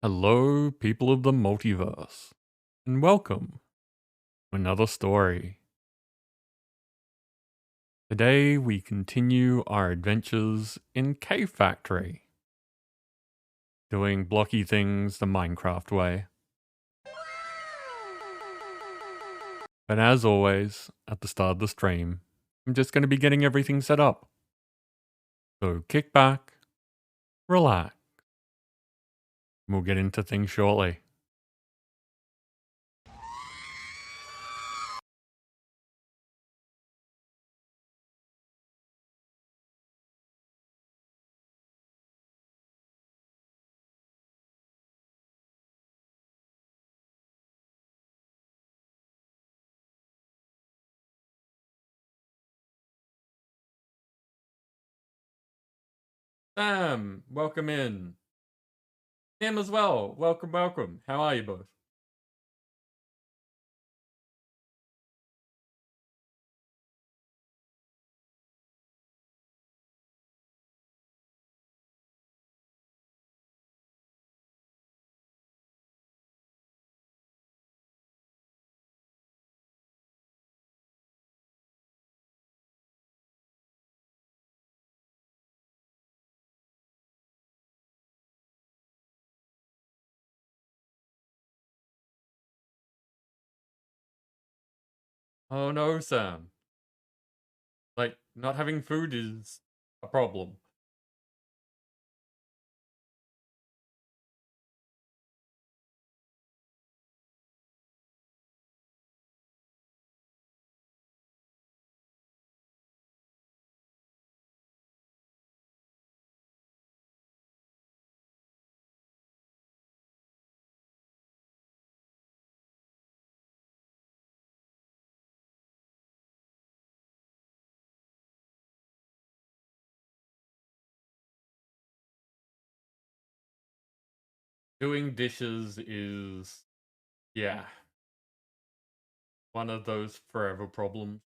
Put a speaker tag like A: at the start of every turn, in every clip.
A: Hello, people of the multiverse, and welcome to another story. Today, we continue our adventures in Cave Factory, doing blocky things the Minecraft way. But as always, at the start of the stream, I'm just going to be getting everything set up. So kick back, relax, and we'll get into things shortly. Sam, welcome in. Tim as well, welcome, welcome. How are you both? Oh no, Sam. Like, not having food is a problem. Doing dishes is, yeah, one of those forever problems.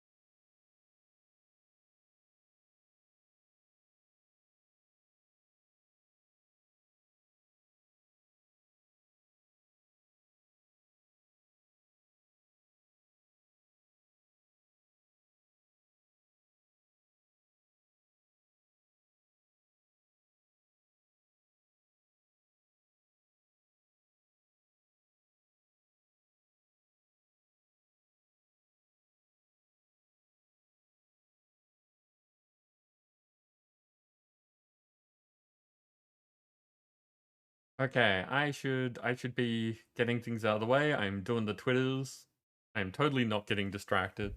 A: Okay, I should be getting things out of the way. I'm doing the Twitters. I'm totally not getting distracted.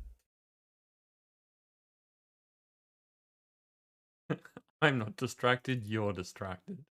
A: I'm not distracted, you're distracted.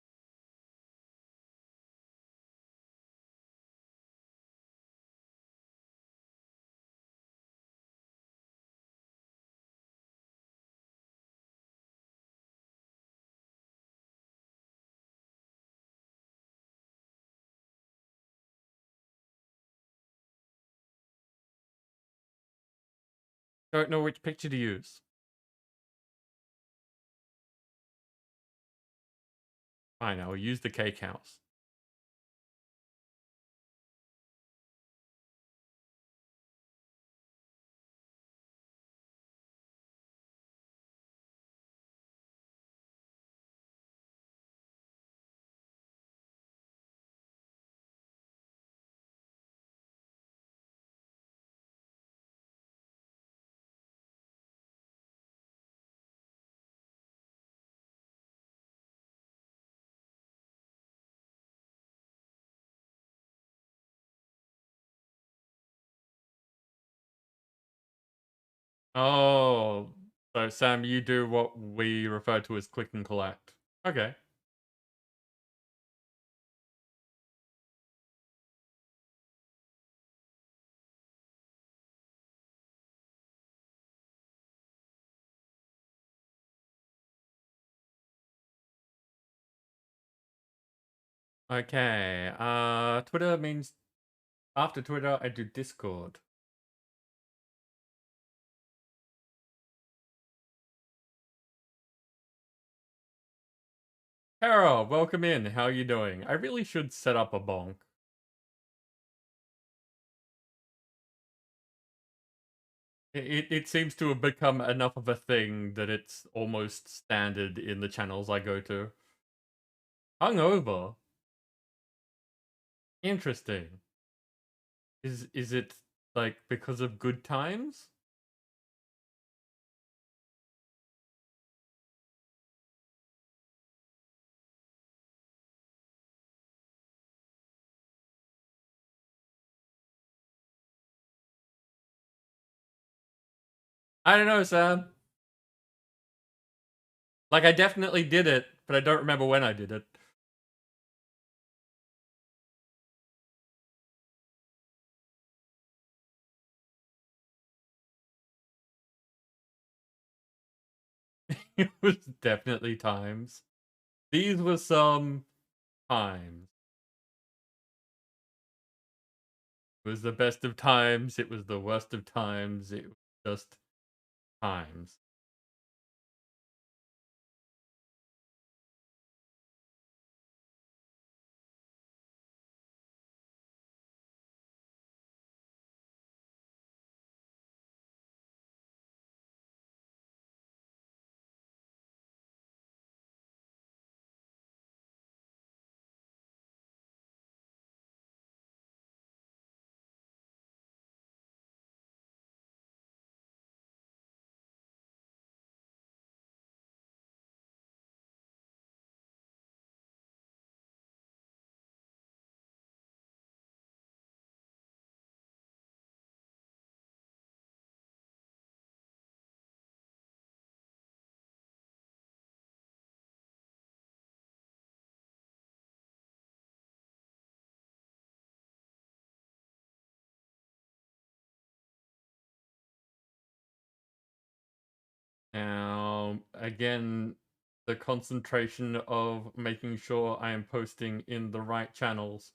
A: Don't know which picture to use. Fine, I'll use the cake house. Oh, so Sam, you do what we refer to as click and collect. Okay. Okay, Twitter means after Twitter, I do Discord. Kara, welcome in. How are you doing? I really should set up a bonk. It seems to have become enough of a thing that it's almost standard in the channels I go to. Hungover? Interesting. Is it, like, because of good times? I don't know, Sam. Like, I definitely did it, but I don't remember when I did it. It was definitely times. These were some times. It was the best of times, it was the worst of times, it was just times. Now, again, the concentration of making sure I am posting in the right channels.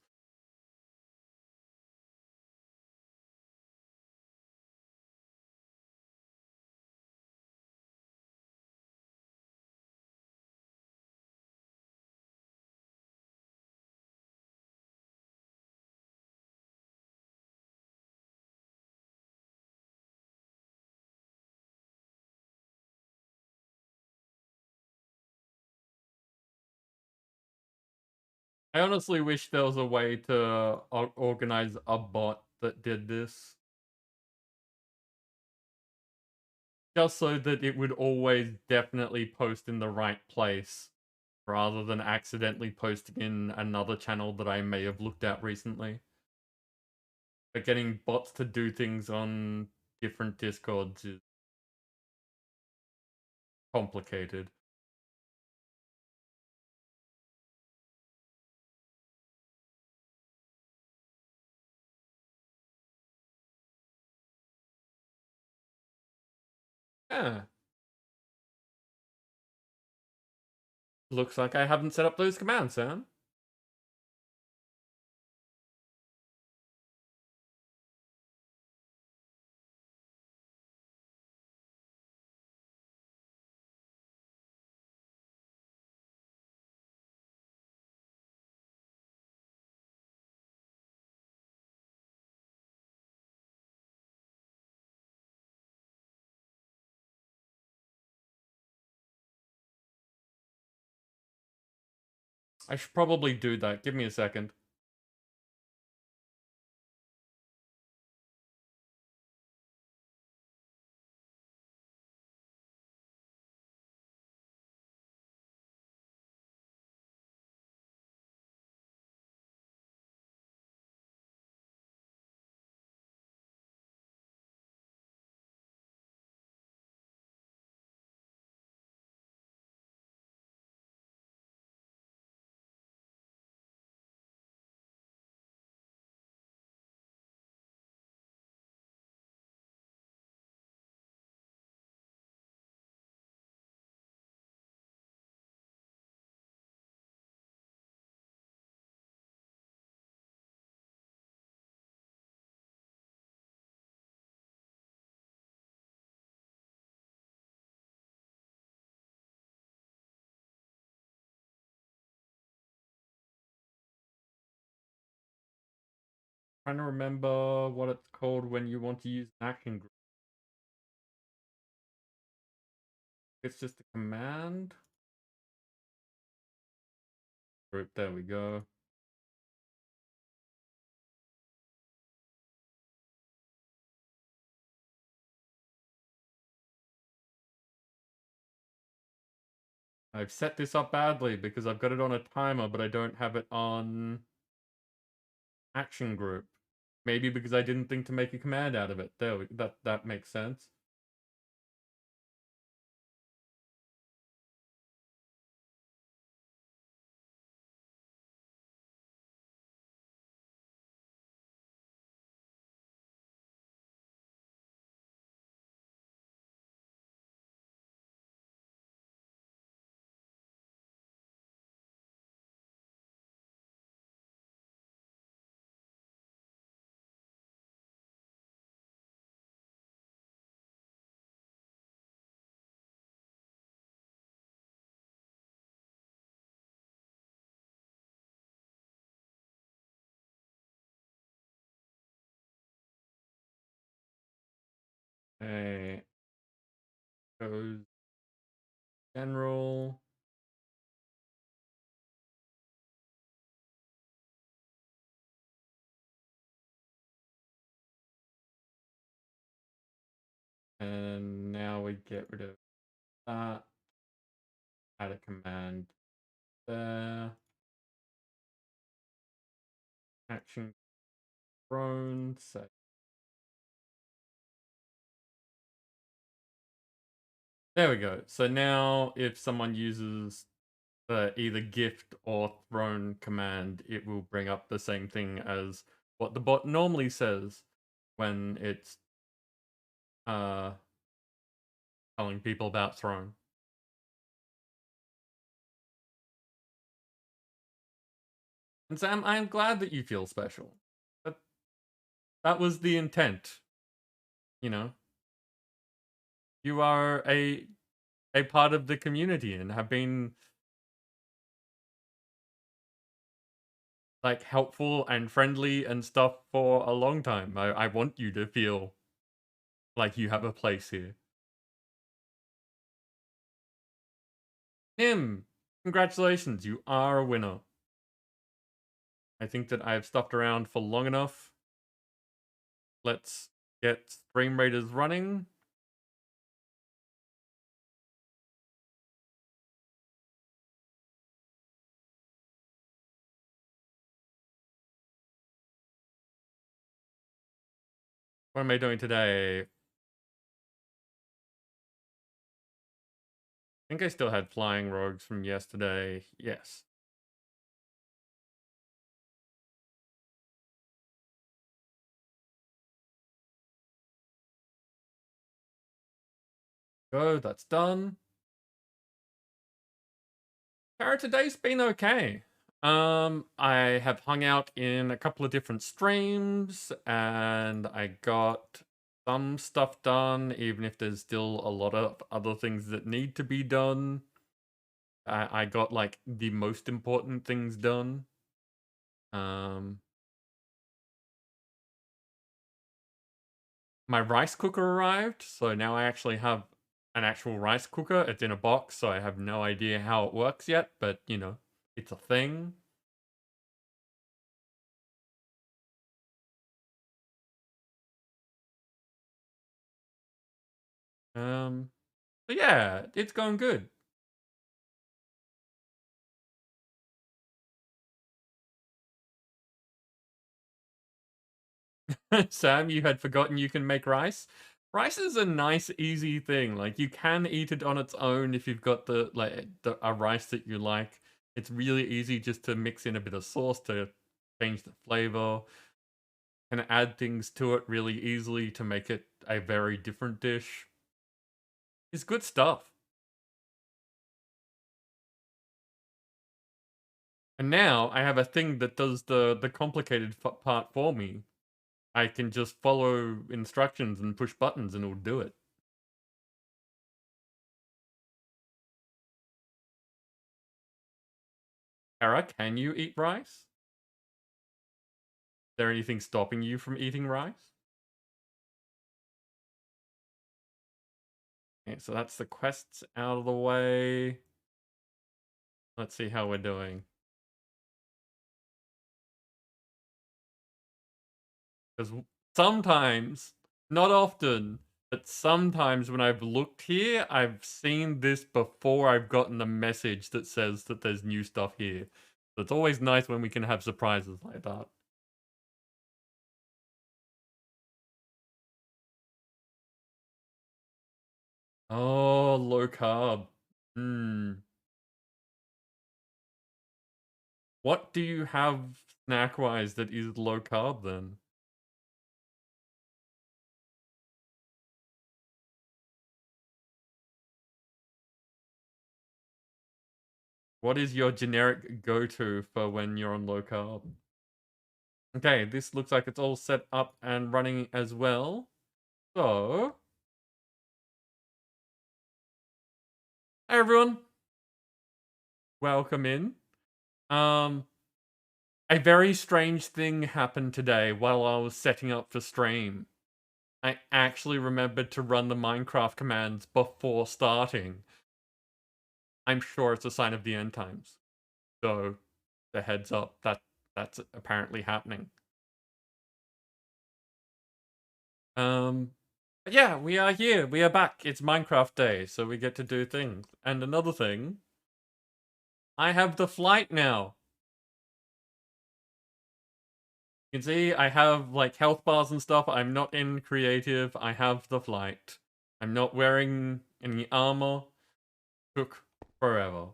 A: I honestly wish there was a way to organize a bot that did this. Just so that it would always definitely post in the right place, rather than accidentally posting in another channel that I may have looked at recently. But getting bots to do things on different discords is complicated. Yeah. Looks like I haven't set up those commands, Sam. I should probably do that. Give me a second. Trying to remember what it's called when you want to use an action group. It's just a command group. There we go. I've set this up badly because I've got it on a timer, but I don't have it on action group. Maybe because I didn't think to make a command out of it. That makes sense. Okay. Goes general. And now we get rid of that. Add a command there. Action thrown. Set. There we go. So now if someone uses the either gift or thrown command, it will bring up the same thing as what the bot normally says when it's telling people about thrown. And Sam, I am glad that you feel special. That that was the intent, you know. You are a part of the community and have been like helpful and friendly and stuff for a long time. I want you to feel like you have a place here. Nim, congratulations, you are a winner. I think that I've stuffed around for long enough. Let's get Stream Raiders running. What am I doing today? I think I still had Flying Rogues from yesterday. Yes. Go, that's done. Kara, today's been okay. I have hung out in a couple of different streams and I got some stuff done, even if there's still a lot of other things that need to be done. I got like the most important things done. My rice cooker arrived, so now I actually have an actual rice cooker. It's in a box, so I have no idea how it works yet, but you know, it's a thing. But yeah, it's going good. Sam, you had forgotten you can make rice. Rice is a nice, easy thing. Like you can eat it on its own if you've got a rice that you like. It's really easy just to mix in a bit of sauce to change the flavor. Can add things to it really easily to make it a very different dish. It's good stuff. And now I have a thing that does the complicated part for me. I can just follow instructions and push buttons and it'll do it. Kara, can you eat rice? there anything stopping you from eating rice? Okay, so that's the quests out of the way. Let's see how we're doing. Because sometimes, not often, but sometimes when I've looked here, I've seen this before I've gotten a message that says that there's new stuff here. So it's always nice when we can have surprises like that. Oh, low carb. Hmm. What do you have snack-wise that is low carb then? What is your generic go-to for when you're on low carb? Okay, this looks like it's all set up and running as well. So, hey everyone, welcome in. A very strange thing happened today while I was setting up for stream. I actually remembered to run the Minecraft commands before starting. I'm sure it's a sign of the end times. So, the heads up that that's apparently happening. But yeah, we are here. We are back. It's Minecraft Day, so we get to do things. And another thing, I have the flight now. You can see I have like health bars and stuff. I'm not in creative. I have the flight. I'm not wearing any armor. Took forever.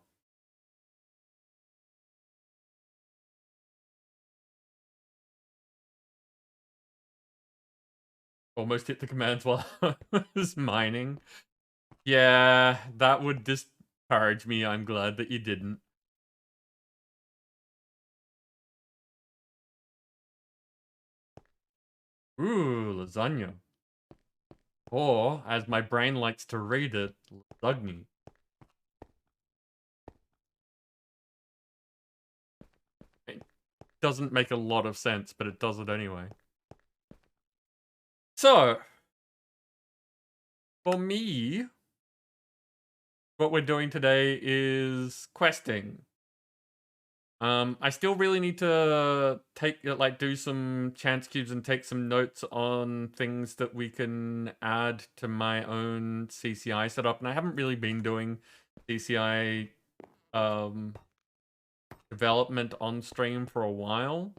A: Almost hit the commands while I was mining. Yeah, that would discourage me. I'm glad that you didn't. Ooh, lasagna. Or, as my brain likes to read it, lasagna. It doesn't make a lot of sense, but it does it anyway. So, for me, what we're doing today is questing. I still really need to do some chance cubes and take some notes on things that we can add to my own CCI setup. And I haven't really been doing CCI development on stream for a while.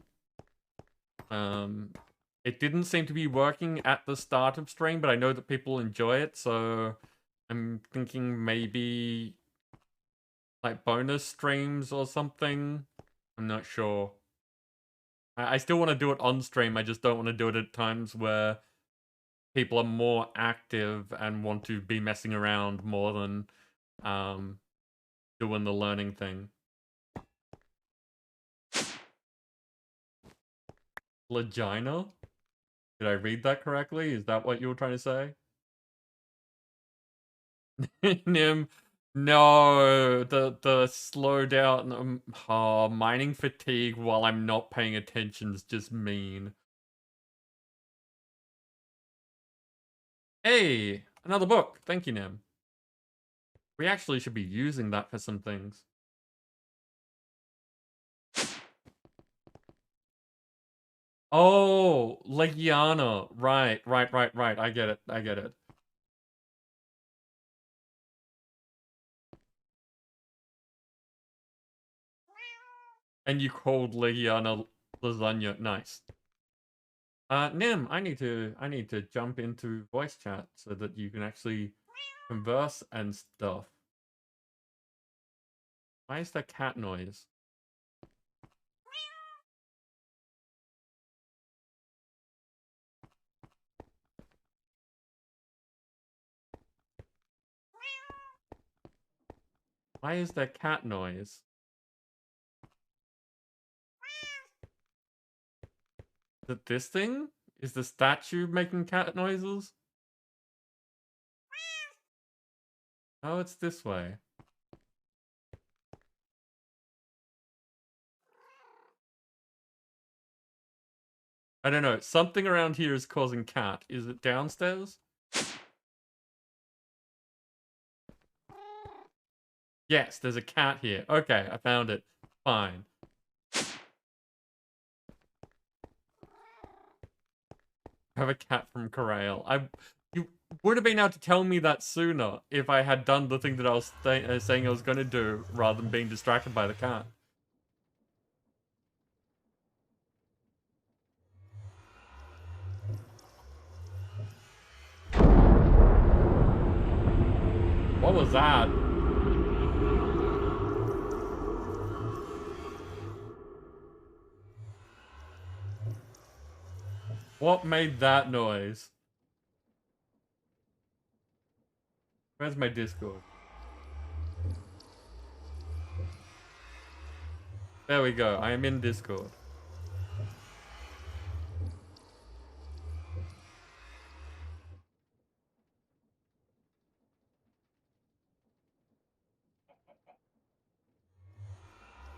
A: It didn't seem to be working at the start of stream, but I know that people enjoy it, so I'm thinking maybe like bonus streams or something. I'm not sure. I still want to do it on stream. I just don't want to do it at times where people are more active and want to be messing around more than doing the learning thing. Legina? Did I read that correctly? Is that what you were trying to say? Nim, no, the slow down, mining fatigue while I'm not paying attention is just mean. Hey, another book. Thank you, Nim. We actually should be using that for some things. Oh, Legiana. Right. I get it. And you called Legiana lasagna. Nice. Nim, I need to jump into voice chat so that you can actually converse and stuff. Why is that cat noise? Why is there cat noise? Is it this thing? Is the statue making cat noises? Oh, it's this way. I don't know. Something around here is causing cat. Is it downstairs? Yes, there's a cat here. Okay, I found it. Fine. I have a cat from Corral. You would have been able to tell me that sooner if I had done the thing that I was saying I was going to do, rather than being distracted by the cat. What was that? What made that noise? Where's my Discord? There we go. I am in Discord.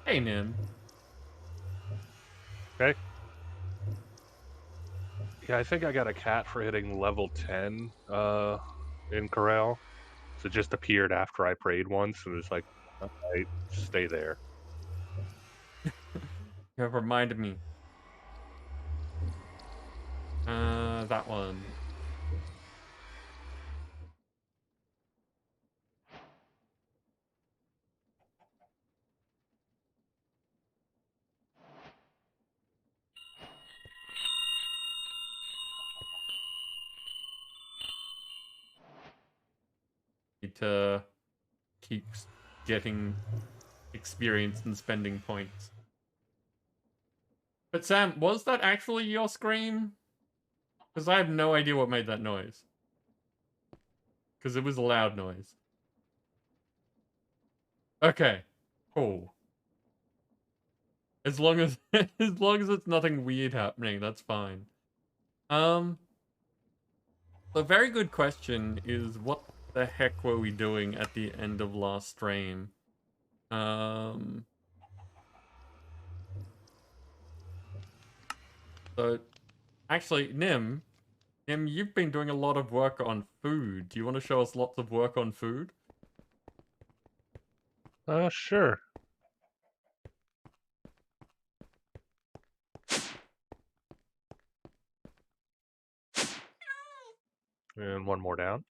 A: Hey, Nim.
B: Okay. Yeah, I think I got a cat for hitting level 10 in Corral. So it just appeared after I prayed once and was like, alright, stay there.
A: You have reminded me. That one. Need to keep getting experience and spending points. But Sam, was that actually your scream? Because I have no idea what made that noise. Because it was a loud noise. Okay. Cool. As long as as long as it's nothing weird happening, that's fine. A very good question is what the heck were we doing at the end of last stream? So actually, Nim, you've been doing a lot of work on food. Do you want to show us lots of work on food?
B: Sure. And one more down.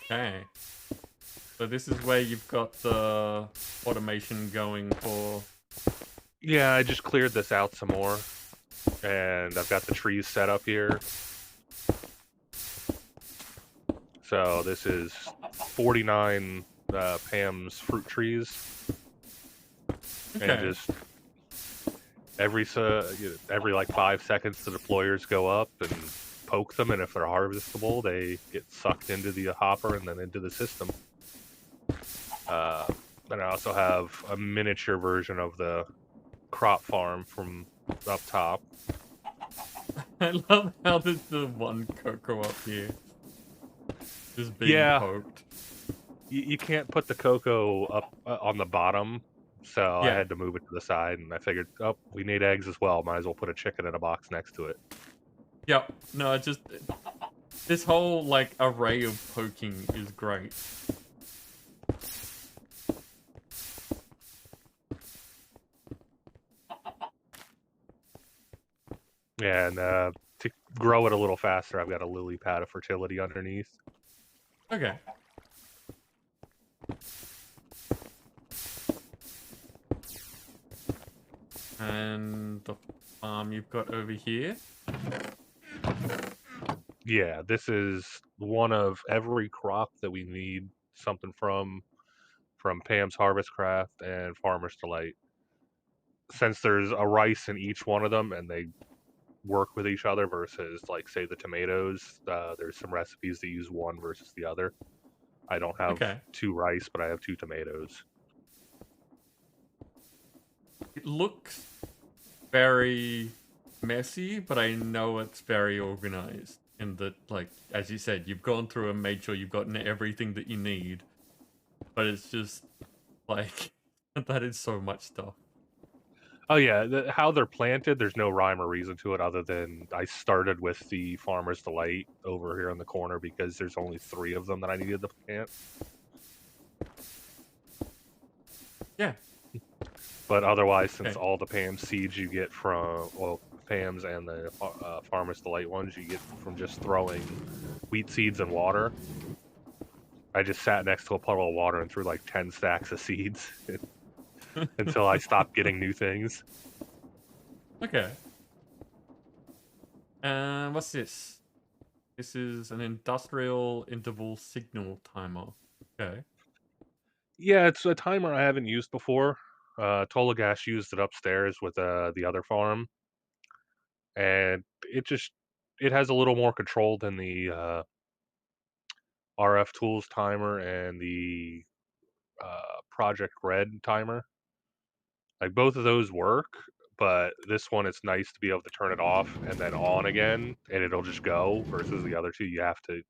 A: Okay. So this is where you've got the automation going for...
B: Yeah, I just cleared this out some more. And I've got the trees set up here. So this is 49 Pam's fruit trees.
A: Okay.
B: And just every like 5 seconds the deployers go up and poke them, and if they're harvestable, they get sucked into the hopper and then into the system. And I also have a miniature version of the crop farm from up top.
A: I love how there's the one cocoa up here. Just being poked.
B: You can't put the cocoa up on the bottom, so
A: Yeah.
B: I had to move it to the side, and I figured, oh, we need eggs as well. Might as well put a chicken in a box next to it.
A: Yep. No, it just... This whole, like, array of poking is great.
B: Yeah, and to grow it a little faster, I've got a lily pad of fertility underneath.
A: Okay. And the farm you've got over here?
B: Yeah, this is one of every crop that we need something from Pam's Harvest Craft and Farmer's Delight. Since there's a rice in each one of them and they work with each other versus, like, say, the tomatoes, there's some recipes that use one versus the other. I don't have 2 rice, but I have 2 tomatoes.
A: It looks very messy, but I know it's very organized. And that, like, as you said, you've gone through and made sure you've gotten everything that you need. But it's just, like, that is so much stuff.
B: Oh yeah, how they're planted, there's no rhyme or reason to it other than I started with the Farmer's Delight over here in the corner because there's only 3 of them that I needed to plant.
A: Yeah.
B: But otherwise, since
A: Okay.
B: all the Pam seeds you get from, well, Pam's and the Farmer's Delight ones you get from just throwing wheat seeds and water, I just sat next to a puddle of water and threw like 10 stacks of seeds until I stopped getting new things.
A: Okay. What's this? This is an industrial interval signal timer. Okay.
B: Yeah, it's a timer I haven't used before. Tolagash used it upstairs with the other farm, and it has a little more control than the RF Tools timer and the Project Red timer. Like both of those work, but this one it's nice to be able to turn it off and then on again, and it'll just go. Versus the other two, you have to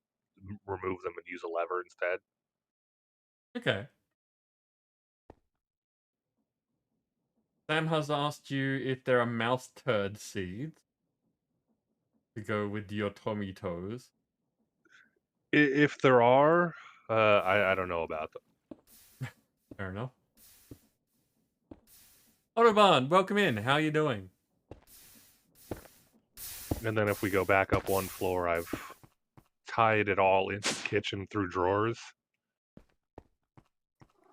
B: remove them and use a lever instead.
A: Okay. Sam has asked you if there are mouse turd seeds to go with your tomatoes.
B: If there are, I don't know about them.
A: Fair enough. Autobahn, welcome in. How are you doing?
B: And then if we go back up one floor, I've tied it all into the kitchen through drawers.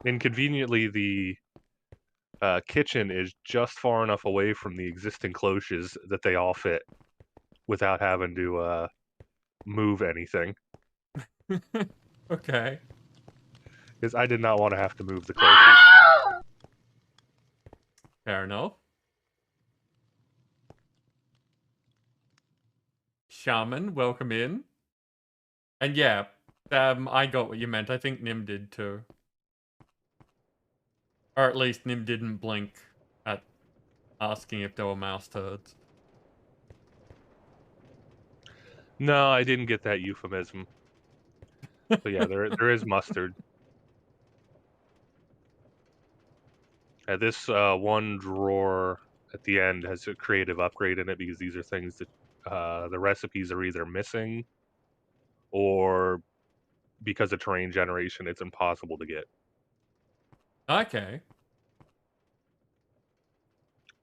B: Inconveniently, the kitchen is just far enough away from the existing cloches that they all fit without having to move anything.
A: Okay.
B: Because I did not want to have to move the cloches.
A: Fair enough. Shaman, welcome in. And yeah, I got what you meant. I think Nim did too. Or at least Nim didn't blink at asking if there were mouse turds.
B: No, I didn't get that euphemism. But yeah, there is mustard. This one drawer at the end has a creative upgrade in it because these are things that the recipes are either missing or because of terrain generation, it's impossible to get.
A: Okay.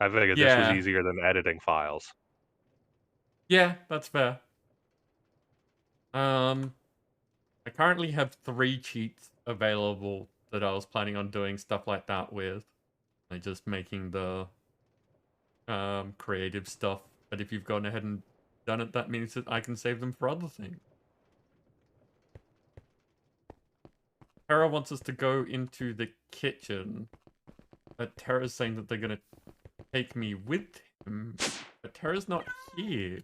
B: I figured this was
A: Yeah.
B: easier than editing files.
A: Yeah, that's fair. I currently have 3 cheats available that I was planning on doing stuff like that with. Like just making the creative stuff. But if you've gone ahead and done it, that means that I can save them for other things. Tara wants us to go into the kitchen. But Tara's saying that they're gonna take me with him. But Tara's not here.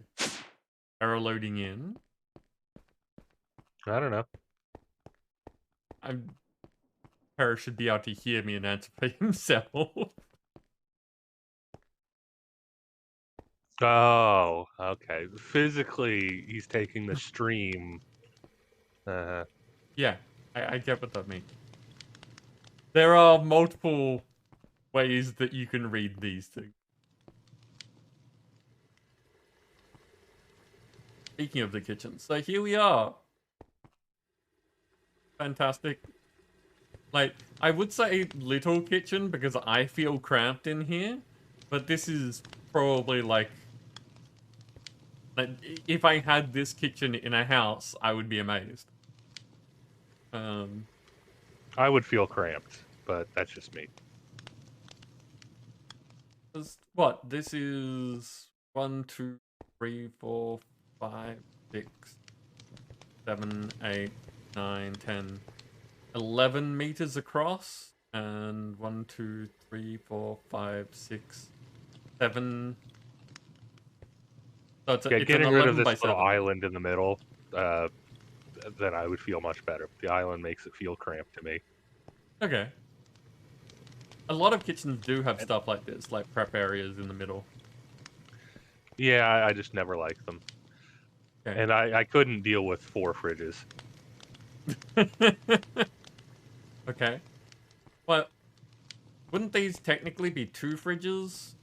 A: Tara loading in.
B: I don't know.
A: Tara should be able to hear me and answer for himself.
B: Oh, okay. Physically, he's taking the stream.
A: Yeah, I get what that means. There are multiple ways that you can read these things. Speaking of the kitchen, so here we are. Fantastic. Like, I would say little kitchen because I feel cramped in here, but this is probably like if I had this kitchen in a house, I would be amazed.
B: I would feel cramped, but that's just me.
A: What? This is 1, 2, 3, 4, 5, 6, 7, 8, 9, 10, 11 meters across, and 1, 2, 3, 4, 5, 6, 7. So it's,
B: Yeah,
A: it's an
B: getting rid of
A: 11 by
B: this little
A: 7.
B: island in the middle, then I would feel much better. The island makes it feel cramped to me.
A: Okay. A lot of kitchens do have stuff like this, like prep areas in the middle.
B: Yeah, I just never liked them.
A: Okay.
B: And I couldn't deal with 4 fridges.
A: Okay. Well, wouldn't these technically be 2 fridges?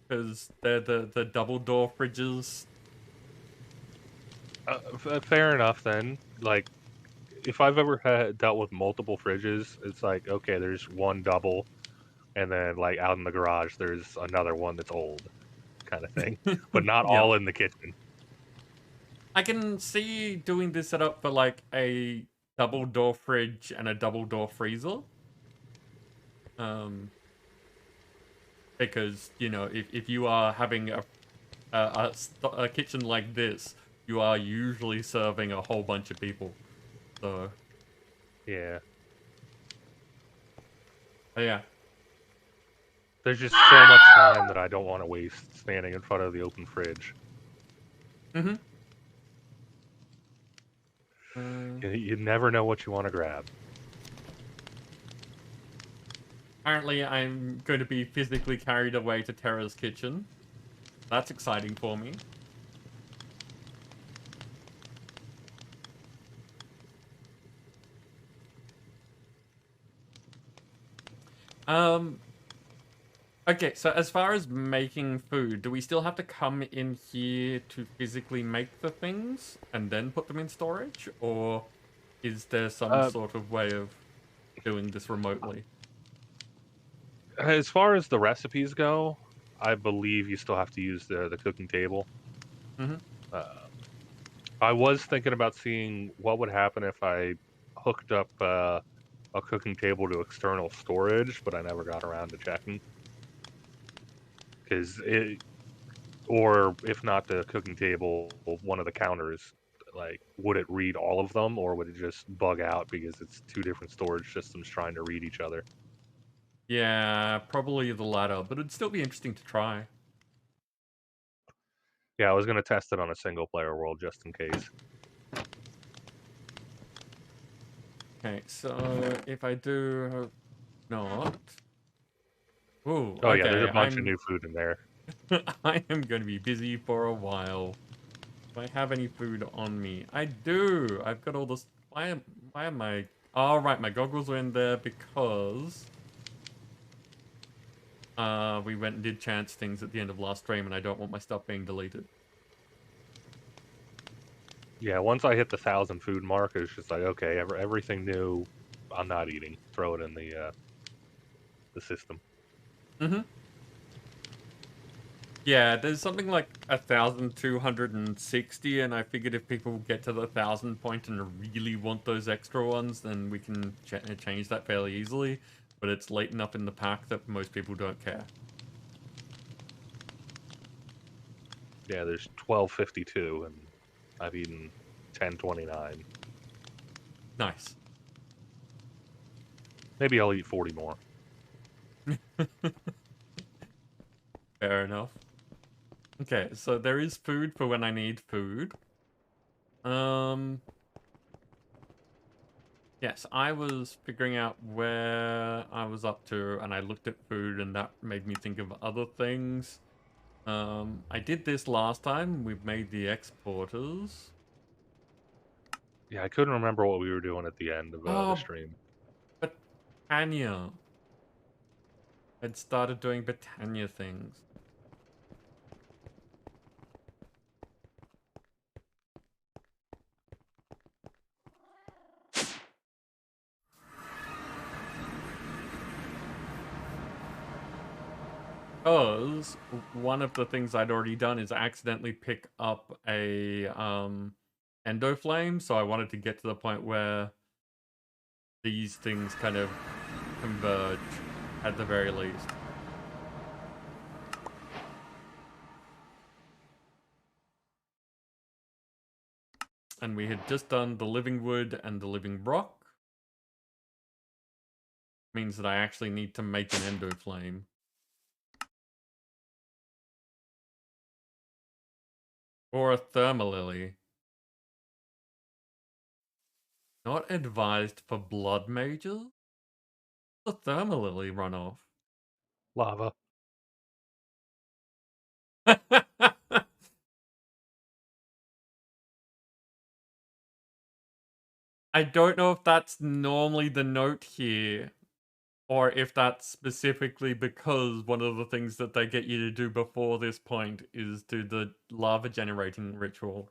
A: because they're the double door fridges.
B: Fair enough then. Like, if I've ever dealt with multiple fridges, it's like, okay, there's one double, and then like out in the garage, there's another one that's old, kind of thing, but not
A: Yeah.
B: all in the kitchen.
A: I can see doing this setup for like a double door fridge and a double door freezer. Um, because you know, if you are having a kitchen like this, you are usually serving a whole bunch of people. So
B: Yeah,
A: yeah.
B: there's just so much time that I don't want to waste standing in front of the open fridge.
A: Mm-hmm. Uh,
B: You never know what you want to grab.
A: Apparently, I'm going to be physically carried away to Terra's kitchen. That's exciting for me. Um, okay, so as far as making food, do we still have to come in here to physically make the things and then put them in storage? Or is there some
B: Uh,
A: sort of way of doing this remotely?
B: as far as the recipes go, I believe you still have to use the cooking table.
A: Mm-hmm.
B: Uh, I was thinking about seeing what would happen if I hooked up a cooking table to external storage, but I never got around to checking. Because it, or if not the cooking table, one of the counters, like, would it read all of them, or would it just bug out because it's two different storage systems trying to read each other?
A: Yeah, probably the latter, but it'd still be interesting to try.
B: Yeah, I was gonna test it on a single player world just in case.
A: Okay, so if I do not... Ooh,
B: Oh yeah, there's a
A: okay,
B: bunch of new food in there.
A: I am going to be busy for a while. Do I have any food on me? I do! I've got all this... why am I... Oh, right, my goggles are in there because... we went and did chance things at the end of last stream and I don't want my stuff being deleted.
B: Yeah, once I hit the 1,000 food mark, it's just like, okay, everything new, I'm not eating. Throw it in the system.
A: Mm-hmm. Yeah, there's something like 1,260, and I figured if people get to the 1,000 point and really want those extra ones, then we can change that fairly easily. But it's late enough in the pack that most people don't care.
B: Yeah, there's 1252, and I've eaten 1029.
A: Nice.
B: Maybe I'll eat 40 more.
A: Fair enough. Okay, so there is food for when I need food. Um, yes, I was figuring out where I was up to, and I looked at food, and that made me think of other things. I did this last time. We've made the exporters.
B: Yeah, I couldn't remember what we were doing at the end of the
A: Oh,
B: stream.
A: Botania. I'd started doing Botania things. Because one of the things I'd already done is accidentally pick up a endo flame, so I wanted to get to the point where these things kind of converge at the very least. And we had just done the living wood and the living rock. Means that I actually need to make an endo flame. Or a thermalily. Not advised for blood mages? The thermalily runoff.
B: Lava.
A: I don't know if that's normally the note here. or if that's specifically because one of the things that they get you to do before this point is do the lava generating ritual.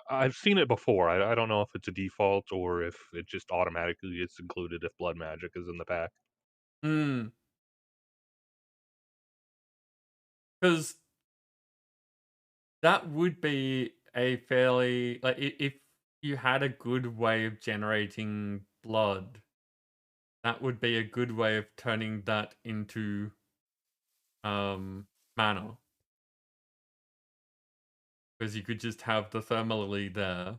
B: I've seen it before. I don't know if it's a default or if it just automatically gets included if blood magic is in the pack.
A: Hmm. Because that would be a fairly like if you had a good way of generating blood, that would be a good way of turning that into mana. Because you could just have the thermally there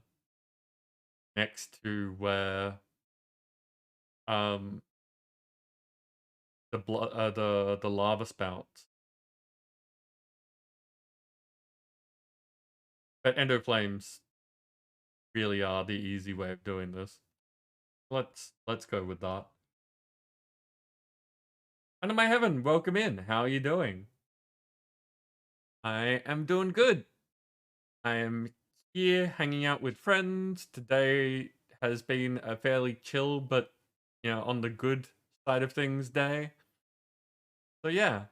A: next to where um the blood the lava spouts. But endo flames really are the easy way of doing this. Let's go with that. Under my heaven, welcome in. How are you doing? I am doing good. I am here hanging out with friends. Today has been a fairly chill, but on the good side of things day. So yeah,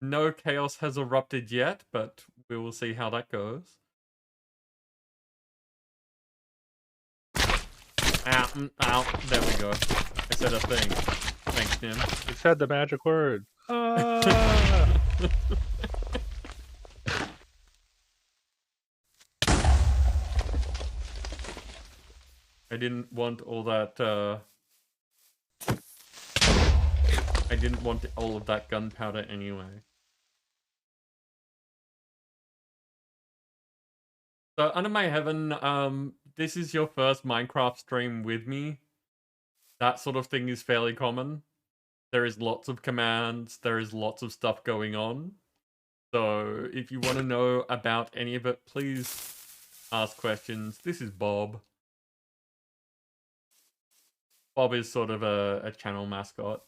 A: no chaos has erupted yet, but we will see how that goes. Ow, there we go. I said a thing. Thanks, Nim.
B: You said the magic word. Ah!
A: I didn't want all that, I didn't want all of that gunpowder anyway. So, under my heaven, this is your first Minecraft stream with me. That sort of thing is fairly common. There is lots of commands, there is lots of stuff going on. So, if you want to know about any of it, please ask questions. This is Bob. Bob is sort of a channel mascot.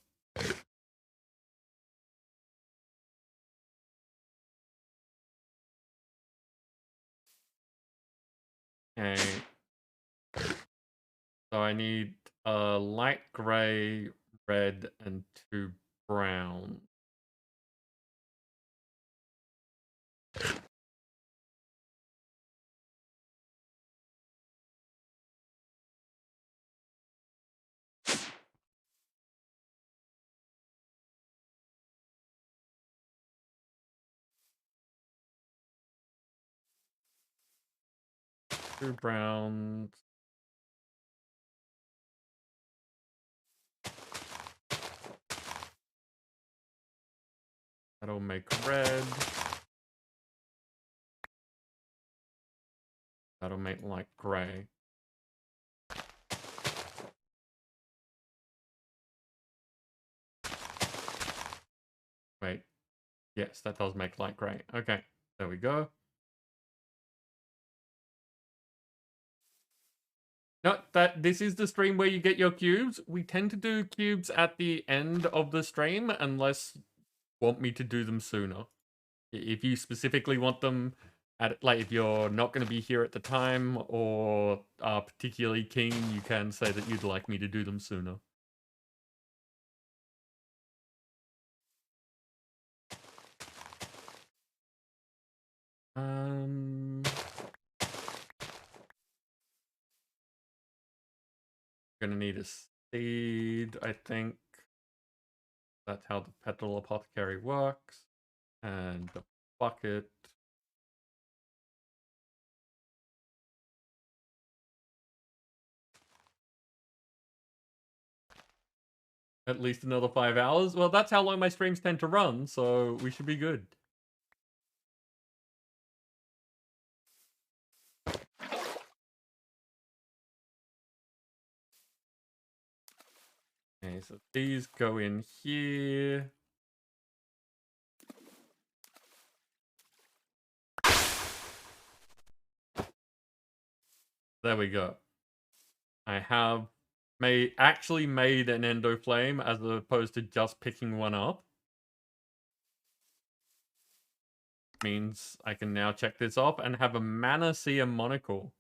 A: Okay. So I need a light gray, red, and 2 brown. Two browns. That'll make red. That'll make light gray. Wait. Yes, that does make light gray. Okay, there we go. No, this is the stream where you get your cubes. We tend to do cubes at the end of the stream unless you want me to do them sooner. If you specifically want them at like if you're not going to be here at the time or are particularly keen, you can say that you'd like me to do them sooner. Gonna need a seed, I think. That's how the petal apothecary works. And the bucket. At least another 5 hours. Well, that's how long my streams tend to run, so we should be good. Okay, so these go in here. There we go. I have actually made an endo flame as opposed to just picking one up. Means I can now check this off and have a Mana Seer monocle.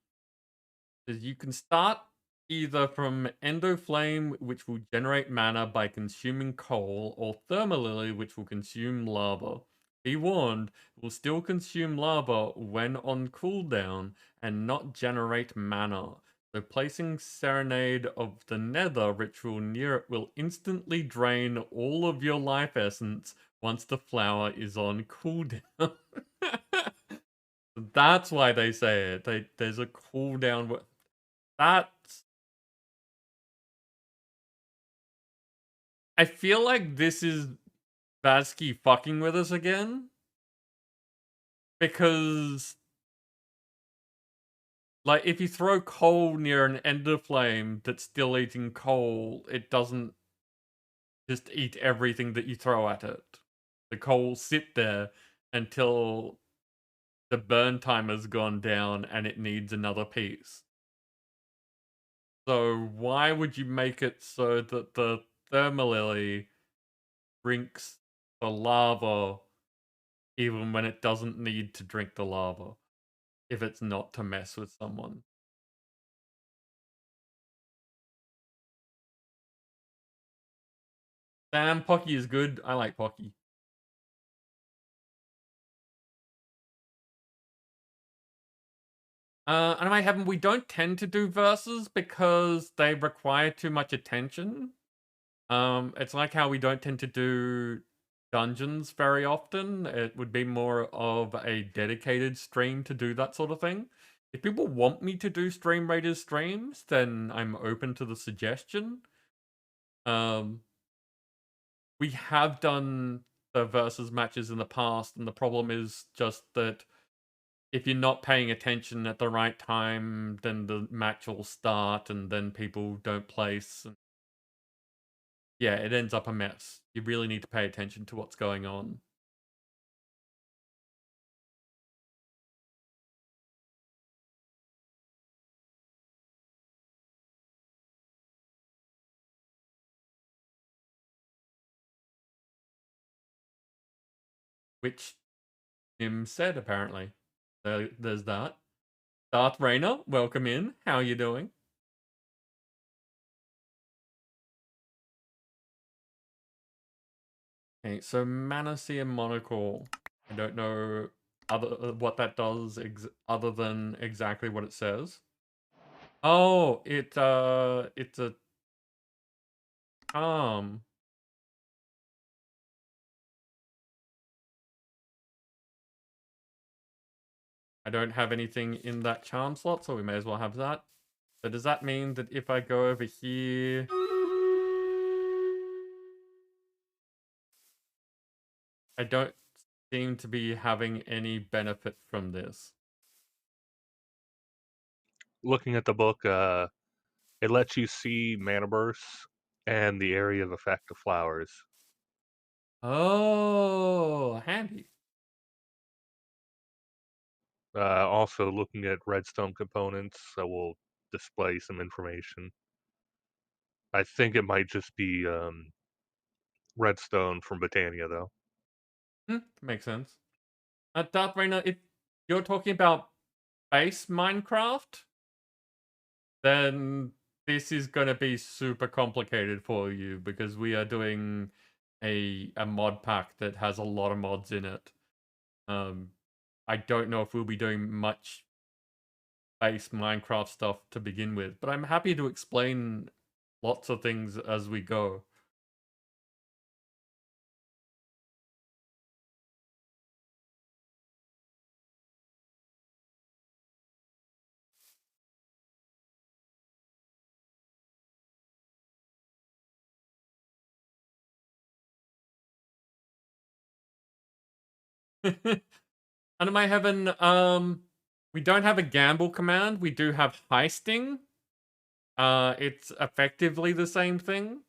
A: Says you can start either from Endoflame, which will generate mana by consuming coal, or Thermalily, which will consume lava. Be warned, it will still consume lava when on cooldown and not generate mana. So placing Serenade of the Nether ritual near it will instantly drain all of your life essence once the flower is on cooldown. That's why they say it. There's a cooldown. That's. I feel like this is Vadsky fucking with us again. Because, like, if you throw coal near an ender flame that's still eating coal, it doesn't just eat everything that you throw at it. The coal will sit there until the burn timer's gone down and it needs another piece. So why would you make it so that the thermalily drinks the lava even when it doesn't need to drink the lava? If it's not to mess with someone. Sam, Pocky is good. I like Pocky. And I haven't. We don't tend to do verses because they require too much attention. It's like how we don't tend to do dungeons very often. It would be more of a dedicated stream to do that sort of thing. If people want me to do Stream Raiders streams, then I'm open to the suggestion. We have done the versus matches in the past, and the problem is just that if you're not paying attention at the right time, then the match will start, and then people don't place. Yeah, it ends up a mess. You really need to pay attention to what's going on. Which Nim said, apparently. There's that. Darth Rayner, welcome in. How are you doing? Okay, so Manasseh Monocle. I don't know what that does other than exactly what it says. Oh, it's a charm. I don't have anything in that charm slot, so we may as well have that. So does that mean that if I go over here... I don't seem to be having any benefit from this.
B: Looking at the book, it lets you see mana bursts and the area of effect of flowers.
A: Oh, handy.
B: Also, looking at redstone components, so we'll display some information. I think it might just be redstone from Botania, though.
A: Makes sense. Darth Rainer, if you're talking about base Minecraft, then this is going to be super complicated for you because we are doing a mod pack that has a lot of mods in it. I don't know if we'll be doing much base Minecraft stuff to begin with, but I'm happy to explain lots of things as we go. Under my heaven, we don't have a gamble command. We do have heisting. It's effectively the same thing.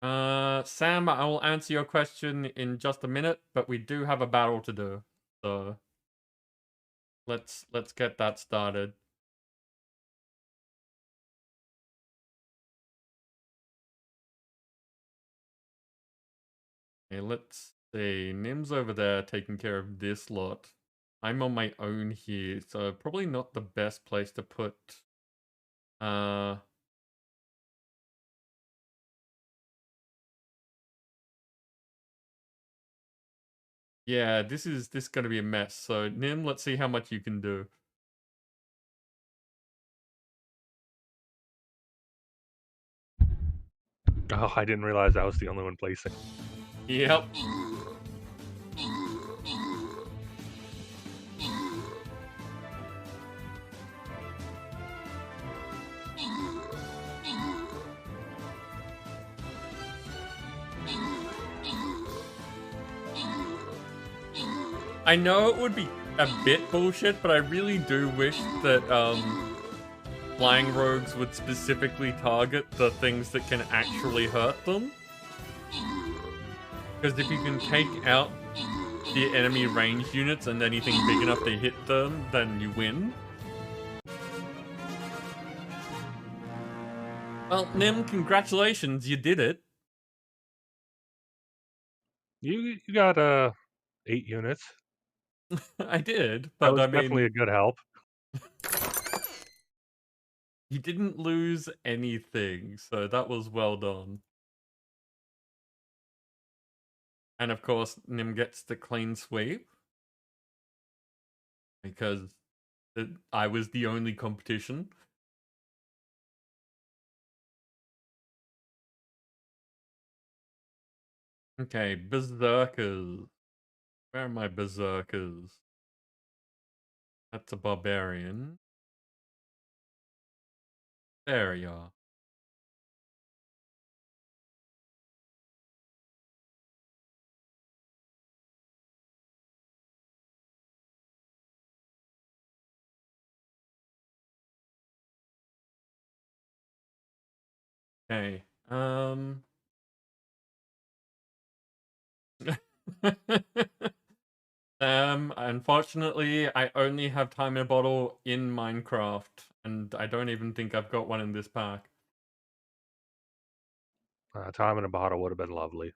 A: Sam, I will answer your question in just a minute, but we do have a battle to do. So let's get that started. Okay, let's See, Nim's over there taking care of this lot. I'm on my own here, so probably not the best place to put uh yeah, this gonna be a mess. So Nim, let's see how much you can do.
B: Oh, I didn't realize I was the only one placing.
A: Yep. I know it would be a bit bullshit, but I really do wish that flying rogues would specifically target the things that can actually hurt them. Because if you can take out the enemy range units and anything big enough to hit them, then you win. Well, Nim, congratulations, you did it.
B: You got 8 units.
A: I did,
B: That
A: but
B: was
A: I
B: definitely
A: mean,
B: a good help.
A: you didn't lose anything, so that was well done. And of course, Nim gets the clean sweep. Because I was the only competition. Okay, berserkers. Where are my berserkers? That's a barbarian. There you are. Okay. Unfortunately, I only have time in a bottle in Minecraft, and I don't even think I've got one in this pack.
B: Time in a bottle would have been lovely.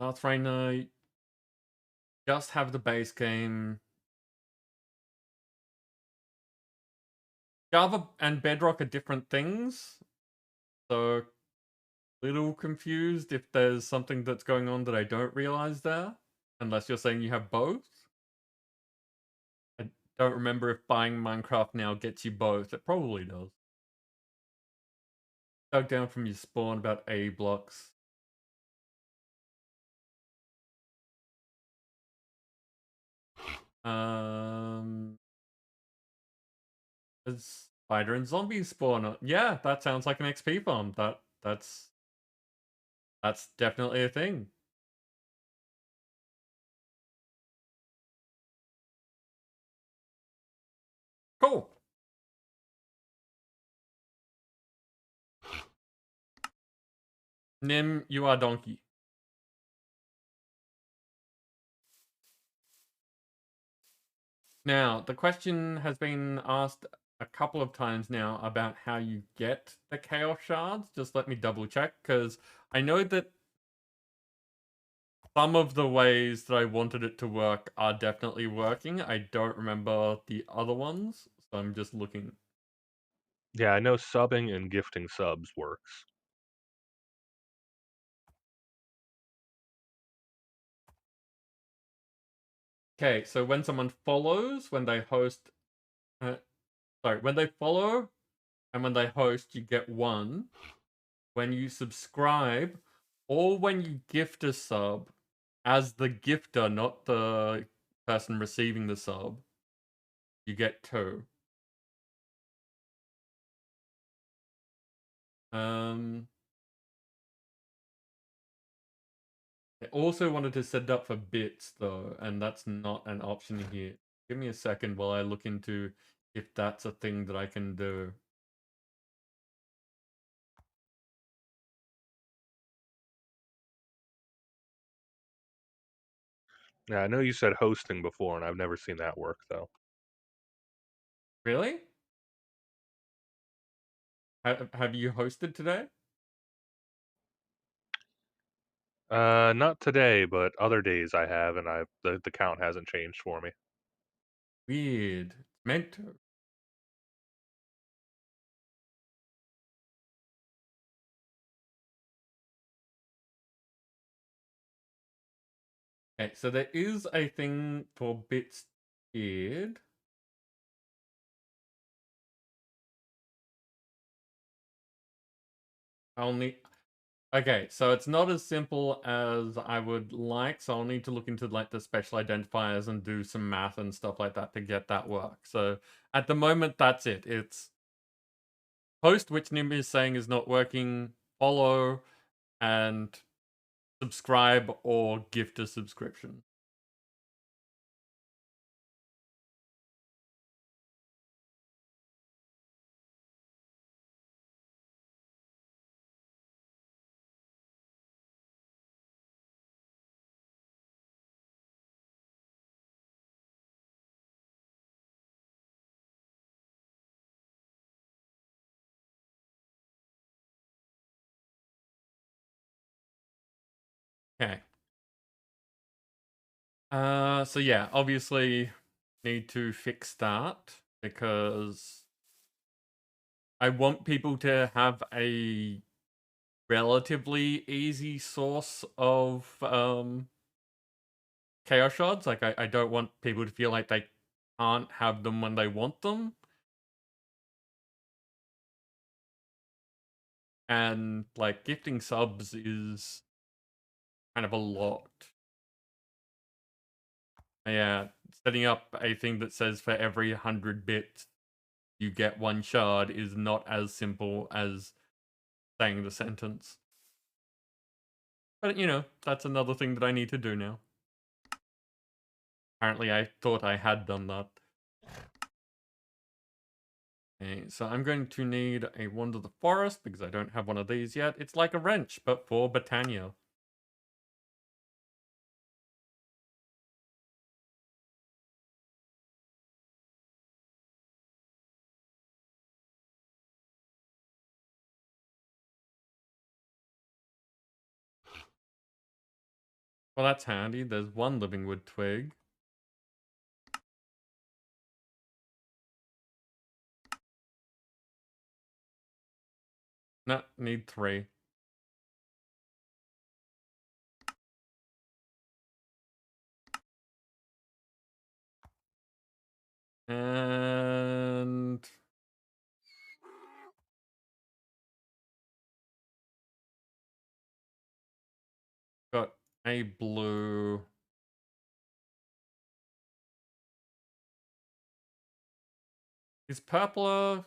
A: Last Friday night, just have the base game. Java and Bedrock are different things, so little confused if there's something that's going on that I don't realize there, unless you're saying you have both. I don't remember if buying Minecraft now gets you both. It probably does. Dug down from your spawn about A blocks. Um, there's spider and zombie spawn. Yeah, that sounds like an XP farm. That's definitely a thing. Cool. Nim, you are donkey. Now, the question has been asked a couple of times now about how you get the chaos shards. Just let me double check, because I know that some of the ways that I wanted it to work are definitely working. I don't remember the other ones, so I'm just looking.
B: Yeah, I know subbing and gifting subs works.
A: Okay, so when someone follows, when they host, when they follow and when they host, you get 1. When you subscribe, or when you gift a sub, as the gifter, not the person receiving the sub, you get 2. I also wanted to set it up for bits though, and that's not an option here. Give me a second while I look into if that's a thing that I can do.
B: Yeah, I know you said hosting before, and I've never seen that work though.
A: Really? Have you hosted today?
B: Not today, but other days I have, and the count hasn't changed for me.
A: Weird. It's meant to. Okay, so there is a thing for bits tiered. Only okay, so it's not as simple as I would like, so I'll need to look into like the special identifiers and do some math and stuff like that to get that work. So at the moment, that's it. It's post, which Nim is saying is not working, follow, and subscribe or gift a subscription. Okay. So yeah, obviously need to fix that because I want people to have a relatively easy source of chaos shards. Like I don't want people to feel like they can't have them when they want them. And like gifting subs is kind of a lot. Yeah, setting up a thing that says for every 100 bits you get one shard is not as simple as saying the sentence. But you know, that's another thing that I need to do now. Apparently I thought I had done that. Okay, so I'm going to need a Wand of the Forest because I don't have one of these yet. It's like a wrench, but for Botania. Well, that's handy. There's one living wood twig. No, need 3. And got a blue. Is purple?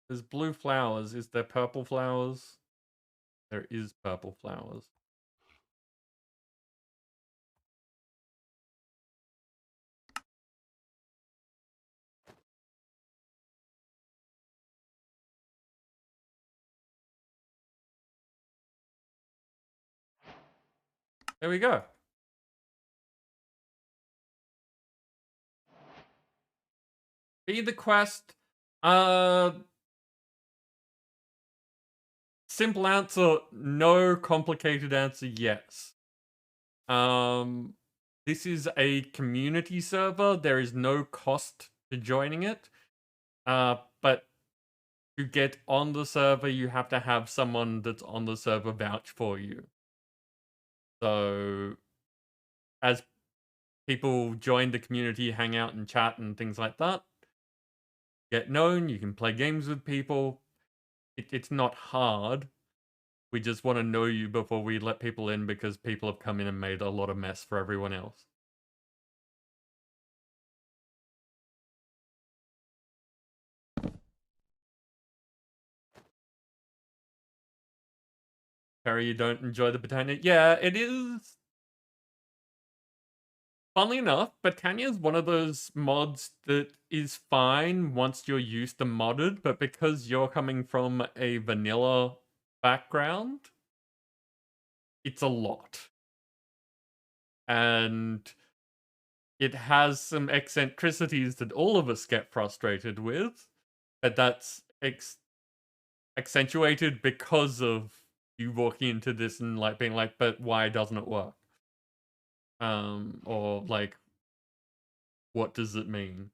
A: There's blue flowers. Is there purple flowers? There is purple flowers. There we go. Be the quest. Uh, Simple answer, no. Complicated answer, yes. This is a community server. There is no cost to joining it. But to get on the server, you have to have someone that's on the server vouch for you. So, as people join the community, hang out and chat and things like that, get known, you can play games with people. It's not hard. We just want to know you before we let people in because people have come in and made a lot of mess for everyone else. Harry, you don't enjoy the Botania? Yeah, it is. Funnily enough, Botania is one of those mods that is fine once you're used to modded, but because you're coming from a vanilla background, it's a lot. and it has some eccentricities that all of us get frustrated with, but that's accentuated because of you walking into this and like being like, but why doesn't it work? Or like, what does it mean?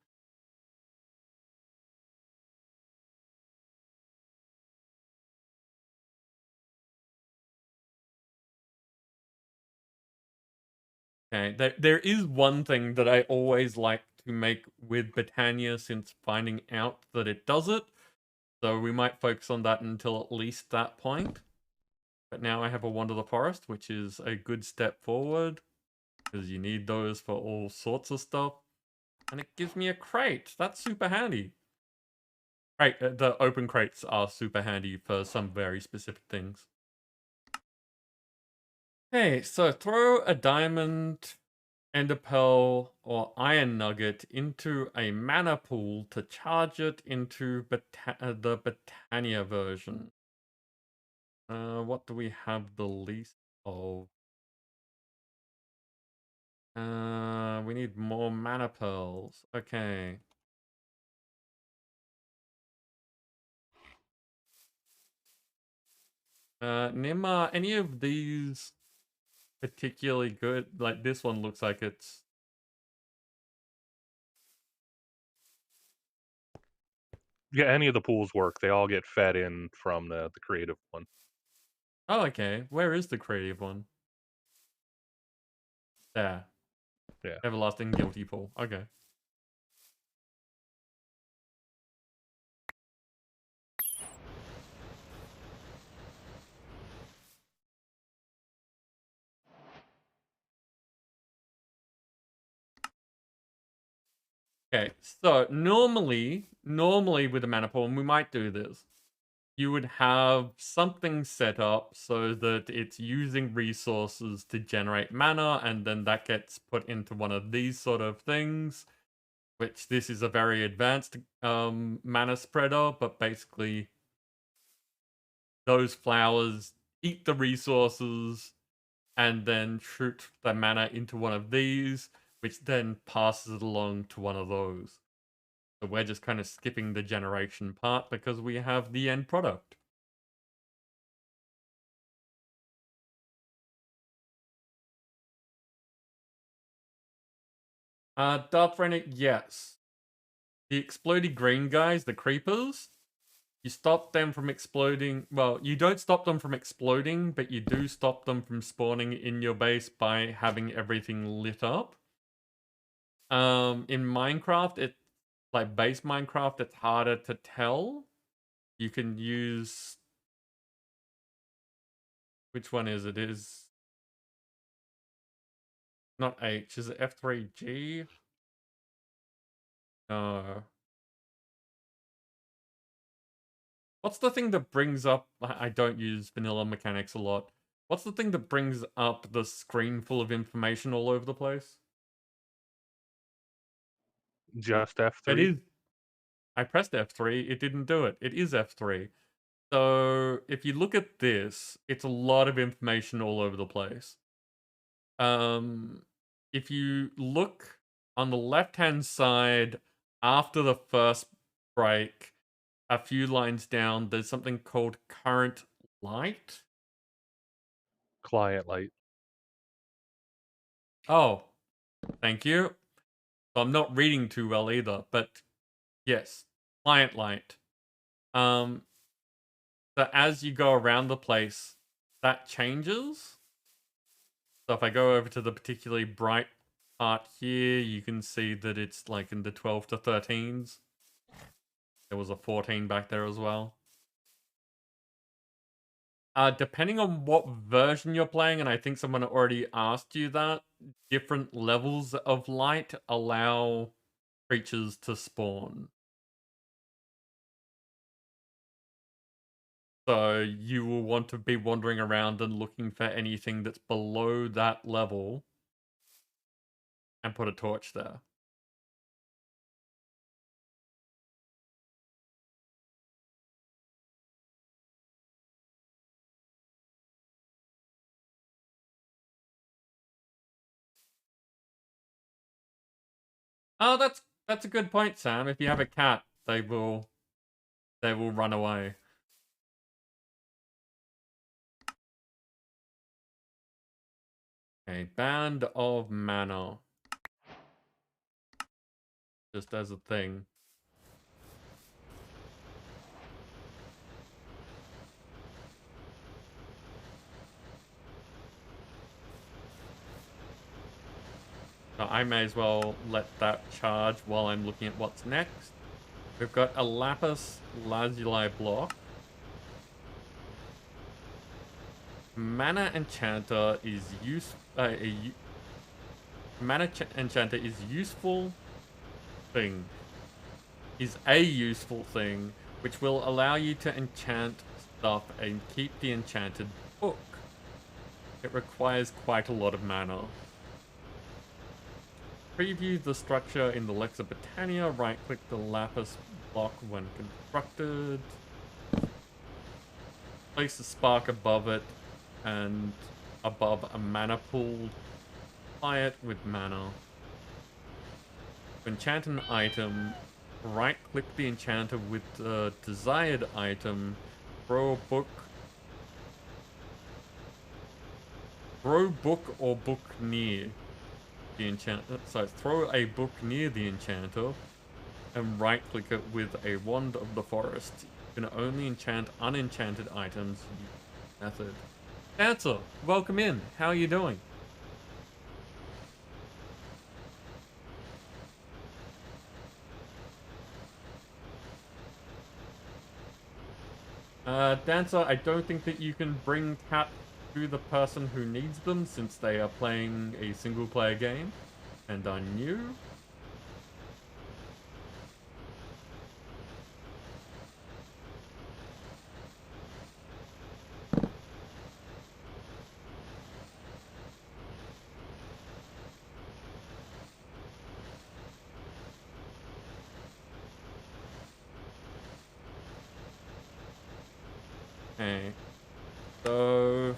A: Okay, there is one thing that I always like to make with Botania since finding out that it does it. So we might focus on that until at least that point. But now I have a Wander the Forest, which is a good step forward. Because you need those for all sorts of stuff. And it gives me a crate. That's super handy. Right, the open crates are super handy for some very specific things. Okay, so throw a diamond, ender pearl, or iron nugget into a mana pool to charge it into the Botania version. What do we have the least of? We need more mana pearls. Okay. Nim, any of these particularly good? Like this one looks like it's...
B: Yeah, any of the pools work. They all get fed in from the creative one.
A: Oh, okay. Where is the creative one? There.
B: Yeah.
A: Everlasting Guilty Pool. Okay. Okay, so normally with a mana pool, and we might do this, you would have something set up so that it's using resources to generate mana, and then that gets put into one of these sort of things, which this is a very advanced mana spreader, but basically those flowers eat the resources and then shoot the mana into one of these, which then passes it along to one of those. So we're just kind of skipping the generation part because we have the end product. Darth Rennick, yes. The exploding green guys, the creepers, you stop them from exploding. Well, you don't stop them from exploding, but you do stop them from spawning in your base by having everything lit up. In Minecraft, it like base Minecraft, it's harder to tell. You can use... Which one is it? Is not H, is it F3G? No. What's the thing that brings up... I don't use vanilla mechanics a lot. What's the thing that brings up the screen full of information all over the place?
B: Just
A: It
B: F3.
A: is... I pressed F3, it didn't do it. It is F3. So if you look at this, it's a lot of information all over the place. If you look on the left-hand side after the first break, a few lines down, there's something called current light.
B: Client light.
A: Oh, thank you. So I'm not reading too well either, but yes, client light. So as you go around the place, that changes. So if I go over to the particularly bright part here, you can see that it's like in the 12 to 13s. There was a 14 back there as well. Depending on what version you're playing, and I think someone already asked you that, different levels of light allow creatures to spawn. So you will want to be wandering around and looking for anything that's below that level and put a torch there. Oh, that's a good point, Sam. If you have a cat, they will run away. A band of mana. Just as a thing. So I may as well let that charge while I'm looking at what's next. We've got a lapis lazuli block. Mana enchanter is enchanter is useful thing. Is a useful thing which will allow you to enchant stuff and keep the enchanted book. It requires quite a lot of mana. Preview the structure in the Lexa Botania. Right-click the lapis block when constructed. Place a spark above it and above a mana pool. Apply it with mana. To enchant an item, right-click the enchanter with the desired item. Throw book or book near the enchanter. So throw a book near the enchanter and right-click it with a wand of the forest. You can only enchant unenchanted items using this method. Answer, welcome in. How are you doing? Dancer, I don't think that you can bring cat to the person who needs them since they are playing a single player game and are new. Okay. So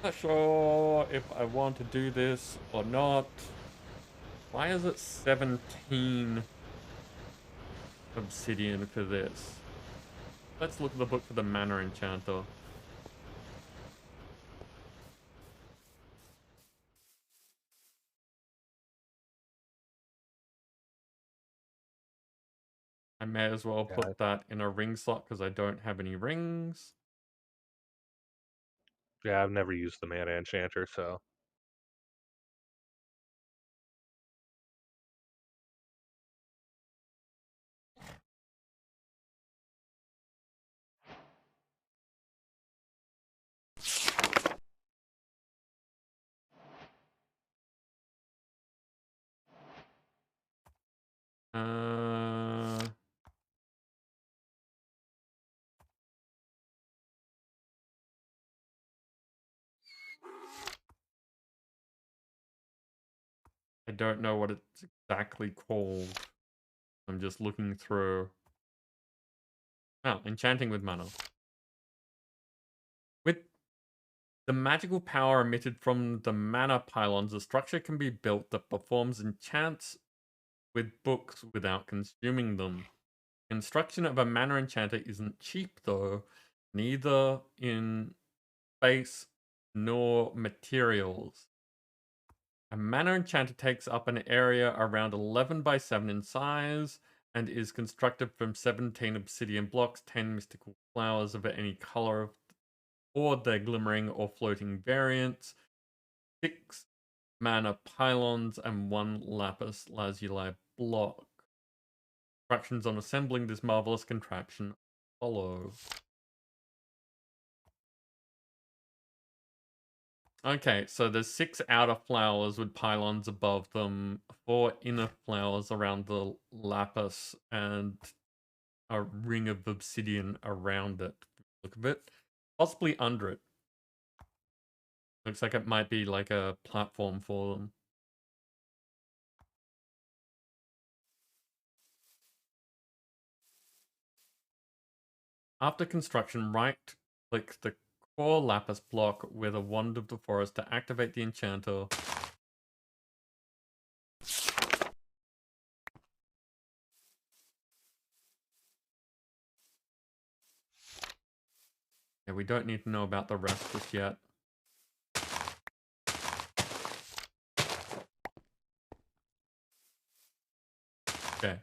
A: not sure if I want to do this or not. Why is it 17 obsidian for this? Let's look at the book for the mana enchanter. I may as well put that in a ring slot because I don't have any rings.
B: Yeah, I've never used the mana enchanter, so.
A: Uh, I don't know what it's exactly called. I'm just looking through. Oh, enchanting with mana. With the magical power emitted from the mana pylons, a structure can be built that performs enchants with books without consuming them. Construction of a mana enchanter isn't cheap though, neither in space nor materials. A mana enchanter takes up an area around 11 by 7 in size and is constructed from 17 obsidian blocks, 10 mystical flowers of any color or their glimmering or floating variants, 6 mana pylons, and 1 lapis lazuli block. Instructions on assembling this marvelous contraption follow. Okay, so there's 6 outer flowers with pylons above them, 4 inner flowers around the lapis, and a ring of obsidian around it. Look a it. Possibly under it. Looks like it might be like a platform for them. After construction, right-click the core lapis block with a wand of the forest to activate the enchanter. Yeah, we don't need to know about the rest just yet. Okay.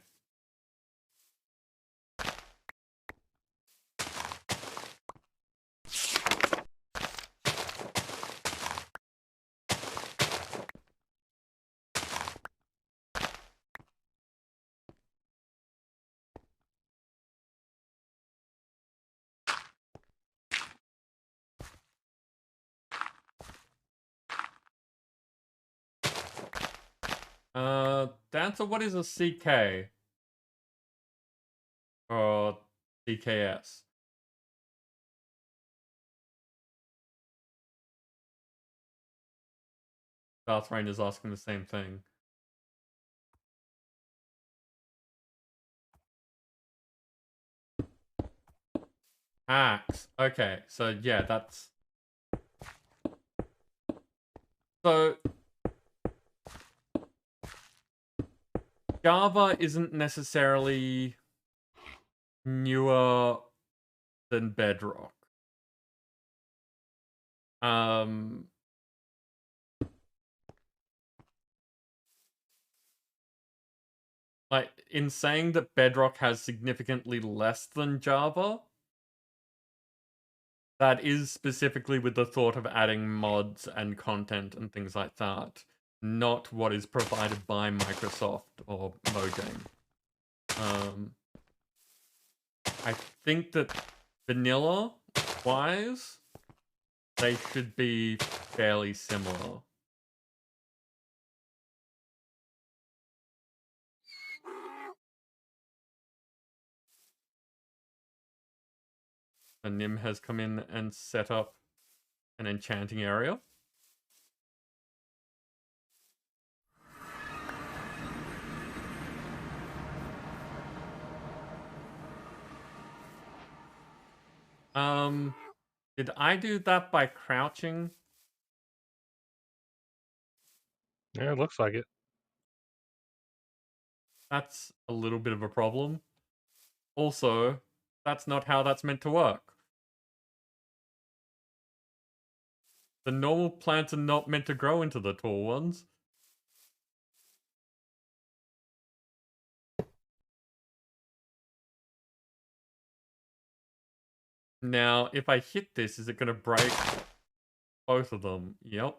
A: Dancer, what is a CK? Or CKS? Darth Rain is asking the same thing. Axe. Okay, so yeah, that's... So... Java isn't necessarily newer than Bedrock. Like, in saying that Bedrock has significantly less than Java, that is specifically with the thought of adding mods and content and things like that, not what is provided by Microsoft or Mojang. I think that vanilla-wise, they should be fairly similar. And Nim has come in and set up an enchanting area. Did I do that by crouching?
B: Yeah, it looks like it.
A: That's a little bit of a problem. Also, that's not how that's meant to work. The normal plants are not meant to grow into the tall ones. Now, if I hit this, is it going to break both of them? Yep.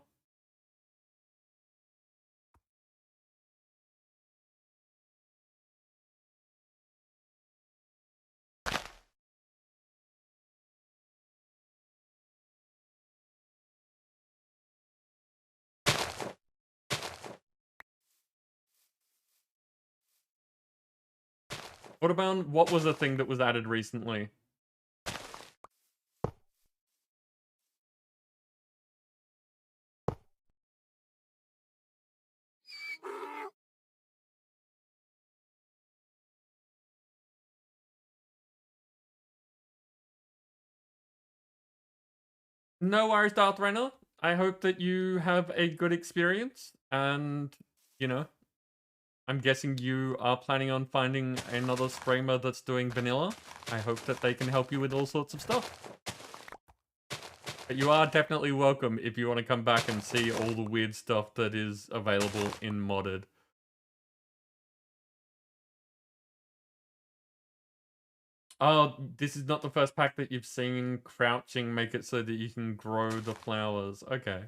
A: What was the thing that was added recently? No worries, Darth Renner. I hope that you have a good experience. And, you know, I'm guessing you are planning on finding another streamer that's doing vanilla. I hope that they can help you with all sorts of stuff. But you are definitely welcome if you want to come back and see all the weird stuff that is available in modded. Oh, this is not the first pack that you've seen crouching make it so that you can grow the flowers. Okay.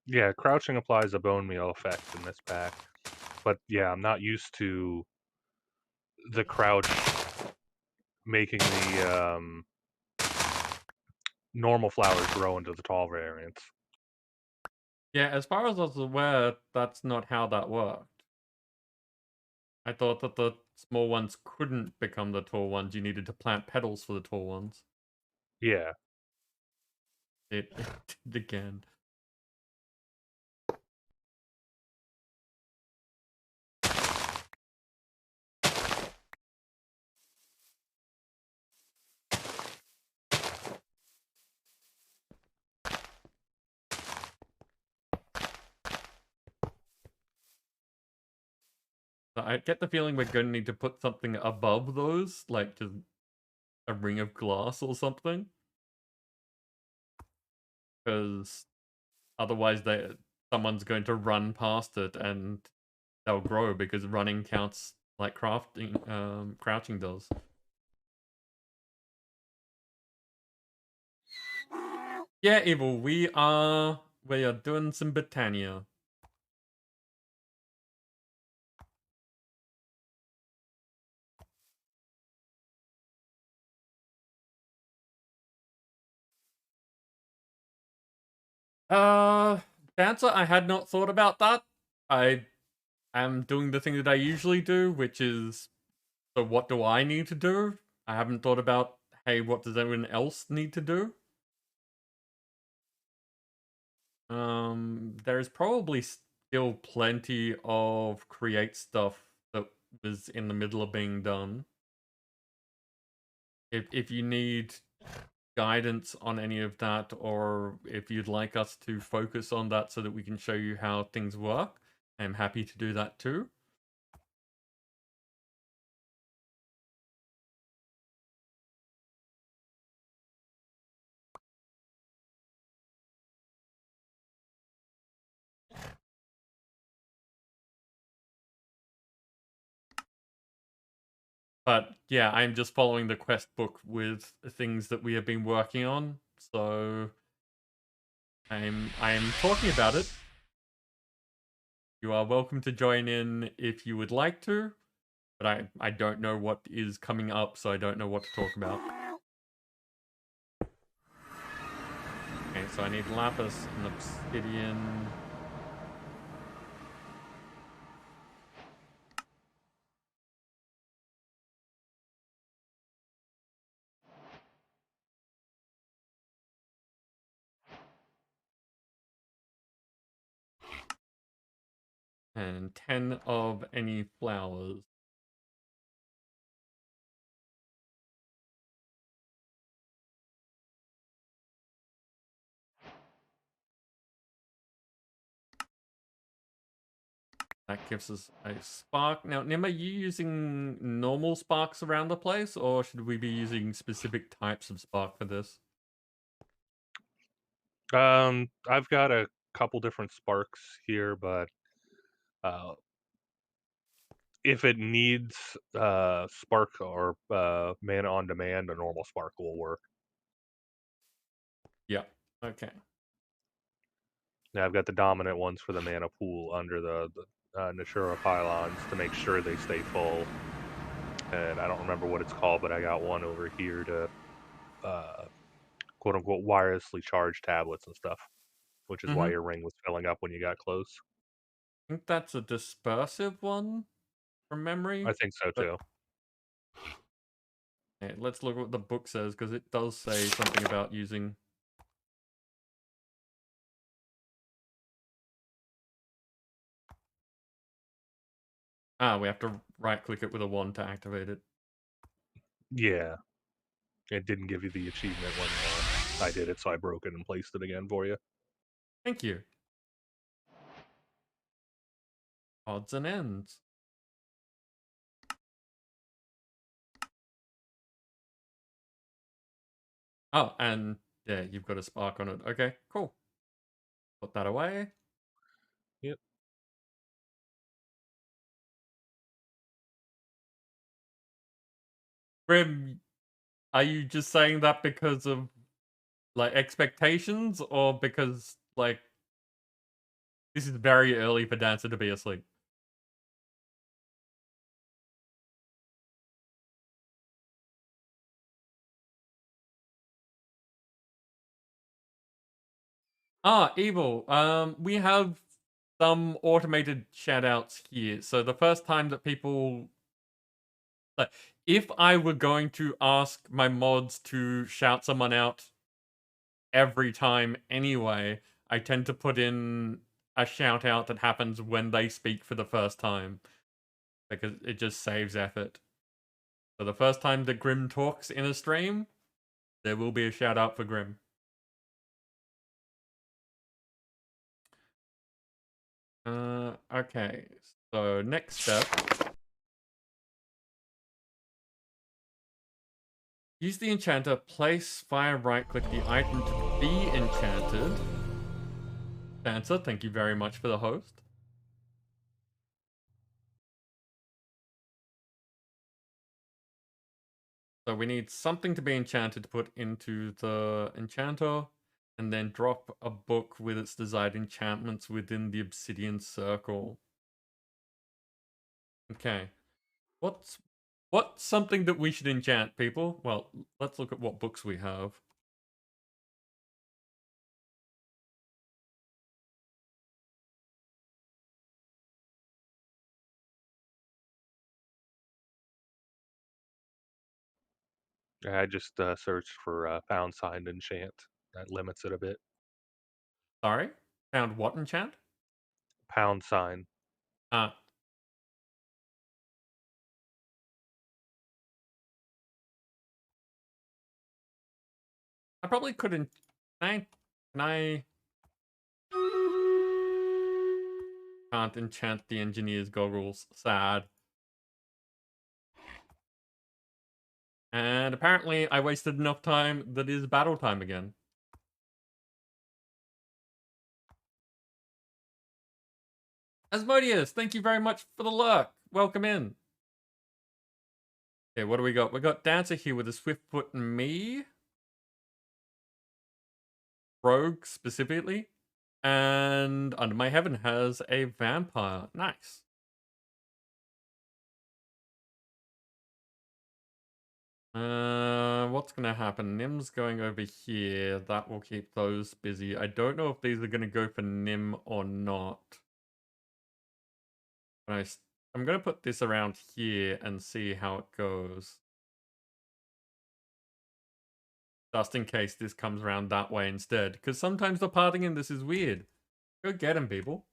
B: Yeah, crouching applies a bone meal effect in this pack. But yeah, I'm not used to the crouch making the normal flowers grow into the tall variants.
A: Yeah, as far as I was aware, that's not how that worked. I thought that the small ones couldn't become the tall ones. You needed to plant petals for the tall ones.
B: Yeah.
A: It did again. So I get the feeling we're going to need to put something above those, like just a ring of glass or something. Because otherwise someone's going to run past it and they'll grow because running counts like crouching does. Yeah, Evil, we are doing some botania. Dancer, I had not thought about that. I am doing the thing that I usually do, which is, so what do I need to do? I haven't thought about, hey, what does everyone else need to do? There's probably still plenty of create stuff that was in the middle of being done. If you need guidance on any of that, or if you'd like us to focus on that so that we can show you how things work, I'm happy to do that too. But yeah, I'm just following the quest book with things that we have been working on, so I'm talking about it. You are welcome to join in if you would like to, but I don't know what is coming up, so I don't know what to talk about. Okay, so I need lapis and obsidian. And 10 of any flowers. That gives us a spark. Now, Nim, are you using normal sparks around the place, or should we be using specific types of spark for this?
B: I've got a couple different sparks here, but uh, if it needs spark or mana on demand, a normal spark will work.
A: Yeah. Okay.
B: Now I've got the dominant ones for the mana pool under the Nashura pylons to make sure they stay full. And I don't remember what it's called, but I got one over here to quote unquote wirelessly charge tablets and stuff, which is why
A: Mm-hmm.
B: your ring was filling up when you got close.
A: I think that's a dispersive one from memory.
B: I think so
A: But
B: too.
A: yeah, let's look what the book says, because it does say something about using. We have to right click it with a wand to activate it.
B: Yeah, it didn't give you the achievement when I did it, so I broke it and placed it again for you.
A: Thank you. Odds and ends. Oh, and yeah, you've got a spark on it. Okay, cool. Put that away.
B: Yep.
A: Grim, are you just saying that because of like expectations, or because like this is very early for Dancer to be asleep? Evil. We have some automated shoutouts here. So the first time that people, like, if I were going to ask my mods to shout someone out every time anyway, I tend to put in a shout out that happens when they speak for the first time, because it just saves effort. So the first time that Grim talks in a stream, there will be a shout out for Grim. Okay, so next step Use the enchanter, place fire, right-click the item to be enchanted. Dancer, thank you very much for the host. So we need something to be enchanted to put into the enchanter, and then drop a book with its desired enchantments within the obsidian circle. Okay. What's something that we should enchant, people? Well, let's look at what books we have.
B: I just searched for pound sign enchant. That limits it a bit.
A: Sorry? Found what enchant?
B: Pound sign.
A: Ah. I probably couldn't. Can I can't enchant the engineer's goggles. Sad. And apparently I wasted enough time that is battle time again. Asmodeus, thank you very much for the lurk. Welcome in. Okay, what do we got? We got Dancer here with a Swiftfoot and me. Rogue specifically. And Under My Heaven has a vampire. Nice. What's gonna happen? Nim's going over here. That will keep those busy. I don't know if these are gonna go for Nim or not. But I'm gonna put this around here and see how it goes. Just in case this comes around that way instead. Because sometimes the parting in this is weird. Go get him, people.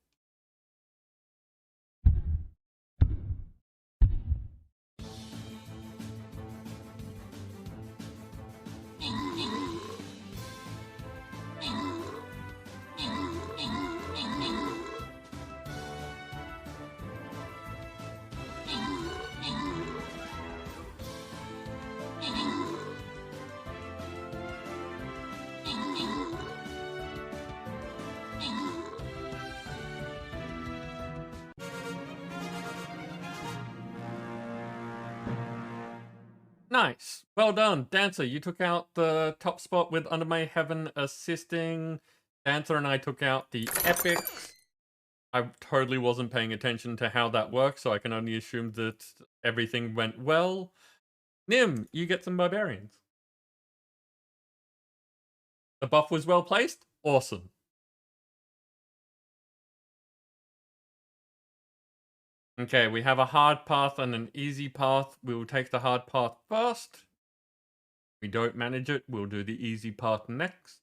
A: Nice. Well done. Dancer, you took out the top spot with Under My Heaven assisting. Dancer and I took out the epics. I totally wasn't paying attention to how that works, so I can only assume that everything went well. Nim, you get some barbarians. The buff was well placed? Awesome. Okay, we have a hard path and an easy path. We will take the hard path first. If we don't manage it, we'll do the easy path next.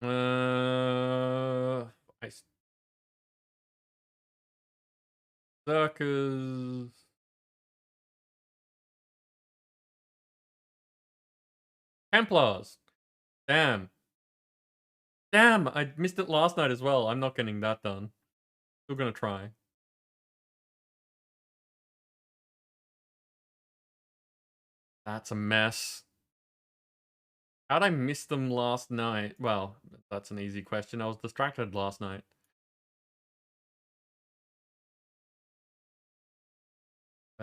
A: I Circus. Templars. Damn. Damn, I missed it last night as well. I'm not getting that done. Still gonna try. That's a mess. How'd I miss them last night? Well, that's an easy question. I was distracted last night.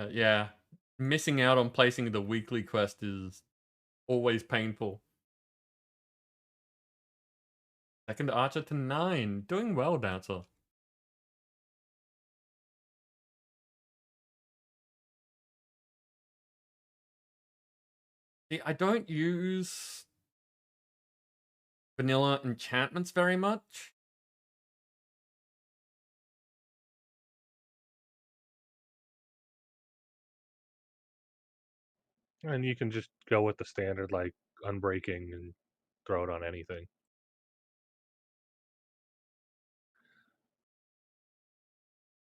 A: Yeah, missing out on placing the weekly quest is always painful. Second archer to 9. Doing well, Dancer. See, I don't use vanilla enchantments very much.
B: And you can just go with the standard, like unbreaking, and throw it on anything.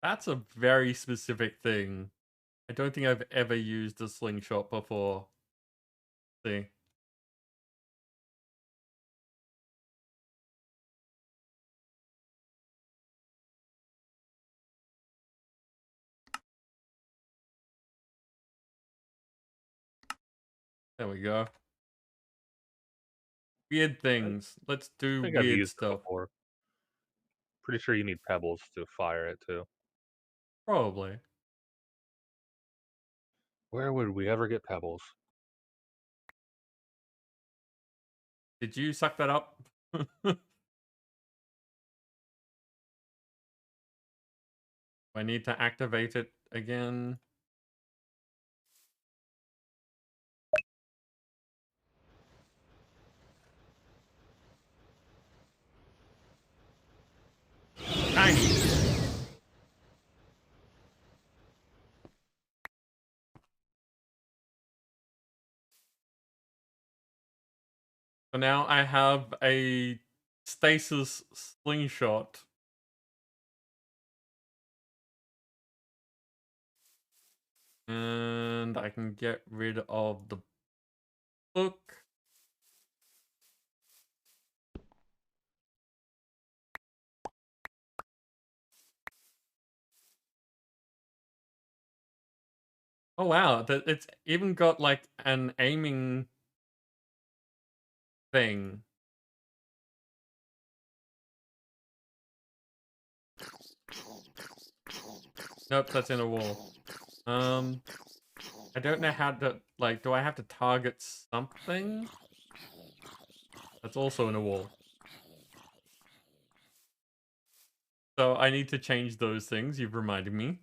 A: That's a very specific thing. I don't think I've ever used a slingshot before. See. There we go. Weird
B: I
A: things. Let's do
B: think I've
A: weird
B: used it
A: stuff.
B: before. Pretty sure you need pebbles to fire it too.
A: Probably.
B: Where would we ever get pebbles?
A: Did you suck that up? I need to activate it again. Nice. So now I have a stasis slingshot. And I can get rid of the book. Oh wow, it's even got like an aiming thing. Nope, that's in a wall. I don't know how to, like, do I have to target something? That's also in a wall. So I need to change those things, you've reminded me.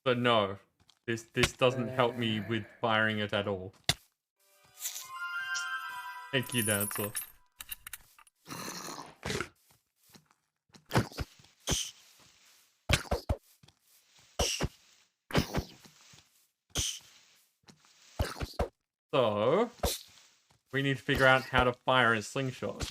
A: So no, this doesn't help me with firing it at all. Thank you, Dancer. So, we need to figure out how to fire a slingshot.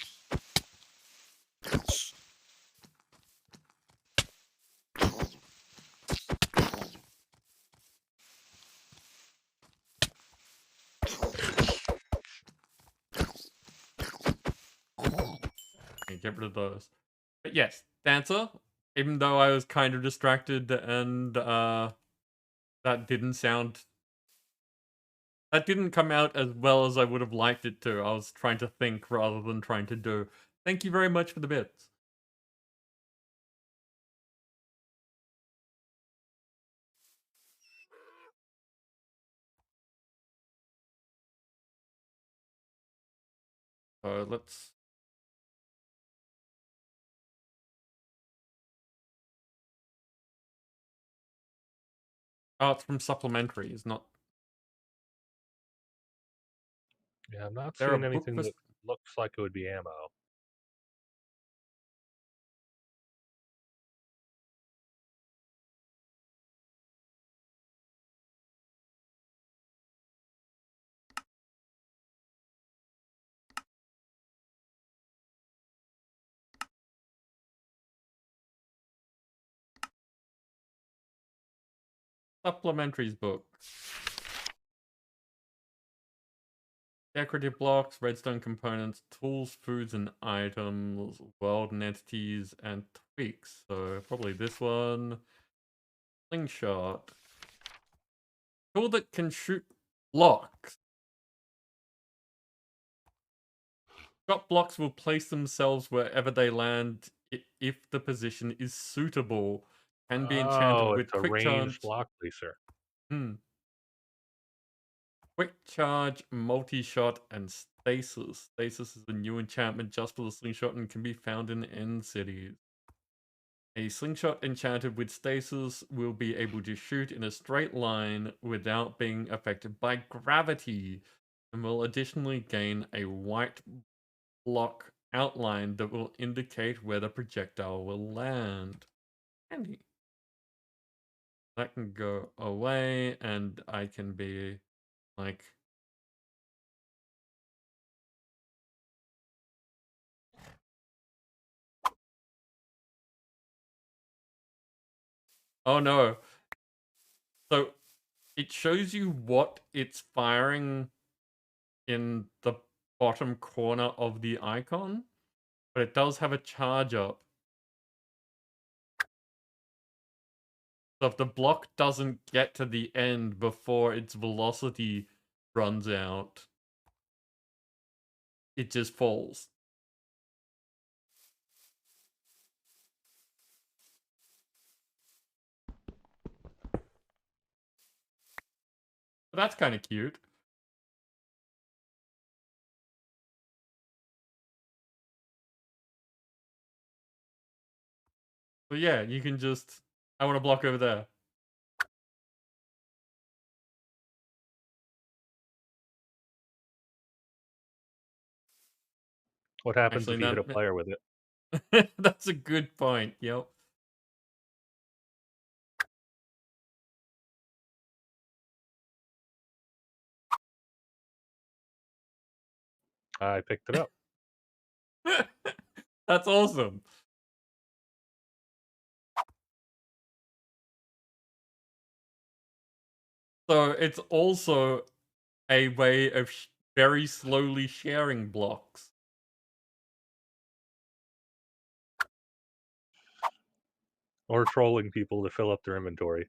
A: Okay, get rid of those. But yes, Dancer, even though I was kind of distracted and that didn't sound... That didn't come out as well as I would have liked it to. I was trying to think rather than trying to do. Thank you very much for the bits. So let's... Oh, it's from supplementaries, not...
B: Yeah, I'm not
A: There a
B: seeing
A: book
B: anything
A: for...
B: that looks like it would be ammo.
A: Supplementaries book. Decorative blocks, redstone components, tools, foods and items, world and entities, and tweaks. So probably this one. Slingshot. Tool that can shoot blocks. Shot blocks will place themselves wherever they land if the position is suitable. Can be enchanted
B: Oh, it's
A: with
B: a
A: quick
B: ranged
A: charge.
B: block placer.
A: Quick charge, multi-shot, and stasis. Stasis is a new enchantment just for the slingshot and can be found in end cities. A slingshot enchanted with stasis will be able to shoot in a straight line without being affected by gravity, and will additionally gain a white block outline that will indicate where the projectile will land. Handy. That can go away, and I can be like... Oh no. So it shows you what it's firing in the bottom corner of the icon, but it does have a charge up. So if the block doesn't get to the end before its velocity runs out, it just falls. But that's kind of cute. But yeah, you can just... I want to block over there.
B: What happens
A: Actually,
B: if you hit
A: no.
B: a player with it?
A: That's a good point. Yep.
B: I picked it up.
A: That's awesome. So it's also a way of very slowly sharing blocks.
B: Or trolling people to fill up their inventory.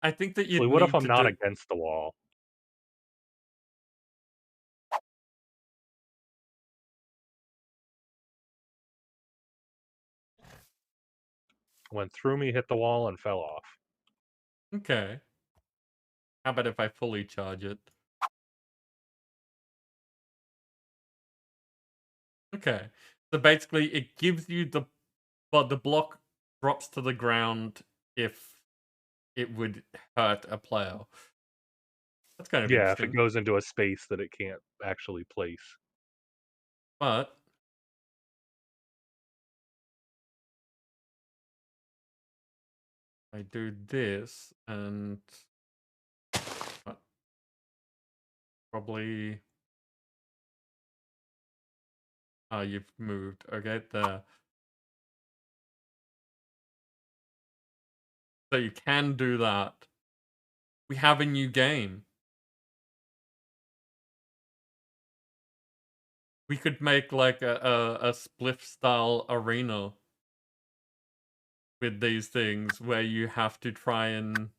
A: I think that
B: Actually,
A: you'd
B: what if
A: need
B: I'm
A: to
B: not
A: do...
B: against the wall? Went through me, hit the wall, and fell off.
A: Okay. How about if I fully charge it? Okay. So basically, it gives you the... But the block drops to the ground if it would hurt a player. That's kind of
B: Yeah, if it
A: interesting.
B: goes into a space that it can't actually place.
A: But... I do this, and... Probably... Oh, you've moved. Okay, there. So you can do that. We have a new game. We could make like a spliff style arena with these things where you have to try and...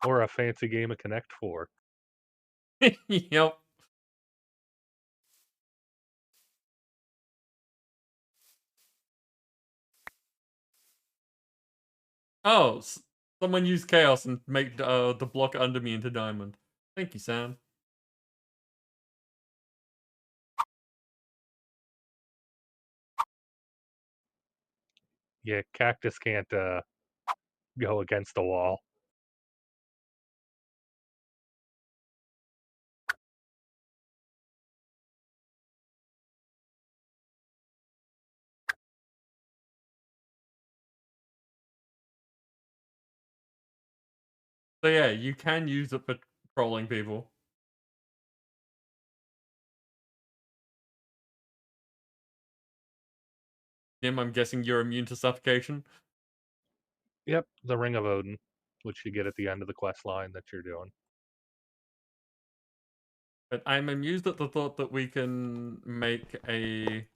B: Or a fancy game of Connect 4.
A: Yep. Oh, someone use chaos and make the block under me into diamond. Thank you, Sam.
B: Yeah, Cactus can't go against the wall.
A: So yeah, you can use it for trolling people. Nim, I'm guessing you're immune to suffocation.
B: Yep, the Ring of Odin, which you get at the end of the quest line that you're doing.
A: But I'm amused at the thought that we can make a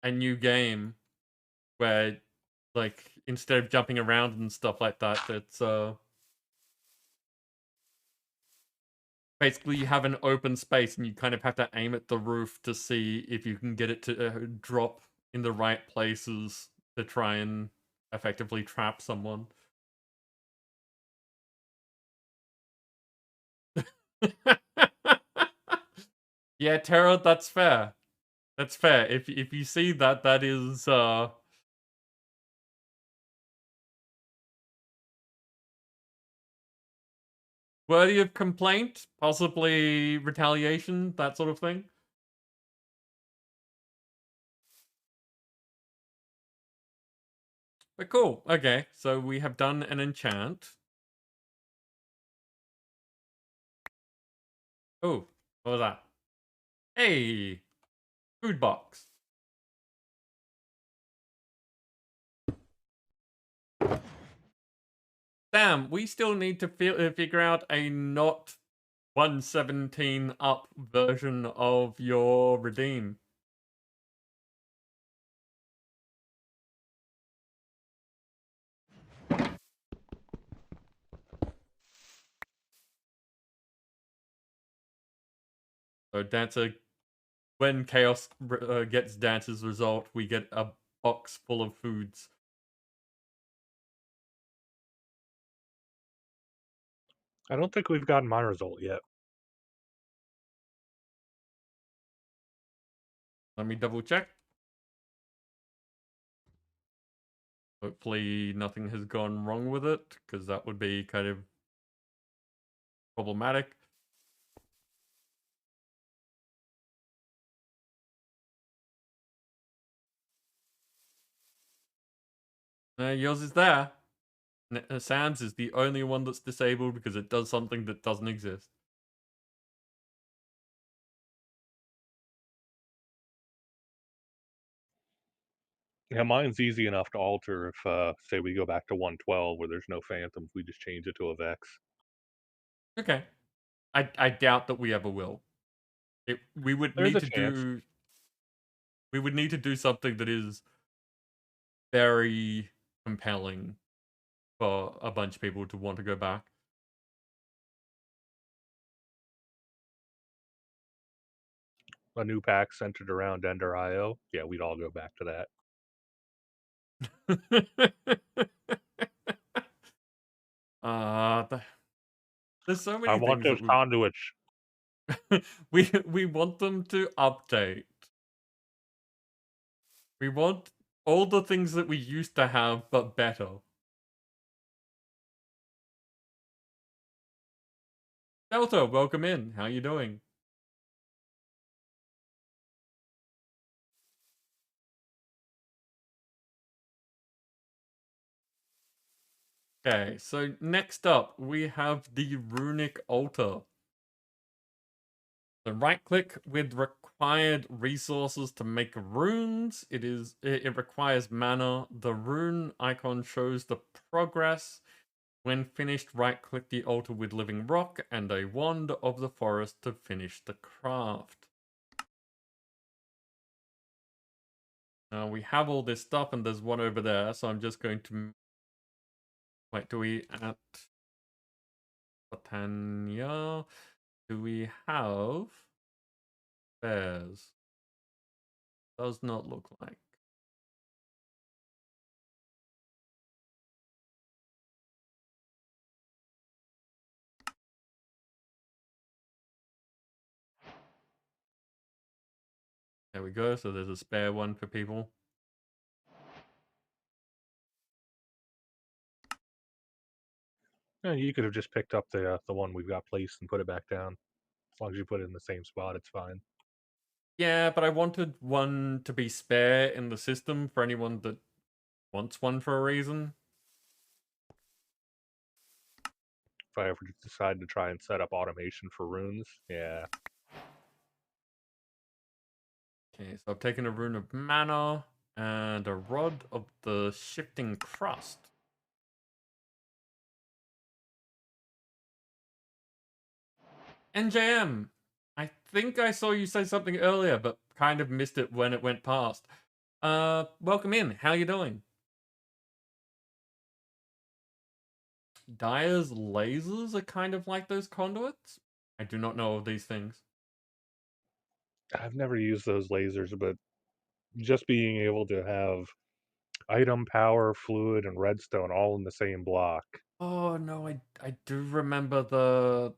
A: new game where, like, instead of jumping around and stuff like that, it's basically you have an open space and you kind of have to aim at the roof to see if you can get it to drop in the right places to try and effectively trap someone. Yeah, Tara, that's fair. That's fair. If you see that, that is worthy of complaint, possibly retaliation, that sort of thing. But cool. Okay, so we have done an enchant. Oh, what was that? Hey, food box. Sam, we still need to figure out a not 117 up version of your redeem. So Dancer, when Chaos gets Dancer's result, we get a box full of foods.
B: I don't think we've gotten my result yet.
A: Let me double check. Hopefully nothing has gone wrong with it, because that would be kind of problematic. Yours is there. Sam's is the only one that's disabled because it does something that doesn't exist.
B: Yeah, mine's easy enough to alter if, say, we go back to 112 where there's no phantoms, we just change it to a Vex.
A: Okay. I doubt that we ever will. We would
B: There's
A: need
B: a
A: to
B: chance.
A: do... We would need to do something that is very compelling for a bunch of people to want to go back.
B: A new pack centered around Ender IO. Yeah, we'd all go back to that.
A: uh, there's so
B: I
A: many
B: want
A: things
B: those
A: that
B: conduits.
A: we want them to update. We want all the things that we used to have, but better. Delta, welcome in. How you doing? Okay, so next up we have the runic altar. So right click with required resources to make runes. It requires mana. The rune icon shows the progress. When finished, right click the altar with living rock and a wand of the forest to finish the craft. Now we have all this stuff and there's one over there, so I'm just going to... Wait, do we at Botania? Do we have bears? Does not look like. There we go, so there's a spare one for people.
B: Yeah, you could have just picked up the one we've got placed and put it back down. As long as you put it in the same spot, it's fine.
A: Yeah, but I wanted one to be spare in the system for anyone that wants one for a reason.
B: If I ever decide to try and set up automation for runes, yeah.
A: Okay, so I've taken a rune of mana and a rod of the shifting crust. NJM, I think I saw you say something earlier, but kind of missed it when it went past. Welcome in. How you doing? Dyer's lasers are kind of like those conduits? I do not know of these things.
B: I've never used those lasers, but just being able to have item, power, fluid, and redstone all in the same block.
A: Oh no, I do remember the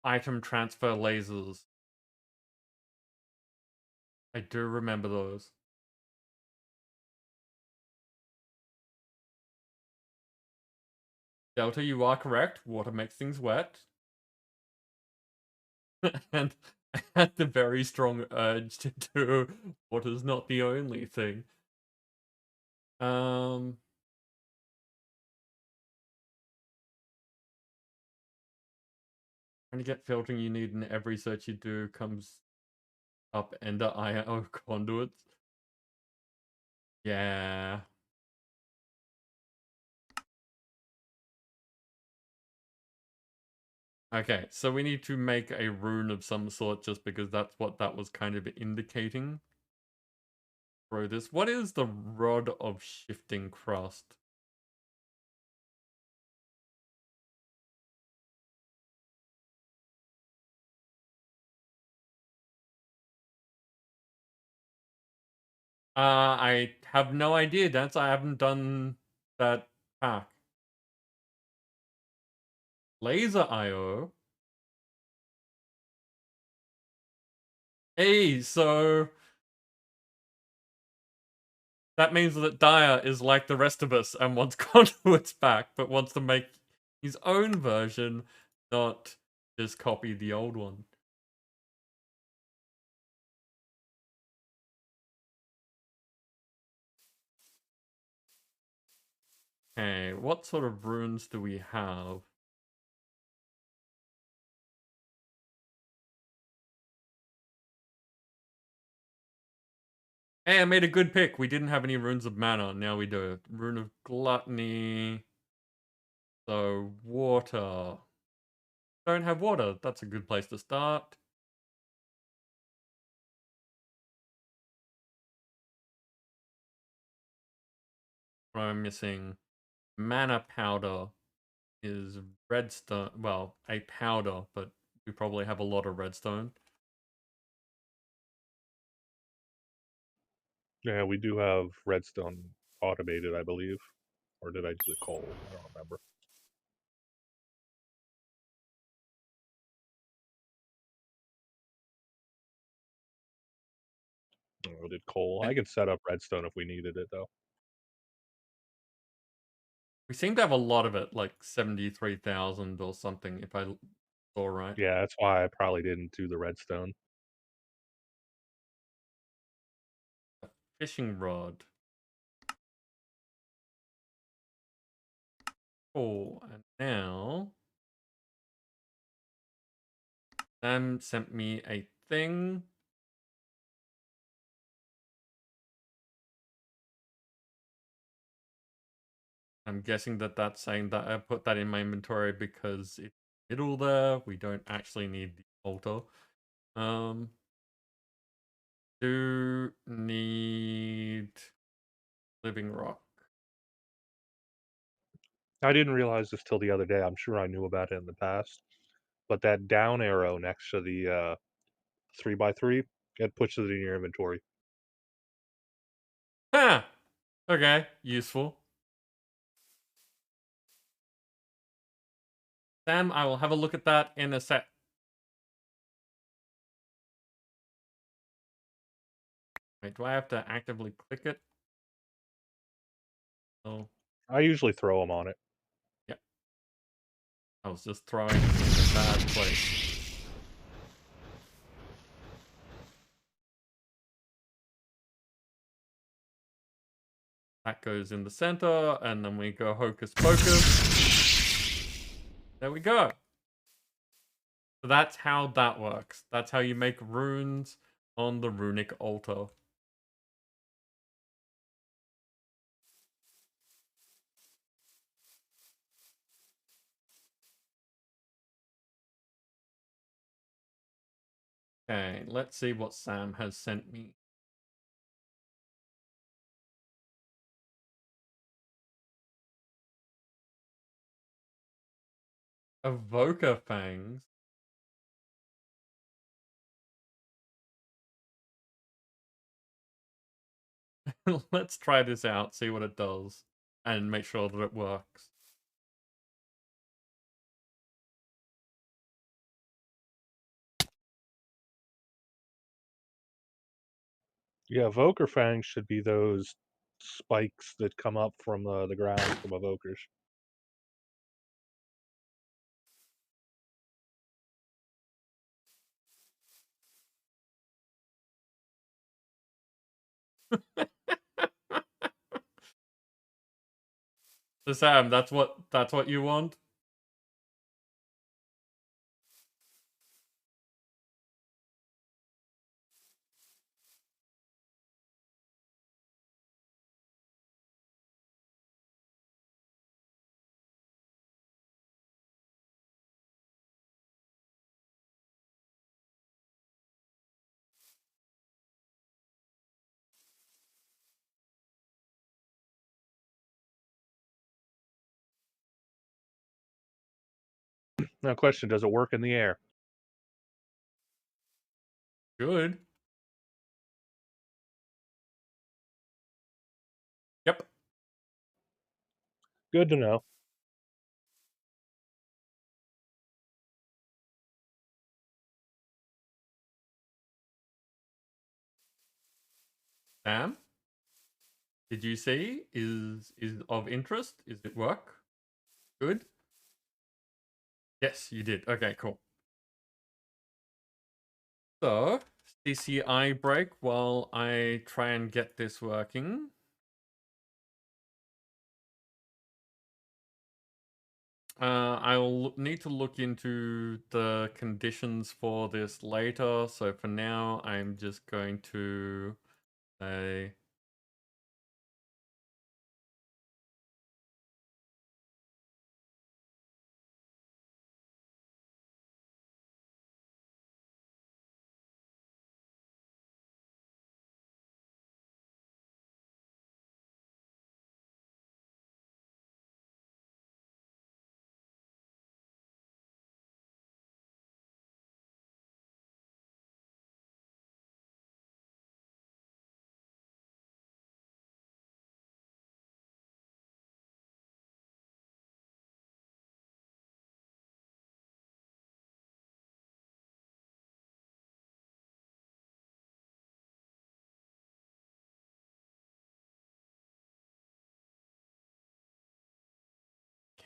A: item transfer lasers. I do remember those. Delta, you are correct. Water makes things wet. And I had the very strong urge to do water's not the only thing. Trying to get filtering you need in every search you do comes up Ender IO conduits. Yeah. Okay, so we need to make a rune of some sort just because that's what that was kind of indicating. Throw this. What is the rod of shifting crust? I have no idea, Dance. I haven't done that pack. Laser IO. Hey, so that means that Dyer is like the rest of us and wants conduits back, but wants to make his own version, not just copy the old one. Okay, what sort of runes do we have? Hey, I made a good pick. We didn't have any runes of mana. Now we do. Rune of gluttony. So, water. Don't have water. That's a good place to start. What am I missing? Mana powder is redstone. Well, a powder, but we probably have a lot of redstone.
B: Yeah, we do have redstone automated, I believe. Or did I do the coal? I don't remember. I did coal. I can set up redstone if we needed it, though.
A: We seem to have a lot of it, like 73,000 or something, if I saw right.
B: Yeah, that's why I probably didn't do the redstone.
A: A fishing rod. Oh, and now Sam sent me a thing. I'm guessing that that's saying that I put that in my inventory because it's middle there. We don't actually need the altar. Do need living rock.
B: I didn't realize this till the other day. I'm sure I knew about it in the past. But that down arrow next to the 3x3, it puts it in your inventory.
A: Huh. Okay, useful. Sam, I will have a look at that in a sec. Wait, do I have to actively click it? Oh,
B: I usually throw them on it.
A: yeah. I was just throwing in a bad place. That goes in the center, and then we go hocus pocus. There we go. So that's how that works. That's how you make runes on the runic altar. Okay, let's see what Sam has sent me. Evoker fangs. Let's try this out, see what it does, and make sure that it works.
B: Yeah, Evoker fangs should be those spikes that come up from the ground from evokers.
A: So Sam, that's what you want?
B: Now, question: does it work in the air?
A: Good. Yep.
B: Good to know.
A: Sam, did you see? Is of interest? Is it work? Good. Yes, you did. Okay, cool. So, CCI break while I try and get this working. I'll need to look into the conditions for this later. So for now, I'm just going to say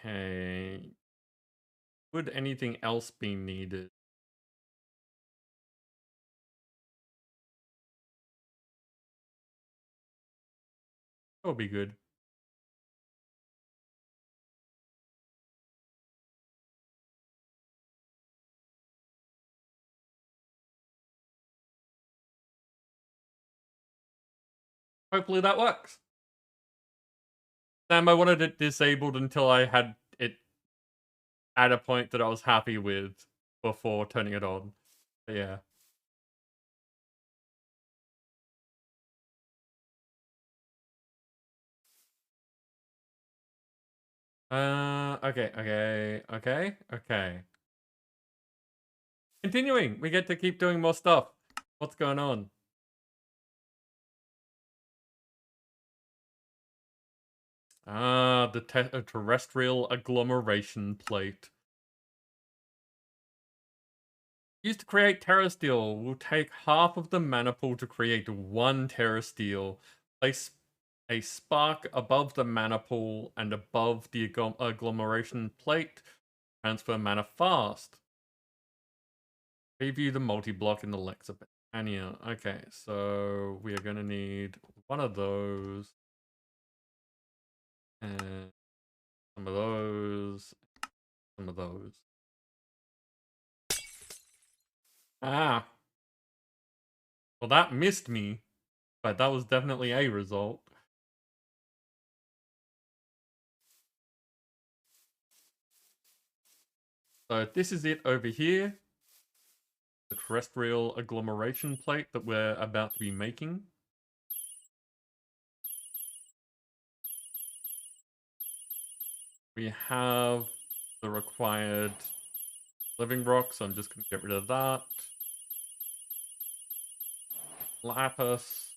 A: okay. Would anything else be needed? That would be good. Hopefully that works. Sam, I wanted it disabled until I had it at a point that I was happy with before turning it on. But yeah. Okay. Continuing, we get to keep doing more stuff. What's going on? Ah, the terrestrial agglomeration plate. Used to create terrasteel. Will take half of the maniple to create one terrasteel. Place a spark above the maniple and above the agglomeration plate. Transfer mana fast. Preview the multi-block in the Lexa Botania. Okay, so we are going to need one of those. And some of those. Some of those. Ah. Well, that missed me. But that was definitely a result. So this is it over here. The terrestrial agglomeration plate that we're about to be making. We have the required living rock, so I'm just going to get rid of that. Lapis.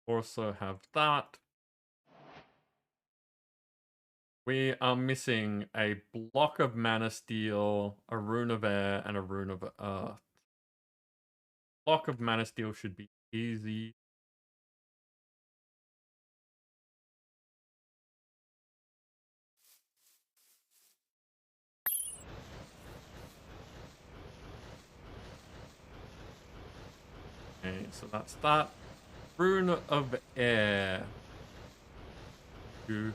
A: Also have that. We are missing a block of mana steel, a rune of air, and a rune of earth. Block of mana steel should be easy. Okay, so that's that. Rune of air. Two.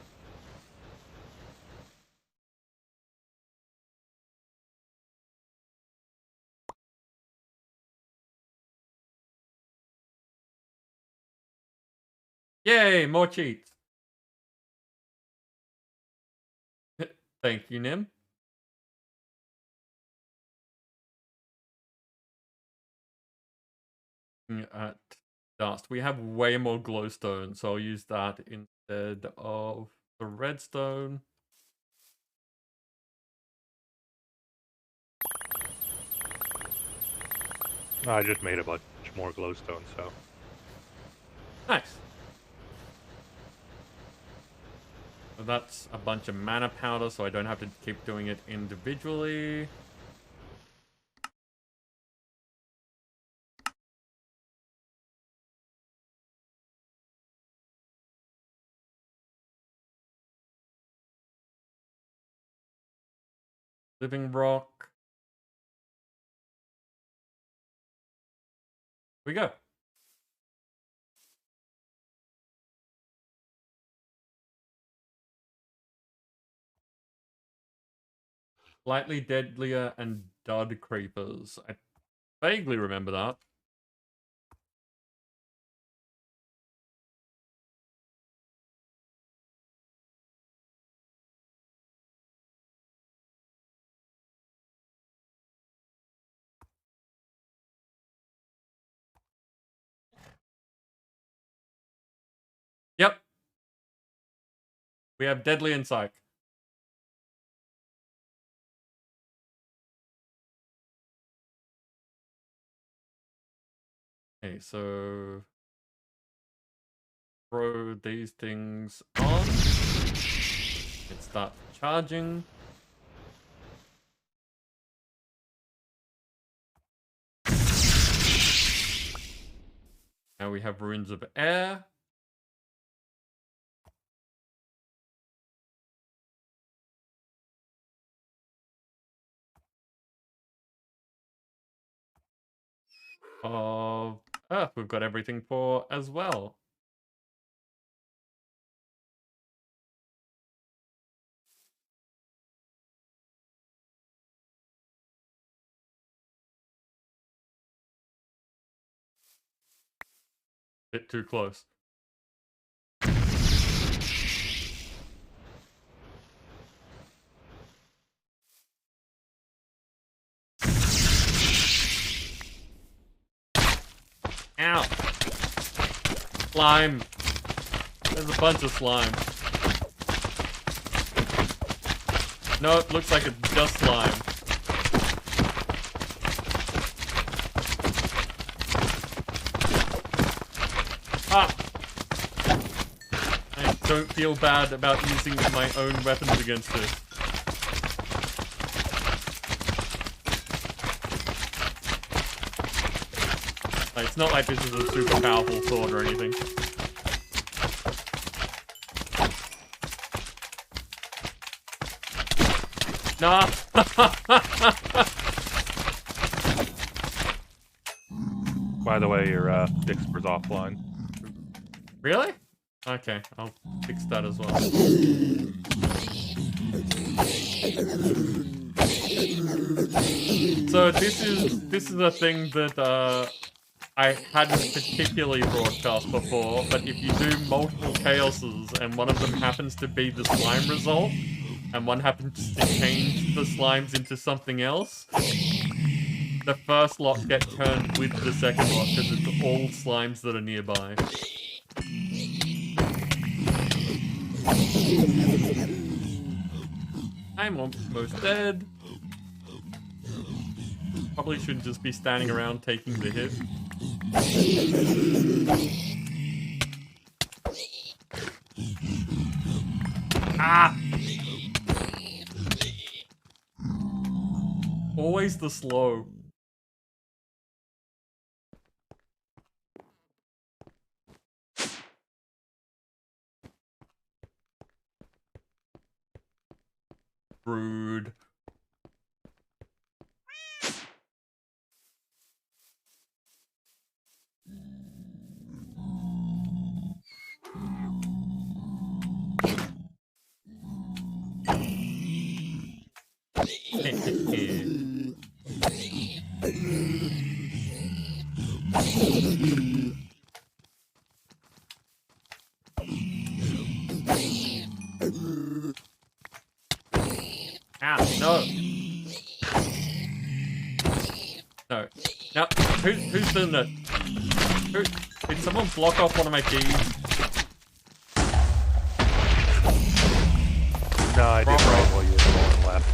A: Yay, more cheats. Thank you, Nim. At dust. We have way more glowstone, so I'll use that instead of the redstone.
B: I just made a bunch more glowstone, so.
A: Nice. So that's a bunch of mana powder, so I don't have to keep doing it individually. Living rock. Here we go. Slightly deadlier and dud creepers. I vaguely remember that. Yep. We have deadly and psych. Okay, so throw these things on. It starts charging. Now we have runes of air. Of earth, we've got everything for as well. Bit too close. Ow! Slime! There's a bunch of slime. No, it looks like it's just slime. Ah! I don't feel bad about using my own weapons against this. It's not like this is a super powerful sword or anything. Nah!
B: By the way, your Dixper's offline.
A: Really? Okay, I'll fix that as well. So this is a thing that I hadn't particularly broadcast before, but if you do multiple chaoses and one of them happens to be the slime result, and one happens to change the slimes into something else, the first lot get turned with the second lot because it's all slimes that are nearby. I'm almost dead. Probably should just be standing around taking the hit. Ah! Always the slow. Rude. Ah, no. No. No. Who's doing that? Did someone block off one of my keys?
B: No, I did right while you were going left.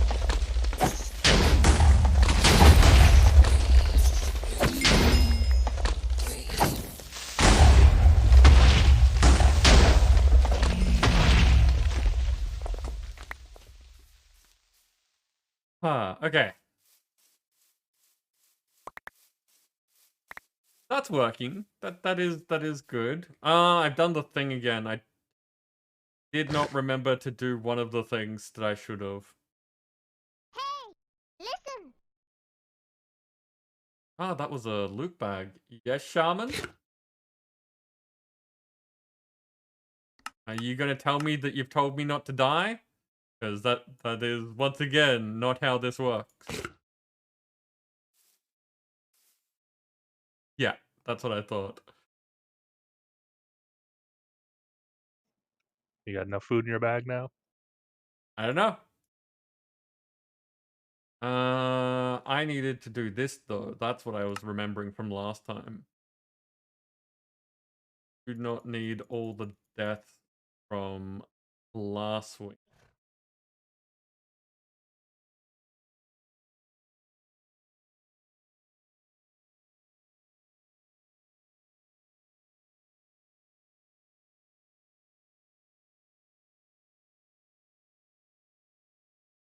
A: Okay. That's working. That is good. I've done the thing again. I did not remember to do one of the things that I should have.
C: Hey, listen.
A: Ah, that was a loot bag. Yes, Shaman? Are you gonna tell me that you've told me not to die? Because that is, once again, not how this works. Yeah, that's what I thought.
B: You got enough food in your bag now?
A: I don't know. I needed to do this, though. That's what I was remembering from last time. Do not need all the deaths from last week.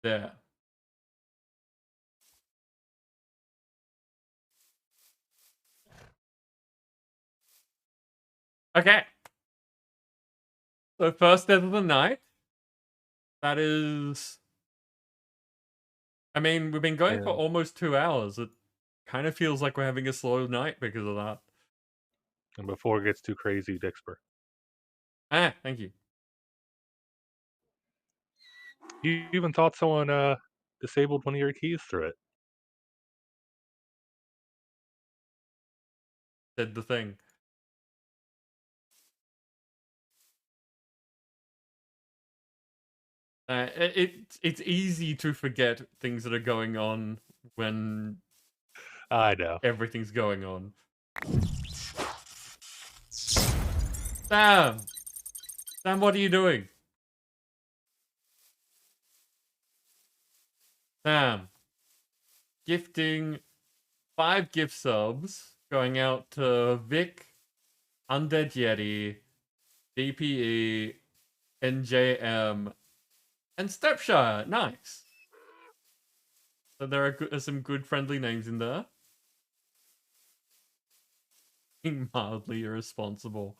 A: There. Okay. So first death of the night. That is... I mean, we've been going for
B: Yeah.
A: almost 2 hours. It kind of feels like we're having a slow night because of that.
B: And before it gets too crazy, Dixper.
A: Ah, thank you.
B: You even thought someone disabled one of your keys through it.
A: Said the thing. It's easy to forget things that are going on when
B: I know.
A: everything's going on. Sam! Sam, what are you doing? Sam. Gifting 5 gift subs going out to Vic, Undead Yeti, DPE, NJM, and Stepshire. Nice. So there are some good friendly names in there. Being mildly irresponsible.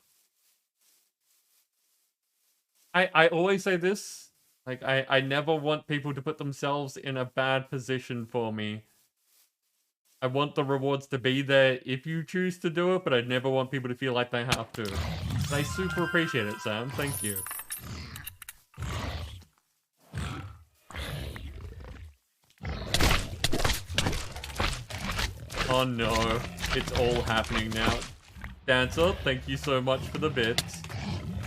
A: I always say this. Like, I never want people to put themselves in a bad position for me. I want the rewards to be there if you choose to do it, but I never want people to feel like they have to. And I super appreciate it, Sam. Thank you. Oh no, it's all happening now. Dancer, thank you so much for the bits.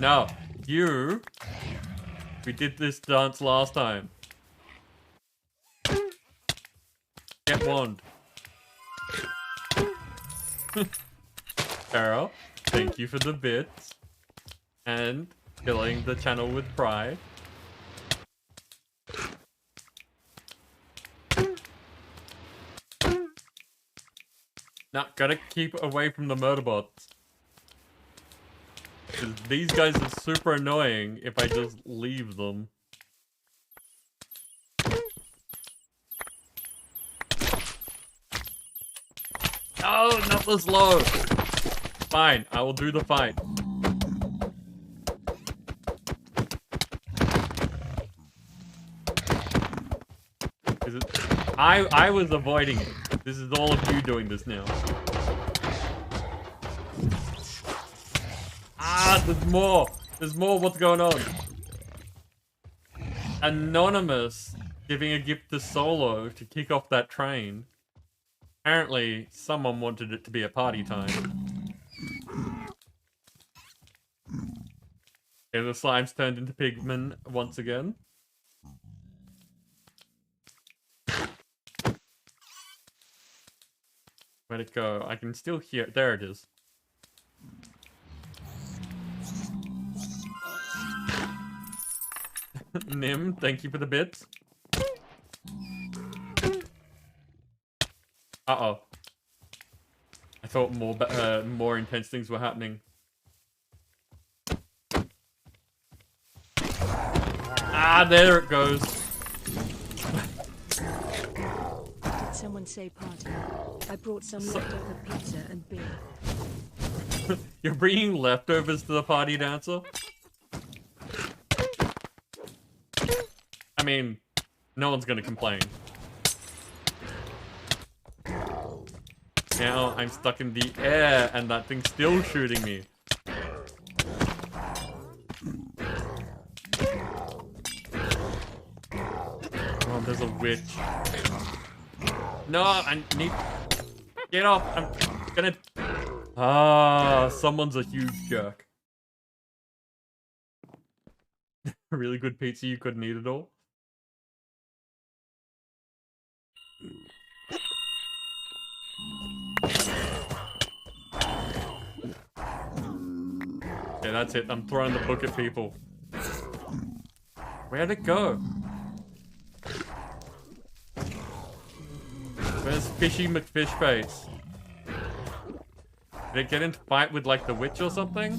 A: Now, we did this dance last time. Get wand. Carol, thank you for the bits. And filling the channel with pride. Now, gotta keep away from the murder bots. Because these guys are super annoying if I just leave them. Oh, not this low. Fine, I will do the fight. I was avoiding it. This is all of you doing this now. Ah, there's more. There's more. What's going on? Anonymous giving a gift to Solo to kick off that train. Apparently, someone wanted it to be a party time. Okay, the slime's turned into pigmen once again. Where'd it go? I can still hear it. There it is. Nim, thank you for the bits. Uh-oh. I thought more intense things were happening. Ah, there it goes.
D: Did someone say party? I brought some leftover pizza and beer.
A: You're bringing leftovers to the party, Dancer? I mean, no one's gonna complain. Now I'm stuck in the air and that thing's still shooting me. Oh, there's a witch. No, I need... Get off! I'm gonna... Ah, someone's a huge jerk. Really good pizza you couldn't eat it all. Okay, that's it. I'm throwing the book at people. Where'd it go? Where's Fishy McFishface? Did it get into fight with like the witch or something?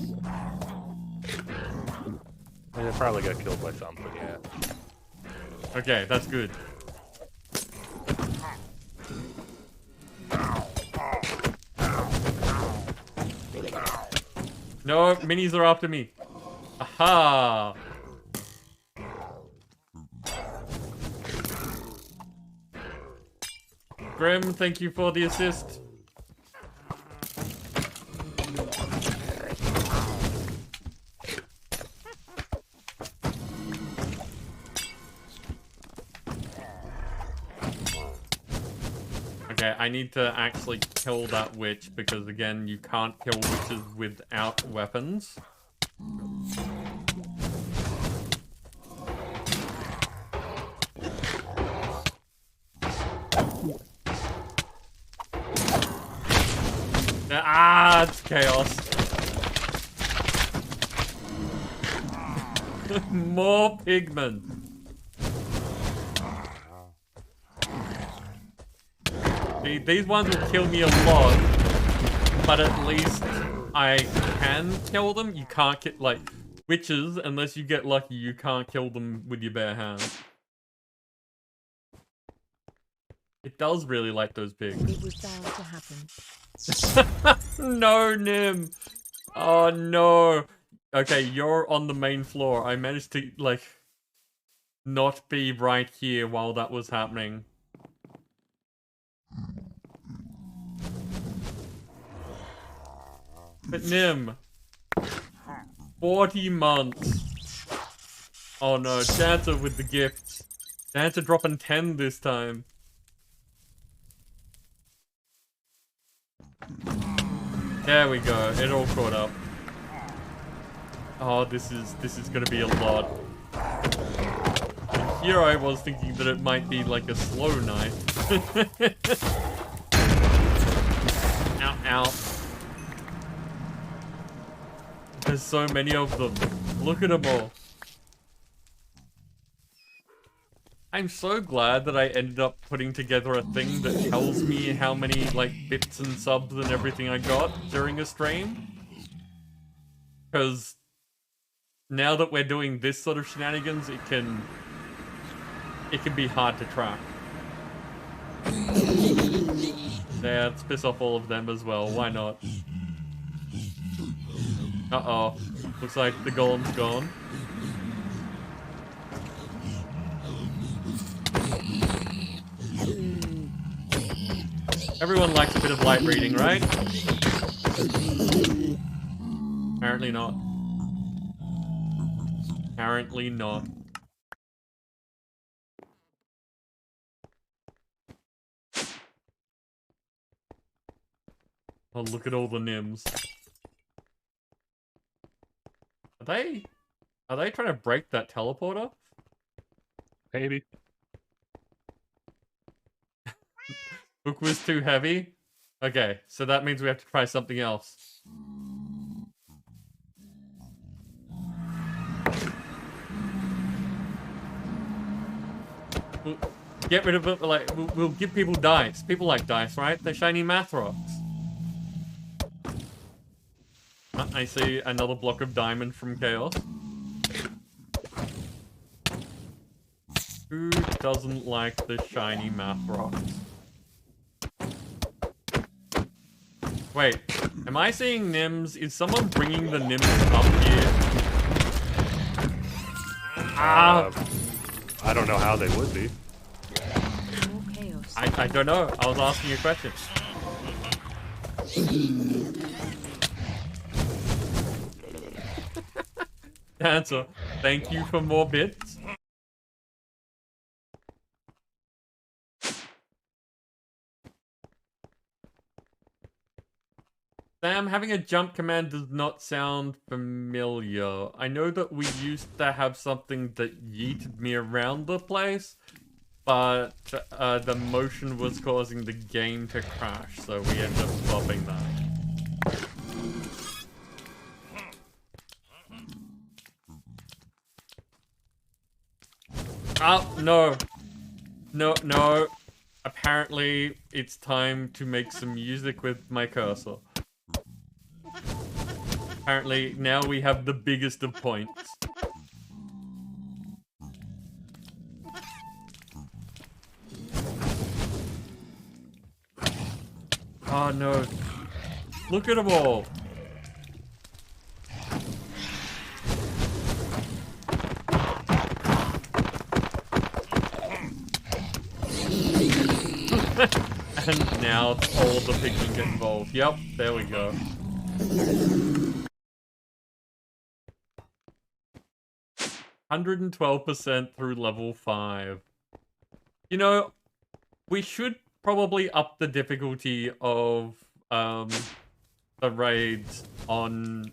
B: It probably got killed by something, yeah.
A: Okay, that's good. No, minis are after me. Aha! Grim, thank you for the assist. Okay, I need to actually kill that witch because, again, you can't kill witches without weapons. Ah, it's chaos. More pigment. See, these ones will kill me a lot, but at least I can kill them. You can't get, like, witches, unless you get lucky, you can't kill them with your bare hands. It does really like those pigs.
D: It was bound to happen.
A: No, Nim. Oh, no. Okay, you're on the main floor. I managed to, like, not be right here while that was happening. But Nim, 40 months. Oh no, Dancer with the gifts. Dancer dropping 10 this time. There we go, it all caught up. Oh, this is gonna be a lot. And here I was thinking that it might be like a slow night. Ow, ow. There's so many of them. Look at them all. I'm so glad that I ended up putting together a thing that tells me how many, like, bits and subs and everything I got during a stream. Because now that we're doing this sort of shenanigans, it can be hard to track. Yeah, let's piss off all of them as well. Why not? Uh-oh. Looks like the golem's gone. Everyone likes a bit of light reading, right? Apparently not. Apparently not. Oh, look at all the Nims. Are they trying to break that teleporter?
B: Maybe.
A: Book was too heavy? Okay, so that means we have to try something else. get rid of it. Like, we'll give people dice. People like dice, right? They're shiny math rocks. I see another block of diamond from Chaos. Who doesn't like the shiny math rocks? Wait, am I seeing Nims? Is someone bringing the Nims up here?
B: I don't know how they would be.
D: More chaos.
A: I don't know. I was asking a question. Answer. Thank you for more bits. Sam, having a jump command does not sound familiar. I know that we used to have something that yeeted me around the place, but the motion was causing the game to crash, so we ended up stopping that. Oh, no. No. Apparently, it's time to make some music with my cursor. Apparently, now we have the biggest of points. Oh no. Look at them all. And now all the pigmen get involved. Yep, there we go. 112% through level 5. You know, we should probably up the difficulty of the raids on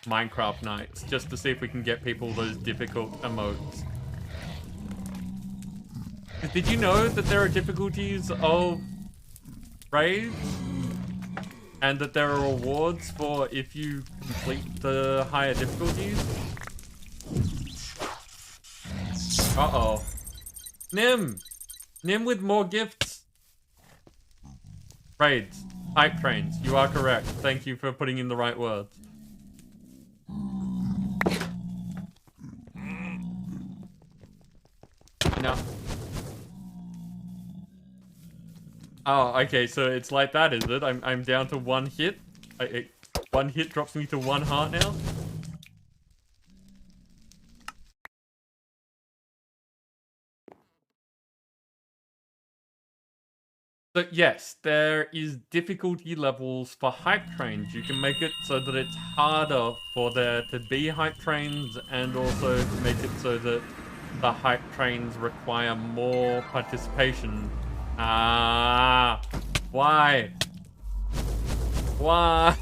A: Minecraft nights, just to see if we can get people those difficult emotes. Did you know that there are difficulties of raids? And that there are rewards for if you complete the higher difficulties? Uh-oh. Nim with more gifts. Raids. Hype trains. You are correct. Thank you for putting in the right words. No. Oh, okay, so it's like that, is it? I'm down to one hit. One hit drops me to 1 heart now. So yes, there is difficulty levels for hype trains. You can make it so that it's harder for there to be hype trains, and also to make it so that the hype trains require more participation. Ah, why? Why?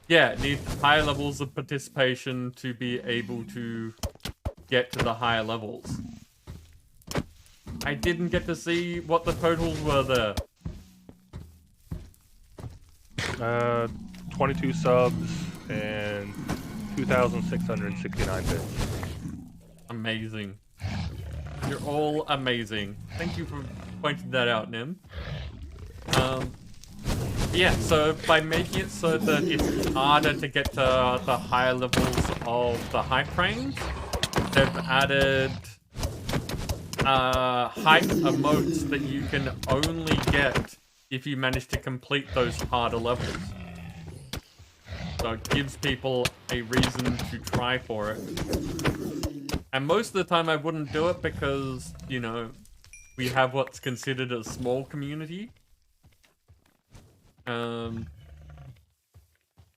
A: Yeah, it needs higher levels of participation to be able to get to the higher levels. I didn't get to see what the totals were there.
B: 22 subs and 2,669 bits.
A: Amazing. You're all amazing. Thank you for pointing that out, Nim. Yeah, so by making it so that it's harder to get to the higher levels of the hype trains, they've added hype emotes that you can only get if you manage to complete those harder levels. So it gives people a reason to try for it. And most of the time I wouldn't do it because, you know, we have what's considered a small community.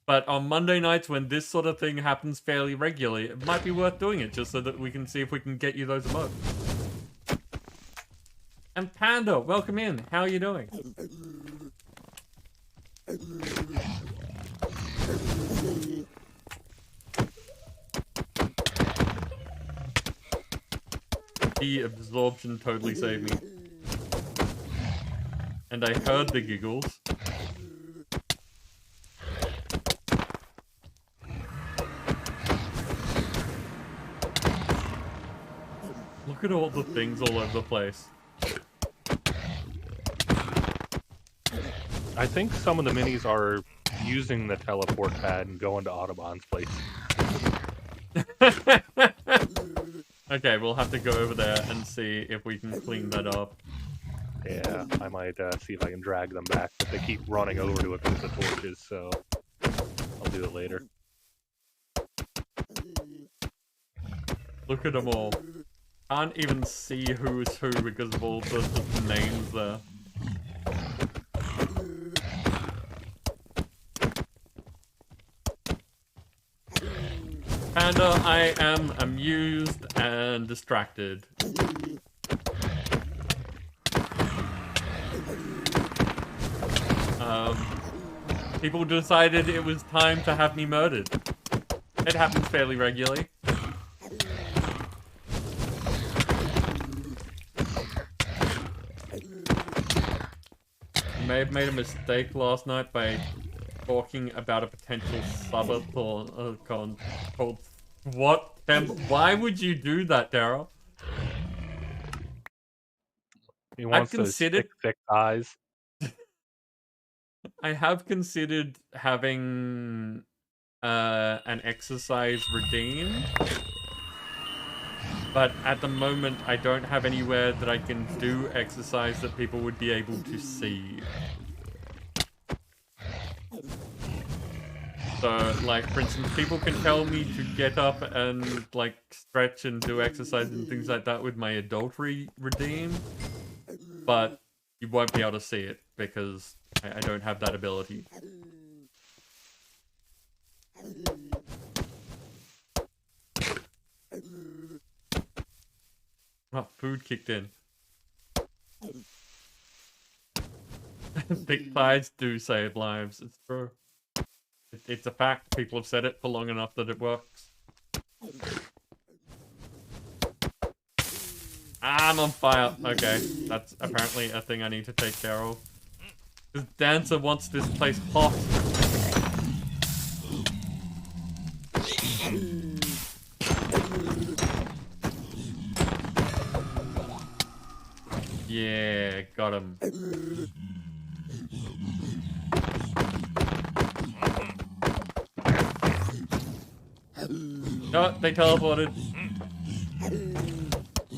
A: But on Monday nights when this sort of thing happens fairly regularly, it might be worth doing it just so that we can see if we can get you those emotes. And Panda, welcome in. How are you doing? The absorption totally saved me. And I heard the giggles. Look at all the things all over the place.
B: I think some of the minis are using the teleport pad and going to Audubon's place.
A: Okay, we'll have to go over there and see if we can clean that up.
B: Yeah, I might see if I can drag them back, but they keep running over to it because of the torches, so I'll do it later.
A: Look at them all. Can't even see who's who because of all the names there. Panda, I am amused and distracted. People decided it was time to have me murdered. It happens fairly regularly. May have made a mistake last night by talking about a potential subathon called what? Why would you do that, Daryl?
B: He wants those
A: considered-
B: thick eyes.
A: I have considered having an exercise redeemed, but at the moment I don't have anywhere that I can do exercise that people would be able to see. So, like, for instance, people can tell me to get up and, like, stretch and do exercise and things like that with my adultery redeem, but you won't be able to see it because I don't have that ability. Oh, food kicked in. Thick thighs do save lives, it's true. It's a fact. People have said it for long enough that it works. I'm on fire. Okay, that's apparently a thing I need to take care of. This dancer wants this place hot. Yeah, got him. No, they teleported.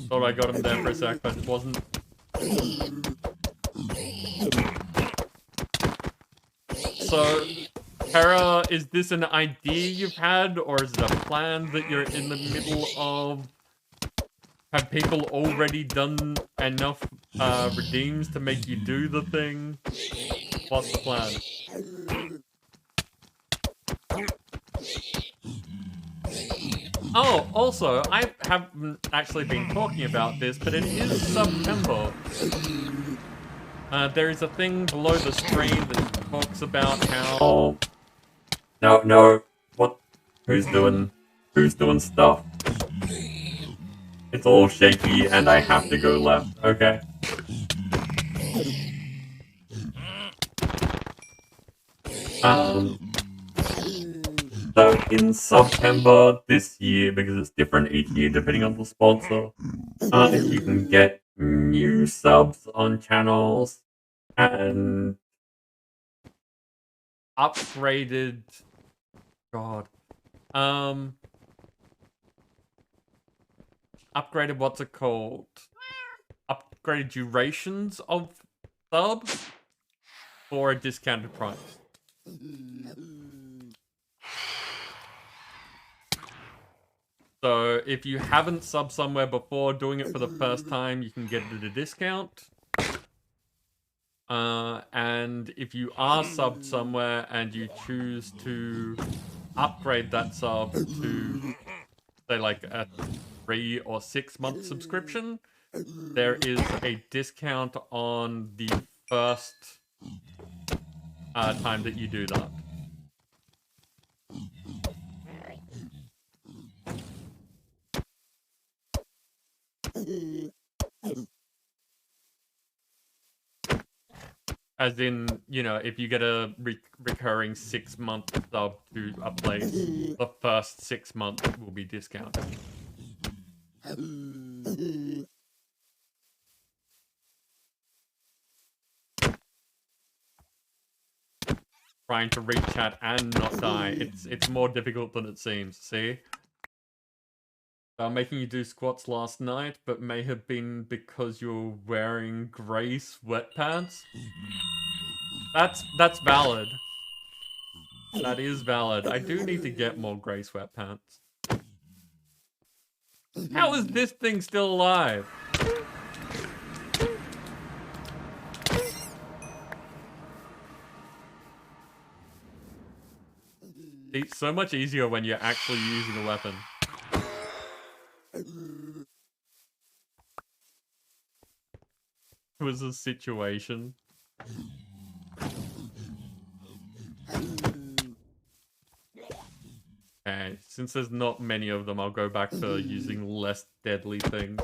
A: Thought I got him there for a sec, but it wasn't. So, Kara, is this an idea you've had, or is it a plan that you're in the middle of? Have people already done enough redeems to make you do the thing? What's the plan? Oh, also, I haven't actually been talking about this, but it is September. There is a thing below the stream that talks about how... No. What? Who's doing stuff? It's all shaky and I have to go left, okay. So in September this year, because it's different each year depending on the sponsor, you can get new subs on channels and upgraded... upgraded, what's it called? Upgraded durations of sub for a discounted price. So if you haven't subbed somewhere before, doing it for the first time, you can get it at a discount. And if you are subbed somewhere and you choose to upgrade that sub to, say, like a 3 or 6 month subscription, there is a discount on the first time that you do that. As in, you know, if you get a recurring 6 month sub to a place, the first 6 months will be discounted. Trying to read chat and not die. It's more difficult than it seems, see? Making you do squats last night, but may have been because you were wearing grey sweatpants. That's valid. That is valid. I do need to get more grey sweatpants. How is this thing still alive? It's so much easier when you're actually using a weapon. It was a situation. Okay, since there's not many of them, I'll go back to using less deadly things.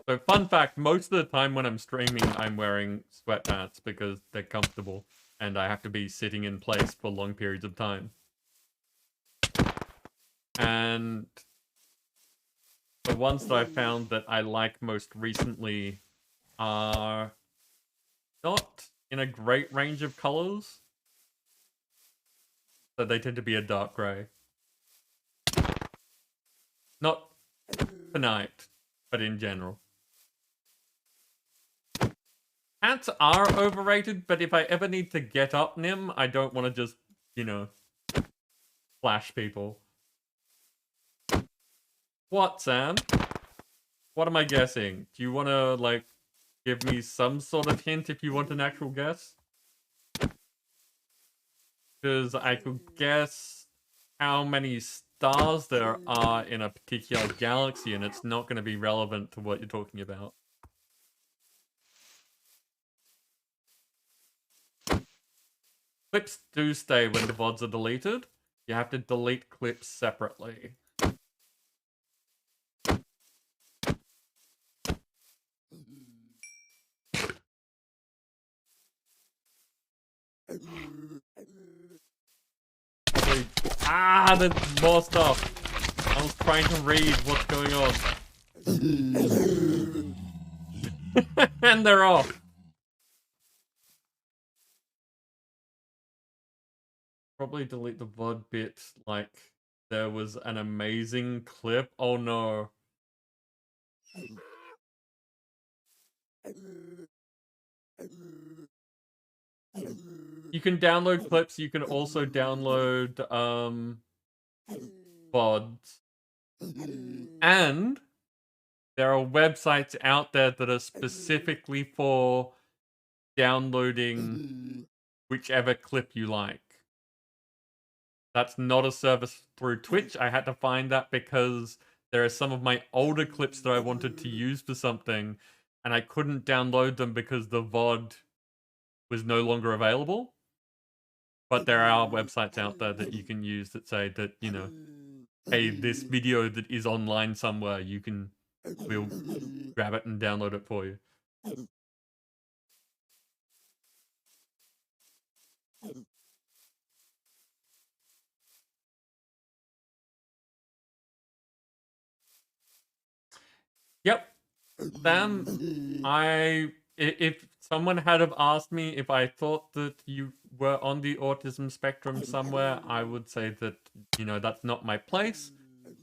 A: So fun fact, most of the time when I'm streaming, I'm wearing sweatpants because they're comfortable and I have to be sitting in place for long periods of time. And the ones that I found that I like most recently are not in a great range of colors. So they tend to be a dark grey. Not tonight, but in general. Hats are overrated, but if I ever need to get up Nim, I don't want to just, you know, flash people. What, Sam? What am I guessing? Do you want to, like, give me some sort of hint if you want an actual guess? Because I could guess how many stars there are in a particular galaxy, and it's not going to be relevant to what you're talking about. Clips do stay when the VODs are deleted. You have to delete clips separately. Ah, there's more stuff. I was trying to read what's going on. And they're off. Probably delete the VOD bit like there was an amazing clip. Oh no. You can download clips, you can also download VODs. And there are websites out there that are specifically for downloading whichever clip you like. That's not a service through Twitch. I had to find that because there are some of my older clips that I wanted to use for something, and I couldn't download them because the VOD was no longer available. But there are websites out there that you can use that say that, you know, hey, this video that is online somewhere, we'll grab it and download it for you. Yep. Sam, if someone had have asked me if I thought that you were on the autism spectrum somewhere, I would say that, you know, that's not my place.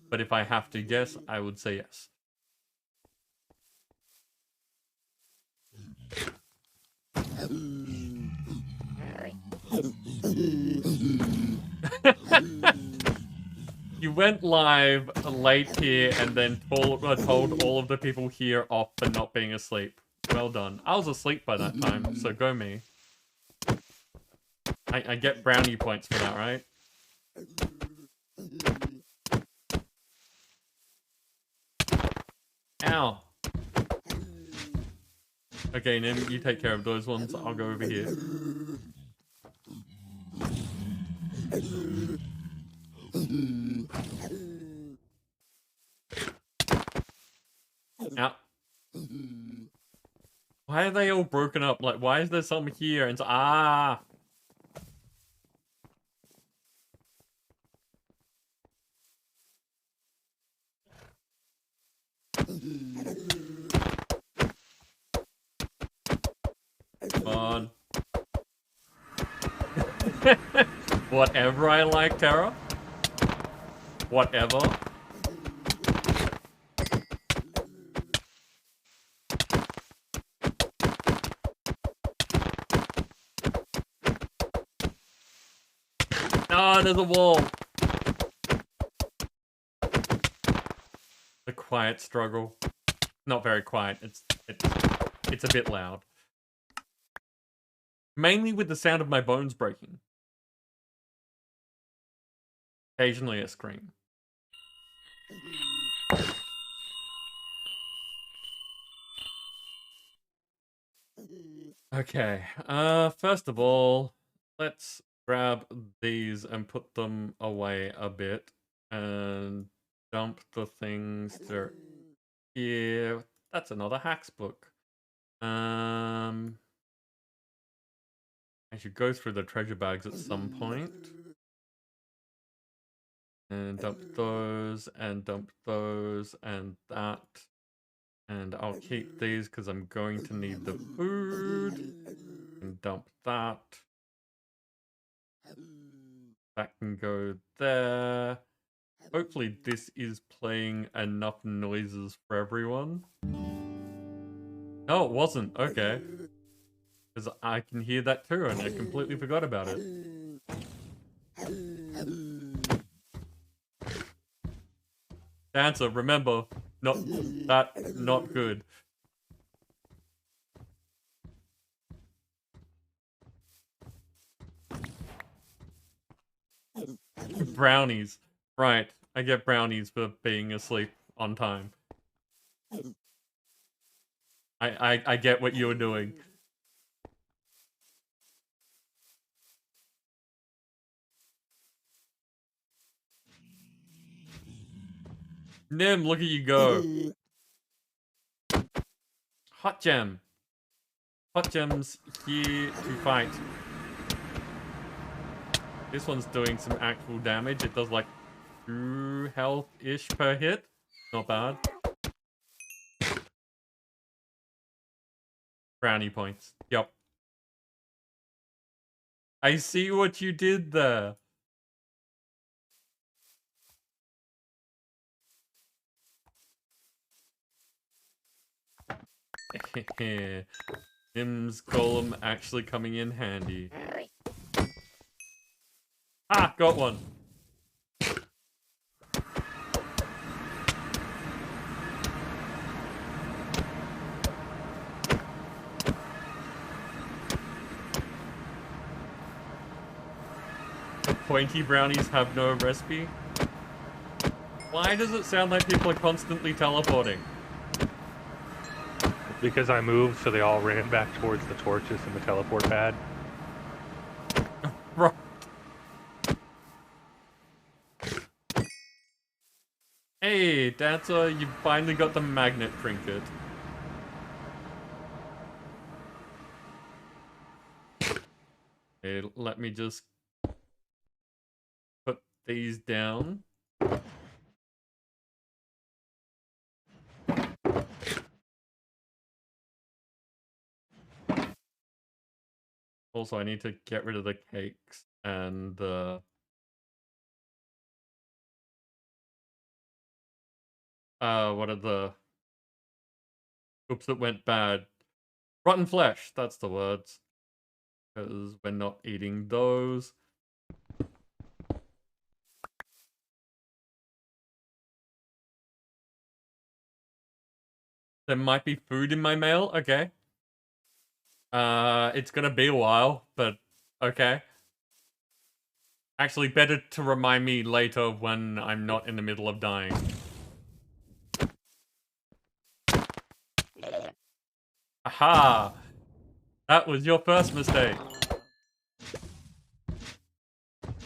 A: But if I have to guess, I would say yes. You went live late here and then told all of the people here off for not being asleep. Well done. I was asleep by that time, so go me. I get brownie points for that, right? Ow. Okay, Nim, you take care of those ones. I'll go over here. Ow. Why are they all broken up? Like, why is there some here and ah? Whatever I like, Tara. Whatever. No, there's a wall. The quiet struggle. Not very quiet. It's a bit loud. Mainly with the sound of my bones breaking. Occasionally a scream. Okay. First of all, let's grab these and put them away a bit and dump the things that here. That's another hacks book. I should go through the treasure bags at some point. And dump those, and dump those, and that. And I'll keep these because I'm going to need the food. And dump that. That can go there. Hopefully this is playing enough noises for everyone. No, it wasn't. Okay. Because I can hear that too, and I completely forgot about it. Dancer, remember, not good. Brownies. Right, I get brownies for being asleep on time. I get what you were doing. Nim, look at you go. Hot gem. Hot gems here to fight. This one's doing some actual damage. It does like 2 health-ish per hit. Not bad. Brownie points. Yep. I see what you did there. Nim's golem actually coming in handy. Ah, got one. The pointy brownies have no recipe. Why does it sound like people are constantly teleporting?
B: Because I moved, so they all ran back towards the torches and the teleport pad.
A: Right. Hey, Dancer, you finally got the magnet trinket. Okay, let me just put these down. Also, I need to get rid of the cakes and the... what are the... Oops, that went bad. Rotten flesh, that's the words. Because we're not eating those. There might be food in my mail, okay. It's gonna be a while, but okay. Actually, better to remind me later when I'm not in the middle of dying. Aha! That was your first mistake.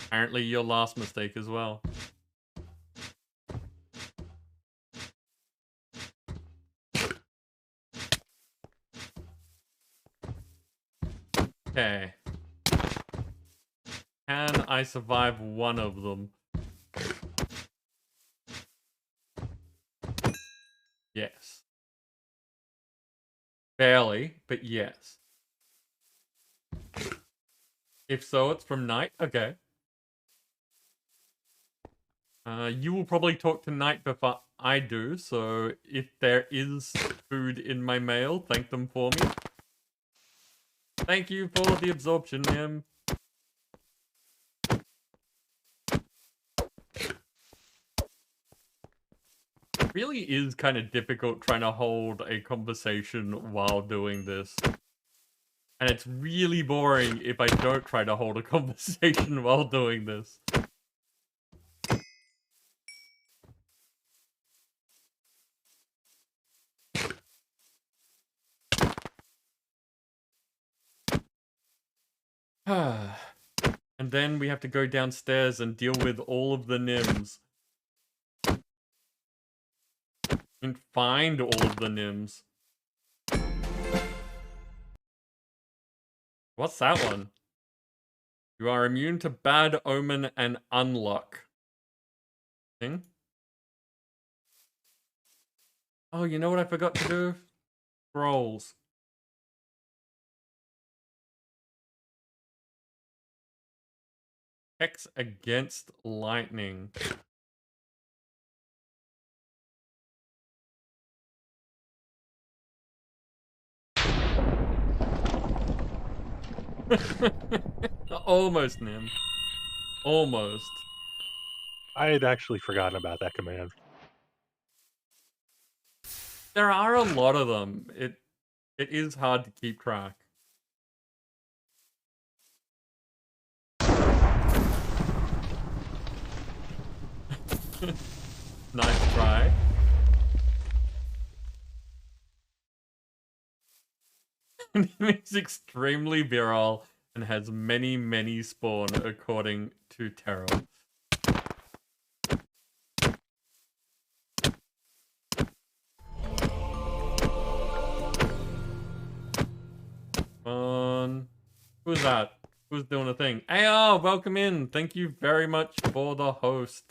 A: Apparently your last mistake as well. Okay. Can I survive one of them? Yes. Barely, but yes. If so, it's from Knight. Okay. You will probably talk to Knight before I do, so if there is food in my mail, thank them for me. Thank you for the absorption, Nim. It really is kind of difficult trying to hold a conversation while doing this. And it's really boring if I don't try to hold a conversation while doing this. And then we have to go downstairs and deal with all of the Nims. And find all of the Nims. What's that one? You are immune to bad omen and unluck. Thing? Oh, you know what I forgot to do? Scrolls. Hex against lightning. Almost, Nim. Almost.
B: I had actually forgotten about that command.
A: There are a lot of them. It is hard to keep track. Nice try. It's extremely virile and has many spawn according to Terra. Who's that? Who's doing a thing? AR, welcome in. Thank you very much for the host.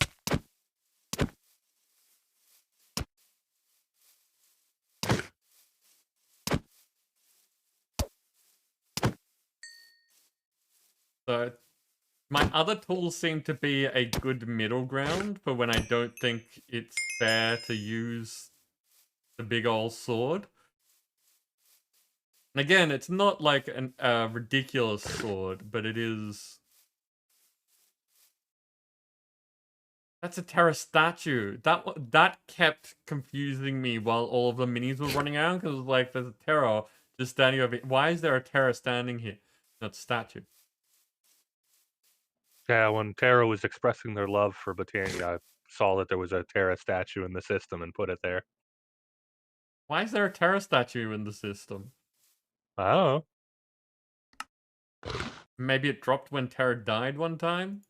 A: So, my other tools seem to be a good middle ground for when I don't think it's fair to use the big old sword. And again, it's not like a ridiculous sword, but it is... That's a Terra statue. That kept confusing me while all of the minis were running around, because it was like, there's a Terra just standing over here. Why is there a Terra standing here? Not a statue.
B: Yeah, when Terra was expressing their love for Botania, I saw that there was a Terra statue in the system and put it there.
A: Why is there a Terra statue in the system?
B: Oh.
A: Maybe it dropped when Terra died one time?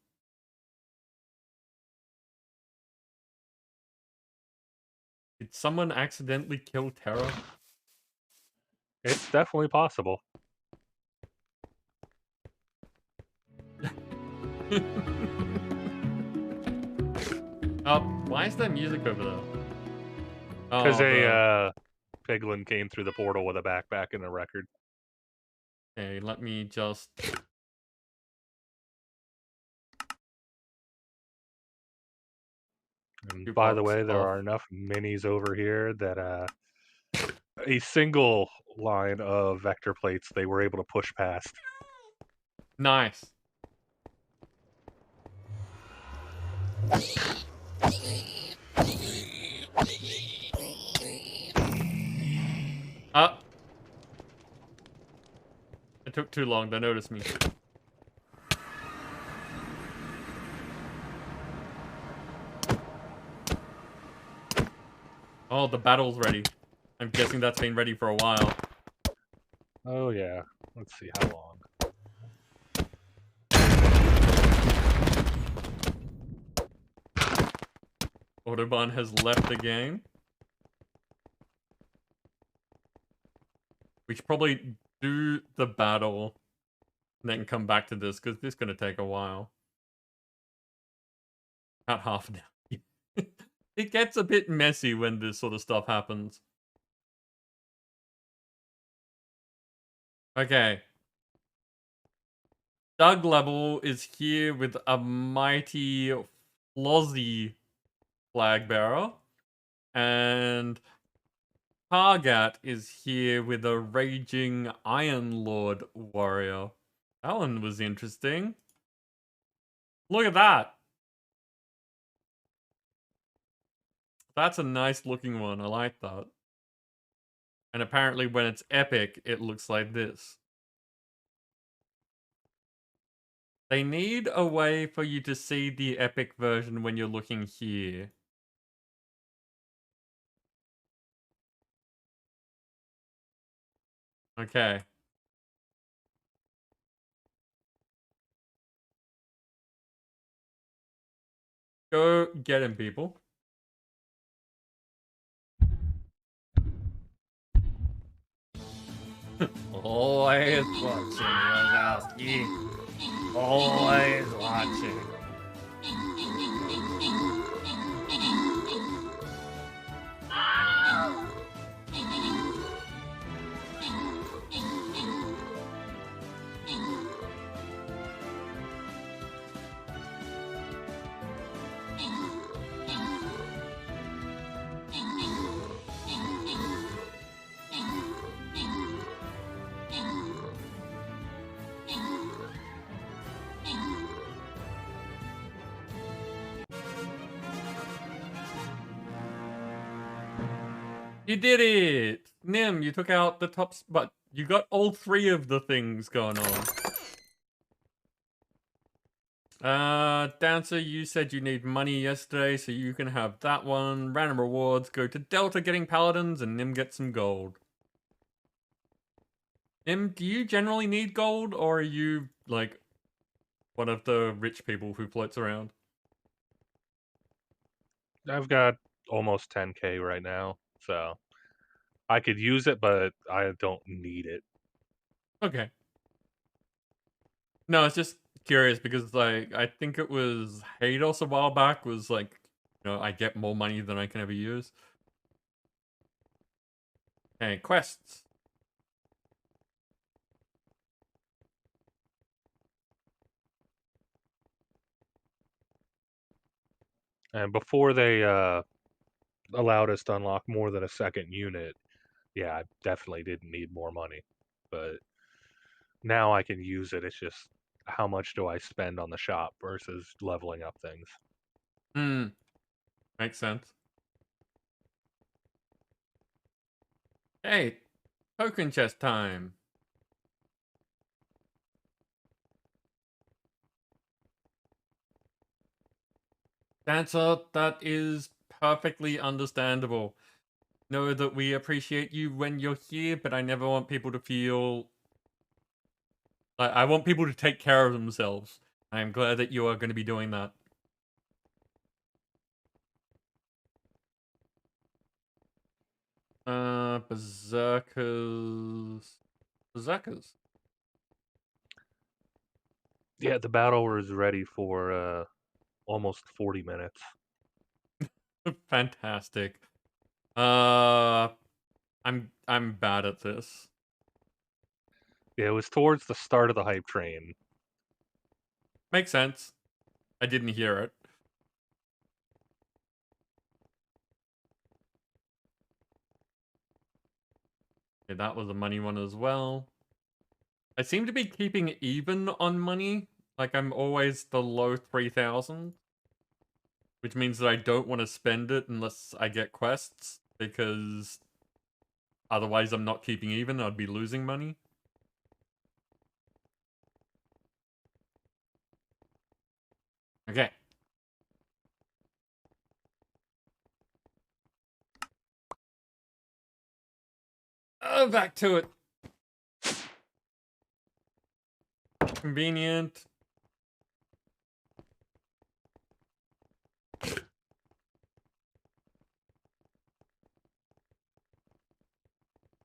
A: Did someone accidentally kill Terra?
B: It's definitely possible.
A: Oh, why is there music over there?
B: Because
A: Oh,
B: piglin came through the portal with a backpack and a record.
A: okay, let me just...
B: And by the way, there are enough minis over here that a single line of vector plates they were able to push past.
A: Nice. It took too long, they noticed me. Oh, the battle's ready. I'm guessing that's been ready for a while.
B: Oh yeah, let's see how long.
A: Autobahn has left the game. We should probably do the battle and then come back to this, because this is going to take a while. About half an hour. It gets a bit messy when this sort of stuff happens. Okay. Thug level is here with a mighty Flozzy flag bearer. And Targat is here with a raging Iron Lord warrior. That one was interesting. Look at that. That's a nice looking one. I like that. And apparently when it's epic, it looks like this. They need a way for you to see the epic version when you're looking here. Okay. Go get him, people. Always watching, Wazowski. Always watching. You did it! Nim, you took out the top spot. You got all three of the things going on. Dancer, you said you need money yesterday, so you can have that one. Random rewards go to Delta getting paladins, and Nim gets some gold. Nim, do you generally need gold, or are you, like, one of the rich people who floats around?
B: I've got almost 10K right now, so I could use it, but I don't need it.
A: Okay. No, it's just curious because, like, I think it was Hados a while back was like, you know, I get more money than I can ever use. Okay, quests.
B: And before they allowed us to unlock more than a second unit, yeah, I definitely didn't need more money. But now I can use it. It's just how much do I spend on the shop versus leveling up things.
A: Hmm. Makes sense. Hey, token chest time. Dancer, that is perfectly understandable. Know that we appreciate you when you're here, but I never want people to feel... Like, I want people to take care of themselves. I am glad that you are going to be doing that. Berserkers... Berserkers.
B: Yeah, the battle is ready for almost 40 minutes.
A: Fantastic. I'm bad at this.
B: Yeah, it was towards the start of the hype train.
A: Makes sense. I didn't hear it. Okay, that was a money one as well. I seem to be keeping even on money. Like, I'm always the low 3,000. Which means that I don't want to spend it unless I get quests. Because otherwise I'm not keeping even. I'd be losing money. Okay. Back to it. Convenient.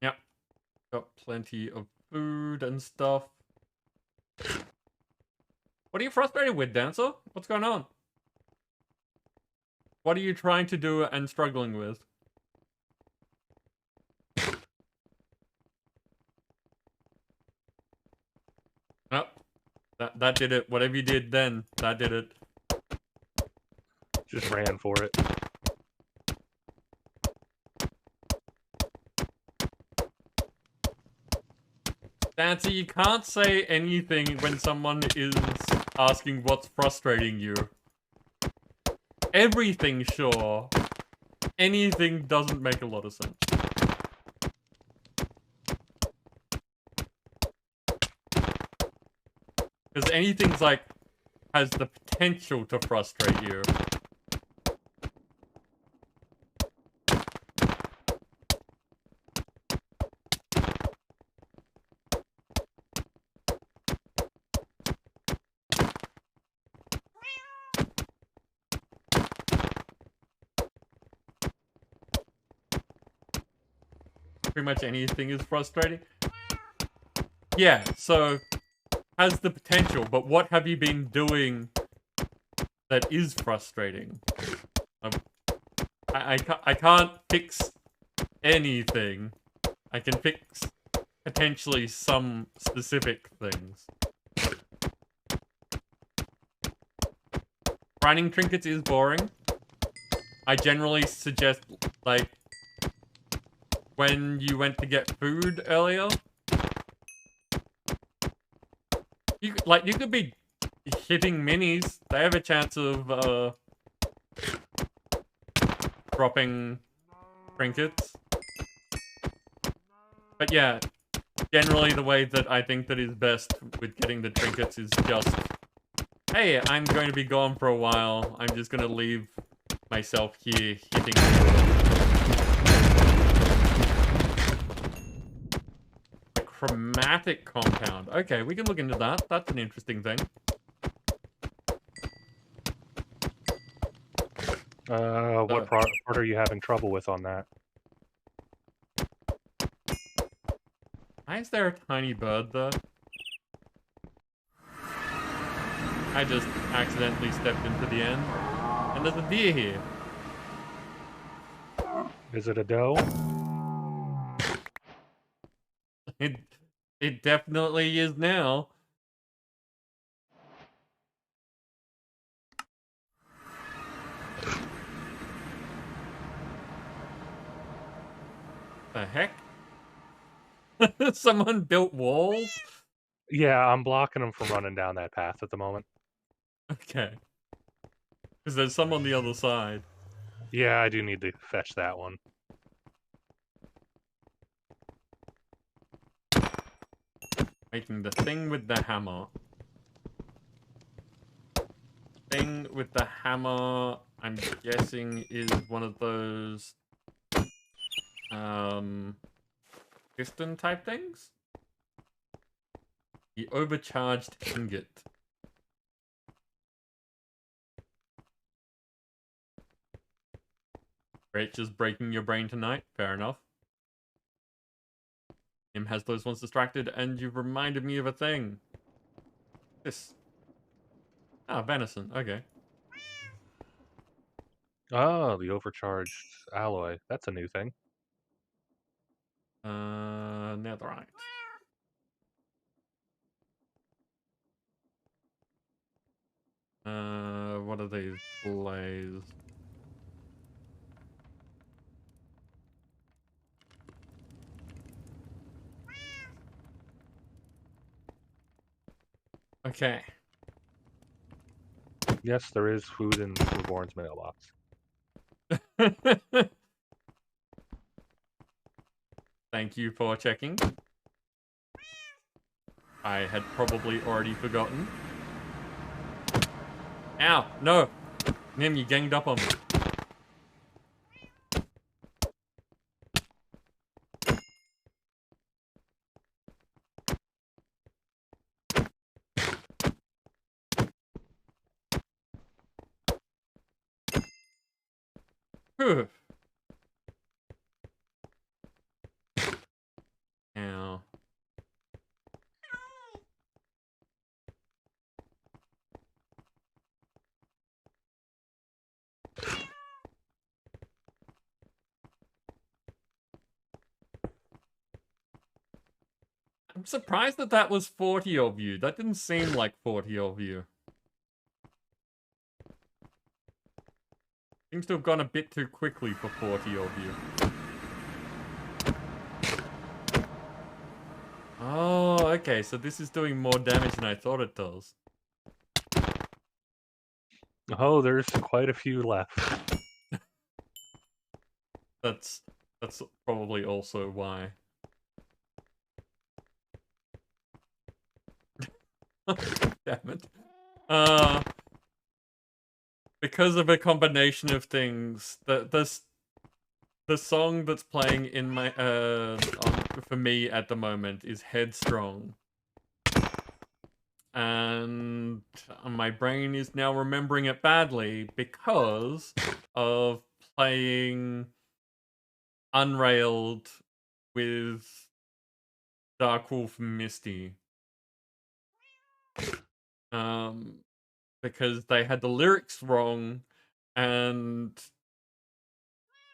A: Yep. Got plenty of food and stuff. What are you frustrated with, Dancer? What's going on? What are you trying to do and struggling with? Oh. That did it. Whatever you did then, that did it.
B: Just ran for it.
A: Nancy, you can't say anything when someone is asking what's frustrating you. Everything, sure. Anything doesn't make a lot of sense. Because anything's like, has the potential to frustrate you. Pretty much anything is frustrating. Yeah, so has the potential, but what have you been doing that is frustrating? I can't fix anything. I can fix potentially some specific things. Grinding trinkets is boring. I generally suggest, like, when you went to get food earlier, you could be hitting minis. They have a chance of dropping trinkets. But yeah, generally the way that I think that is best with getting the trinkets is just, hey, I'm going to be gone for a while. I'm just going to leave myself here hitting. A chromatic compound. Okay, we can look into that. That's an interesting thing.
B: What part are you having trouble with on that?
A: Why is there a tiny bird there? I just accidentally stepped into the end. And there's a deer here.
B: Is it a doe?
A: It definitely is now. The heck? Someone built walls?
B: Yeah, I'm blocking them from running down that path at the moment.
A: Okay. Because there's some on the other side.
B: Yeah, I do need to fetch that one.
A: Making the thing with the hammer. Thing with the hammer, I'm guessing, is one of those piston type things? The overcharged ingot. Great, just breaking your brain tonight. Fair enough. Him has those ones distracted, and you've reminded me of a thing. This. Ah, venison. Okay.
B: Oh, the overcharged alloy. That's a new thing.
A: Netherite. What are these? Blaze. Okay.
B: Yes, there is food in Reborn's mailbox.
A: Thank you for checking. I had probably already forgotten. Ow! No! Nim, you ganged up on me. Whew. Ow. surprised that that was 40 of you. That didn't seem like 40 of you. Seems to have gone a bit too quickly for 40 of you. Oh, okay, so this is doing more damage than I thought it does.
B: Oh, there's quite a few left.
A: That's probably also why. Damn it. Because of a combination of things, the song that's playing in my for me at the moment is Headstrong. And my brain is now remembering it badly because of playing Unrailed with Dark Wolf Misty. Because they had the lyrics wrong and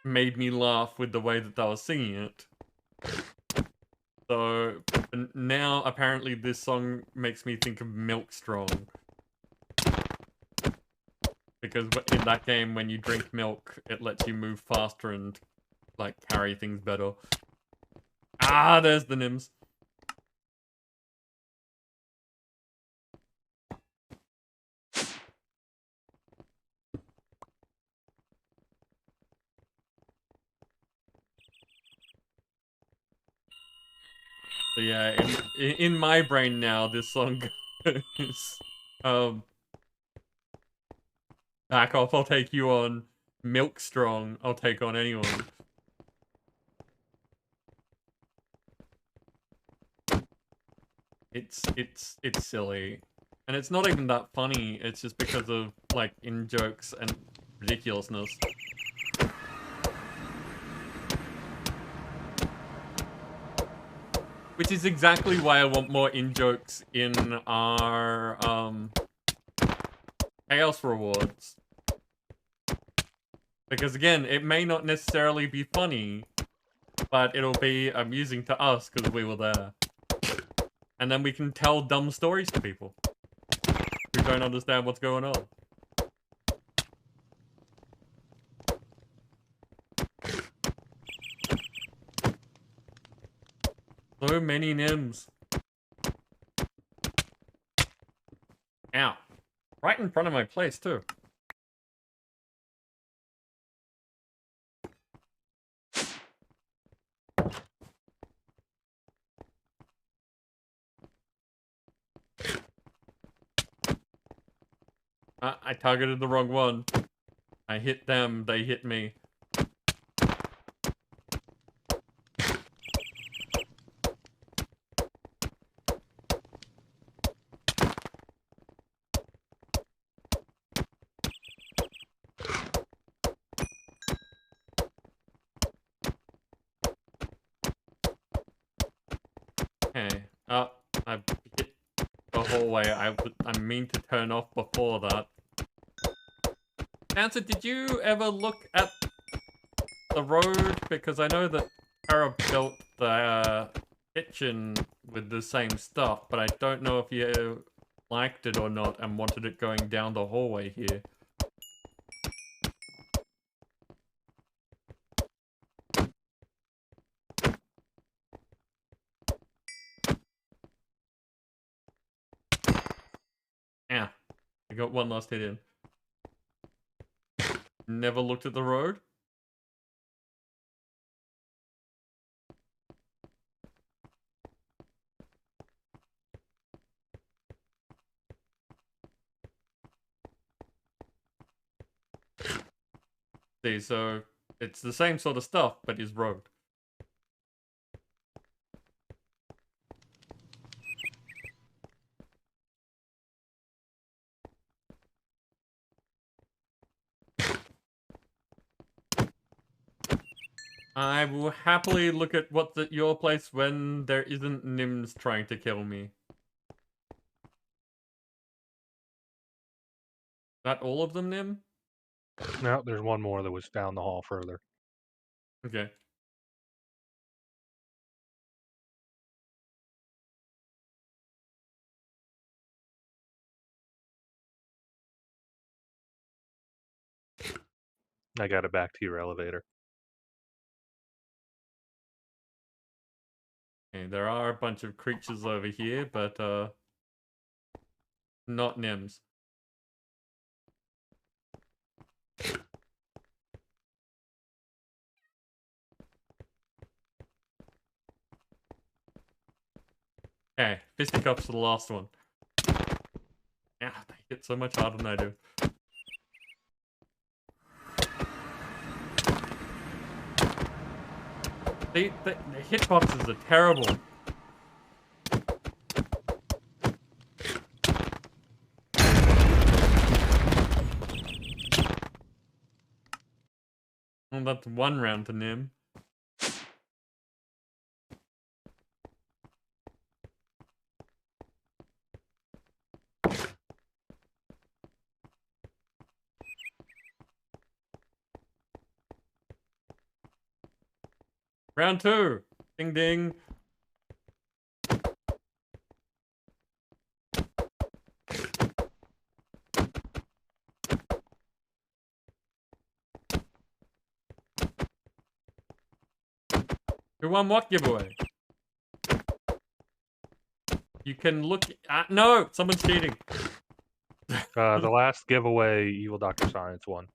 A: made me laugh with the way that they were singing it. So now apparently this song makes me think of Milk Strong. Because in that game, when you drink milk, it lets you move faster and, like, carry things better. Ah, there's the Nims. So yeah, in my brain now, this song goes, back off, I'll take you on. Milk Strong, I'll take on anyone. It's silly. And it's not even that funny, it's just because of, like, in-jokes and ridiculousness. Which is exactly why I want more in-jokes in our, Chaos rewards. Because again, it may not necessarily be funny, but it'll be amusing to us because we were there. And then we can tell dumb stories to people who don't understand what's going on. So many Nims. Ow. Right in front of my place, too. I targeted the wrong one. I hit them, they hit me. Okay. I hit the hallway I mean to turn off before that. Dancer, did you ever look at the road? Because I know that Tara built the kitchen with the same stuff, but I don't know if you liked it or not and wanted it going down the hallway here. Yeah, I got one last hit in. Never looked at the road? See, so it's the same sort of stuff, but is road. I will happily look at what's at your place when there isn't Nims trying to kill me. That all of them, Nim?
B: No, there's one more that was down the hall further.
A: Okay.
B: I got it back to your elevator.
A: Okay, there are a bunch of creatures over here, but not Nims. Okay, fisticuffs for the last one. Ah, they hit so much harder than I do. The hitboxes are terrible. Well, that's one round to Nim. Round 2. Ding ding. Who won what giveaway? You can look at... No! Someone's cheating.
B: The last giveaway, Evil Dr. Science won.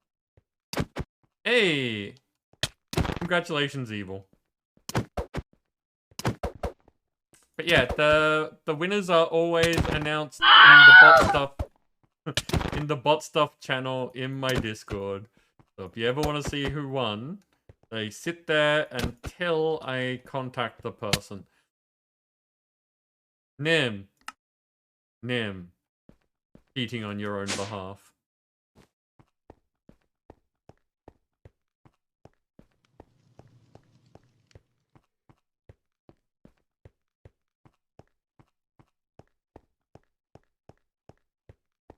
A: Hey! Congratulations, Evil. But yeah, the winners are always announced in the bot stuff in the bot stuff channel in my Discord. So if you ever want to see who won, they sit there until I contact the person. Nim. Cheating on your own behalf.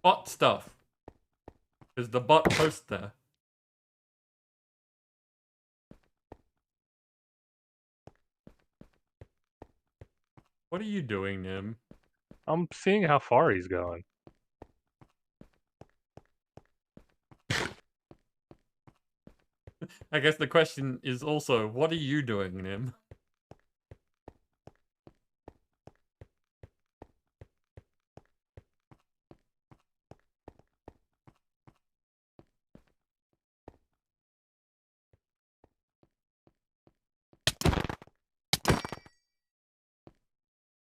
A: Bot stuff. Because the bot posts there. What are you doing, Nim?
B: I'm seeing how far he's going.
A: I guess the question is also, what are you doing, Nim?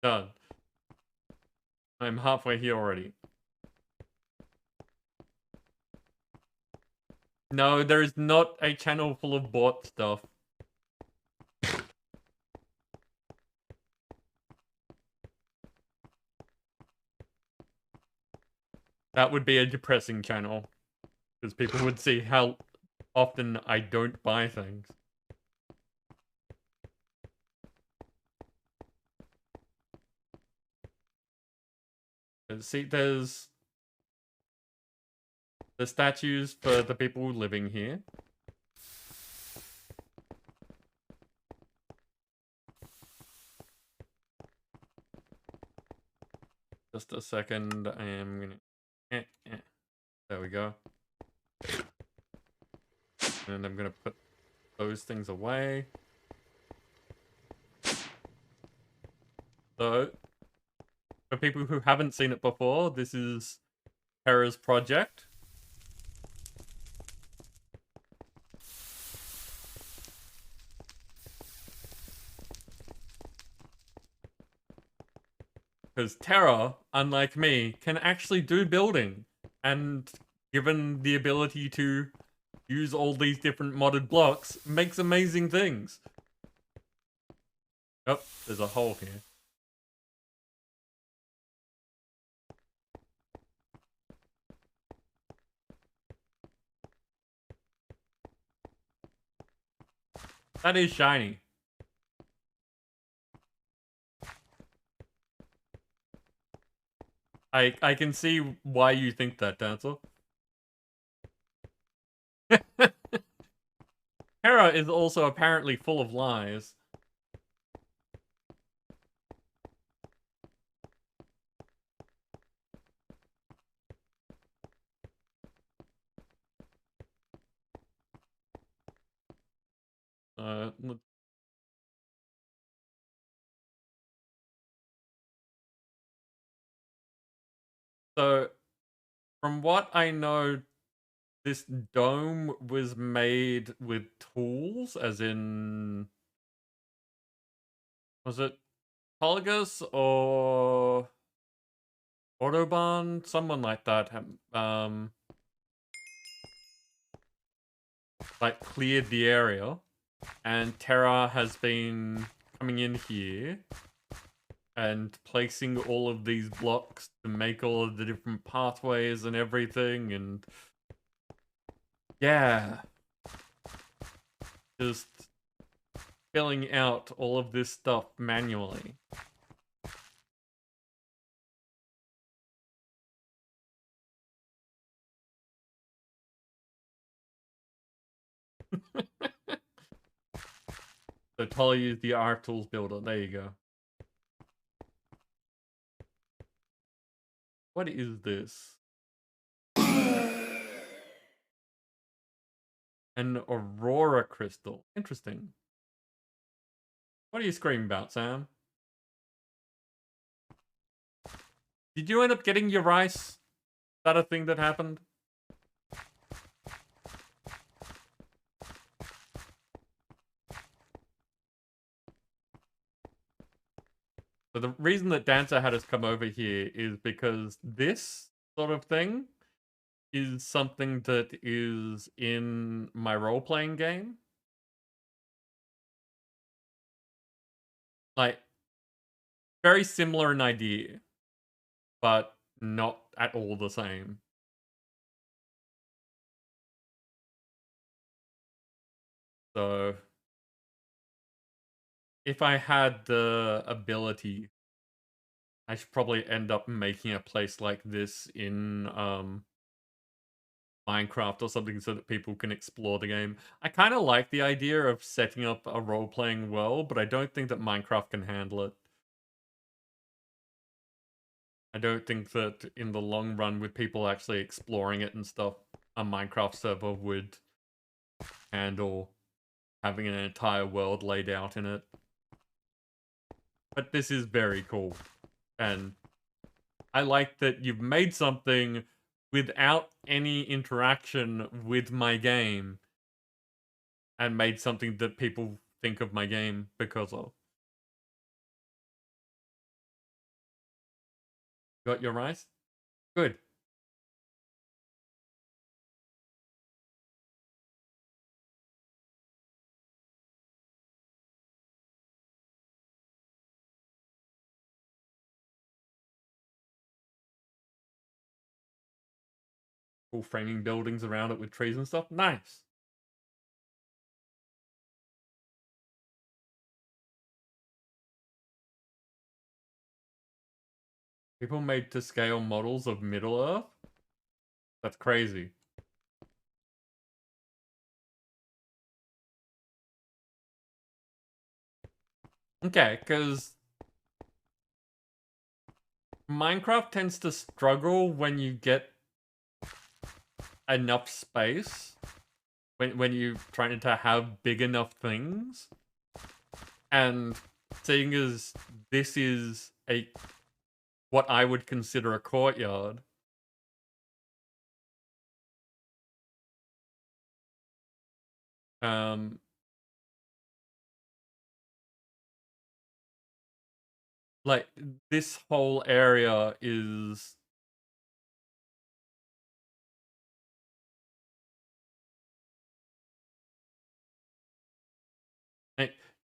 A: Done. I'm halfway here already. No, there is not a channel full of bot stuff. That would be a depressing channel. Because people would see how often I don't buy things. See, there's the statues for the people living here. Just a second, I am gonna... There we go. And I'm gonna put those things away. So, for people who haven't seen it before, this is Terra's project. Because Terra, unlike me, can actually do building. And given the ability to use all these different modded blocks, makes amazing things. Oh, there's a hole here. That is shiny. I can see why you think that, Dancer. Terra is also apparently full of lies. let's- so from what I know, this dome was made with tools, as in, was it Polygos or Autobahn? Someone like that. Like cleared the area, and Terra has been coming in here and placing all of these blocks to make all of the different pathways and everything, and yeah, just filling out all of this stuff manually. So Tolly is the art tools builder. There you go. What is this? An aurora crystal. Interesting. What are you screaming about, Sam? Did you end up getting your rice? Is that a thing that happened? So the reason that Dancer had us come over here is because this sort of thing is something that is in my role-playing game. Like, very similar in idea, but not at all the same. So, if I had the ability, I should probably end up making a place like this in Minecraft or something so that people can explore the game. I kind of like the idea of setting up a role-playing world, but I don't think that Minecraft can handle it. I don't think that in the long run, with people actually exploring it and stuff, a Minecraft server would handle having an entire world laid out in it. But this is very cool. And I like that you've made something without any interaction with my game and made something that people think of my game because of. Got your rice? Good. Cool framing buildings around it with trees and stuff. Nice. People made to scale models of Middle Earth? That's crazy. Okay, because Minecraft tends to struggle when you get enough space. When you're trying to have big enough things. And seeing as this is what I would consider a courtyard. Like, this whole area is...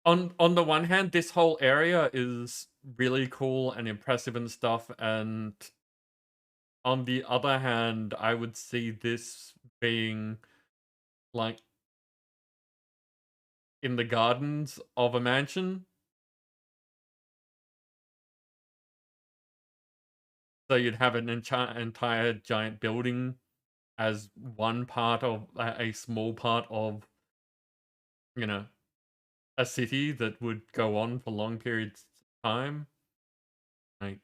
A: On the one hand, this whole area is really cool and impressive and stuff, and on the other hand, I would see this being, like, in the gardens of a mansion. So you'd have an entire giant building as one part of a small part of, you know, a city that would go on for long periods of time. Like,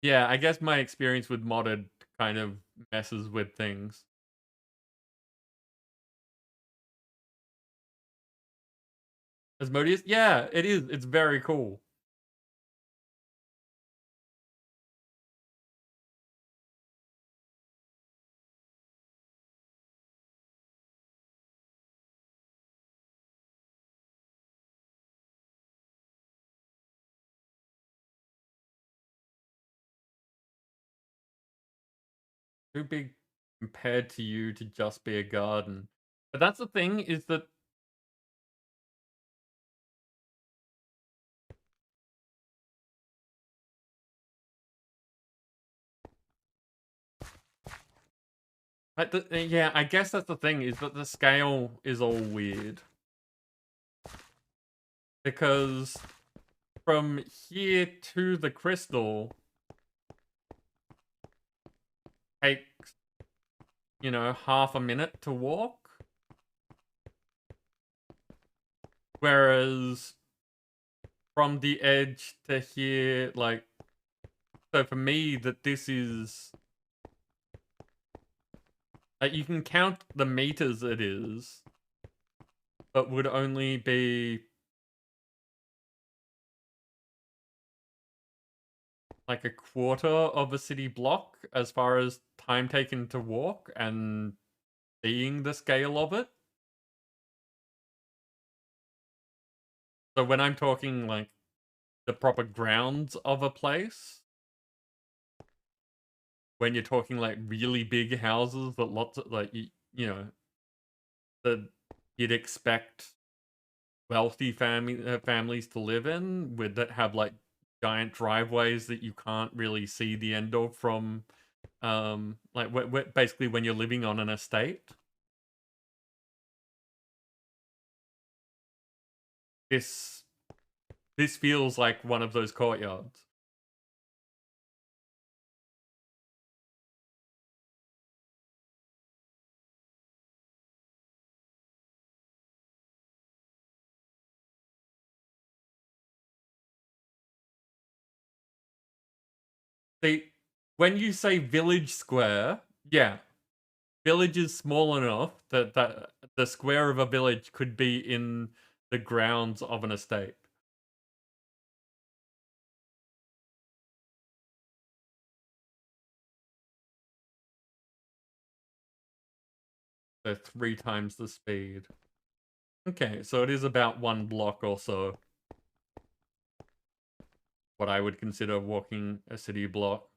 A: yeah, I guess my experience with modded kind of messes with things. Asmodeus? Yeah, it is. It's very cool. Too big compared to you to just be a garden. But that's the thing, is that yeah, I guess that's the thing, is that the scale is all weird. Because from here to the crystal takes, you know, half a minute to walk. Whereas from the edge to here, like, so for me, that this is, like, you can count the meters it is, but would only be like a quarter of a city block as far as time taken to walk and seeing the scale of it. So when I'm talking like the proper grounds of a place, when you're talking like really big houses that lots of like you know that you'd expect wealthy families to live in, with that have like giant driveways that you can't really see the end of from like basically when you're living on an estate. This feels like one of those courtyards. See, when you say village square, yeah, village is small enough that the square of a village could be in the grounds of an estate. So 3 times the speed. Okay, so it is about 1 block or so. What I would consider walking a city block.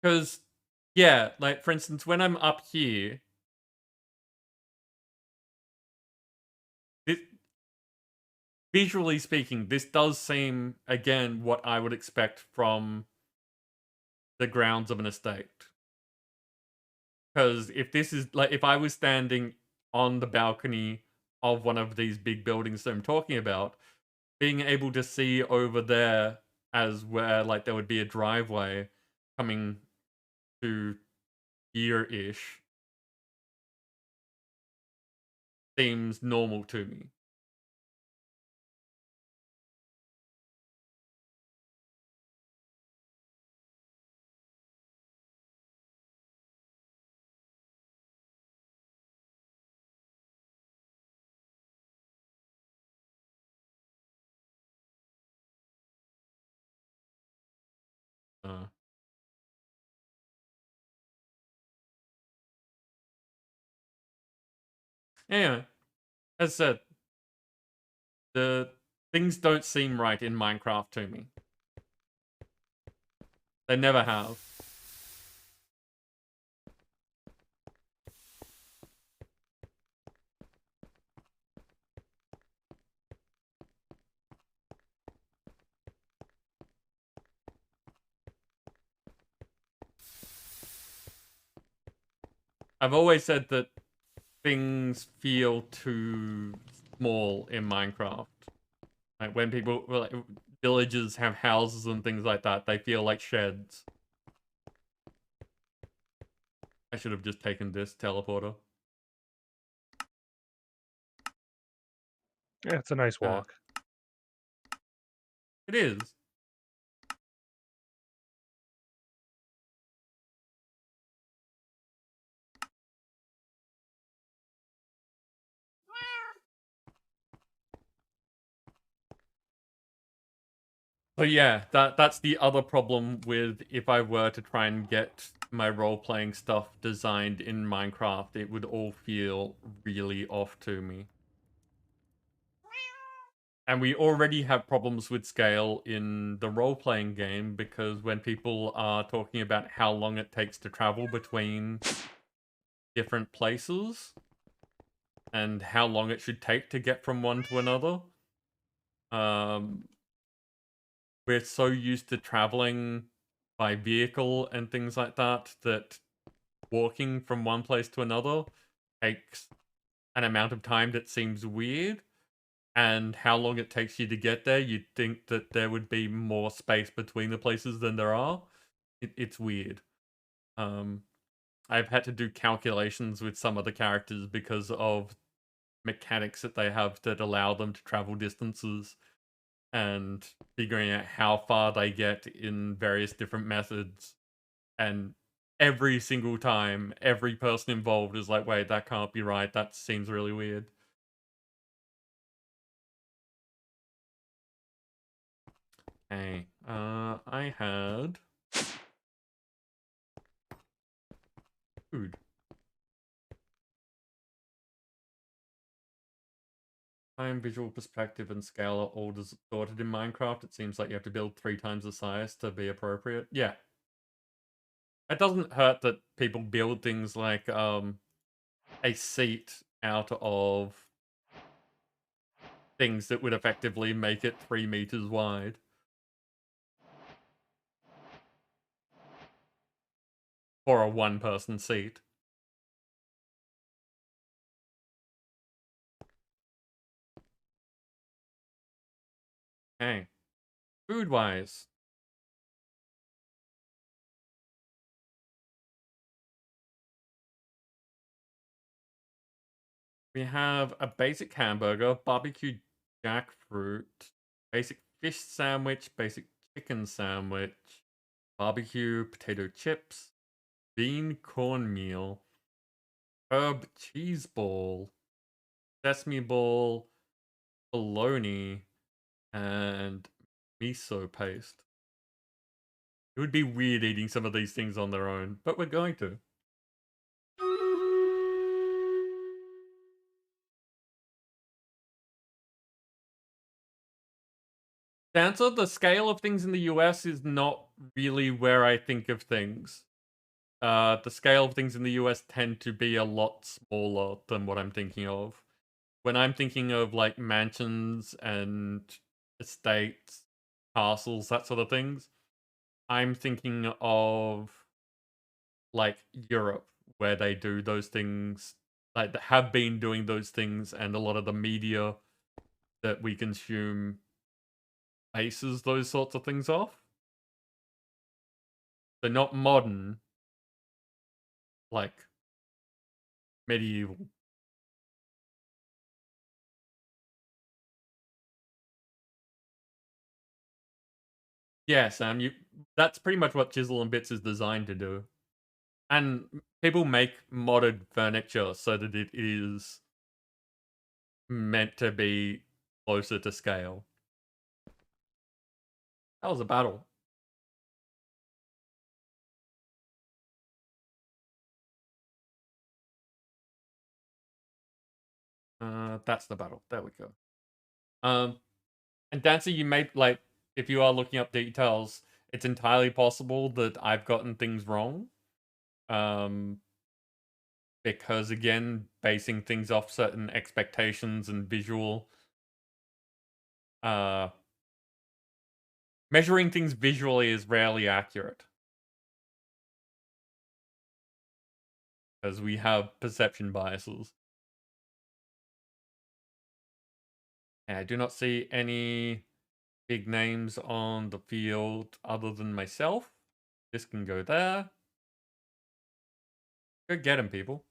A: Because, yeah, like, for instance, when I'm up here, visually speaking, this does seem, again, what I would expect from the grounds of an estate. Because if this is, like, if I was standing on the balcony of one of these big buildings that I'm talking about, being able to see over there as where, like, there would be a driveway coming to here-ish seems normal to me. Uh, anyway, as I said, the things don't seem right in Minecraft to me. They never have. I've always said that things feel too small in Minecraft. Like when people, like, villages have houses and things like that, they feel like sheds. I should have just taken this teleporter.
B: Yeah, it's a nice walk.
A: It is. So yeah, that's the other problem with if I were to try and get my role-playing stuff designed in Minecraft, it would all feel really off to me. And we already have problems with scale in the role-playing game because when people are talking about how long it takes to travel between different places and how long it should take to get from one to another, we're so used to traveling by vehicle and things like that that walking from one place to another takes an amount of time that seems weird. And how long it takes you to get there, you'd think that there would be more space between the places than there are. It's weird. I've had to do calculations with some of the characters because of mechanics that they have that allow them to travel distances and figuring out how far they get in various different methods. And every single time, every person involved is like, wait, that can't be right. That seems really weird. Okay, I had food. Time, visual perspective, and scale are all distorted in Minecraft. It seems like you have to build 3 times the size to be appropriate. Yeah. It doesn't hurt that people build things like a seat out of things that would effectively make it 3 meters wide. For a one-person seat. Okay. Food-wise. We have a basic hamburger, barbecue jackfruit, basic fish sandwich, basic chicken sandwich, barbecue potato chips, bean cornmeal, herb cheese ball, sesame ball, bologna, and miso paste. It would be weird eating some of these things on their own, but we're going to. To answer, the scale of things in the US is not really where I think of things. The scale of things in the US tend to be a lot smaller than what I'm thinking of. When I'm thinking of like mansions and estates, castles, that sort of things, I'm thinking of like Europe, where they do those things, like they have been doing those things, and a lot of the media that we consume bases those sorts of things off. They're not modern, like medieval. Yeah, Sam, that's pretty much what Chisel and Bits is designed to do. And people make modded furniture so that it is meant to be closer to scale. That was a battle. That's the battle. There we go. And Dancer, you may like if you are looking up details, it's entirely possible that I've gotten things wrong. Because again, basing things off certain expectations and visual measuring things visually is rarely accurate. Because we have perception biases. And I do not see any big names on the field other than myself. This can go there. Go get him, people.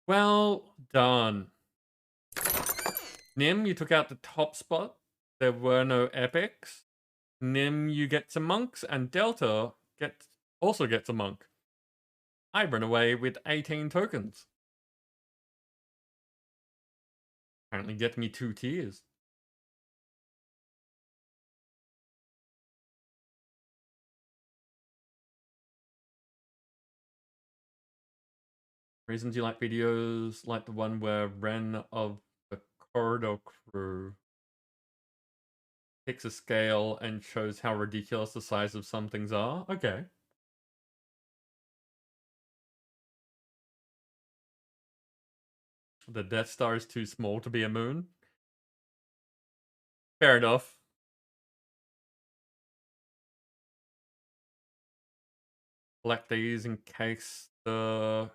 A: Well done. Nim, you took out the top spot. There were no epics. Nim, you get some monks, and Delta also gets a monk. I run away with 18 tokens. Apparently get me 2 tiers. Reasons you like videos like the one where Ren of the Corridor Crew picks a scale and shows how ridiculous the size of some things are? Okay. The Death Star is too small to be a moon? Fair enough. Collect these in case the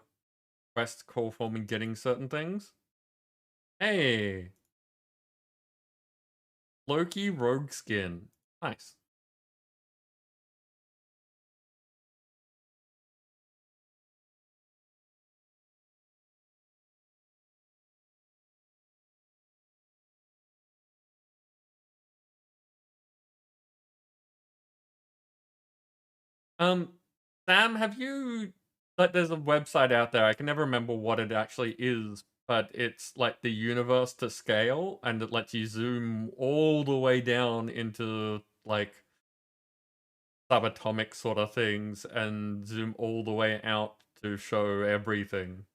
A: quest call for me getting certain things. Hey! Loki Rogue Skin. Nice. Sam, have you, like, there's a website out there, I can never remember what it actually is, but it's like the universe to scale, and it lets you zoom all the way down into, like, subatomic sort of things, and zoom all the way out to show everything.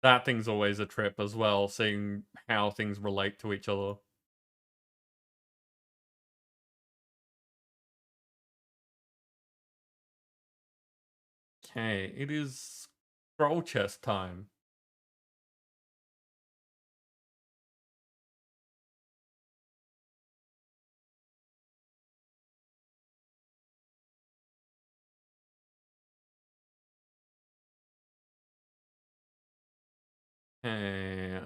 A: That thing's always a trip as well, seeing how things relate to each other. Okay, it is scroll chest time. Okay,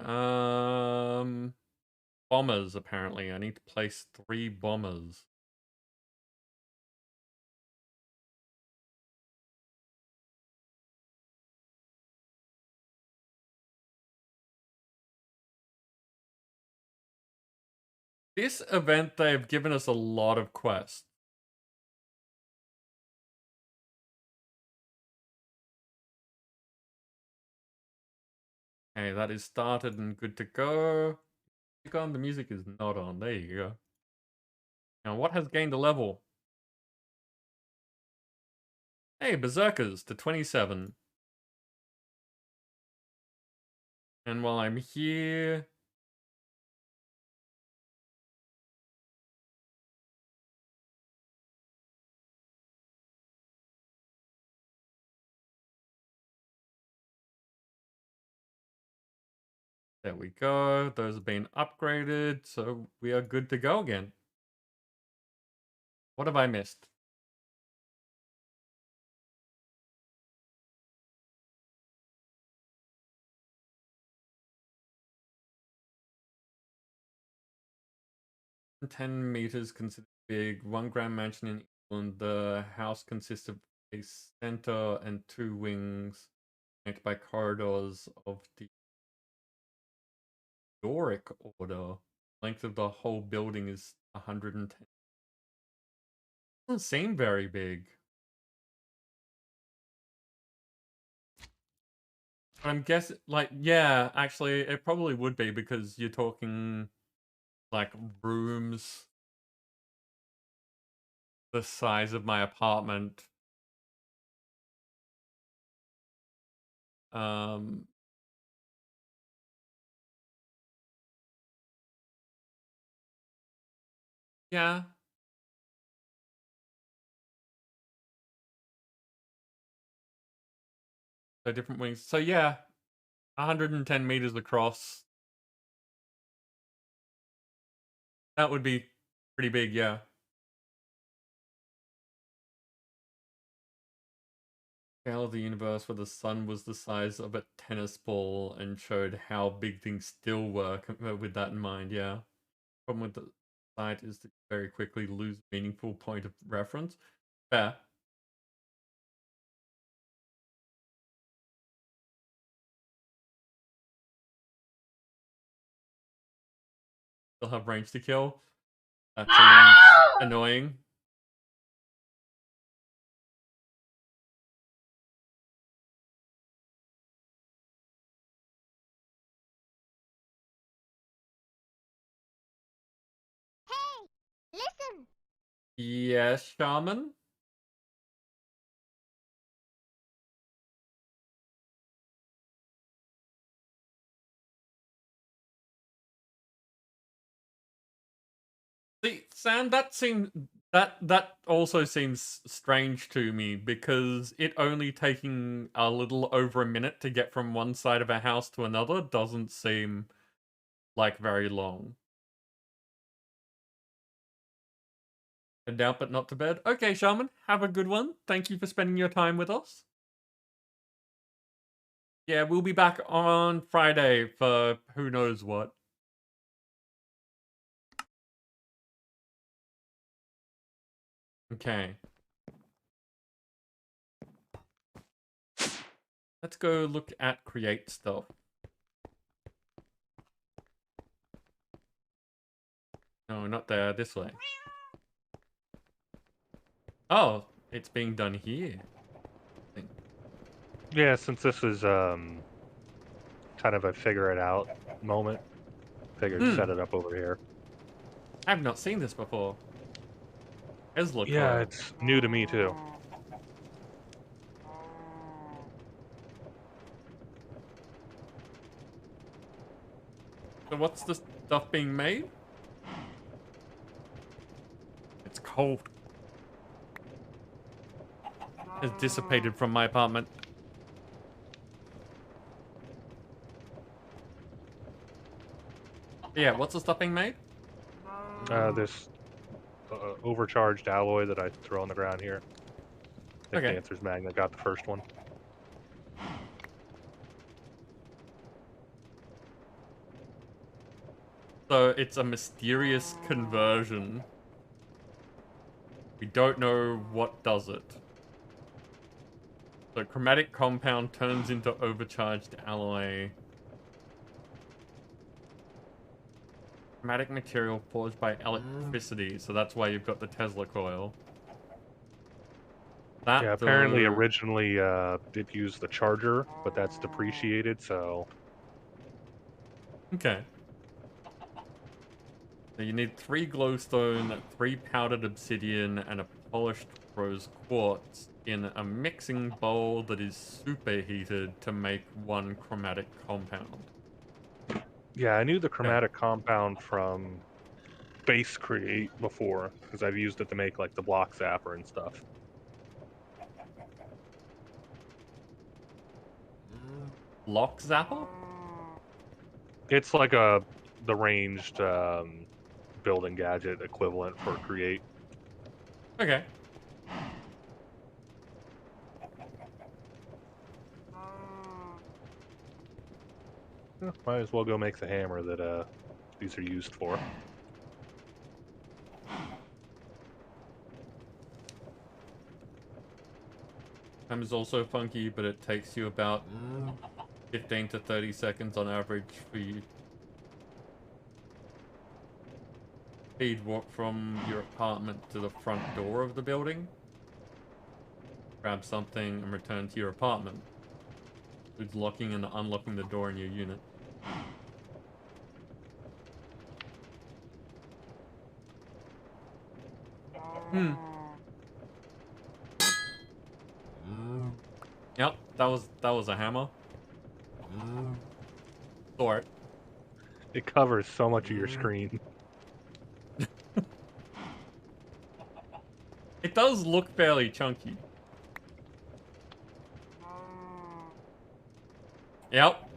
A: bombers, apparently. I need to place 3 bombers. This event, they have given us a lot of quests. Okay, that is started and good to go. The music is not on. There you go. Now, what has gained a level? Hey, Berserkers to 27. And while I'm here... There we go. Those have been upgraded, so we are good to go again. What have I missed? "10 meters considered big. 1 gram mansion in England. The house consists of a center and 2 wings, connected by corridors of the Doric order. Length of the whole building is 110. Doesn't seem very big. But I'm guessing, like, yeah, actually, it probably would be because you're talking, like, rooms the size of my apartment. Yeah. So different wings. So yeah, 110 meters across. That would be pretty big, yeah. Scale of the universe where the sun was the size of a tennis ball and showed how big things still were with that in mind, yeah. Problem with the site is that you very quickly lose meaningful point of reference. Fair. Still have range to kill. That seems annoying.
C: Hey, listen.
A: Yes, Shaman? See, Sam, that also seems strange to me because it only taking a little over a minute to get from one side of a house to another doesn't seem like very long. And out but not to bed. Okay, Shaman, have a good one. Thank you for spending your time with us. Yeah, we'll be back on Friday for who knows what. Okay. Let's go look at create stuff. No, not there, this way. Oh, it's being done here.
B: Yeah, since this is kind of a figure it out moment, figured set it up over here.
A: I've not seen this before. Tesla
B: Yeah,
A: coil.
B: it's new to me too.
A: So what's the stuff being made? It's cold. It's dissipated from my apartment. Yeah, what's the stuff being made?
B: This overcharged alloy that I throw on the ground here. I think
A: Okay.
B: the answer's Magna got the first one.
A: So it's a mysterious conversion. We don't know what does it. So chromatic compound turns into overcharged alloy. Chromatic material forged by electricity, so that's why you've got the Tesla coil. That
B: Yeah, apparently originally it used the charger, but that's depreciated, so...
A: Okay. So you need 3 glowstone, 3 powdered obsidian, and a polished rose quartz in a mixing bowl that is superheated to make 1 chromatic compound.
B: Yeah, I knew the chromatic compound from Base Create before, because I've used it to make, like, the block zapper and stuff.
A: Lock zapper?
B: It's like the ranged building gadget equivalent for Create.
A: Okay.
B: Might as well go make the hammer that these are used for.
A: Time is also funky, but it takes you about 15 to 30 seconds on average for you speed walk from your apartment to the front door of the building. Grab something and return to your apartment. It's locking and unlocking the door in your unit. Yep, that was a hammer. Sort.
B: It covers so much of your screen.
A: It does look fairly chunky. Yep.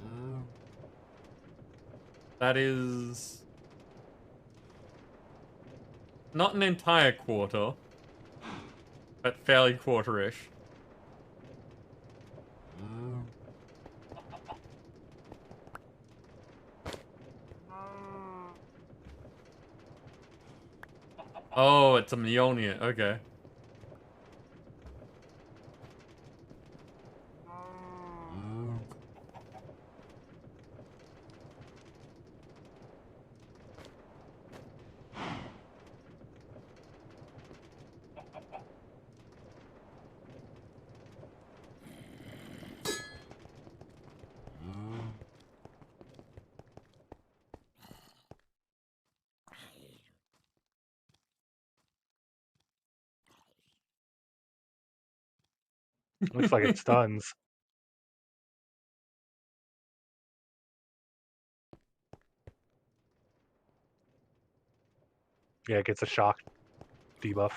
A: That is not an entire quarter, but fairly quarterish. Oh, it's a Mjolnir. Okay.
B: Looks like it stuns. Yeah, it gets a shock debuff.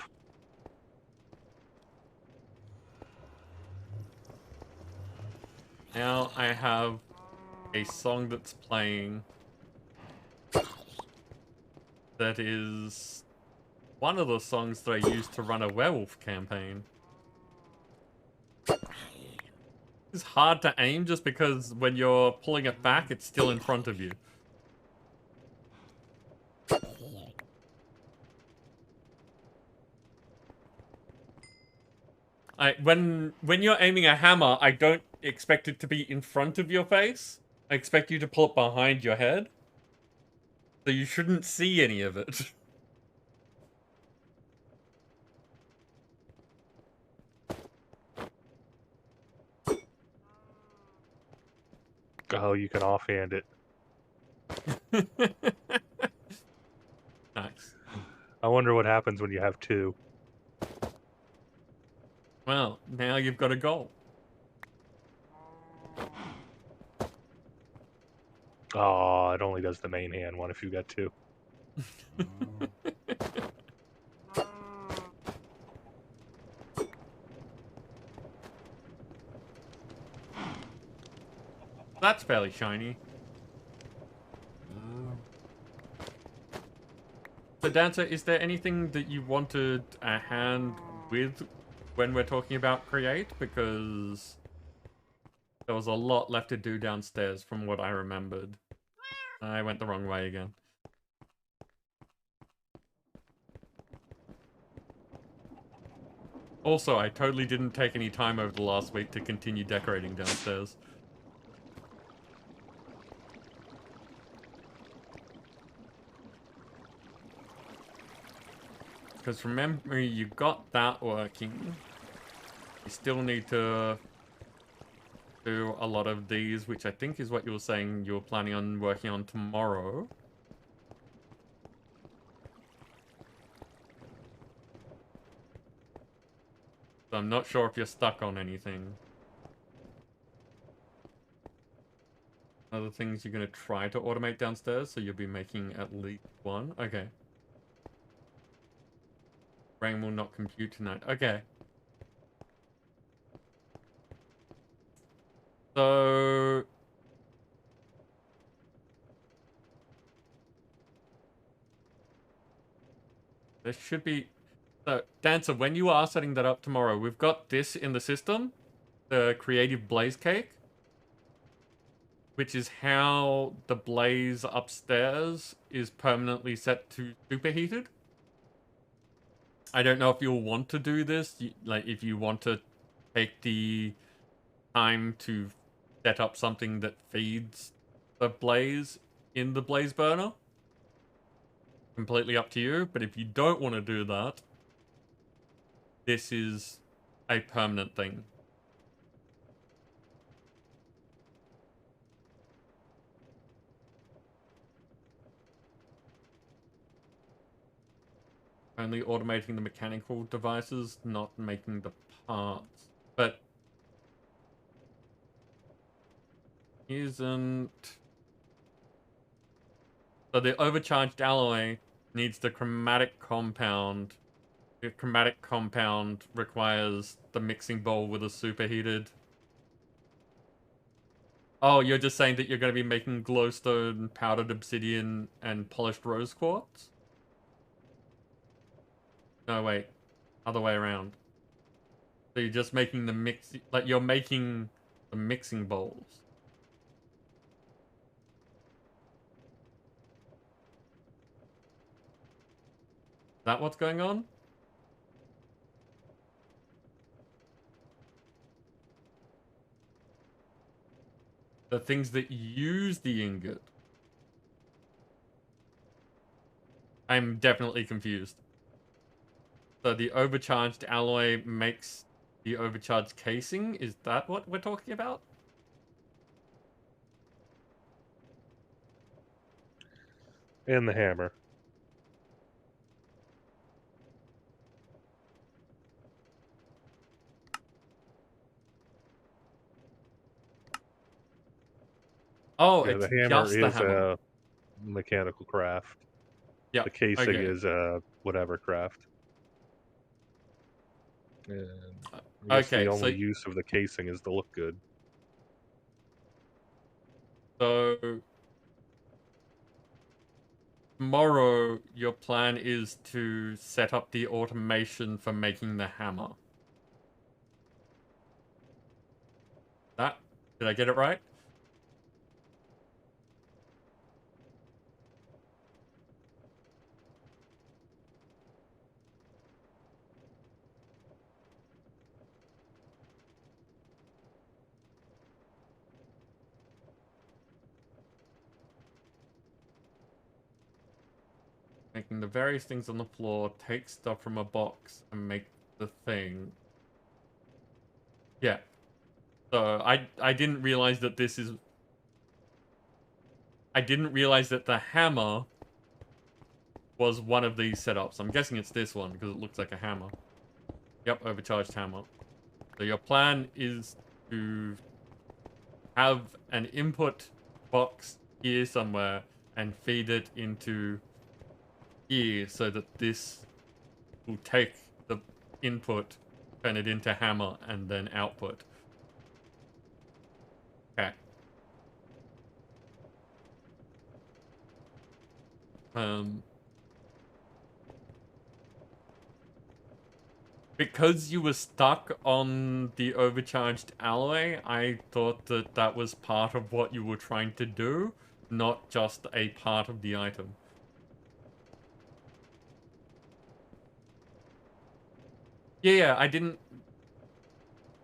A: Now I have a song that's playing that is one of the songs that I used to run a werewolf campaign. It's hard to aim just because when you're pulling it back, it's still in front of you. When you're aiming a hammer, I don't expect it to be in front of your face. I expect you to pull it behind your head. So you shouldn't see any of it.
B: Oh, you can offhand it.
A: Nice.
B: I wonder what happens when you have two.
A: Well, now you've got a goal.
B: Oh, it only does the main hand one if you got two.
A: That's fairly shiny. So, Dancer, is there anything that you wanted a hand with when we're talking about create? Because there was a lot left to do downstairs from what I remembered. I went the wrong way again. Also, I totally didn't take any time over the last week to continue decorating downstairs. Because from memory, you got that working. You still need to do a lot of these, which I think is what you were saying you were planning on working on tomorrow. So I'm not sure if you're stuck on anything. Other things you're going to try to automate downstairs, so you'll be making at least one. Okay. Brain will not compute tonight. Okay. So... there should be... So, Dancer, when you are setting that up tomorrow, we've got this in the system. The Creative Blaze Cake. Which is how the blaze upstairs is permanently set to superheated. I don't know if you'll want to do this, like if you want to take the time to set up something that feeds the blaze in the blaze burner. Completely up to you, but if you don't want to do that, this is a permanent thing. Only automating the mechanical devices, not making the parts. But isn't... So the overcharged alloy needs the chromatic compound. The chromatic compound requires the mixing bowl with a superheated... Oh, you're just saying that you're going to be making glowstone, powdered obsidian, and polished rose quartz? No, wait. Other way around. So you're just making the mix... Like, you're making the mixing bowls. Is that what's going on? The things that use the ingot. I'm definitely confused. So the overcharged alloy makes the overcharged casing? Is that what we're talking about?
B: And the hammer.
A: Oh,
B: Yeah,
A: it's
B: the hammer
A: just the
B: is
A: hammer.
B: a mechanical craft.
A: Yeah.
B: The casing
A: Okay.
B: is a whatever craft. And I guess the
A: Okay,
B: only use of the casing is to look good.
A: so tomorrow your plan is to set up the automation for making the hammer. That did I get it right? Making the various things on the floor, take stuff from a box, and make the thing. Yeah. So I didn't realize that this is... I didn't realize that the hammer was one of these setups. I'm guessing it's this one because it looks like a hammer. Yep, overcharged hammer. So your plan is to have an input box here somewhere and feed it into here so that this will take the input, turn it into hammer, and then output. Okay. Because you were stuck on the overcharged alloy, I thought that that was part of what you were trying to do, not just a part of the item. Yeah, I didn't...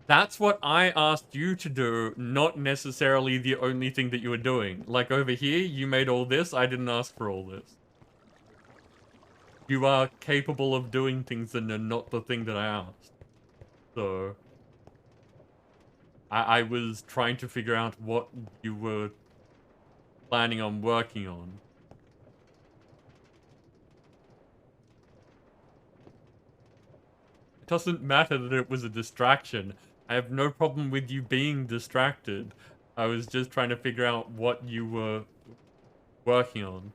A: That's what I asked you to do, not necessarily the only thing that you were doing. Like over here, you made all this, I didn't ask for all this. You are capable of doing things that are not the thing that I asked. So... I was trying to figure out what you were planning on working on. It doesn't matter that it was a distraction. I have no problem with you being distracted. I was just trying to figure out what you were working on.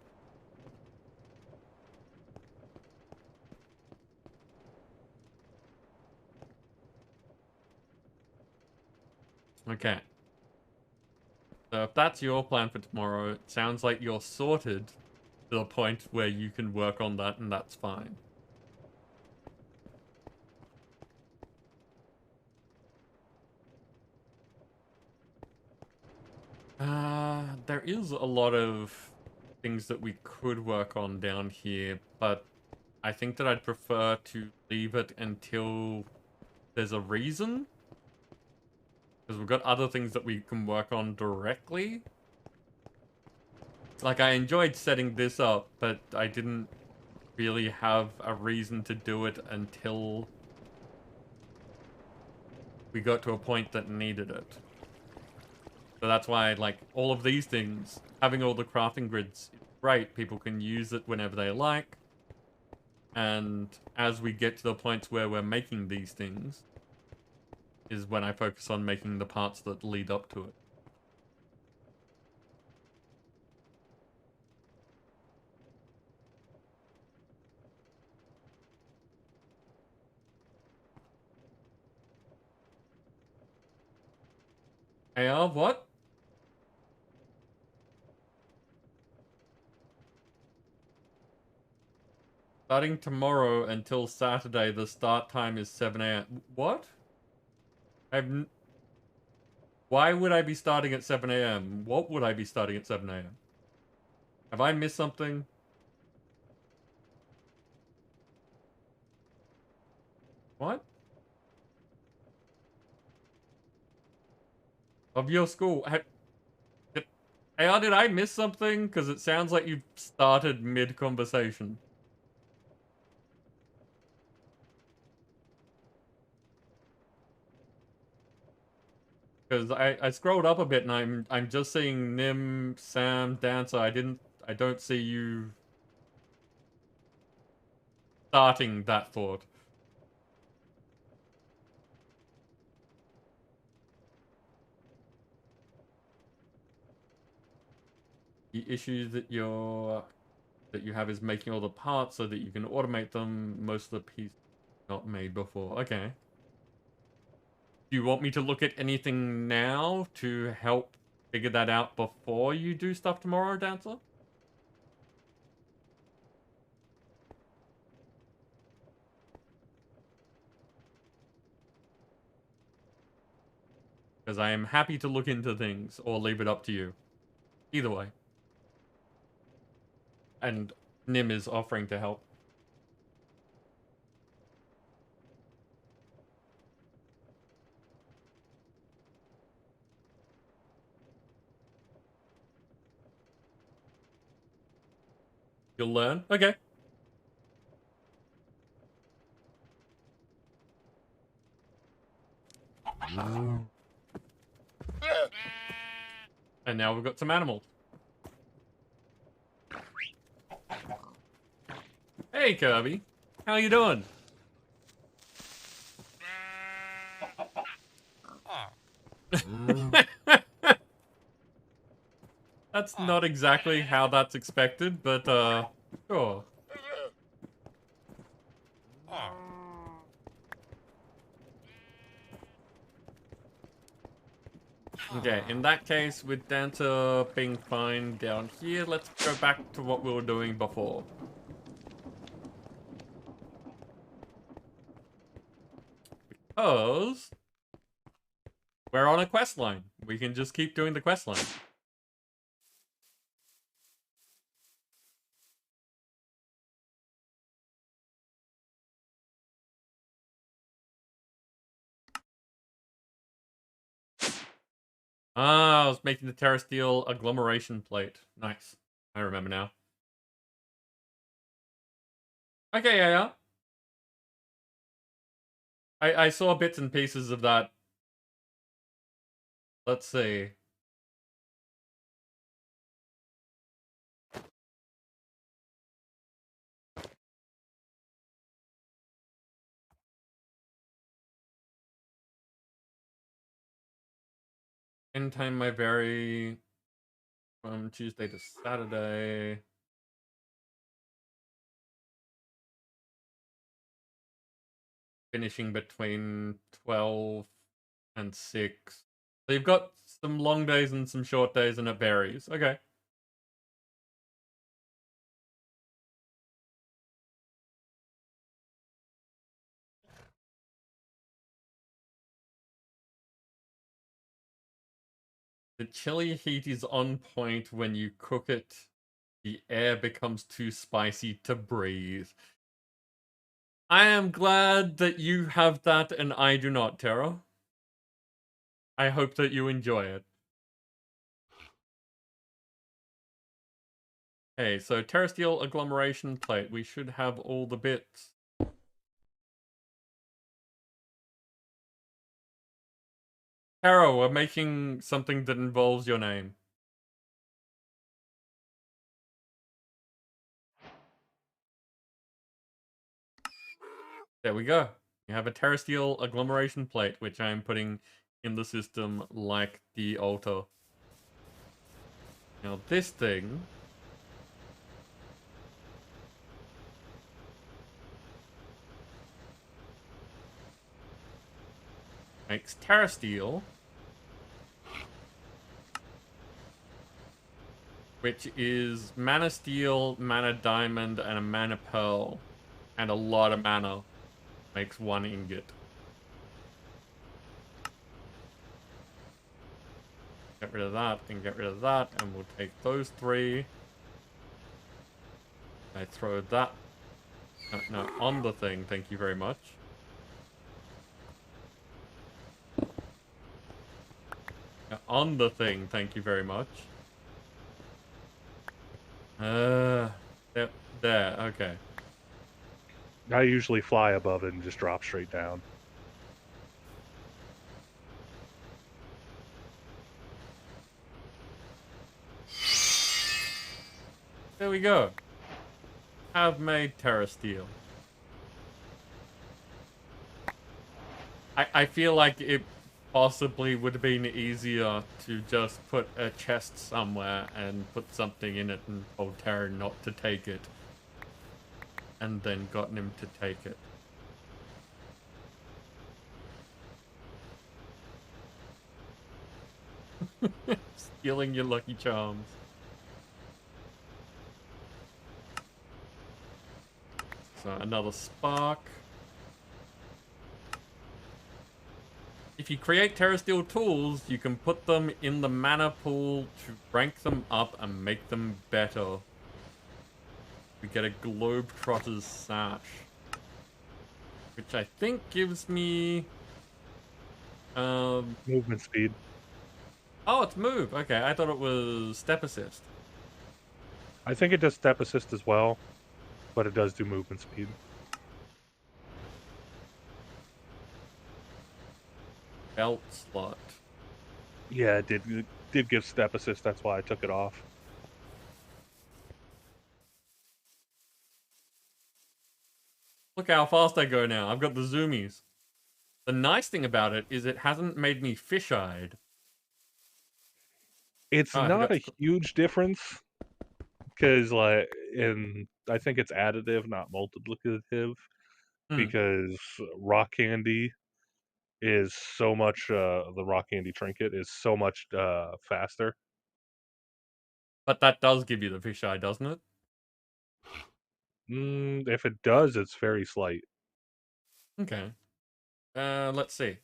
A: Okay. So if that's your plan for tomorrow, it sounds like you're sorted to the point where you can work on that, and that's fine. There is a lot of things that we could work on down here, but I think that I'd prefer to leave it until there's a reason. Because we've got other things that we can work on directly. Like, I enjoyed setting this up, but I didn't really have a reason to do it until we got to a point that needed it. So that's why, like, all of these things, having all the crafting grids is great. People can use it whenever they like. And as we get to the points where we're making these things, is when I focus on making the parts that lead up to it. AR, what? Starting tomorrow until Saturday, the start time is 7 a.m. What? Why would I be starting at 7 a.m.? What would I be starting at 7 a.m.? Have I missed something? What? Of your school? AR, did I miss something? Because it sounds like you've started mid-conversation. Because I scrolled up a bit and I'm just seeing Nim, Sam, Dancer. I don't see you starting that thought. The issue that you have is making all the parts so that you can automate them. Most of the pieces not made before. Okay. Do you want me to look at anything now to help figure that out before you do stuff tomorrow, Dancer? Because I am happy to look into things or leave it up to you. Either way. And Nim is offering to help. You'll learn? Okay. And now we've got some animals. Hey, Kirby. How you doing? That's not exactly how that's expected, but, sure. Okay, in that case, with Dancer being fine down here, let's go back to what we were doing before. Because we're on a quest line. We can just keep doing the quest line. Ah, I was making the terrestrial agglomeration plate. Nice. I remember now. Okay, yeah. I saw bits and pieces of that. Let's see. End time might vary from Tuesday to Saturday. Finishing between 12 and 6. So you've got some long days and some short days, and it varies. Okay. The chili heat is on point when you cook it. The air becomes too spicy to breathe. I am glad that you have that and I do not, Tara. I hope that you enjoy it. Okay, so terrestrial agglomeration plate. We should have all the bits. Tara, we're making something that involves your name. There we go. You have a terrestrial agglomeration plate, which I am putting in the system like the altar. Now this thing makes terrasteel which is mana steel, mana diamond, and a mana pearl, and a lot of mana makes 1 ingot. Get rid of that and get rid of that, and we'll take those 3. I throw that no, on the thing, thank you very much. On the thing, thank you very much. Yep, there, okay.
B: I usually fly above it and just drop straight down.
A: There we go. Have made Terra Steel. I feel like it possibly would have been easier to just put a chest somewhere and put something in it and told Terra not to take it. And then gotten him to take it. Stealing your Lucky Charms. So another spark. If you create Terra Steel tools, you can put them in the mana pool to rank them up and make them better. We get a Globetrotter's Sash, which I think gives me
B: movement speed.
A: Oh, it's move. Okay, I thought it was step assist.
B: I think it does step assist as well, but it does do movement speed.
A: Belt slot.
B: Yeah, it did give step assist. That's why I took it off.
A: Look how fast I go now. I've got the zoomies. The nice thing about it is it hasn't made me fish-eyed.
B: It's not a huge difference because, like, I think it's additive, not multiplicative, because rock candy is so much. The rock candy trinket is so much faster.
A: But that does give you the fish-eye, doesn't it?
B: If it does, it's very slight.
A: Okay. Let's see.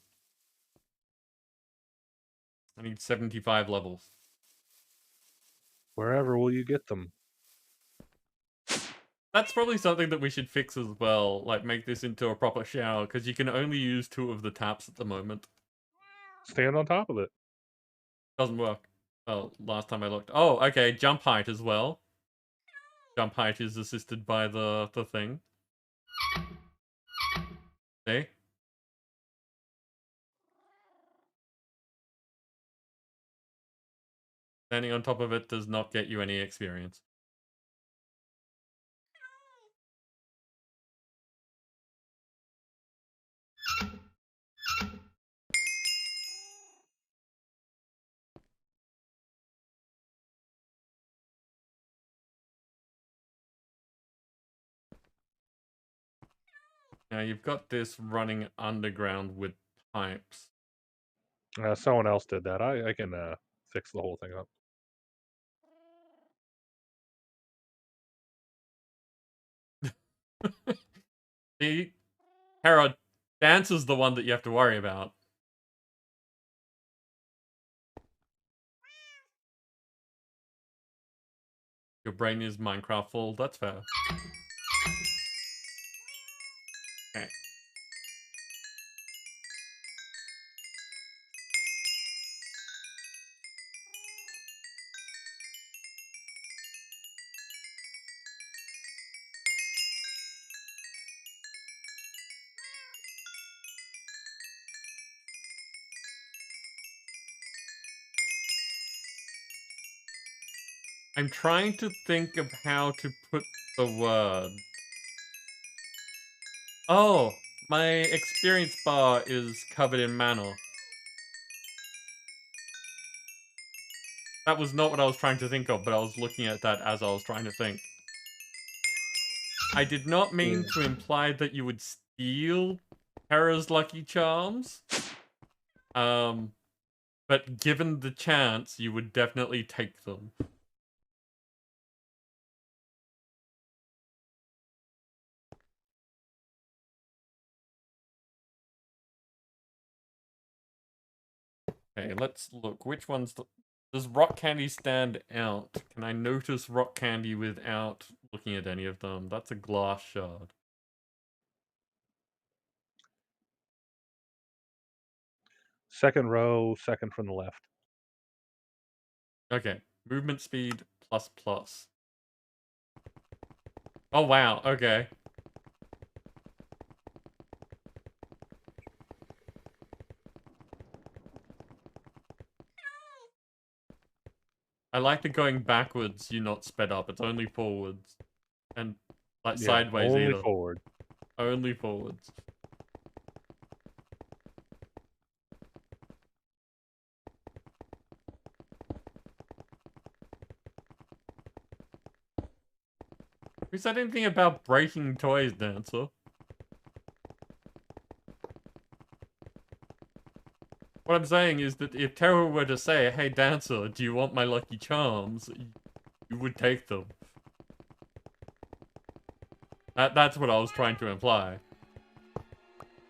A: I need 75 levels.
B: Wherever will you get them?
A: That's probably something that we should fix as well. Like, make this into a proper shower, because you can only use 2 of the taps at the moment.
B: Stand on top of it.
A: Doesn't work. Well, last time I looked. Oh, okay, jump height as well. Jump height is assisted by the thing. See? Standing on top of it does not get you any experience. Now you've got this running underground with pipes.
B: Someone else did that. I can fix the whole thing up.
A: See? Hera, dance is the one that you have to worry about. Your brain is Minecraft full, that's fair. Okay. I'm trying to think of how to put the word. Oh, my experience bar is covered in mana. That was not what I was trying to think of, but I was looking at that as I was trying to think. I did not mean to imply that you would steal Hera's Lucky Charms. But given the chance, you would definitely take them. Okay, let's look. Which one's the... Does rock candy stand out? Can I notice rock candy without looking at any of them? That's a glass shard.
B: Second row, second from the left.
A: Okay, movement speed plus plus. Oh wow, okay. I like that going backwards, you're not sped up. It's only forwards. And, like,
B: Yeah,
A: sideways
B: only
A: either.
B: forward.
A: Only forwards. Who said anything about breaking toys, Dancer? What I'm saying is that if Terra were to say, hey Dancer, do you want my Lucky Charms? You would take them. That's what I was trying to imply.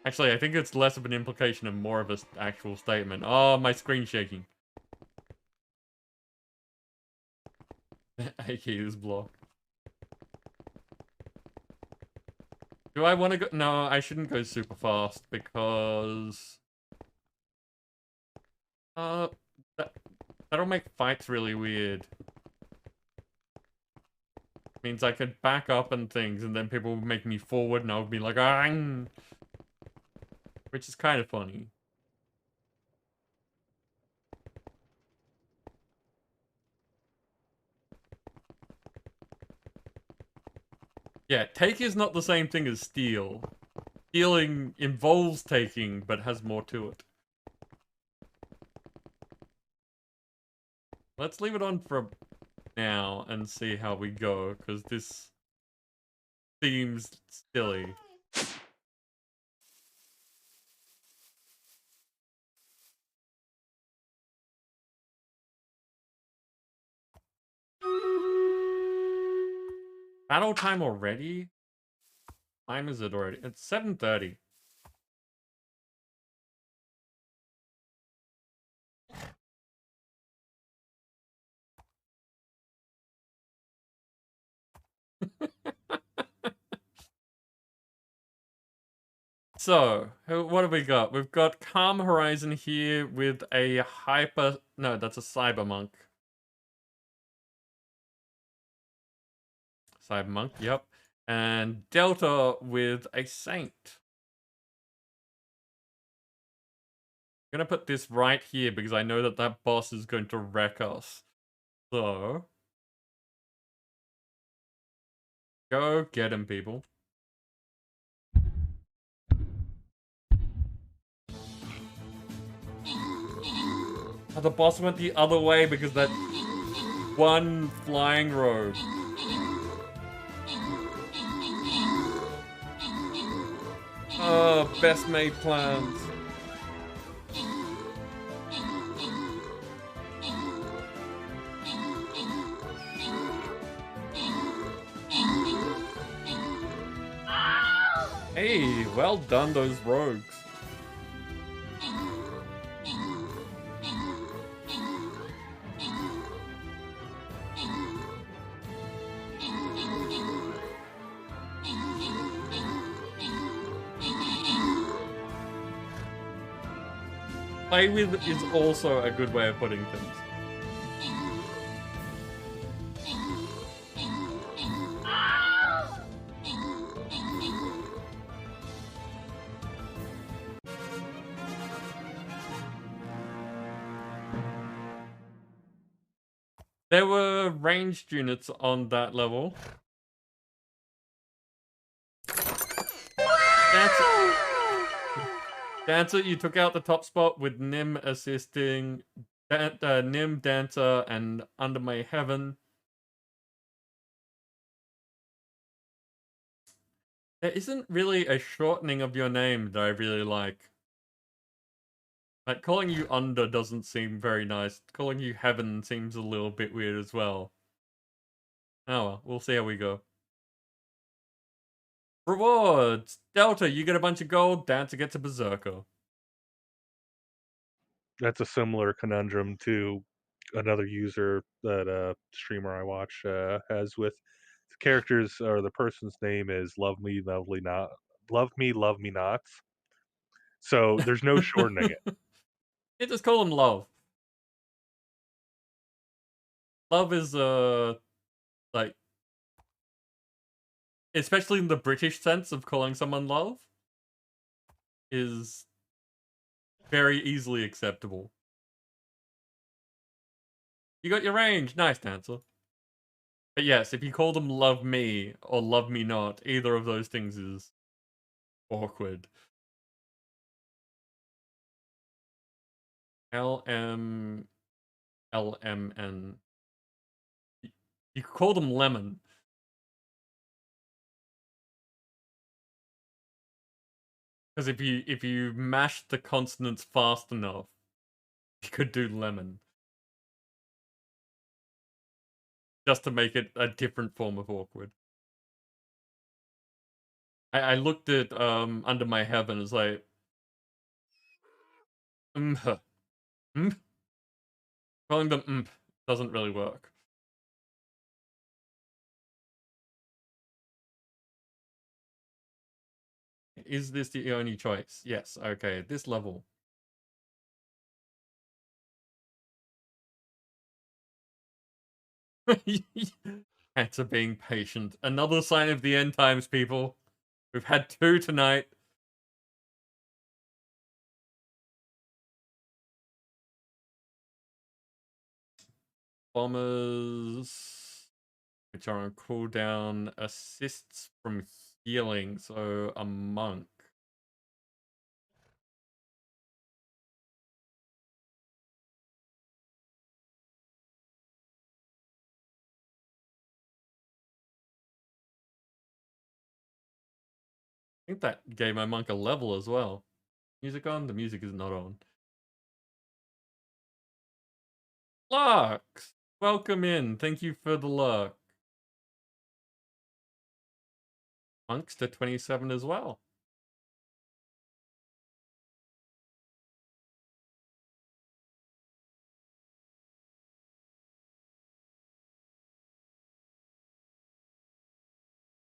A: Actually, I think it's less of an implication and more of an actual statement. Oh, my screen's shaking. AK is blocked. Do I want to go? No, I shouldn't go super fast because... that'll make fights really weird. Means I could back up and things, and then people would make me forward, and I would be like, "Ang!" Which is kind of funny. Yeah, take is not the same thing as steal. Stealing involves taking, but has more to it. Let's leave it on for now and see how we go, because this seems silly. Battle time already? Time is it already? It's 7:30. So, what have we got? We've got Calm Horizon here with a hyper... No, that's a Cyber Monk. Cyber Monk, yep. And Delta with a Saint. I'm gonna put this right here because I know that that boss is going to wreck us. So... Go get him, people. Oh, the boss went the other way because that one flying rogue. Oh, best made plans. Hey, well done, those rogues. Play with is also a good way of putting things. There were ranged units on that level. Dancer, you took out the top spot with Nim assisting, Nim, Dancer, and Under My Heaven. There isn't really a shortening of your name that I really like. Like, calling you Under doesn't seem very nice. Calling you Heaven seems a little bit weird as well. Oh well, we'll see how we go. Rewards! Delta, you get a bunch of gold. Dancer gets a Berserker.
B: That's a similar conundrum to another user that streamer I watch has with the characters or the person's name is love me, love me nots. So there's no shortening it.
A: You just call him Love. Love is, like, especially in the British sense of calling someone Love, is very easily acceptable. You got your range. Nice, Dancer. But yes, if you call them Love Me or Love Me Not, either of those things is awkward. LM... LMN. You could call them Lemon. Because if you mash the consonants fast enough, you could do Lemon. Just to make it a different form of awkward. I looked at Under My Heaven, it's like calling them doesn't really work. Is this the only choice? Yes, okay, this level. Cats are being patient. Another sign of the end times, people. We've had 2 tonight. Bombers, which are on cooldown, assists from healing, so a monk. I think that gave my monk a level as well. Music on? The music is not on. Lux! Welcome in. Thank you for the luck. Monks to 27 as well.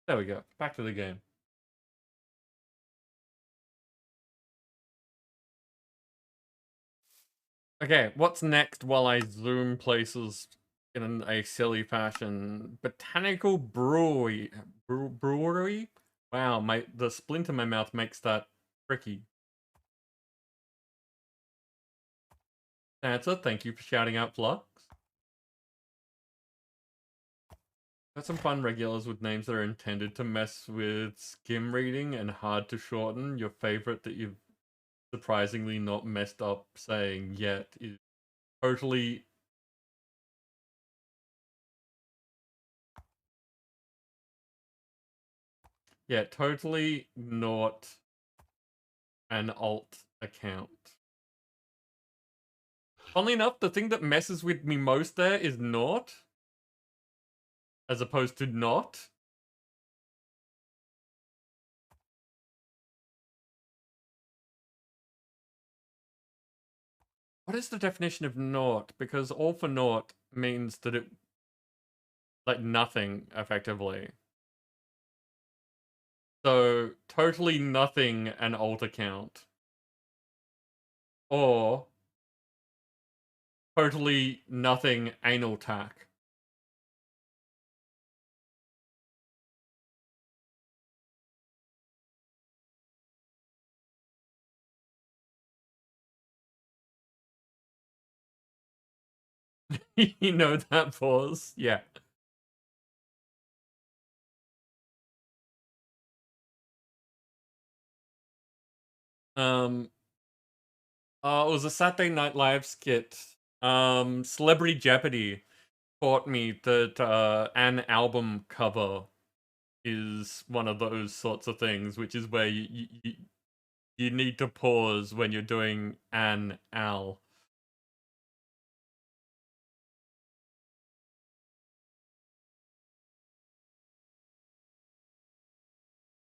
A: There we go. Back to the game. Okay, what's next while I zoom places in a silly fashion? Botanical brewery. Brewery? Wow, the splint in my mouth makes that tricky. Answer, thank you for shouting out Flux. Got some fun regulars with names that are intended to mess with skim reading and hard to shorten. Your favorite that you've surprisingly not messed up saying yet is totally... Yeah, totally not an alt account. Funnily enough, the thing that messes with me most there is not, as opposed to not. What is the definition of naught? Because all for naught means that it, like, nothing, effectively. So, totally nothing an alt account. Or, totally nothing anal tack. You know that pause? Yeah. It was a Saturday Night Live skit. Celebrity Jeopardy taught me that an album cover is one of those sorts of things, which is where you need to pause when you're doing an al.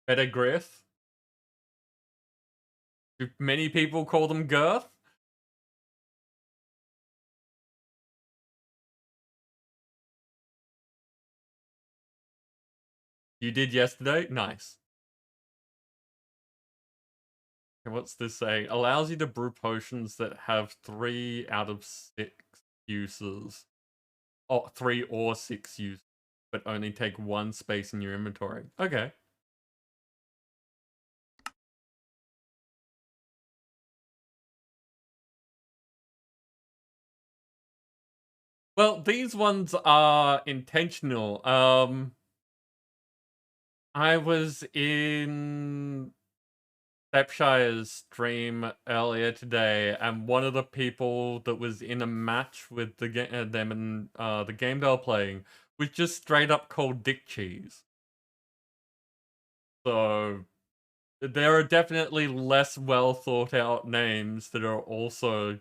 A: Better Griff? Do many people call them girth? You did yesterday? Nice. And what's this saying? Allows you to brew potions that have 3 out of 6 uses. Oh, 3 or 6 uses, but only take 1 space in your inventory. Okay. Well, these ones are intentional. I was in Stepshire's stream earlier today, and one of the people that was in a match with the them and the game they were playing was just straight up called Dick Cheese. So there are definitely less well thought out names that are also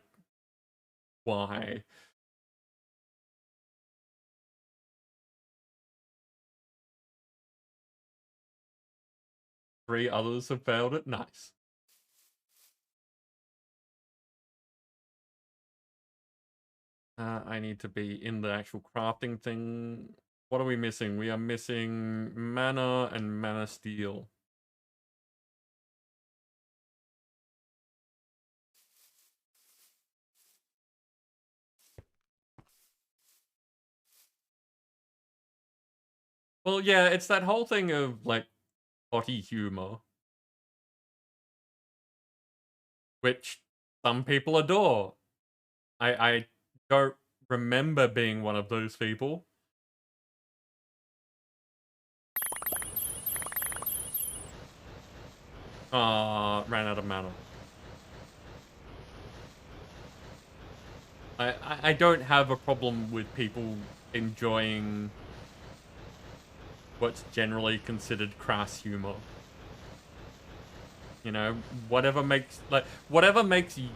A: why. Three others have failed it. Nice. I need to be in the actual crafting thing. What are we missing? We are missing mana and mana steel. Well, yeah, it's that whole thing of, like, potty humor. Which some people adore. I don't remember being one of those people. Ran out of mana. I don't have a problem with people enjoying what's generally considered crass humor. You know, whatever makes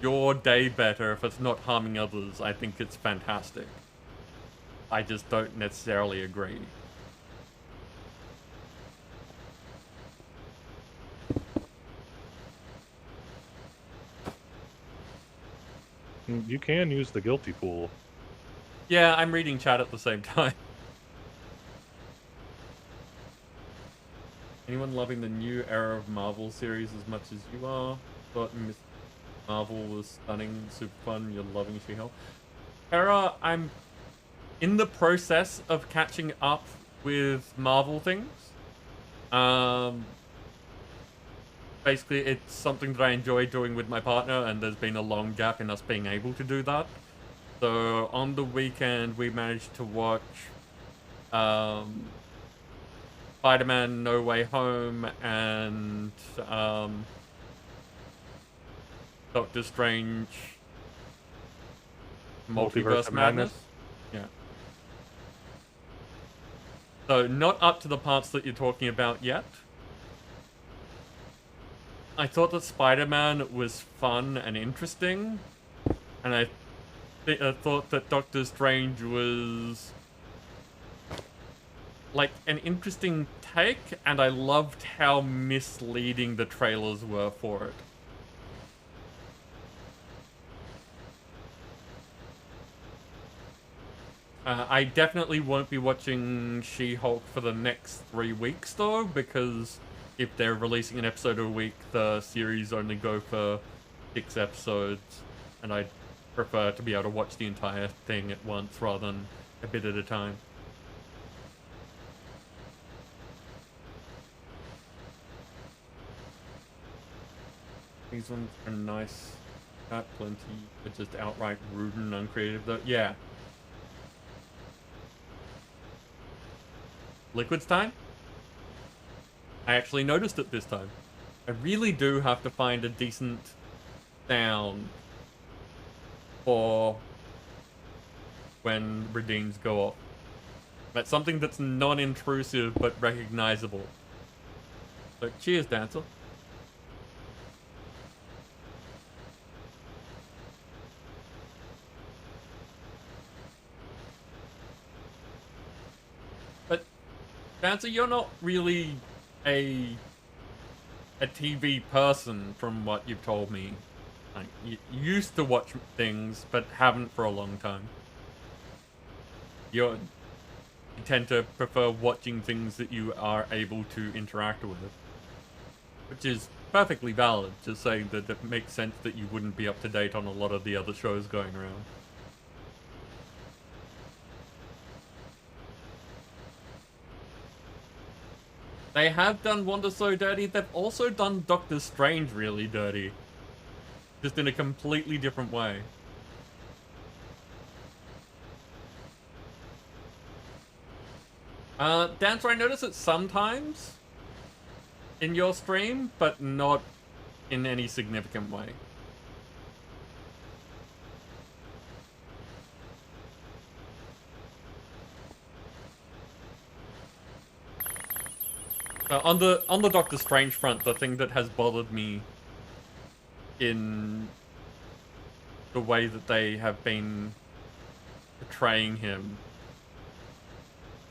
A: your day better if it's not harming others, I think it's fantastic. I just don't necessarily agree.
B: You can use the guilty pool.
A: Yeah, I'm reading chat at the same time. Anyone loving the new era of Marvel series as much as you are? Thought Miss Marvel was stunning, super fun, you're loving She-Hulk. Hera, I'm in the process of catching up with Marvel things. Basically, it's something that I enjoy doing with my partner, and there's been a long gap in us being able to do that. So on the weekend, we managed to watch Spider-Man No Way Home and Doctor Strange Multiverse
B: of
A: Madness. Yeah. So not up to the parts that you're talking about yet. I thought that Spider-Man was fun and interesting, and I thought that Doctor Strange was like an interesting take, and I loved how misleading the trailers were for it. I definitely won't be watching She-Hulk for the next 3 weeks though, because if they're releasing an episode a week, the series only go for 6 episodes, and I'd prefer to be able to watch the entire thing at once rather than a bit at a time. These ones are nice. Got plenty, but just outright rude and uncreative though. Yeah. Liquid's time? I actually noticed it this time. I really do have to find a decent sound for when redeems go off. That's something that's non-intrusive but recognizable. So cheers, Dancer. But Dancer, you're not really a TV person from what you've told me. Like, you used to watch things, but haven't for a long time. you tend to prefer watching things that you are able to interact with. Which is perfectly valid, just saying that it makes sense that you wouldn't be up to date on a lot of the other shows going around. They have done Wanda so dirty, they've also done Doctor Strange really dirty. Just in a completely different way. Dancer, I notice it sometimes in your stream, but not in any significant way. On the Doctor Strange front, the thing that has bothered me in the way that they have been portraying him,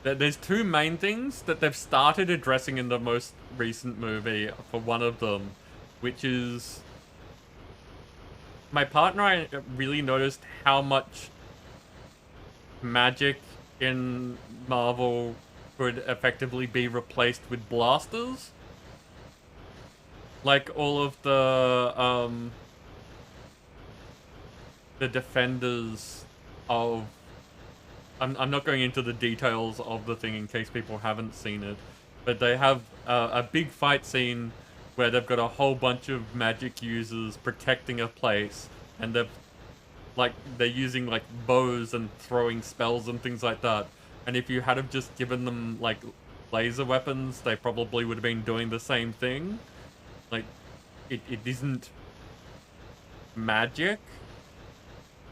A: there's two main things that they've started addressing in the most recent movie for one of them, which is my partner. I really noticed how much magic in Marvel could effectively be replaced with blasters. Like all of the defenders of... I'm not going into the details of the thing in case people haven't seen it, but they have a big fight scene where they've got a whole bunch of magic users protecting a place, and they're using like bows and throwing spells and things like that. And if you had have just given them like laser weapons, they probably would have been doing the same thing. Like, it isn't magic.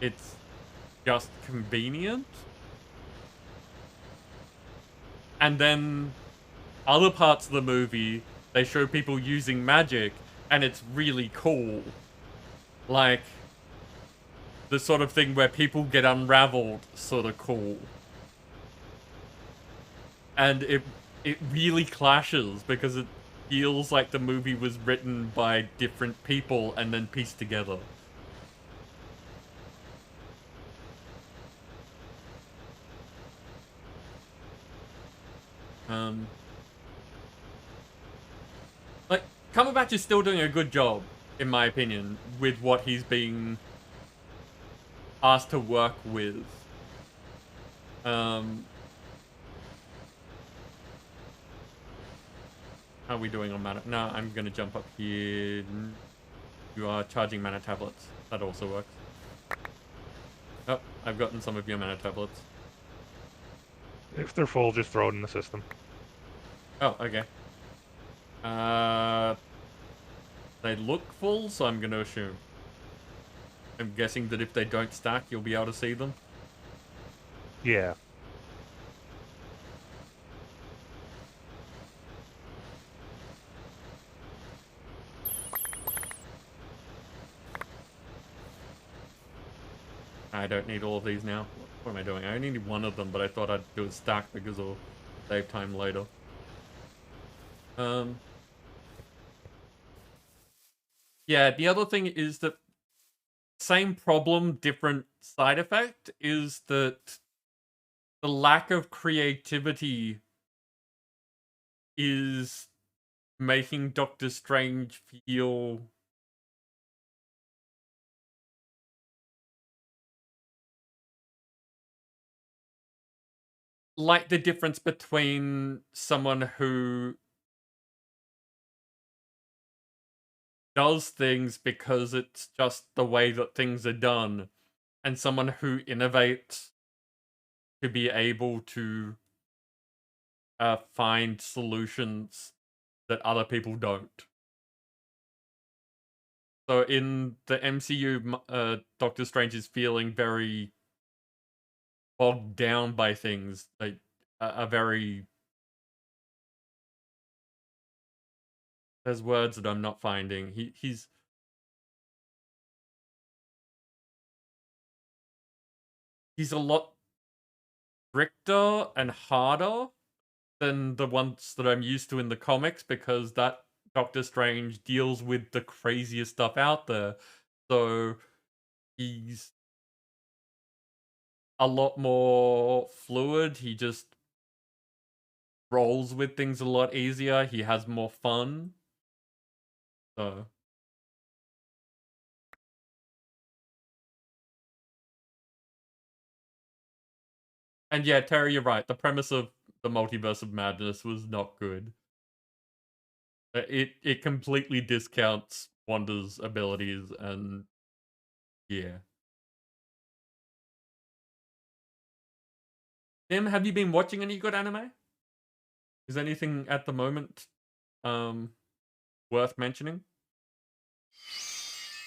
A: It's just convenient. And then other parts of the movie, they show people using magic, and it's really cool. Like, the sort of thing where people get unraveled, sort of cool. And it really clashes, because it feels like the movie was written by different people and then pieced together. Like, Cumberbatch is still doing a good job, in my opinion, with what he's being asked to work with. How are we doing on mana? No, I'm gonna jump up here. You are charging mana tablets. That also works. Oh, I've gotten some of your mana tablets.
B: If they're full, just throw it in the system.
A: Oh, okay. They look full, so I'm gonna assume. I'm guessing that if they don't stack, you'll be able to see them.
B: Yeah.
A: I don't need all of these now. What am I doing? I only need one of them, but I thought I'd do a stack because it'll save time later. Yeah, the other thing is that same problem, different side effect, is that the lack of creativity is making Doctor Strange feel like the difference between someone who does things because it's just the way that things are done, and someone who innovates to be able to find solutions that other people don't. So in the MCU, Doctor Strange is feeling very bogged down by things, like a very... There's words that I'm not finding. He's a lot stricter and harder than the ones that I'm used to in the comics, because that Doctor Strange deals with the craziest stuff out there. So he's a lot more fluid. He just rolls with things a lot easier. He has more fun. So. And yeah, Terry, you're right. The premise of the Multiverse of Madness was not good. It completely discounts Wanda's abilities, and yeah. Tim, have you been watching any good anime? Is anything at the moment worth mentioning?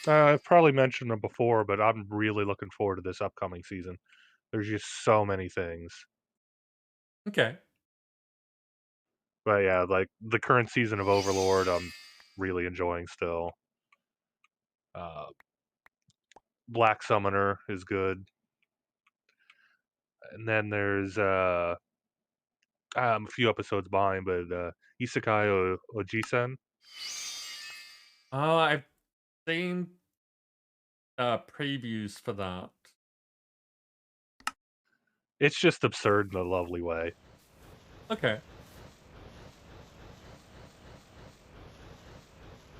B: I've probably mentioned them before, but I'm really looking forward to this upcoming season. There's just so many things.
A: Okay.
B: But yeah, like the current season of Overlord, I'm really enjoying still. Black Summoner is good, and then there's I'm a few episodes behind, but Isekai Ojisen.
A: Oh, I've seen previews for that.
B: It's just absurd in a lovely way.
A: Okay.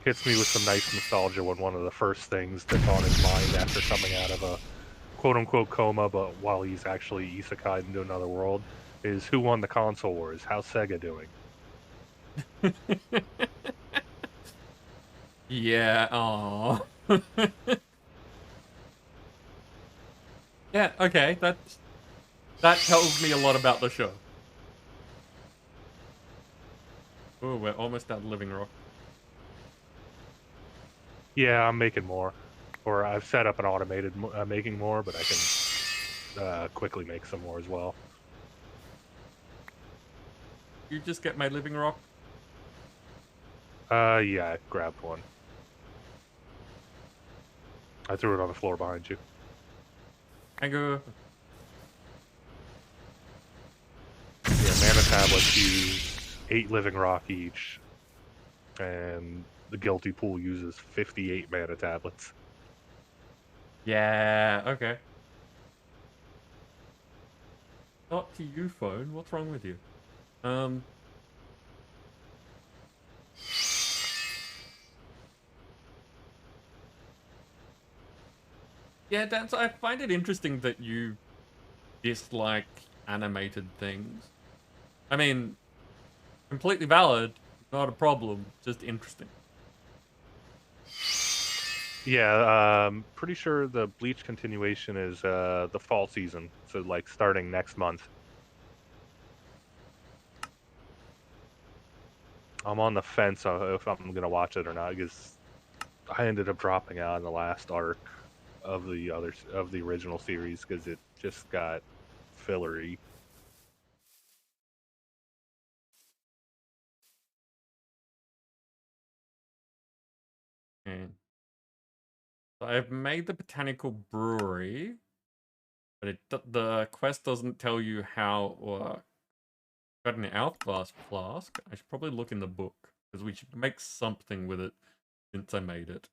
B: Hits me with some nice nostalgia when one of the first things that's on his mind after coming out of a quote unquote coma, but while he's actually isekai into another world, is who won the console wars? How's Sega doing?
A: Yeah, oh. Yeah, okay, that tells me a lot about the show. Oh, we're almost out of Living Rock.
B: Yeah, I'm making more. Or I've set up an automated making more, but I can quickly make some more as well.
A: You just get my Living Rock?
B: Yeah, I grabbed one. I threw it on the floor behind you.
A: I go.
B: Yeah, mana tablets use 8 living rock each, and the guilty pool uses 58 mana tablets.
A: Yeah, okay. Not to you, phone. What's wrong with you? Yeah, Dan, so I find it interesting that you dislike animated things. I mean, completely valid, not a problem, just interesting.
B: Yeah, pretty sure the Bleach continuation is the fall season, so like starting next month. I'm on the fence if I'm gonna watch it or not because I ended up dropping out in the last arc of the original series because it just got fillery.
A: Okay. So I've made the botanical brewery, but the quest doesn't tell you how or got an hourglass flask. I should probably look in the book because we should make something with it since I made it.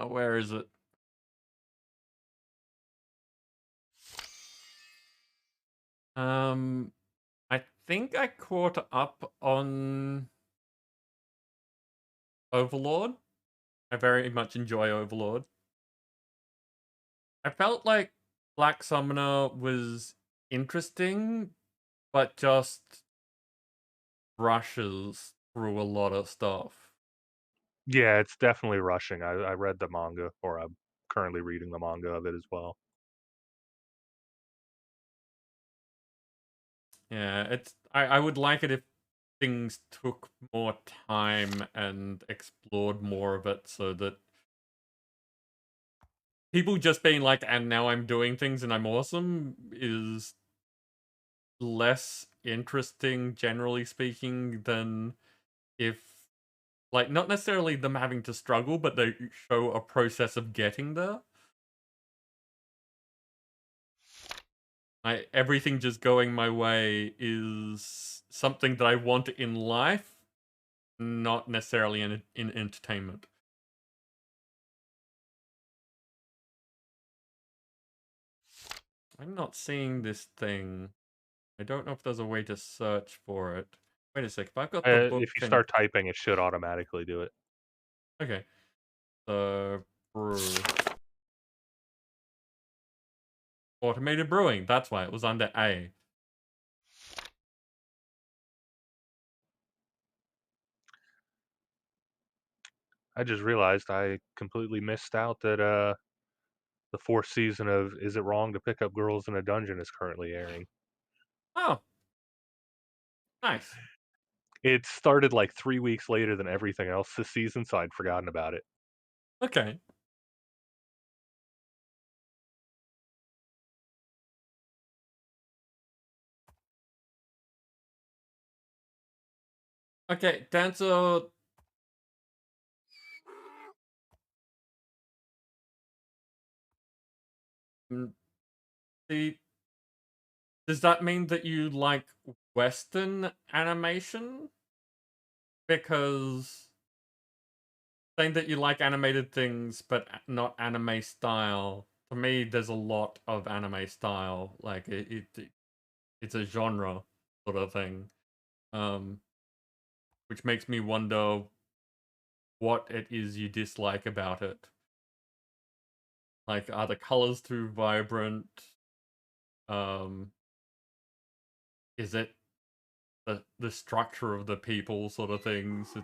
A: Where is it? I think I caught up on Overlord. I very much enjoy Overlord. I felt like Black Summoner was interesting, but just rushes through a lot of stuff.
B: Yeah, it's definitely rushing. I read the manga, or I'm currently reading the manga of it as well.
A: Yeah, I would like it if things took more time and explored more of it so that people just being like, and now I'm doing things and I'm awesome is less interesting, generally speaking, than if Like, not necessarily them having to struggle, but they show a process of getting there. Everything just going my way is something that I want in life, not necessarily in entertainment. I'm not seeing this thing. I don't know if there's a way to search for it. Wait a sec. If I've got the book,
B: If you start typing, it should automatically do it.
A: Okay. The brew. Automated brewing. That's why it was under A.
B: I just realized I completely missed out that the fourth season of Is It Wrong to Pick Up Girls in a Dungeon is currently airing.
A: Oh. Nice.
B: It started like 3 weeks later than everything else this season, so I'd forgotten about it.
A: Okay. Okay, Dancer. See, does that mean that you like Western animation? Because saying that you like animated things but not anime style, to me, there's a lot of anime style. Like it's a genre sort of thing, which makes me wonder what it is you dislike about it. Like, are the colors too vibrant? Is it the structure of the people sort of things?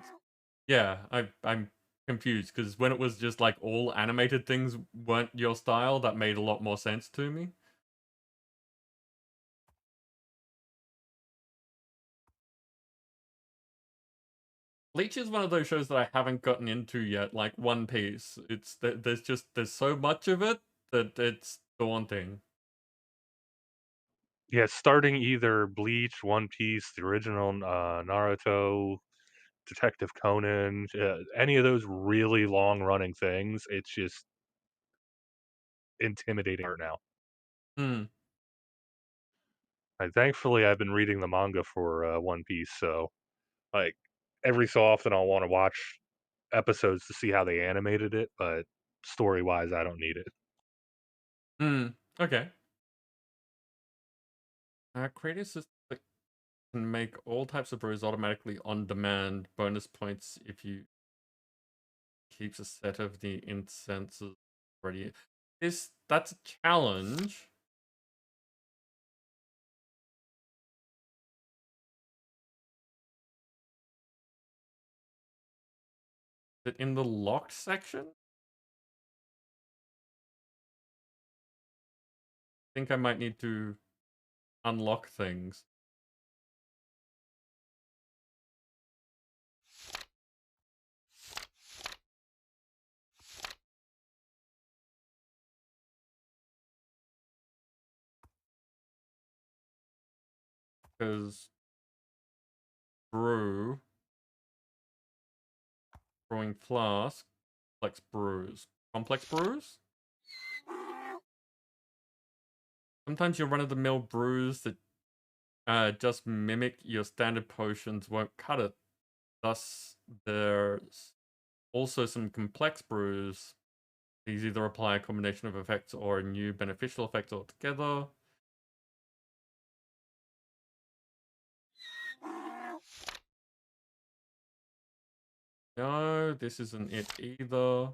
A: Yeah, I'm confused because when it was just like all animated things weren't your style, that made a lot more sense to me. Bleach is one of those shows that I haven't gotten into yet, like One Piece. There's so much of it that it's daunting.
B: Yeah, starting either Bleach, One Piece, the original Naruto, Detective Conan, any of those really long running things, it's just intimidating right now.
A: Hmm.
B: Thankfully, I've been reading the manga for One Piece, so like every so often I'll want to watch episodes to see how they animated it, but story wise, I don't need it.
A: Hmm. Okay. Creative system that can make all types of brews automatically on demand. Bonus points if you keeps a set of the incenses ready. That's a challenge. Is it in the locked section? I think I might need to unlock things. Because brewing flask, complex brews. Sometimes your run-of-the-mill brews that just mimic your standard potions won't cut it. Thus, there's also some complex brews. These either apply a combination of effects or a new beneficial effect altogether. No, this isn't it either.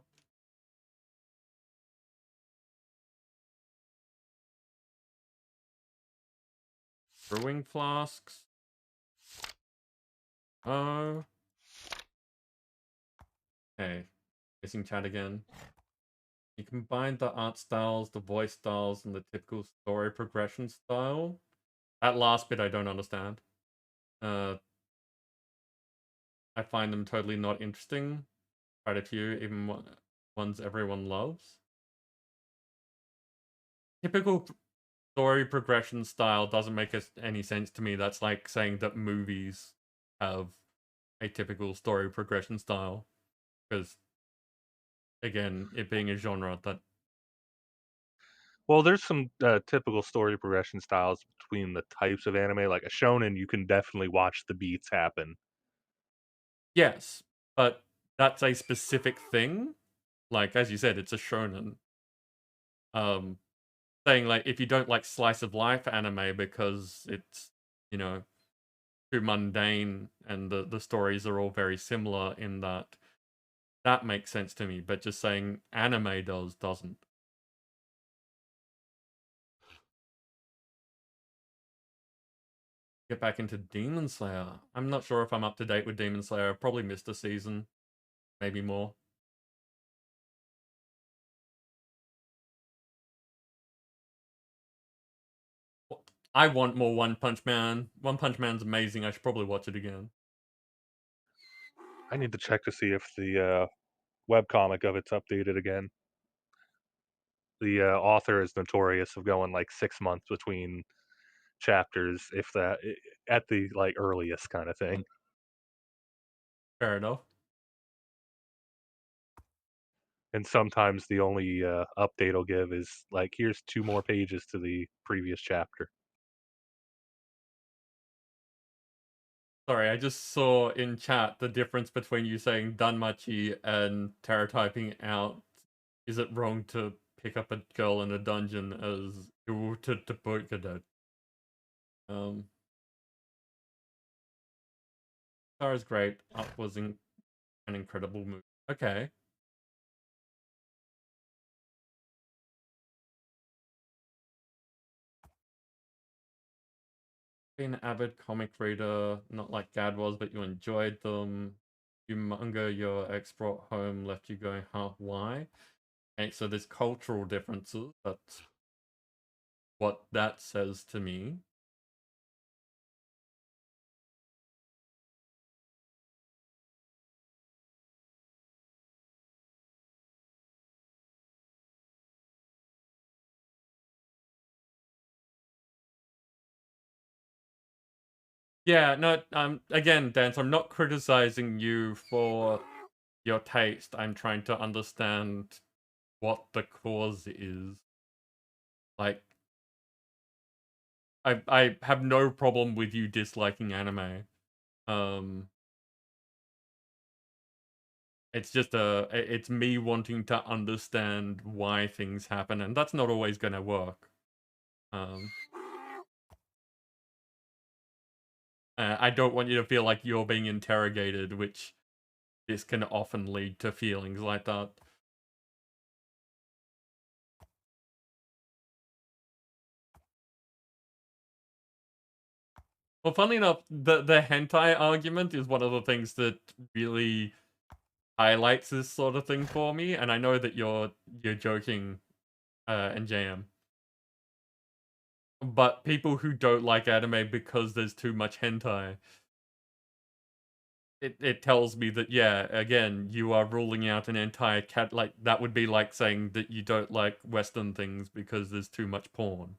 A: Brewing flasks. Oh. Hey, missing chat again. You combine the art styles, the voice styles, and the typical story progression style. That last bit I don't understand. I find them totally not interesting. Quite a few, even ones everyone loves. Typical story progression style doesn't make any sense to me. That's like saying that movies have a typical story progression style. Because, again, it being a genre that...
B: Well, there's some typical story progression styles between the types of anime. Like a shonen, you can definitely watch the beats happen.
A: Yes, but that's a specific thing. Like, as you said, it's a shonen. Saying, like, if you don't like slice of life anime because it's, you know, too mundane and the stories are all very similar in that makes sense to me. But just saying anime doesn't. Get back into Demon Slayer. I'm not sure if I'm up to date with Demon Slayer. I've probably missed a season, maybe more. I want more One Punch Man. One Punch Man's amazing. I should probably watch it again.
B: I need to check to see if the webcomic of it's updated again. The author is notorious of going like 6 months between chapters, if that, at the like earliest kind of thing.
A: Fair enough.
B: And sometimes the only update I'll give is like, here's 2 more pages to the previous chapter.
A: Sorry, I just saw in chat the difference between you saying Danmachi and typing out, is it wrong to pick up a girl in a dungeon as to Bokadet? Tara's great. Up was an incredible movie. Okay. Been an avid comic reader, not like Gad was, but you enjoyed them. You manga your ex brought home left you going, huh, why? Okay, so there's cultural differences. That's what that says to me. Yeah, no, again, Dan, so I'm not criticizing you for your taste. I'm trying to understand what the cause is. Like, I have no problem with you disliking anime. It's just it's me wanting to understand why things happen, and that's not always gonna work. I don't want you to feel like you're being interrogated, which this can often lead to feelings like that. Well, funnily enough, the hentai argument is one of the things that really highlights this sort of thing for me, and I know that you're joking, NJM. But people who don't like anime because there's too much hentai, it tells me that, yeah, again, you are ruling out an entire like, that would be like saying that you don't like Western things because there's too much porn.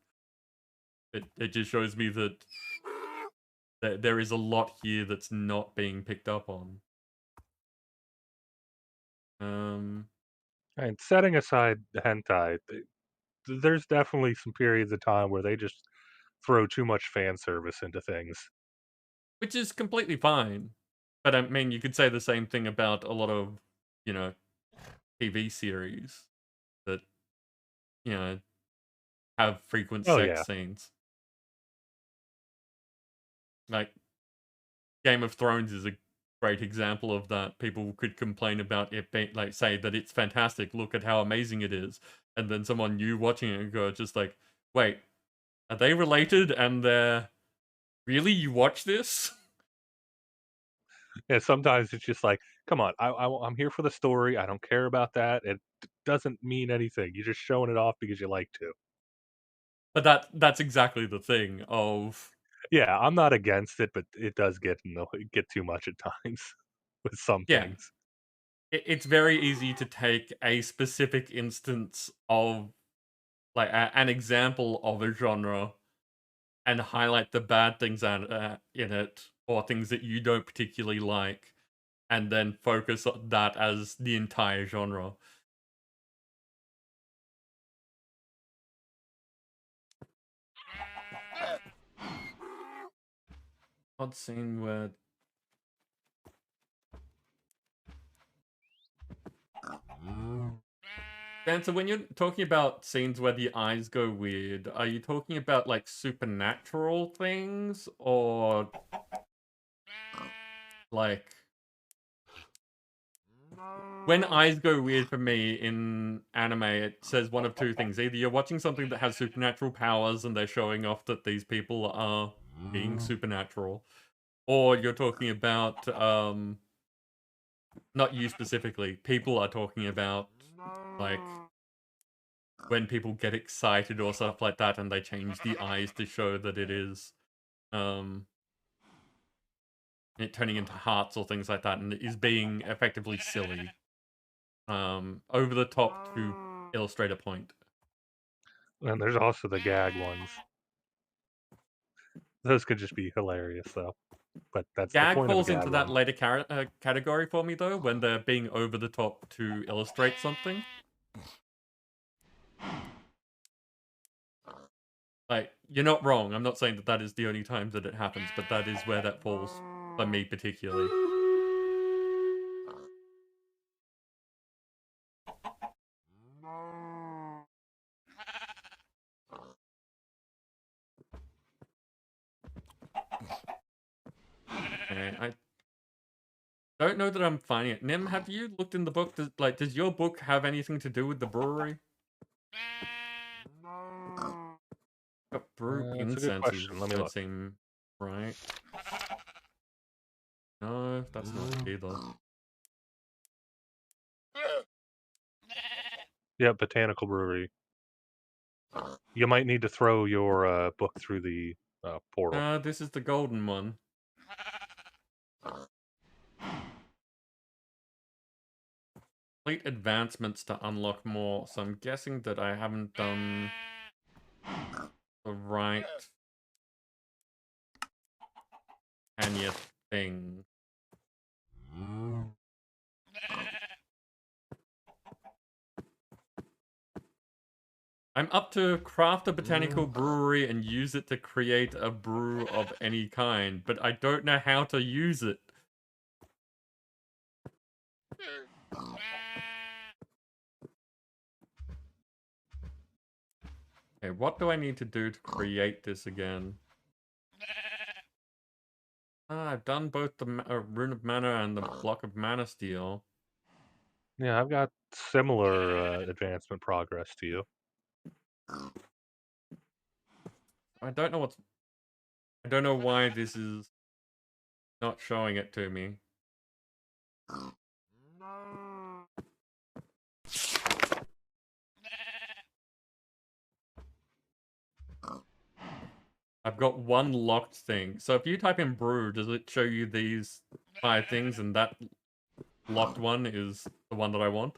A: It just shows me that there is a lot here that's not being picked up on.
B: And setting aside the hentai, there's definitely some periods of time where they just throw too much fan service into things.
A: Which is completely fine. But I mean, you could say the same thing about a lot of, you know, TV series that, you know, have frequent
B: Oh
A: sex
B: yeah.
A: scenes. Like, Game of Thrones is a great example of that. People could complain about it being, like, say that it's fantastic, look at how amazing it is. And then someone new watching it and go just like, wait, are they related? And they're, really, you watch this?
B: Yeah, sometimes it's just like, come on, I'm here for the story. I don't care about that. It doesn't mean anything. You're just showing it off because you like to.
A: But that's exactly the thing of...
B: Yeah, I'm not against it, but it does get too much at times with some
A: Yeah.
B: things.
A: It's very easy to take a specific instance of, like, an example of a genre and highlight the bad things in it, or things that you don't particularly like, and then focus on that as the entire genre. Odd scene where... Dan, so when you're talking about scenes where the eyes go weird, are you talking about, like, supernatural things, or... like... When eyes go weird for me in anime, it says one of two things. Either you're watching something that has supernatural powers and they're showing off that these people are being supernatural, or you're talking about, not you specifically, people are talking about, like, when people get excited or stuff like that and they change the eyes to show that it is, it turning into hearts or things like that, and it is being effectively silly. Over the top to illustrate a point.
B: And there's also the gag ones. Those could just be hilarious, though. But that's the
A: Gag
B: point of a
A: falls
B: gag
A: into that
B: one.
A: later category for me, though, when they're being over the top to illustrate something. Like, you're not wrong. I'm not saying that that is the only time that it happens, but that is where that falls for me particularly. Okay, I don't know that I'm finding it. Nim, have you looked in the book? Does your book have anything to do with the brewery? But brew
B: That's a good
A: incense
B: question. Let me
A: don't
B: look.
A: seem right. No, that's not it either.
B: Yeah, Botanical Brewery. You might need to throw your book through the portal.
A: This is the golden one. Complete advancements to unlock more, so I'm guessing that I haven't done the right Anya thing. I'm up to craft a botanical brewery and use it to create a brew of any kind, but I don't know how to use it. Okay, what do I need to do to create this again? I've done both the Rune of Mana and the Block of Mana Steel.
B: Yeah, I've got similar advancement progress to you.
A: I don't know why this is not showing it to me. I've got one locked thing. So if you type in brew, does it show you these 5 things and that locked one is the one that I want?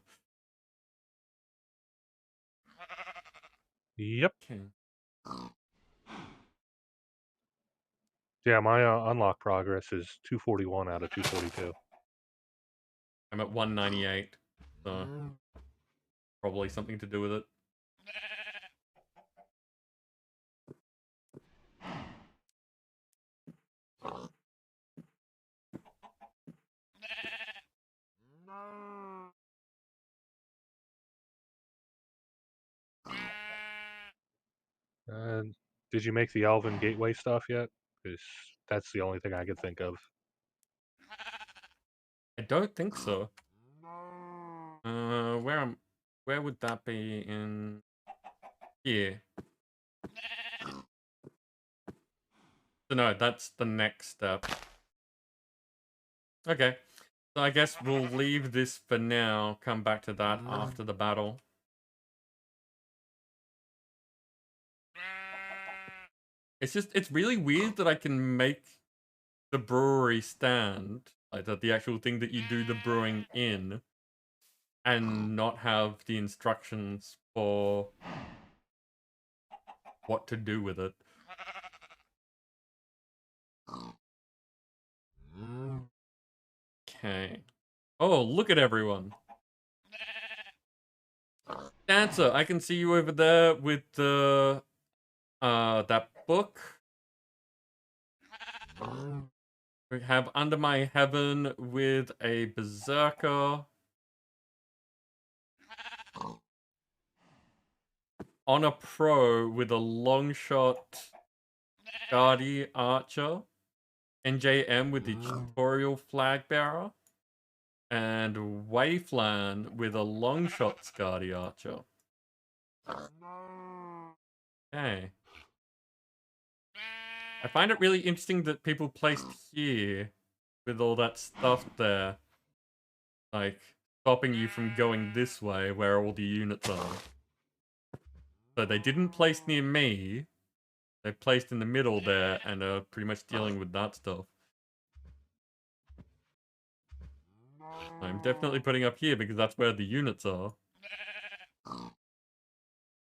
B: Yep.
A: Okay.
B: Yeah, my unlock progress is 241 out of 242.
A: I'm at 198, so probably something to do with it.
B: Did you make the Elven Gateway stuff yet? Because that's the only thing I could think of.
A: I don't think so. Where would that be in here? So no, that's the next step. Okay. So I guess we'll leave this for now, come back to that after the battle. It's really weird that I can make the brewery stand, like the actual thing that you do the brewing in, and not have the instructions for what to do with it. Oh, look at everyone. Dancer, I can see you over there with the that book. We have Under My Heaven with a berserker. On a pro with a long shot Guardi Archer. NJM with the tutorial flag bearer. And Wayflan with a long shot Guardi Archer. Okay. I find it really interesting that people placed here with all that stuff there. Like, stopping you from going this way where all the units are. So they didn't place near me. They placed in the middle there and are pretty much dealing with that stuff. I'm definitely putting up here because that's where the units are.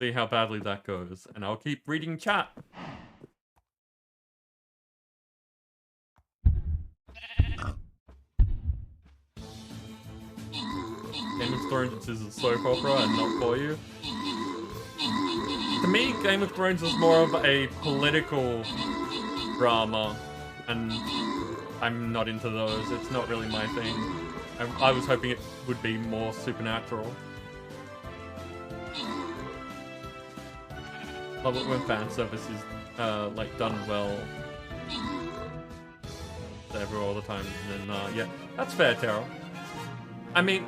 A: See how badly that goes. And I'll keep reading chat. Game of Thrones is a soap opera and not for you. To me, Game of Thrones is more of a political drama, and I'm not into those. It's not really my thing. I was hoping it would be more supernatural. Love it when fan service is like done well. Ever all the time, and then yeah, that's fair, Taro. I mean,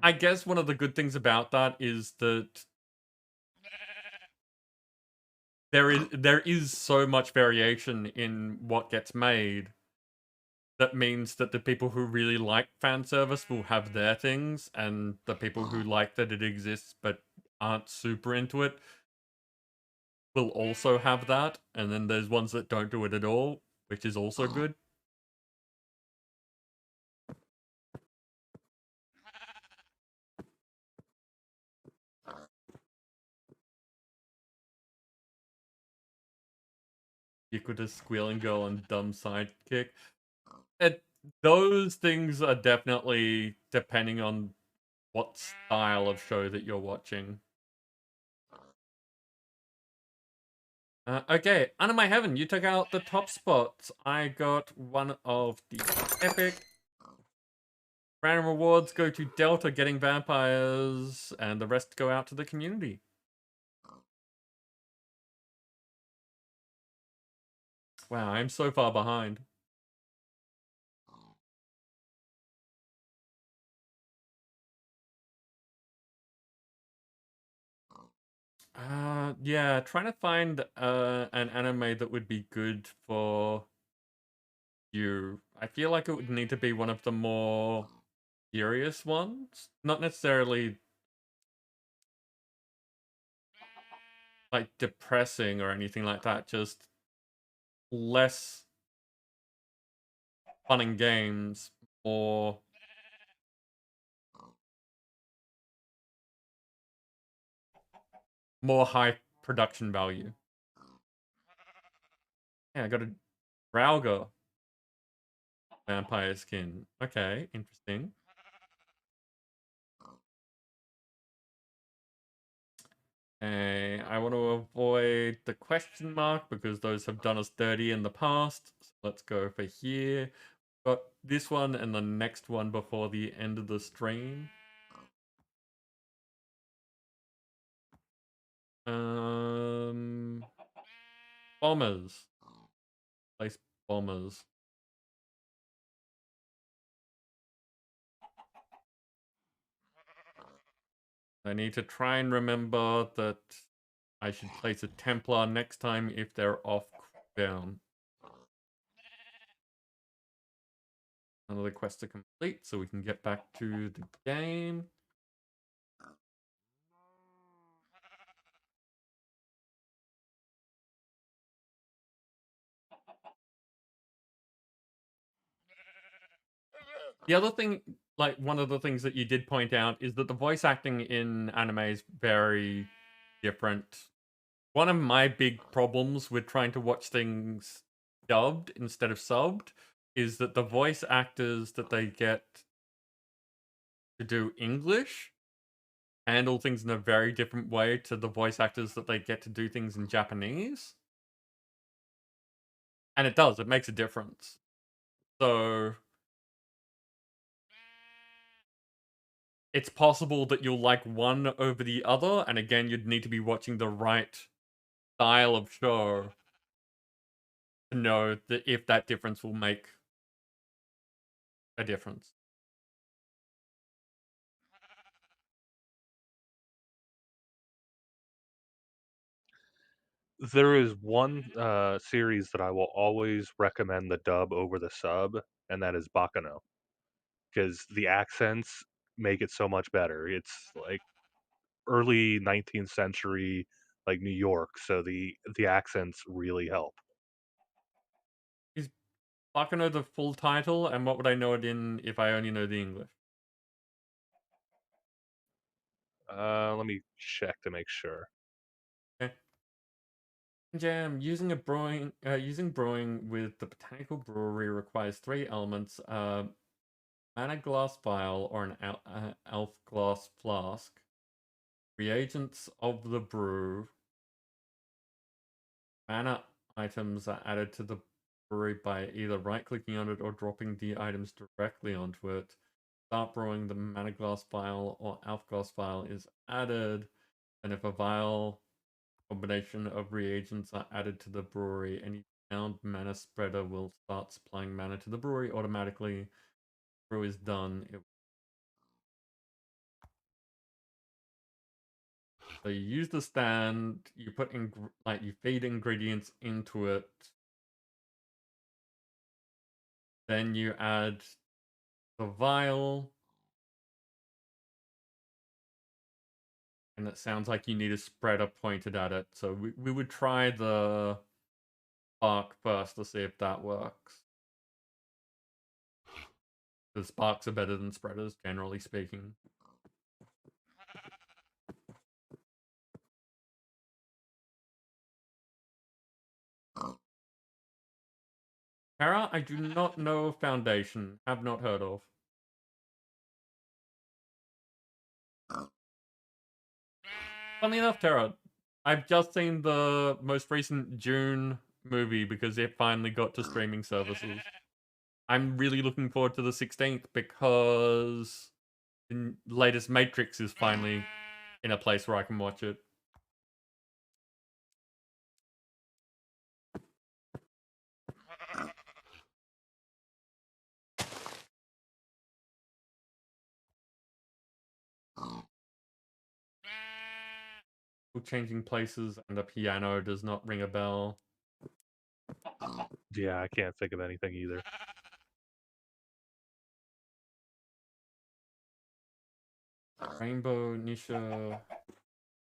A: I guess one of the good things about that is that there is so much variation in what gets made. That means that the people who really like fan service will have their things, and the people who like that it exists but aren't super into it will also have that. And then there's ones that don't do it at all, which is also good. Ubiquitous squealing girl and dumb sidekick. Those things are definitely depending on what style of show that you're watching. Okay, Under My Heaven, you took out the top spots. I got one of the epic. Random rewards go to Delta getting vampires, and the rest go out to the community. Wow, I'm so far behind. Yeah, trying to find an anime that would be good for you. I feel like it would need to be one of the more serious ones. Not necessarily like depressing or anything like that, just less fun and games, more high production value. Yeah, I got a Draugr vampire skin. Okay, interesting. I want to avoid the question mark because those have done us dirty in the past. So let's go for here. Got this one and the next one before the end of the stream. Bombers. Place bombers. I need to try and remember that I should place a Templar next time if they're off cooldown. Another quest to complete so we can get back to the game. The other thing, like one of the things that you did point out is that the voice acting in anime is very different. One of my big problems with trying to watch things dubbed instead of subbed is that the voice actors that they get to do English handle things in a very different way to the voice actors that they get to do things in Japanese. And it does, it makes a difference. So it's possible that you'll like one over the other, and again, you'd need to be watching the right style of show to know that if that difference will make a difference.
B: There is one series that I will always recommend the dub over the sub, and that is Bakano, because the accents make it so much better. It's like early 19th century, like New York, so the accents really help.
A: Is Bakano the full title, and what would I know it in if I only know the English?
B: Let me check to make sure.
A: Okay. Jam, using brewing with the botanical brewery requires 3 elements: mana glass vial or an elf glass flask, reagents of the brew. Mana items are added to the brewery by either right-clicking on it or dropping the items directly onto it. Start brewing, the mana glass vial or elf glass vial is added, and if a vial combination of reagents are added to the brewery, any sound mana spreader will start supplying mana to the brewery automatically. Brew is done. So you use the stand, you put in you feed ingredients into it, then you add the vial, and it sounds like you need a spreader pointed at it. So we would try the spark first to see if that works. The sparks are better than spreaders, generally speaking. Kara, I do not know Foundation. Have not heard of. Funny enough, Tara, I've just seen the most recent June movie because it finally got to streaming services. I'm really looking forward to the 16th because the latest Matrix is finally in a place where I can watch it. Changing places and the piano does not ring a bell.
B: Yeah, I can't think of anything either.
A: Rainbow, Nisha,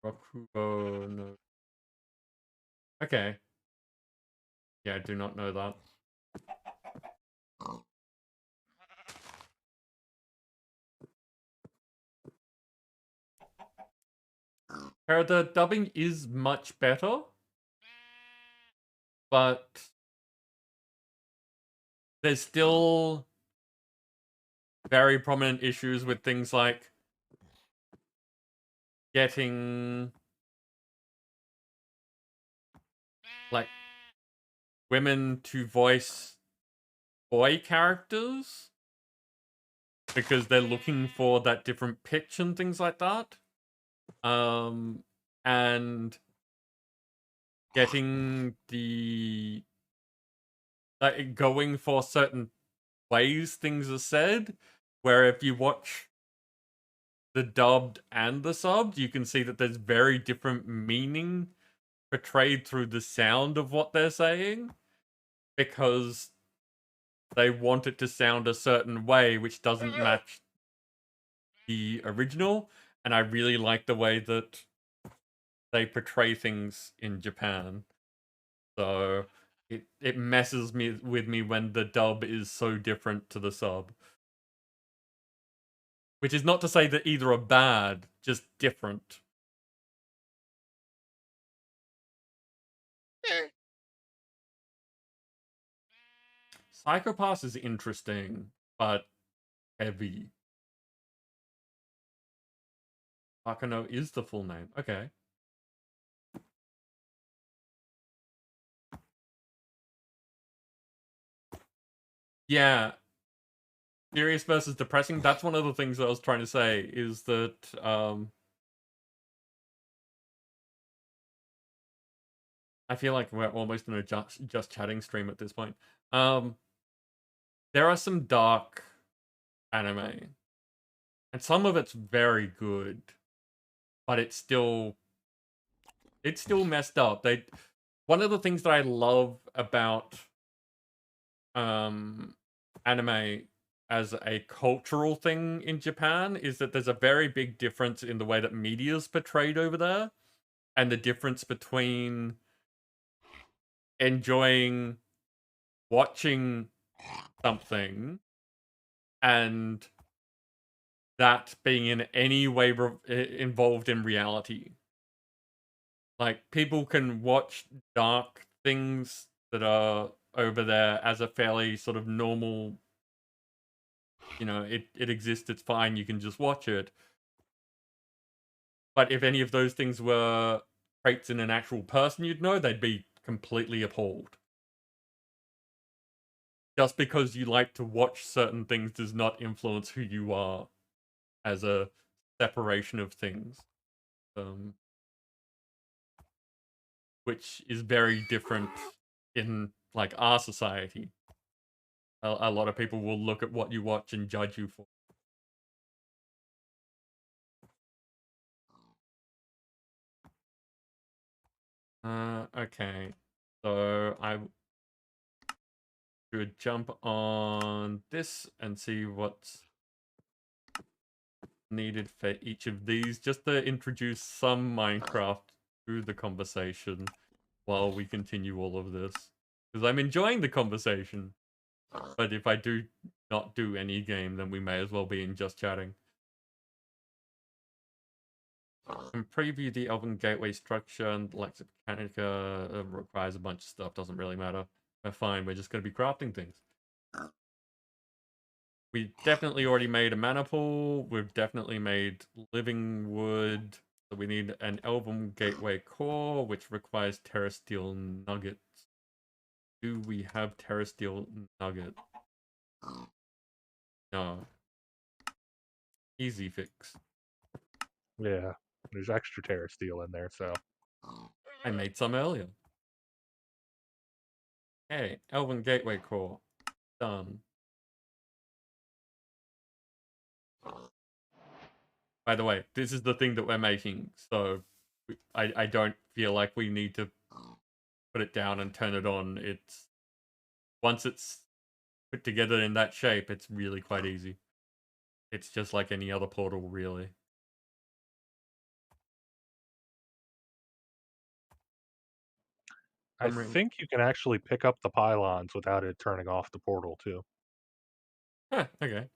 A: Rakugo, no. Okay. Yeah, I do not know that. The dubbing is much better, but there's still very prominent issues with things like getting women to voice boy characters because they're looking for that different pitch and things like that. And getting the going for certain ways things are said, where if you watch the dubbed and the subbed, you can see that there's very different meaning portrayed through the sound of what they're saying, because they want it to sound a certain way which doesn't match the original. And I really like the way that they portray things in Japan. So it messes with me when the dub is so different to the sub. Which is not to say that either are bad, just different. Psychopath is interesting, but heavy. Akano is the full name. Okay. Yeah. Serious versus depressing. That's one of the things that I was trying to say is that I feel like we're almost in a just chatting stream at this point. There are some dark anime, and some of it's very good, but it's still messed up. One of the things that I love about anime as a cultural thing in Japan is that there's a very big difference in the way that media is portrayed over there, and the difference between enjoying watching something and that being in any way involved in reality. Like, people can watch dark things that are over there as a fairly sort of normal, you know, it exists, it's fine, you can just watch it. But if any of those things were traits in an actual person you'd know, they'd be completely appalled. Just because you like to watch certain things does not influence who you are as a separation of things. Which is very different in, like, our society. A lot of people will look at what you watch and judge you for. Okay. So I should jump on this and see what's needed for each of these, just to introduce some Minecraft to the conversation while we continue all of this. Because I'm enjoying the conversation. But if I do not do any game, then we may as well be in just chatting. And preview the Elven Gateway structure and Lex Mechanica requires a bunch of stuff, doesn't really matter. We're fine, we're just going to be crafting things. We definitely already made a mana pool, we've definitely made living wood, so we need an Elven Gateway core, which requires terrasteel nuggets. Do we have terrasteel nugget? No. Easy fix.
B: Yeah, there's extra terra steel in there, so.
A: I made some earlier. Hey, Elven Gateway core. Done. By the way, this is the thing that we're making, so I don't feel like we need to put it down and turn it on. Once it's put together in that shape, it's really quite easy. It's just like any other portal, really.
B: I think you can actually pick up the pylons without it turning off the portal, too.
A: Huh, okay.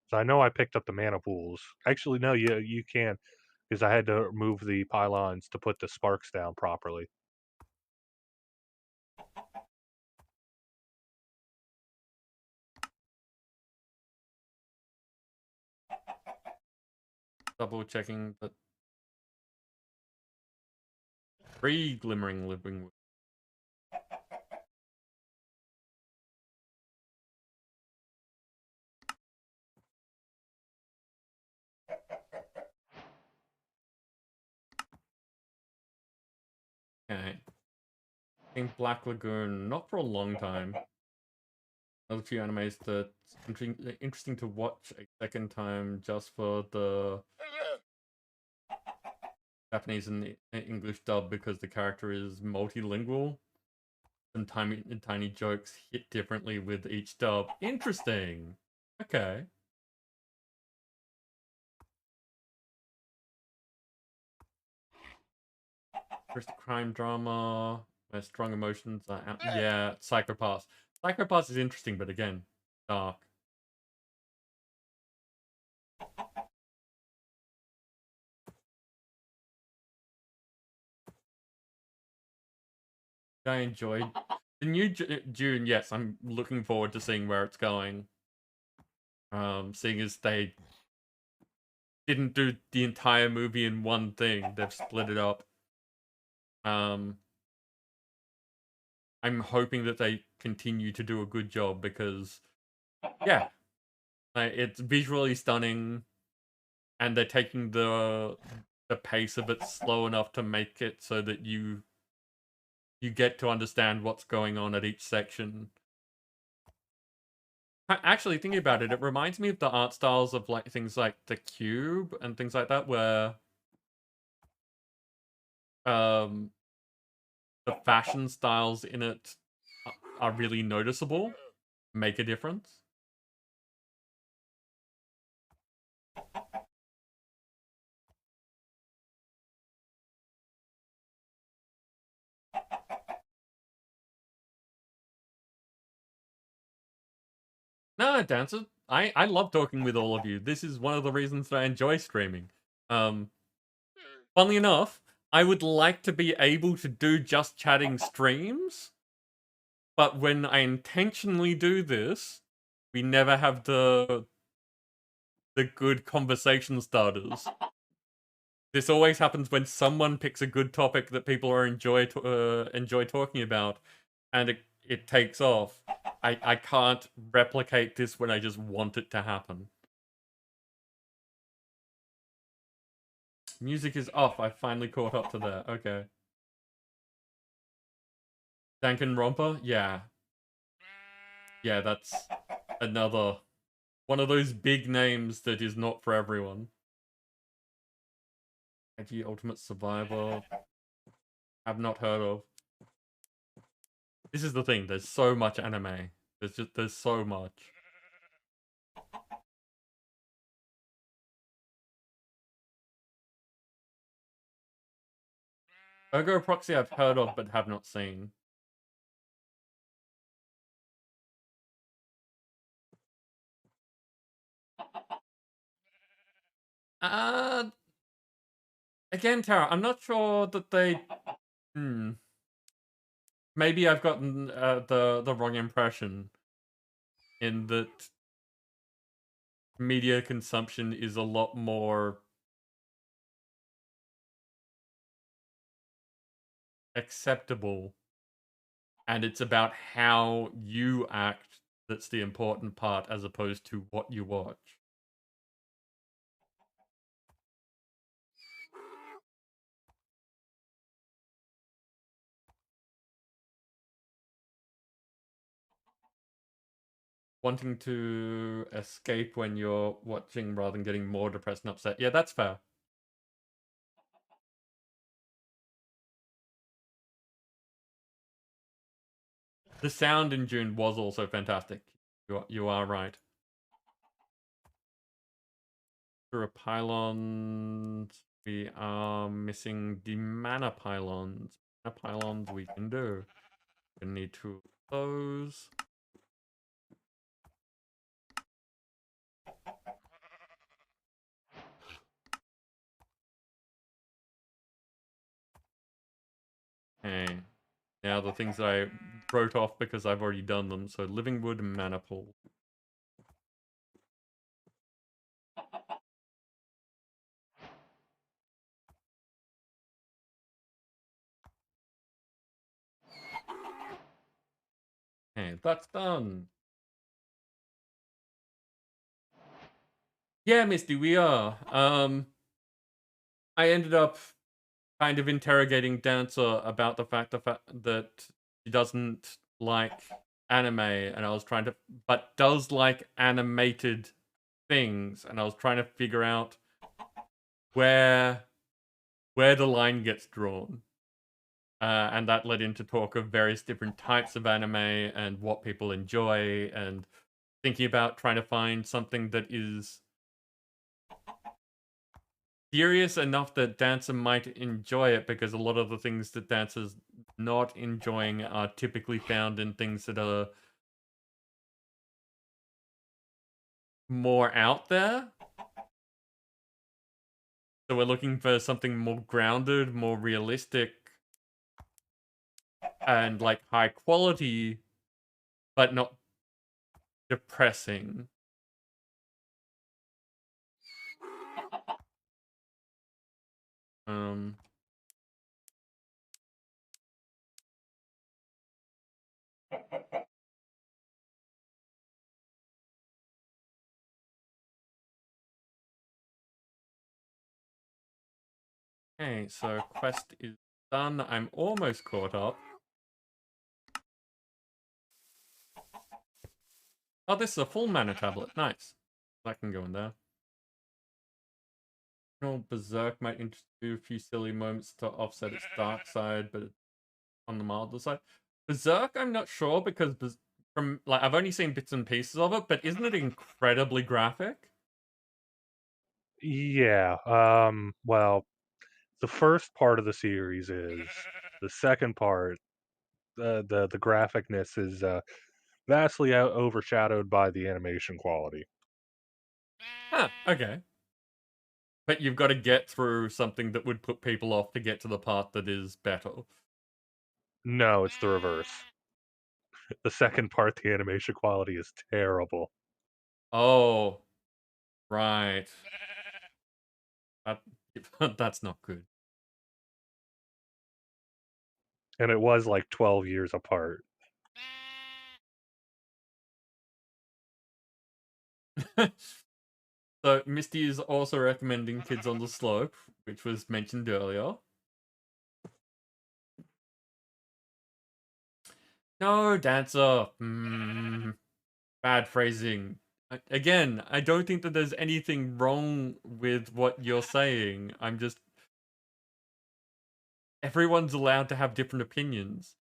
B: So I know I picked up the mana pools. Actually, no, you can't, because I had to remove the pylons to put the sparks down properly.
A: Double checking that 3 glimmering living wood. Okay. In Black Lagoon, not for a long time. Another few animes that's interesting to watch a second time just for the Japanese and English dub, because the character is multilingual. Some tiny jokes hit differently with each dub. Interesting. Okay. First crime drama where strong emotions are out. Yeah, Psychopaths. Psychopaths is interesting, but again, dark. I enjoyed The new June, yes, I'm looking forward to seeing where it's going. Seeing as they didn't do the entire movie in one thing, they've split it up. I'm hoping that they continue to do a good job because, yeah, it's visually stunning, and they're taking the pace of it slow enough to make it so that you get to understand what's going on at each section. Actually, thinking about it, it reminds me of the art styles of like things like The Cube and things like that, where the fashion styles in it are really noticeable, make a difference. No, Dancer, I love talking with all of you. This is one of the reasons that I enjoy streaming. Funnily enough, I would like to be able to do just chatting streams, but when I intentionally do this, we never have the good conversation starters. This always happens when someone picks a good topic that people are enjoy talking about, and it takes off. I can't replicate this when I just want it to happen. Music is off. I finally caught up to that. Okay. Danganronpa? Yeah. Yeah, that's another one of those big names that is not for everyone. IG Ultimate Survivor. Have not heard of. This is the thing, there's so much anime. There's so much. Ergo Proxy I've heard of but have not seen. Again, Tara, I'm not sure that they... Maybe I've gotten the wrong impression in that media consumption is a lot more acceptable, and it's about how you act that's the important part as opposed to what you watch. Wanting to escape when you're watching rather than getting more depressed and upset. Yeah, that's fair. The sound in June was also fantastic. You are right. Through a pylons, we are missing the mana pylons. Mana pylons we can do. We need 2 of those. Okay. Now the things that I wrote off because I've already done them. So Living Wood Mana Pool. Okay, that's done. Yeah, Misty, we are. I ended up kind of interrogating Dancer about the fact that she doesn't like anime, and I was trying to, but does like animated things, and I was trying to figure out where the line gets drawn. And that led into talk of various different types of anime and what people enjoy, and thinking about trying to find something that is serious enough that Dancer might enjoy it, because a lot of the things that Dancer's not enjoying are typically found in things that are more out there. So we're looking for something more grounded, more realistic. and like high quality, but not depressing. Okay, so quest is done. I'm almost caught up. Oh, this is a full mana tablet. Nice. That can go in there. Berserk might introduce a few silly moments to offset its dark side, but it's on the milder side. Berserk, I'm not sure because from like I've only seen bits and pieces of it, but isn't it incredibly graphic?
B: Yeah. Well, the first part of the series is. The second part, the graphicness is vastly overshadowed by the animation quality.
A: Huh, okay. But you've got to get through something that would put people off to get to the part that is better.
B: No, it's the reverse. The second part, the animation quality is terrible.
A: Oh, right. That, that's not good.
B: And it was like 12 years apart.
A: So Misty is also recommending Kids on the Slope, which was mentioned earlier. No, dancer. Bad phrasing. Again, I don't think that there's anything wrong with what you're saying. I'm just... Everyone's allowed to have different opinions.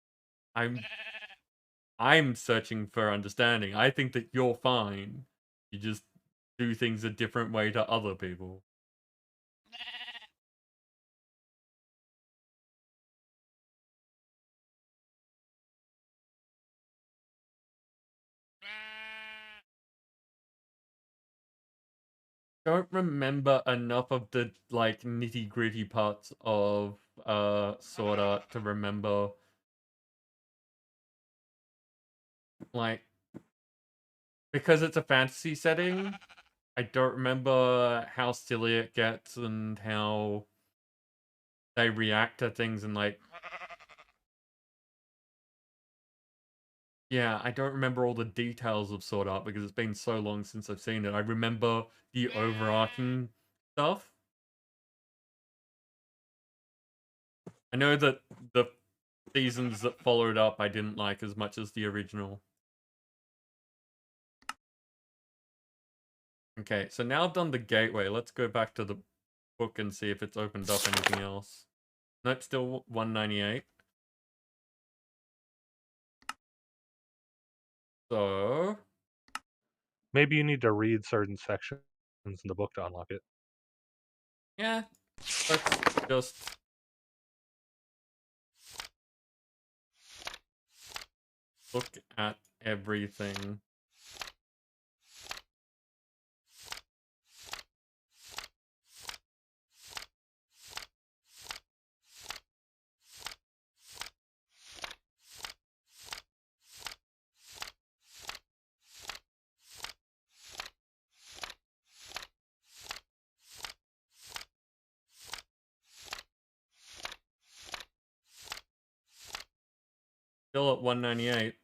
A: I'm searching for understanding. I think that you're fine. You just do things a different way to other people. Don't remember enough of the like nitty-gritty parts of Sword Art to remember like because it's a fantasy setting. I don't remember how silly it gets and how they react to things and like yeah, I don't remember all the details of Sword Art because it's been so long since I've seen it. I remember the overarching stuff. I know that the seasons that followed up I didn't like as much as the original. Okay, so now I've done the gateway. Let's go back to the book and see if it's opened up anything else. Nope, still 198. So...
B: Maybe you need to read certain sections in the book to unlock it.
A: yeah, let's just... look at everything. Still at 198.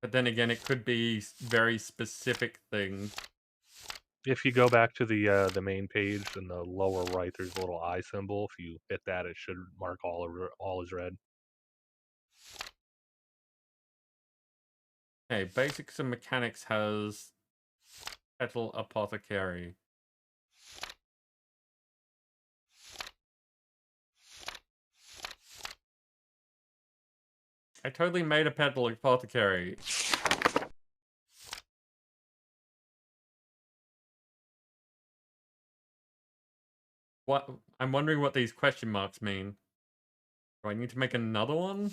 A: But then again, it could be very specific things.
B: If you go back to the main page in the lower right, there's a little eye symbol. If you hit that, it should mark all is red.
A: Okay, Basics and Mechanics has Petal Apothecary. I totally made a Petal Apothecary. What? I'm wondering what these question marks mean. Do I need to make another one?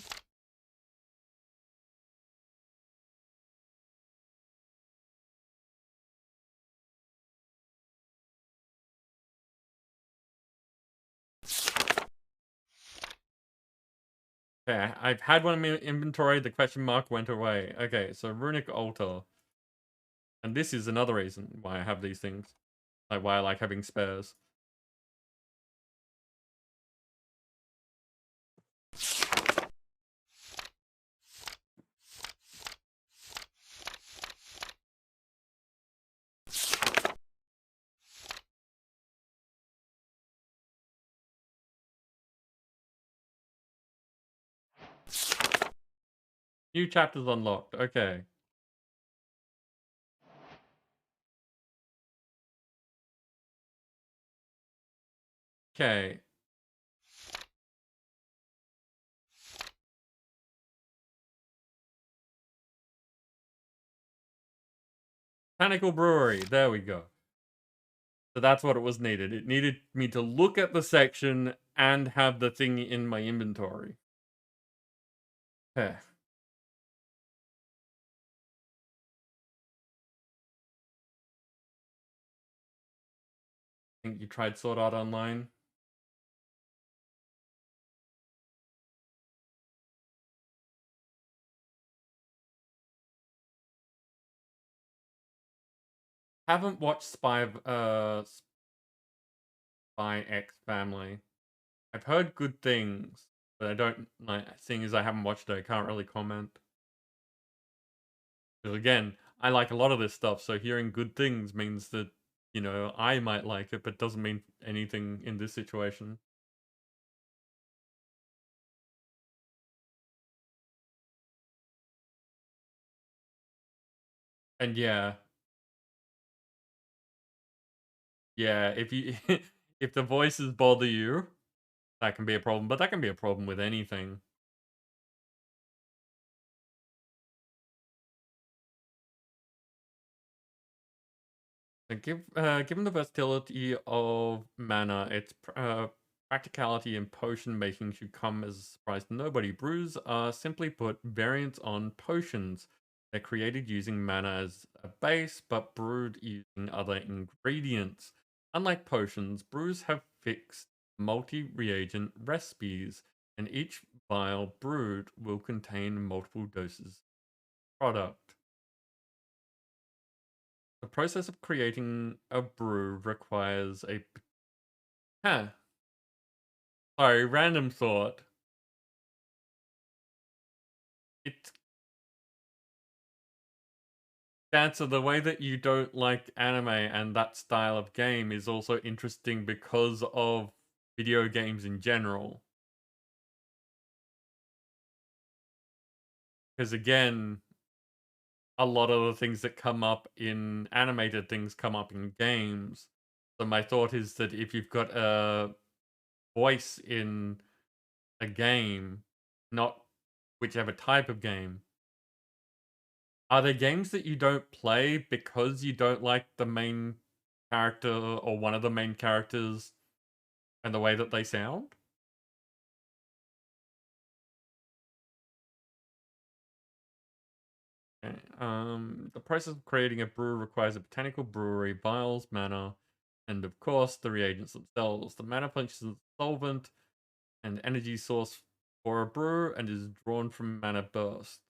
A: Okay, I've had one in my inventory, the question mark went away. Okay, so Runic Altar. And this is another reason why I have these things. Like, why I like having spares. New chapters unlocked. Okay. Okay. Botanical Brewery. There we go. So that's what it was needed. It needed me to look at the section and have the thing in my inventory. Okay. Think you tried Sword Art Online? Haven't watched Spy X Family. I've heard good things, but I don't like. Seeing as I haven't watched it, I can't really comment. Because again, I like a lot of this stuff, so hearing good things means that I might like it, but doesn't mean anything in this situation. And yeah, if you if the voices bother you, that can be a problem. But that can be a problem with anything. And given the versatility of mana, its practicality in potion making should come as a surprise to nobody. Brews are, simply put, variants on potions. They're created using mana as a base, but brewed using other ingredients. Unlike potions, brews have fixed multi-reagent recipes, and each vial brewed will contain multiple doses of product. The process of creating a brew requires a... Huh. Sorry, random thought. It's... Dancer, the way that you don't like anime and that style of game is also interesting because of video games in general. Because again, a lot of the things that come up in animated things come up in games. So my thought is that if you've got a voice in a game, not whichever type of game, are there games that you don't play because you don't like the main character or one of the main characters and the way that they sound? Okay. The process of creating a brew requires a botanical brewery, vials, mana, and of course the reagents themselves. The mana functions as a solvent and energy source for a brew and is drawn from mana burst.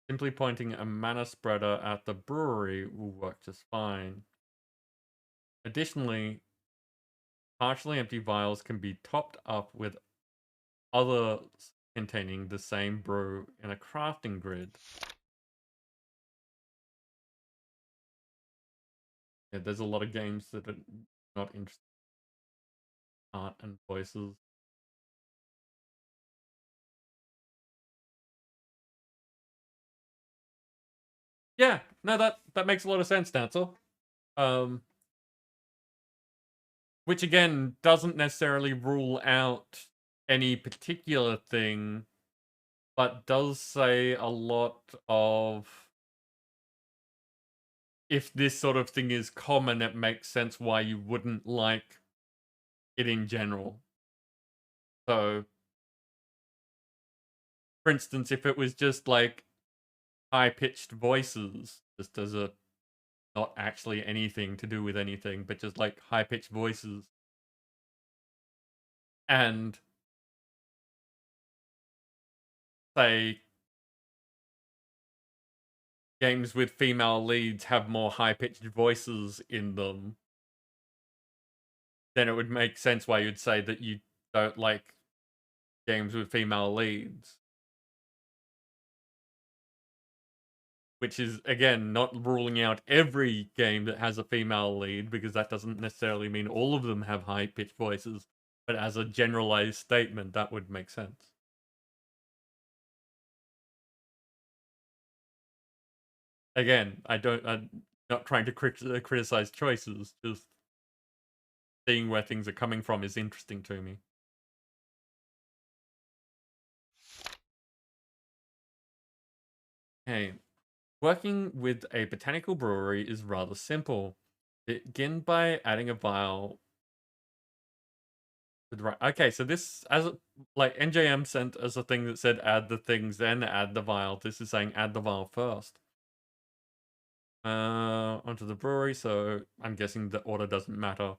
A: Simply pointing a mana spreader at the brewery will work just fine. Additionally, partially empty vials can be topped up with others containing the same brew in a crafting grid. Yeah, there's a lot of games that are not interested in art and voices. Yeah, no, that makes a lot of sense, Dancer. Which again doesn't necessarily rule out any particular thing, but does say a lot of if this sort of thing is common, it makes sense why you wouldn't like it in general. So, for instance, if it was just like high-pitched voices, just as a not actually anything to do with anything, but just like high-pitched voices, and say games with female leads have more high-pitched voices in them, then it would make sense why you'd say that you don't like games with female leads. Which is, again, not ruling out every game that has a female lead, because that doesn't necessarily mean all of them have high-pitched voices. But as a generalized statement, that would make sense. Again, I'm not trying to criticize choices, just seeing where things are coming from is interesting to me. Okay. Working with a botanical brewery is rather simple. Begin by adding a vial. Okay, so this, like NJM sent us a thing that said add the things, then add the vial. This is saying add the vial first. Onto the brewery, so I'm guessing the order doesn't matter.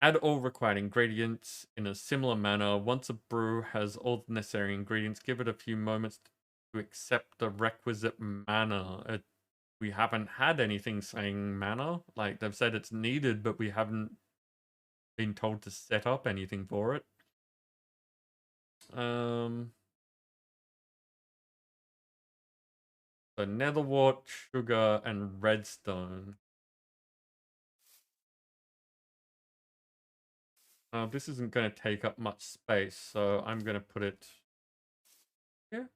A: Add all required ingredients in a similar manner. Once a brew has all the necessary ingredients, give it a few moments to accept the requisite manner. We haven't had anything saying manner. Like, they've said it's needed, but we haven't been told to set up anything for it. So netherwort, sugar, and redstone. This isn't going to take up much space, so I'm going to put it here.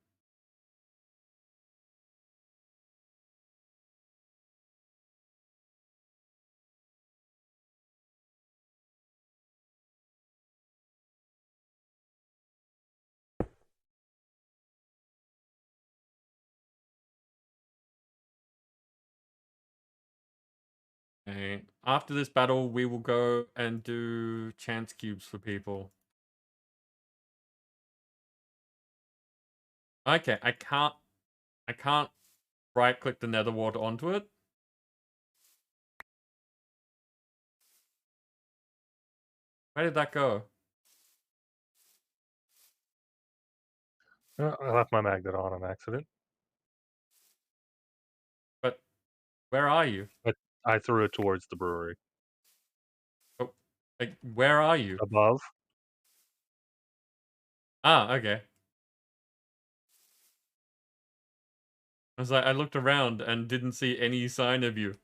A: Okay. After this battle, we will go and do chance cubes for people. Okay, I can't right click the netherwort onto it. Where did that go?
B: I left my magnet on accident.
A: But where are you?
B: I threw it towards the brewery.
A: Oh, like, where are you?
B: Above.
A: Ah, okay. I was like, I looked around and didn't see any sign of you.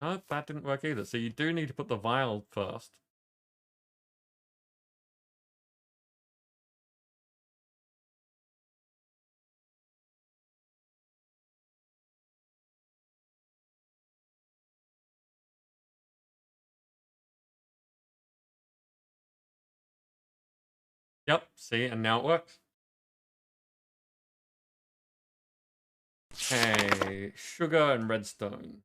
A: Oh, that didn't work either. So you do need to put the vial first. Yep, see, and now it works. Okay, sugar and redstone.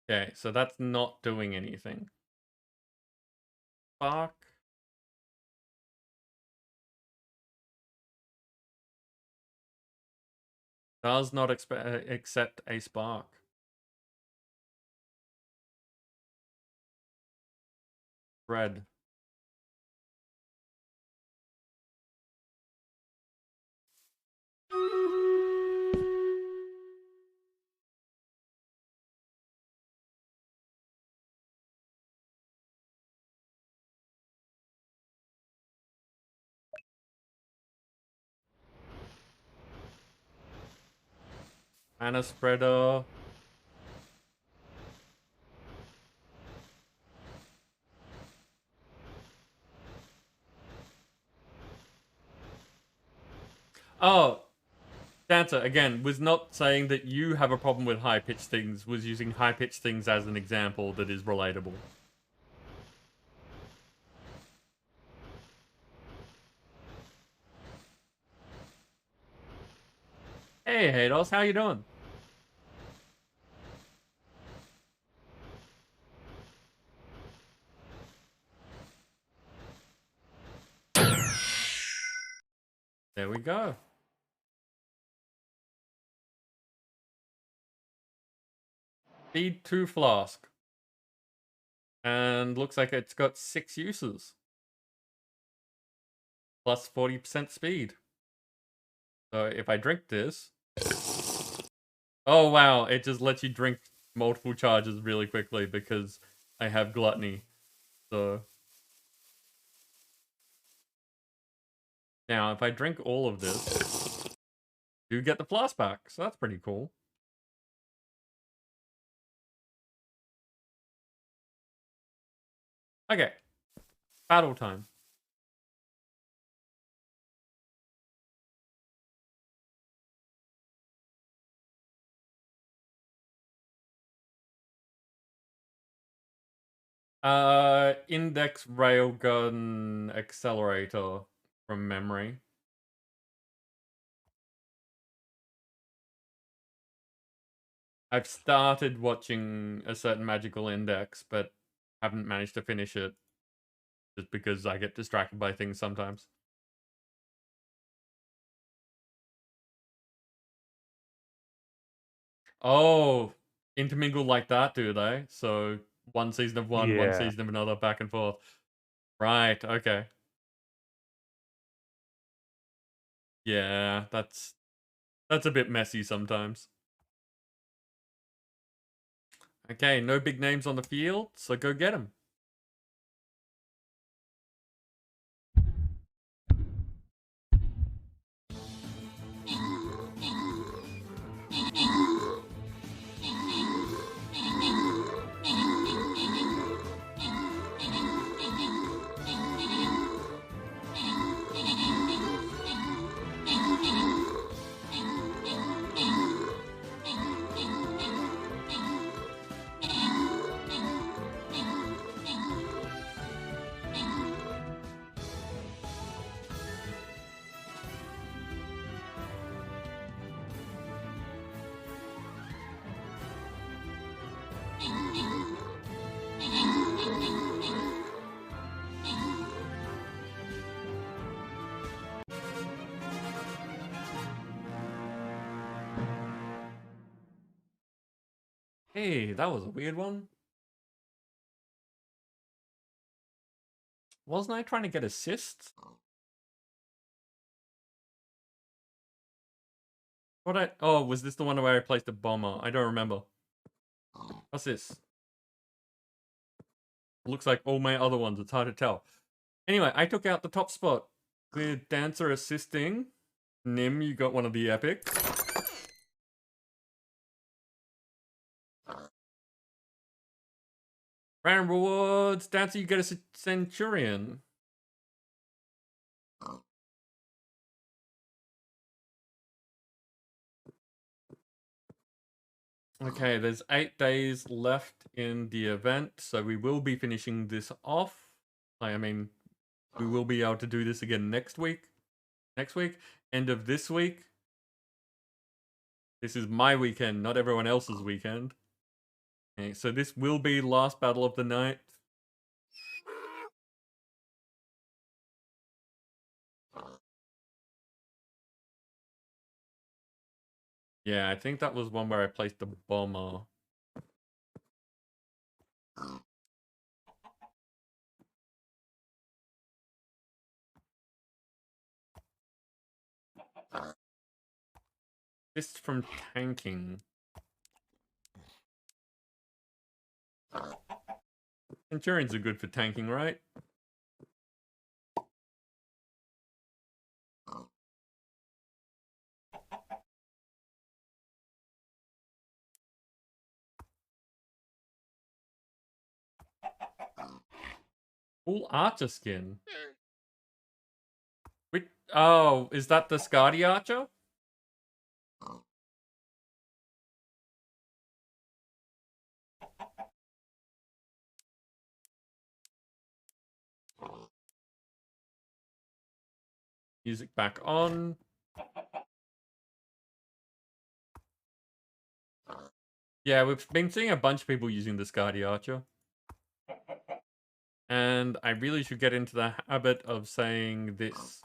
A: Okay, so that's not doing anything. Spark. Does not accept a spark. Red. Mana spreader. Oh, Dancer, again, was not saying that you have a problem with high-pitched things, was using high-pitched things as an example that is relatable. Hey, Hados, how you doing? There we go. Speed 2 flask. And looks like it's got 6 uses. Plus 40% speed. So if I drink this... Oh wow, it just lets you drink multiple charges really quickly because I have gluttony. So... Now, if I drink all of this, you get the flask back, so that's pretty cool. Okay. Battle time. Index railgun accelerator from memory. I've started watching a certain magical index, but haven't managed to finish it. Just because I get distracted by things sometimes. Oh, intermingle like that, do they? So one season of one, one
B: Yeah.
A: season of another, back and forth. Right, okay. Yeah, that's a bit messy sometimes. Okay, no big names on the field, so go get them. Hey, that was a weird one. Wasn't I trying to get assists? Oh, was this the one where I placed a bomber? I don't remember. What's this? Looks like all my other ones, it's hard to tell. Anyway, I took out the top spot with Dancer assisting. Nim, you got one of the epics. Random rewards. Dancer, you get a Centurion. Okay, there's 8 days left in the event, so we will be finishing this off. I mean, we will be able to do this again next week. End of this week. This is my weekend, not everyone else's weekend. Okay, so this will be last battle of the night. Yeah, I think that was one where I placed the bomber. Just from tanking. Centurions are good for tanking, right? Full archer skin. Oh, is that the Skadi archer? Music back on. Yeah, we've been seeing a bunch of people using the Skadi archer. And I really should get into the habit of saying this.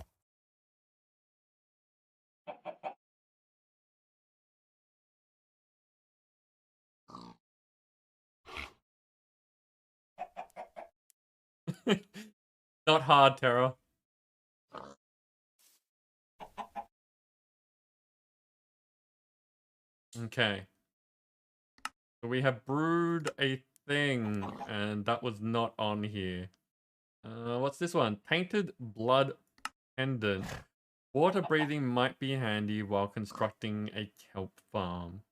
A: Not hard, Terra. Okay. So we have brewed a thing, and that was not on here. What's this one? Painted blood pendant. Water breathing might be handy while constructing a kelp farm.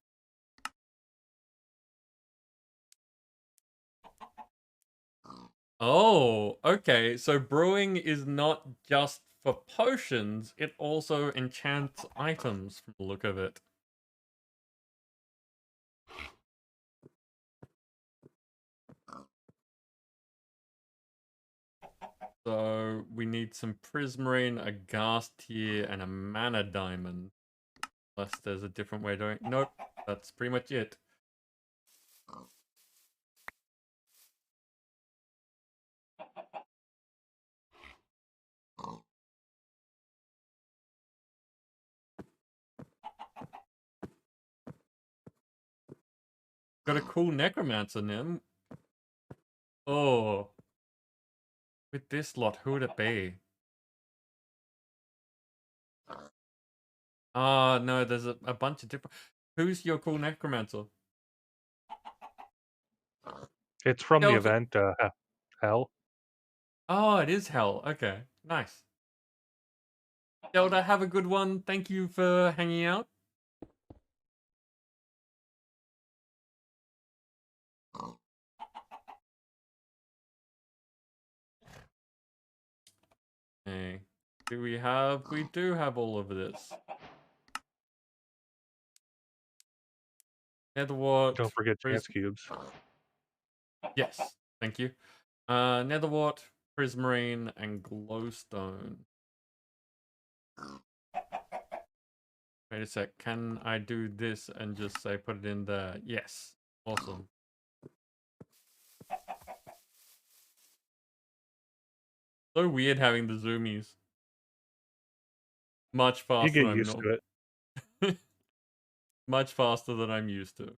A: Oh, okay. So brewing is not just for potions, it also enchants items from the look of it. So we need some prismarine, a ghast tear, and a mana diamond. Unless there's a different way of doing it. Nope, that's pretty much it. Got a cool necromancer, Nim. Oh. With this lot, who would it be? Ah, no, there's a bunch of different... Who's your cool necromancer?
B: It's from the
A: Delta.
B: event, Hell.
A: Oh, it is Hell. Okay, nice. Delta, have a good one. Thank you for hanging out. Okay. Do we have... We do have all of this. Netherwart.
B: Don't forget chance cubes.
A: Yes, thank you. Netherwart, prismarine, and glowstone. Wait a sec, can I do this and just say put it in there? Yes, awesome. So weird having the zoomies. Much
B: You
A: faster
B: get
A: than I'm
B: used to it.
A: Much faster than I'm used to.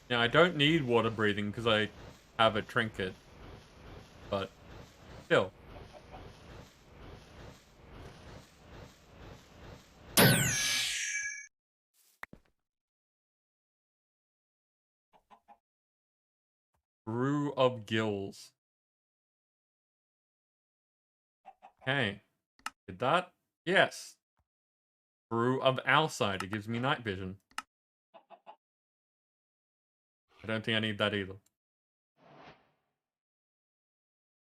A: Now, I don't need water breathing because I have a trinket. But still. Brew of Gills. Okay. Did that? Yes. Brew of Outside. It gives me night vision. I don't think I need that either.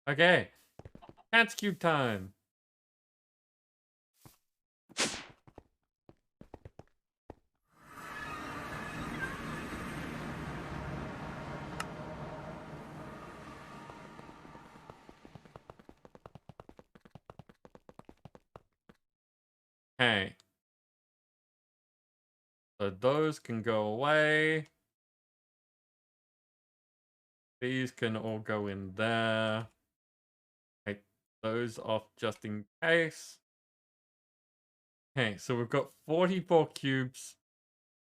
A: Okay. Chance cube time. Okay. So those can go away. These can all go in there. Take those off just in case. Okay, so we've got 44 cubes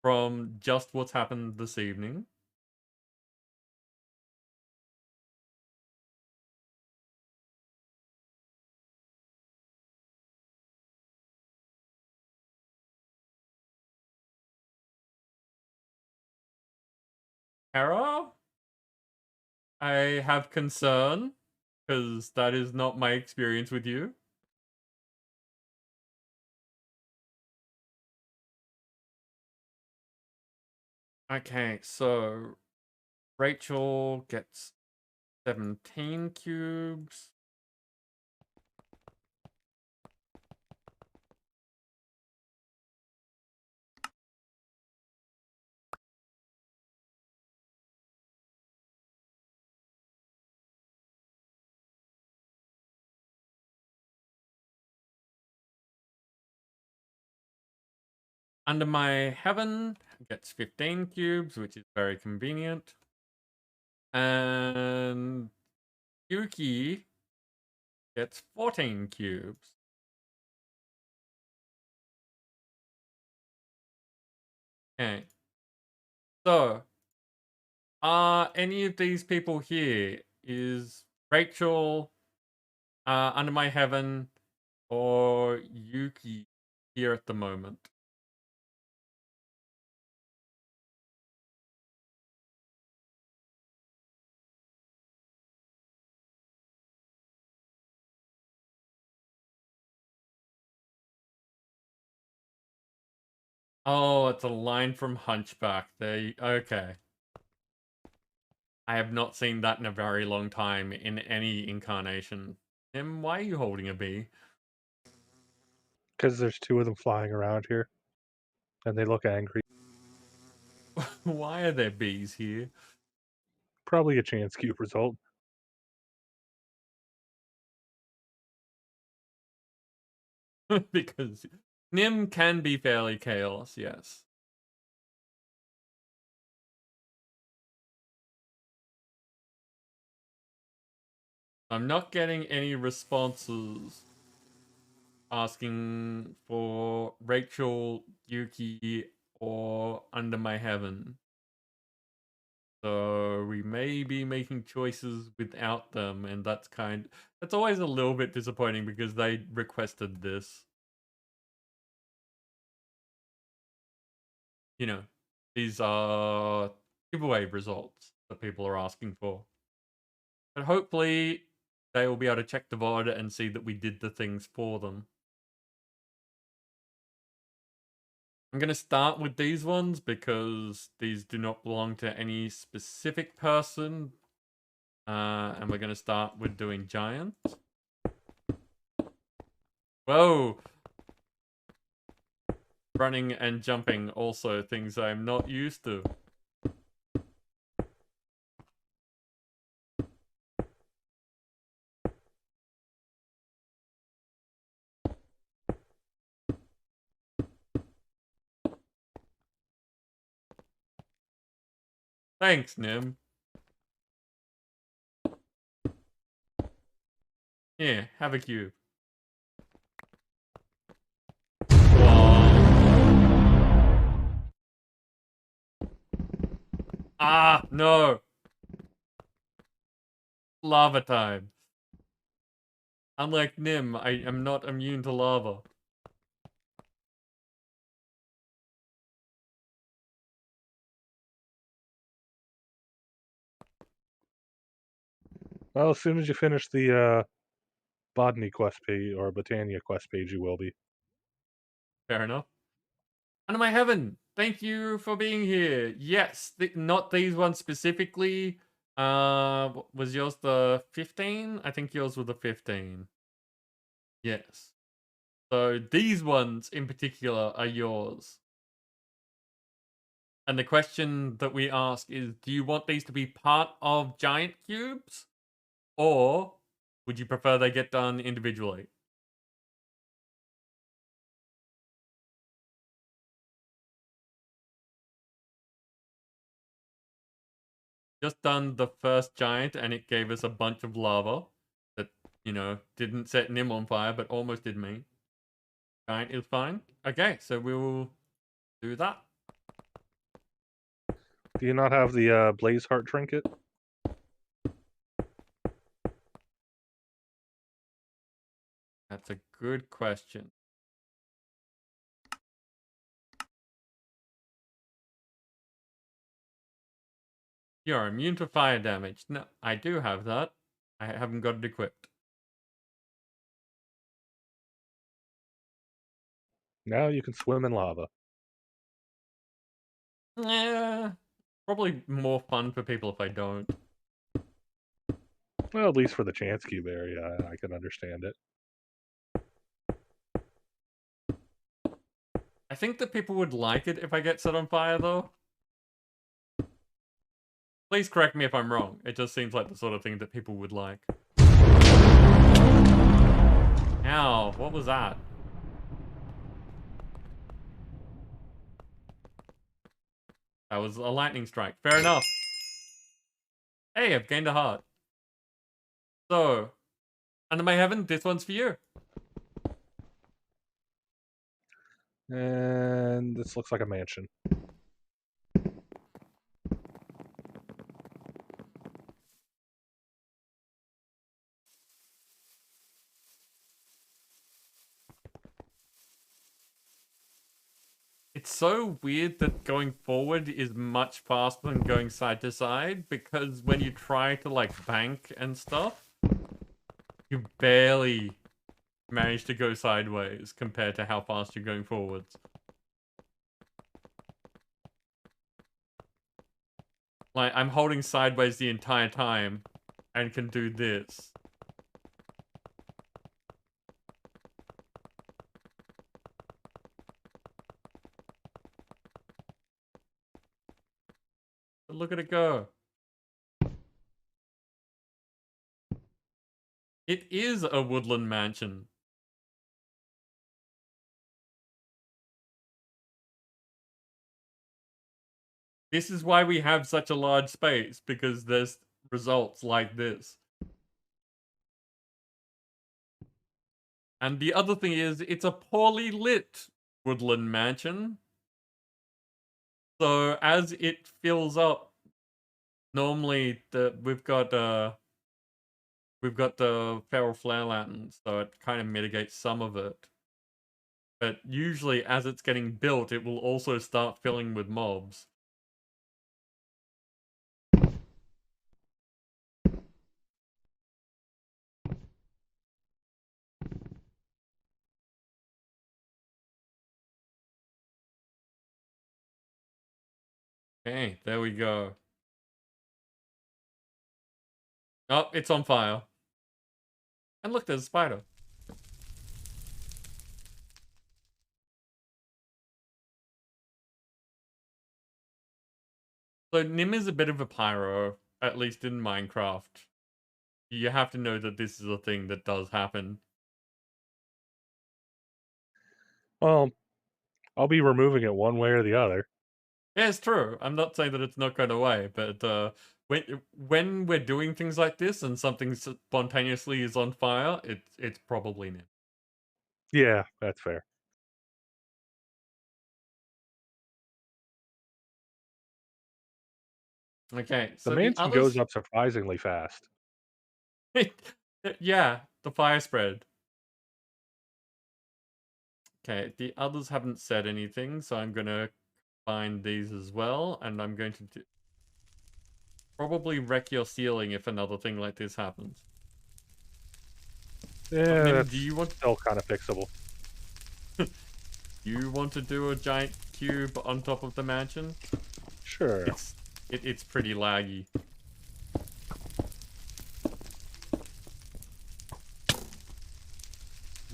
A: from just what's happened this evening. Hera? I have concern, because that is not my experience with you. Okay, so Rachel gets 17 cubes. Under my heaven, gets 15 cubes, which is very convenient. And Yuki gets 14 cubes. Okay. So, are any of these people here? Is Rachel under my heaven or Yuki here at the moment? Oh, it's a line from Hunchback. Okay. I have not seen that in a very long time in any incarnation. Tim, why are you holding a bee?
B: Because there's 2 of them flying around here, and they look angry.
A: Why are there bees here?
B: Probably a chance cube result.
A: Because Nim can be fairly chaos, yes. I'm not getting any responses asking for Rachel, Yuki, or Under My Heaven. So we may be making choices without them, and that's always a little bit disappointing because they requested this. You know, these are giveaway results that people are asking for. But hopefully they will be able to check the VOD and see that we did the things for them. I'm going to start with these ones because these do not belong to any specific person. And we're going to start with doing giant. Whoa! Running and jumping, also things I'm not used to. Thanks, Nim. Here, have a cube. Ah, no! Lava time. Unlike Nim, I am not immune to lava.
B: Well, as soon as you finish the botany quest page or botania quest page, you will be.
A: Fair enough. Under my heaven, thank you for being here. Yes, not these ones specifically. Was yours the 15? I think yours were the 15. Yes. So these ones in particular are yours. And the question that we ask is, do you want these to be part of giant cubes? Or would you prefer they get done individually? Just done the first giant and it gave us a bunch of lava that, you know, didn't set Nim on fire but almost did me. Giant is fine. Okay, so we will do that.
B: Do you not have the blaze heart trinket?
A: That's a good question. You're immune to fire damage. No, I do have that. I haven't got it equipped.
B: Now you can swim in lava.
A: Probably more fun for people if I don't.
B: Well, at least for the chance cube area, I can understand it.
A: I think that people would like it if I get set on fire, though. Please correct me if I'm wrong. It just seems like the sort of thing that people would like. Ow, what was that? That was a lightning strike. Fair enough. Hey, I've gained a heart. So, under my heaven, this one's for you.
B: And this looks like a mansion.
A: It's so weird that going forward is much faster than going side to side, because when you try to like bank and stuff, you barely manage to go sideways compared to how fast you're going forwards. Like, I'm holding sideways the entire time and can do this. But look at it go. It is a woodland mansion. This is why we have such a large space, because there's results like this. And the other thing is, it's a poorly lit woodland mansion. So as it fills up, normally we've got the feral flare lanterns, so it kind of mitigates some of it. But usually as it's getting built, it will also start filling with mobs. Okay, there we go. Oh, it's on fire. And look, there's a spider. So Nim is a bit of a pyro, at least in Minecraft. You have to know that this is a thing that does happen.
B: Well, I'll be removing it one way or the other.
A: Yeah, it's true. I'm not saying that it's not going away, but when we're doing things like this and something spontaneously is on fire, it's probably Nim.
B: Yeah, that's fair.
A: Okay,
B: The
A: so the
B: mansion
A: others...
B: goes up surprisingly fast.
A: Yeah, the fire spread. Okay, the others haven't said anything, so I'm gonna find these as well, and I'm going to probably wreck your ceiling if another thing like this happens.
B: Yeah,
A: Nim,
B: that's
A: do you want
B: still kind of fixable.
A: you want to do a giant cube on top of the mansion?
B: Sure.
A: It's pretty laggy.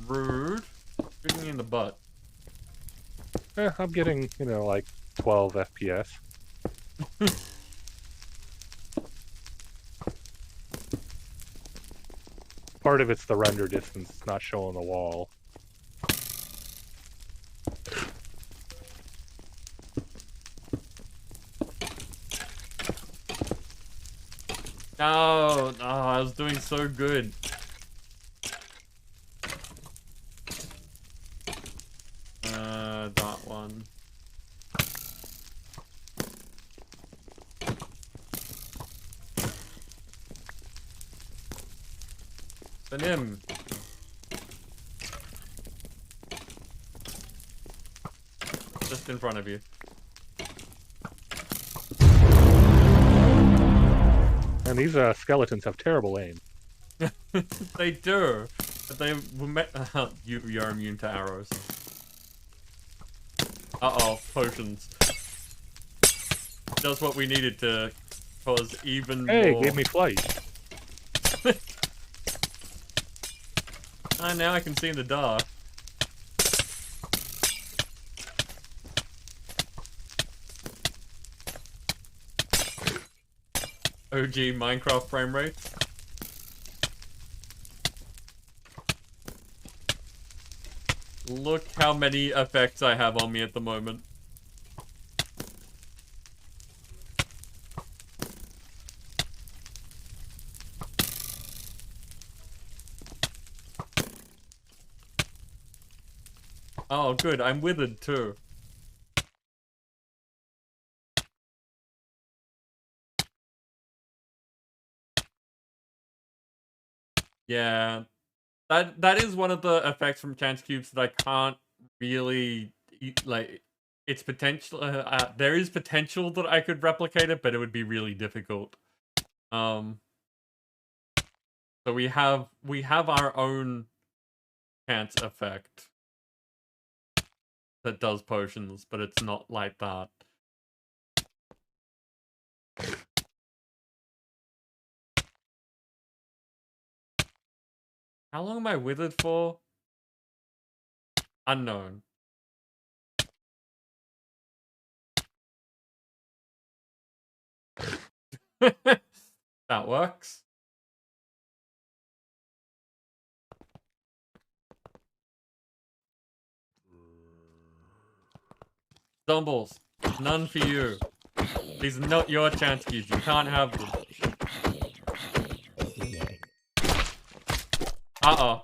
A: Rude. Shoot me in the butt.
B: I'm getting, like 12 FPS. Part of it's the render distance, it's not showing the wall.
A: No, I was doing so good. That one. The Nim. Just in front of you.
B: And these skeletons have terrible aim.
A: They do. But they were you're immune to arrows. Uh-oh, potions. Just what we needed to cause even more...
B: Hey, gave me flight.
A: Now I can see in the dark. OG Minecraft frame rate. Look how many effects I have on me at the moment. Oh, good. I'm withered too. Yeah, that is one of the effects from chance cubes that I can't really like. It's potential. There is potential that I could replicate it, but it would be really difficult. So we have our own chance effect that does potions, but it's not like that. How long am I withered for? Unknown. That works. Stumbles. None for you. These are not your chance keys. You can't have them. Uh-oh.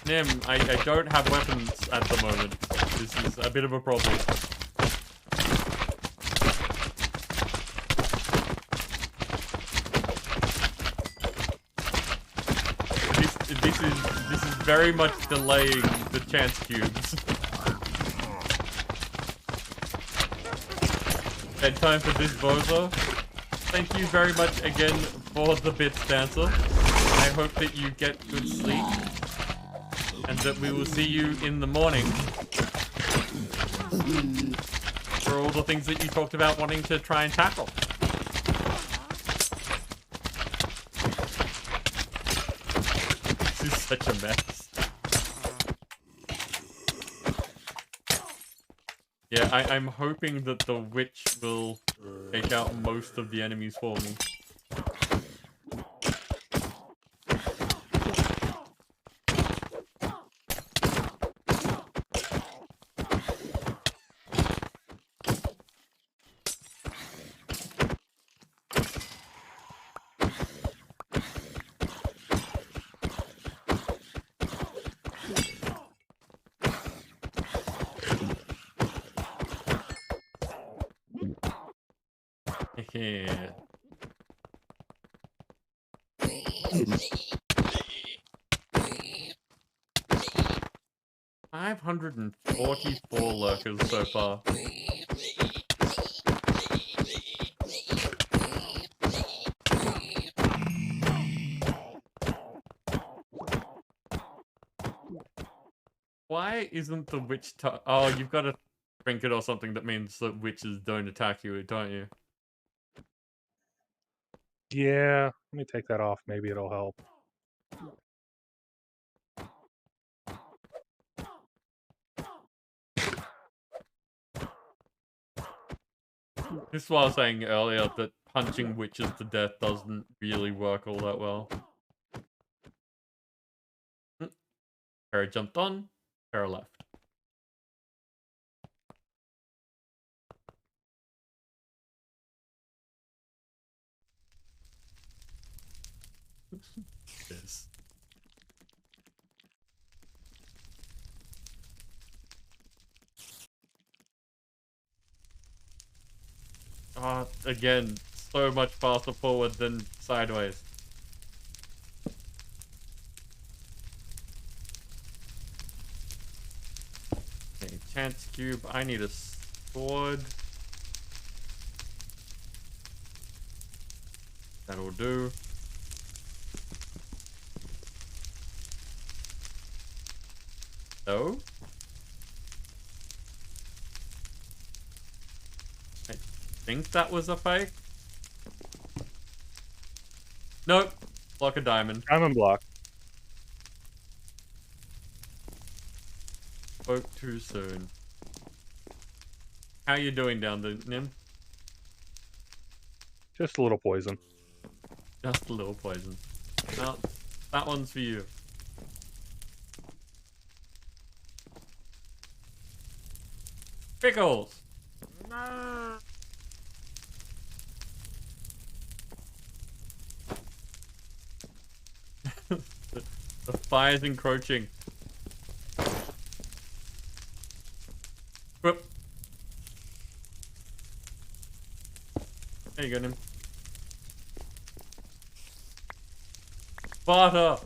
A: Nim, I don't have weapons at the moment. This is a bit of a problem. This is very much delaying the chance cubes. Bedtime for this bozo. Thank you very much again for the bits, Dancer. I hope that you get good sleep. And that we will see you in the morning. For all the things that you talked about wanting to try and tackle. This is such a mess. Yeah, I'm hoping that the witch will take out most of the enemies for me. Yeah. 544 lurkers so far. Why isn't the witch oh, you've got a trinket or something that means that witches don't attack you, don't you?
B: Yeah, let me take that off. Maybe it'll help.
A: This is what I was saying earlier, that punching witches to death doesn't really work all that well. Kara jumped on, Kara left. Yes. Again, so much faster forward than sideways. Okay, chance cube. I need a sword. That'll do. No? I think that was a fake. Nope. Block a diamond.
B: Diamond block.
A: Spoke too soon. How you doing down there, Nim?
B: Just a little poison.
A: Just a little poison. Well, that one's for you. Pickles! The fire's encroaching. Whoop. There you go, Nim. Butter!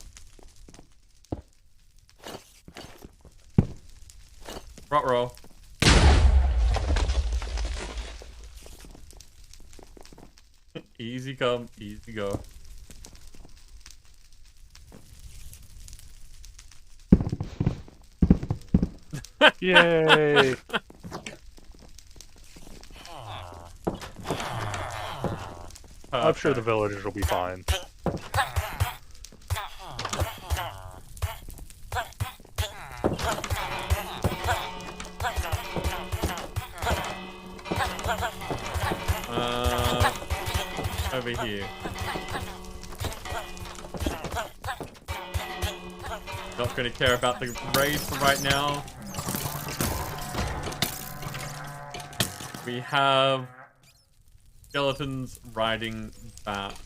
A: Ruh-roh. Easy come, easy go.
B: Yay! I'm sure the villagers will be fine.
A: Over here. Not gonna care about the raid for right now. We have skeletons riding bats.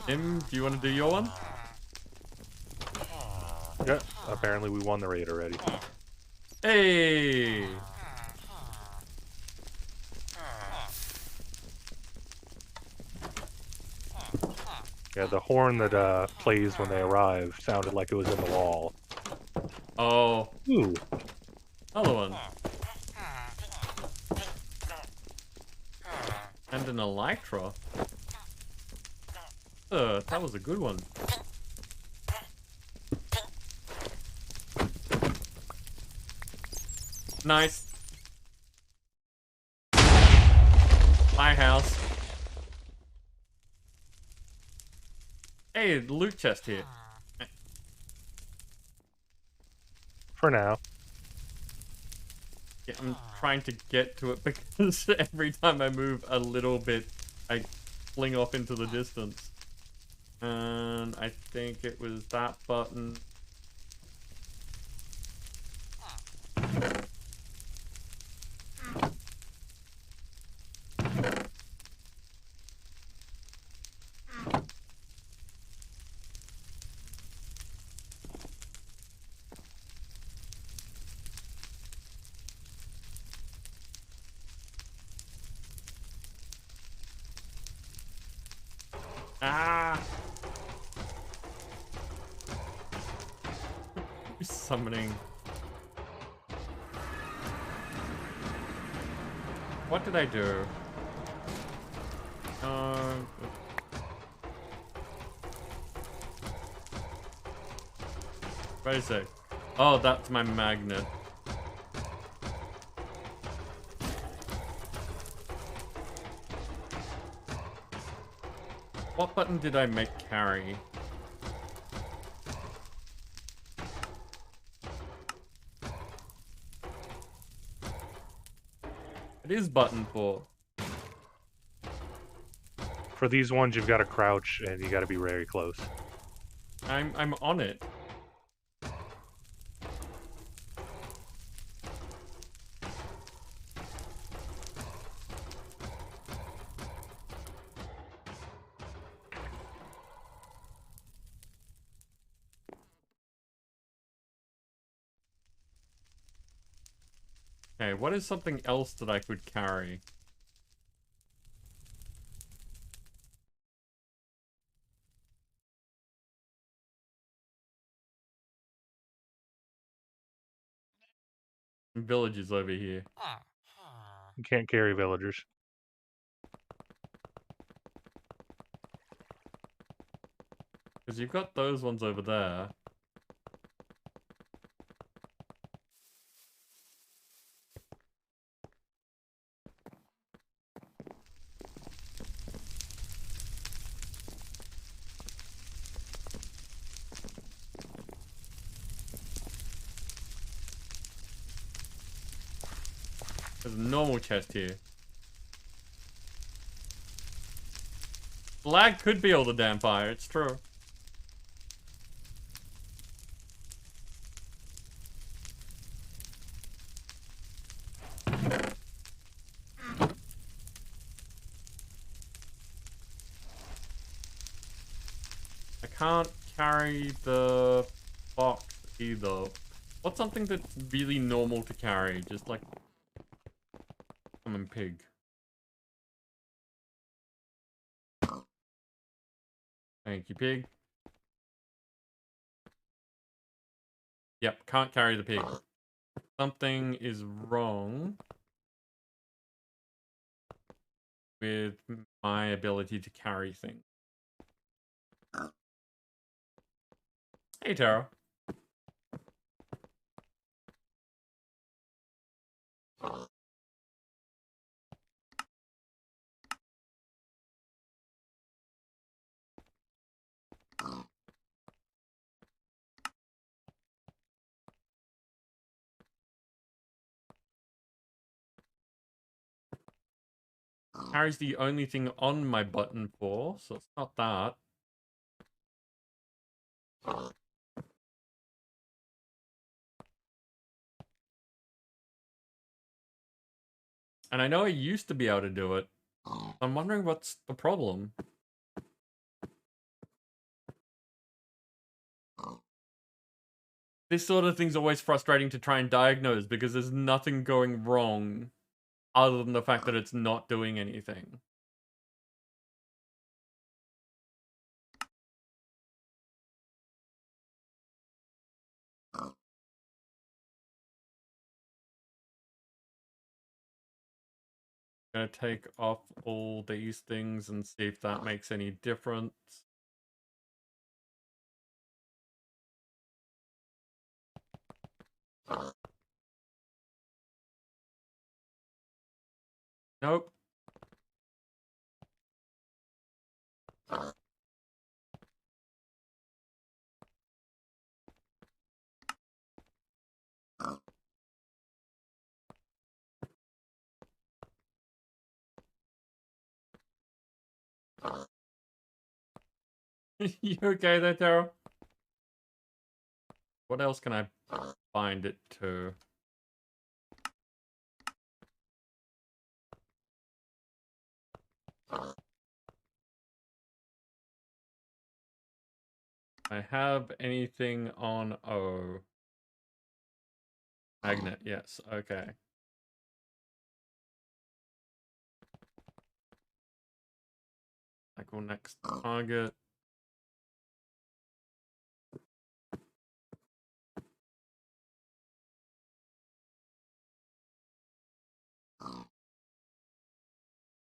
A: Tim, do you want to do your one?
B: Yeah, apparently we won the raid already.
A: Hey!
B: Yeah, the horn that plays when they arrive sounded like it was in the wall.
A: Oh,
B: Ooh.
A: another one. And an elytra. That was a good one. Nice. My house. Hey, the loot chest here.
B: For now.
A: Yeah, I'm trying to get to it because every time I move a little bit, I fling off into the distance. And I think it was that button. Ah! Summoning. What did I do? Wait a sec. Oh, that's my magnet. What button did I make carry? It is button 4.
B: For these ones, you've got to crouch and you got to be very close.
A: I'm on it. Okay, what is something else that I could carry? Villages over here.
B: You can't carry villagers.
A: Because you've got those ones over there. There's a normal chest here. Lag could be all the damn fire, it's true. I can't carry the box either. What's something that's really normal to carry? Just like common pig. Thank you, pig. Yep, can't carry the pig. Something is wrong with my ability to carry things. Hey, Tara. Carries the only thing on my button for, so it's not that. And I know I used to be able to do it. I'm wondering what's the problem. This sort of thing's always frustrating to try and diagnose because there's nothing going wrong other than the fact that it's not doing anything. Gonna take off all these things and see if that makes any difference. Nope. You okay there, Tara? What else can I bind it to? I have anything on O. Magnet, yes, okay. I go next target.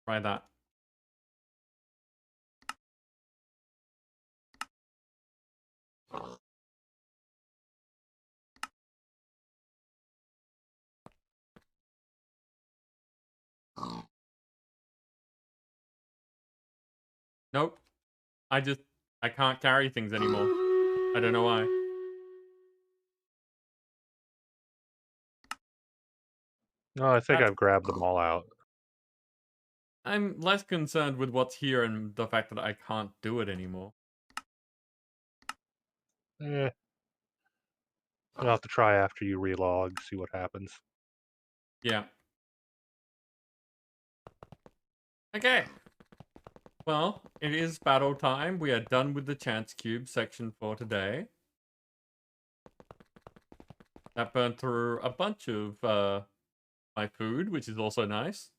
A: Try that. Nope. I can't carry things anymore. I don't know why.
B: No, I think
A: That's-
B: I've grabbed them all out.
A: I'm less concerned with what's here and the fact that I can't do it anymore.
B: You'll have to try after you relog, see what happens.
A: Yeah. Okay. Well, it is battle time. We are done with the Chance Cube section for today. That burned through a bunch of my food, which is also nice.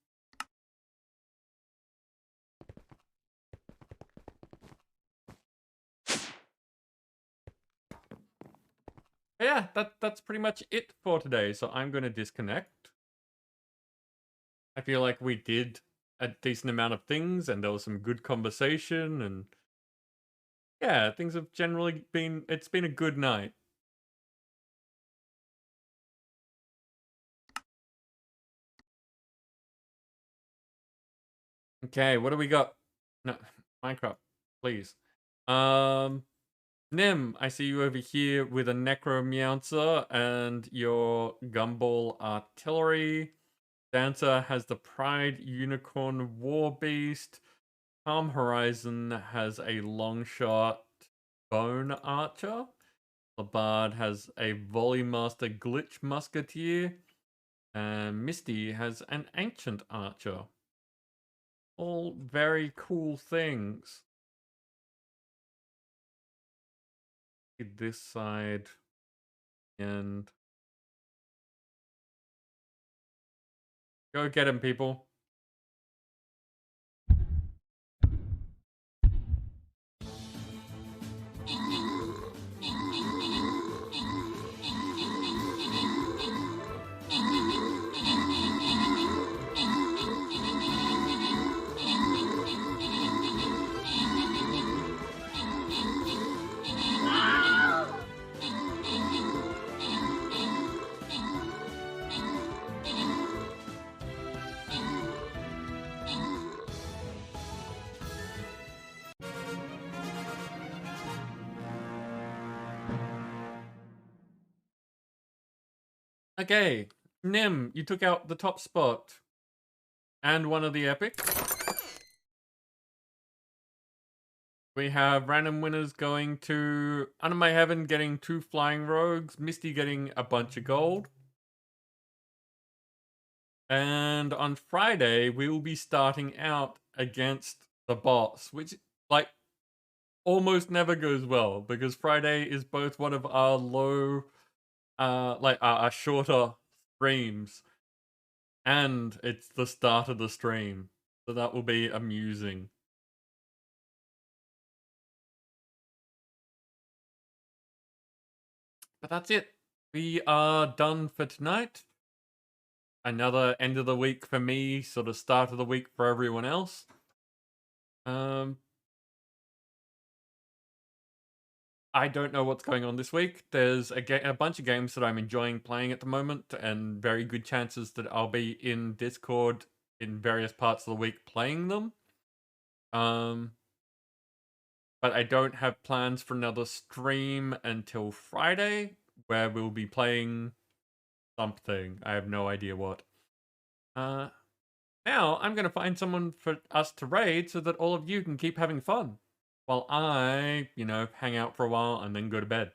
A: But yeah, that's pretty much it for today. So I'm going to disconnect. I feel like we did a decent amount of things and there was some good conversation and yeah, things have generally been, it's been a good night. Okay, what do we got? No, Minecraft, please. Nim, I see you over here with a Necromancer and your Gumball Artillery. Dancer has the Pride Unicorn War Beast. Calm Horizon has a Longshot Bone Archer. Labard has a Volley Master Glitch Musketeer. And Misty has an Ancient Archer. All very cool things. this side and go get him, people. Okay, Nim, you took out the top spot. And one of the epic. We have random winners going to Under My Heaven getting 2 flying rogues, Misty getting a bunch of gold. And on Friday, we will be starting out against the boss, which, like, almost never goes well because Friday is both one of our low, our shorter streams, and it's the start of the stream, so that will be amusing. But that's it. We are done for tonight. Another end of the week for me, sort of start of the week for everyone else. I don't know what's going on this week. There's a bunch of games that I'm enjoying playing at the moment, and very good chances that I'll be in Discord in various parts of the week playing them. But I don't have plans for another stream until Friday, where we'll be playing something. I have no idea what. Now I'm going to find someone for us to raid so that all of you can keep having fun. While I, hang out for a while and then go to bed.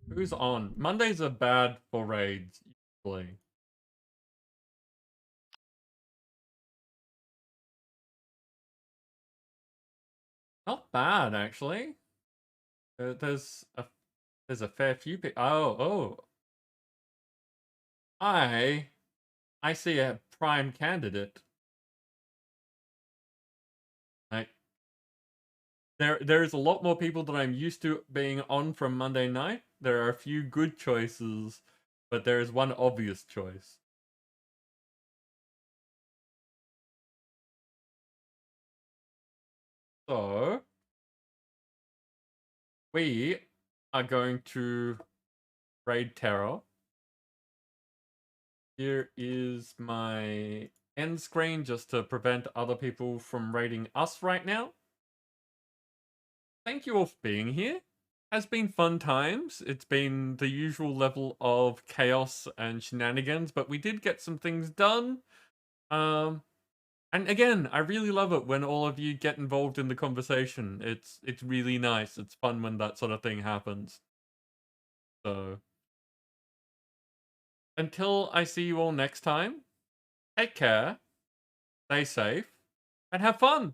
A: Who's on? Mondays are bad for raids, usually. Not bad, actually. There's a fair few people. Oh. I see a prime candidate. Like, there's a lot more people than I'm used to being on from Monday night. There are a few good choices, but there is one obvious choice. So, we are going to raid Terror. Here is my end screen just to prevent other people from raiding us right now. Thank you all for being here. Has been fun times. It's been the usual level of chaos and shenanigans, but we did get some things done. And again, I really love it when all of you get involved in the conversation. It's really nice. It's fun when that sort of thing happens. So, until I see you all next time, take care, stay safe, and have fun.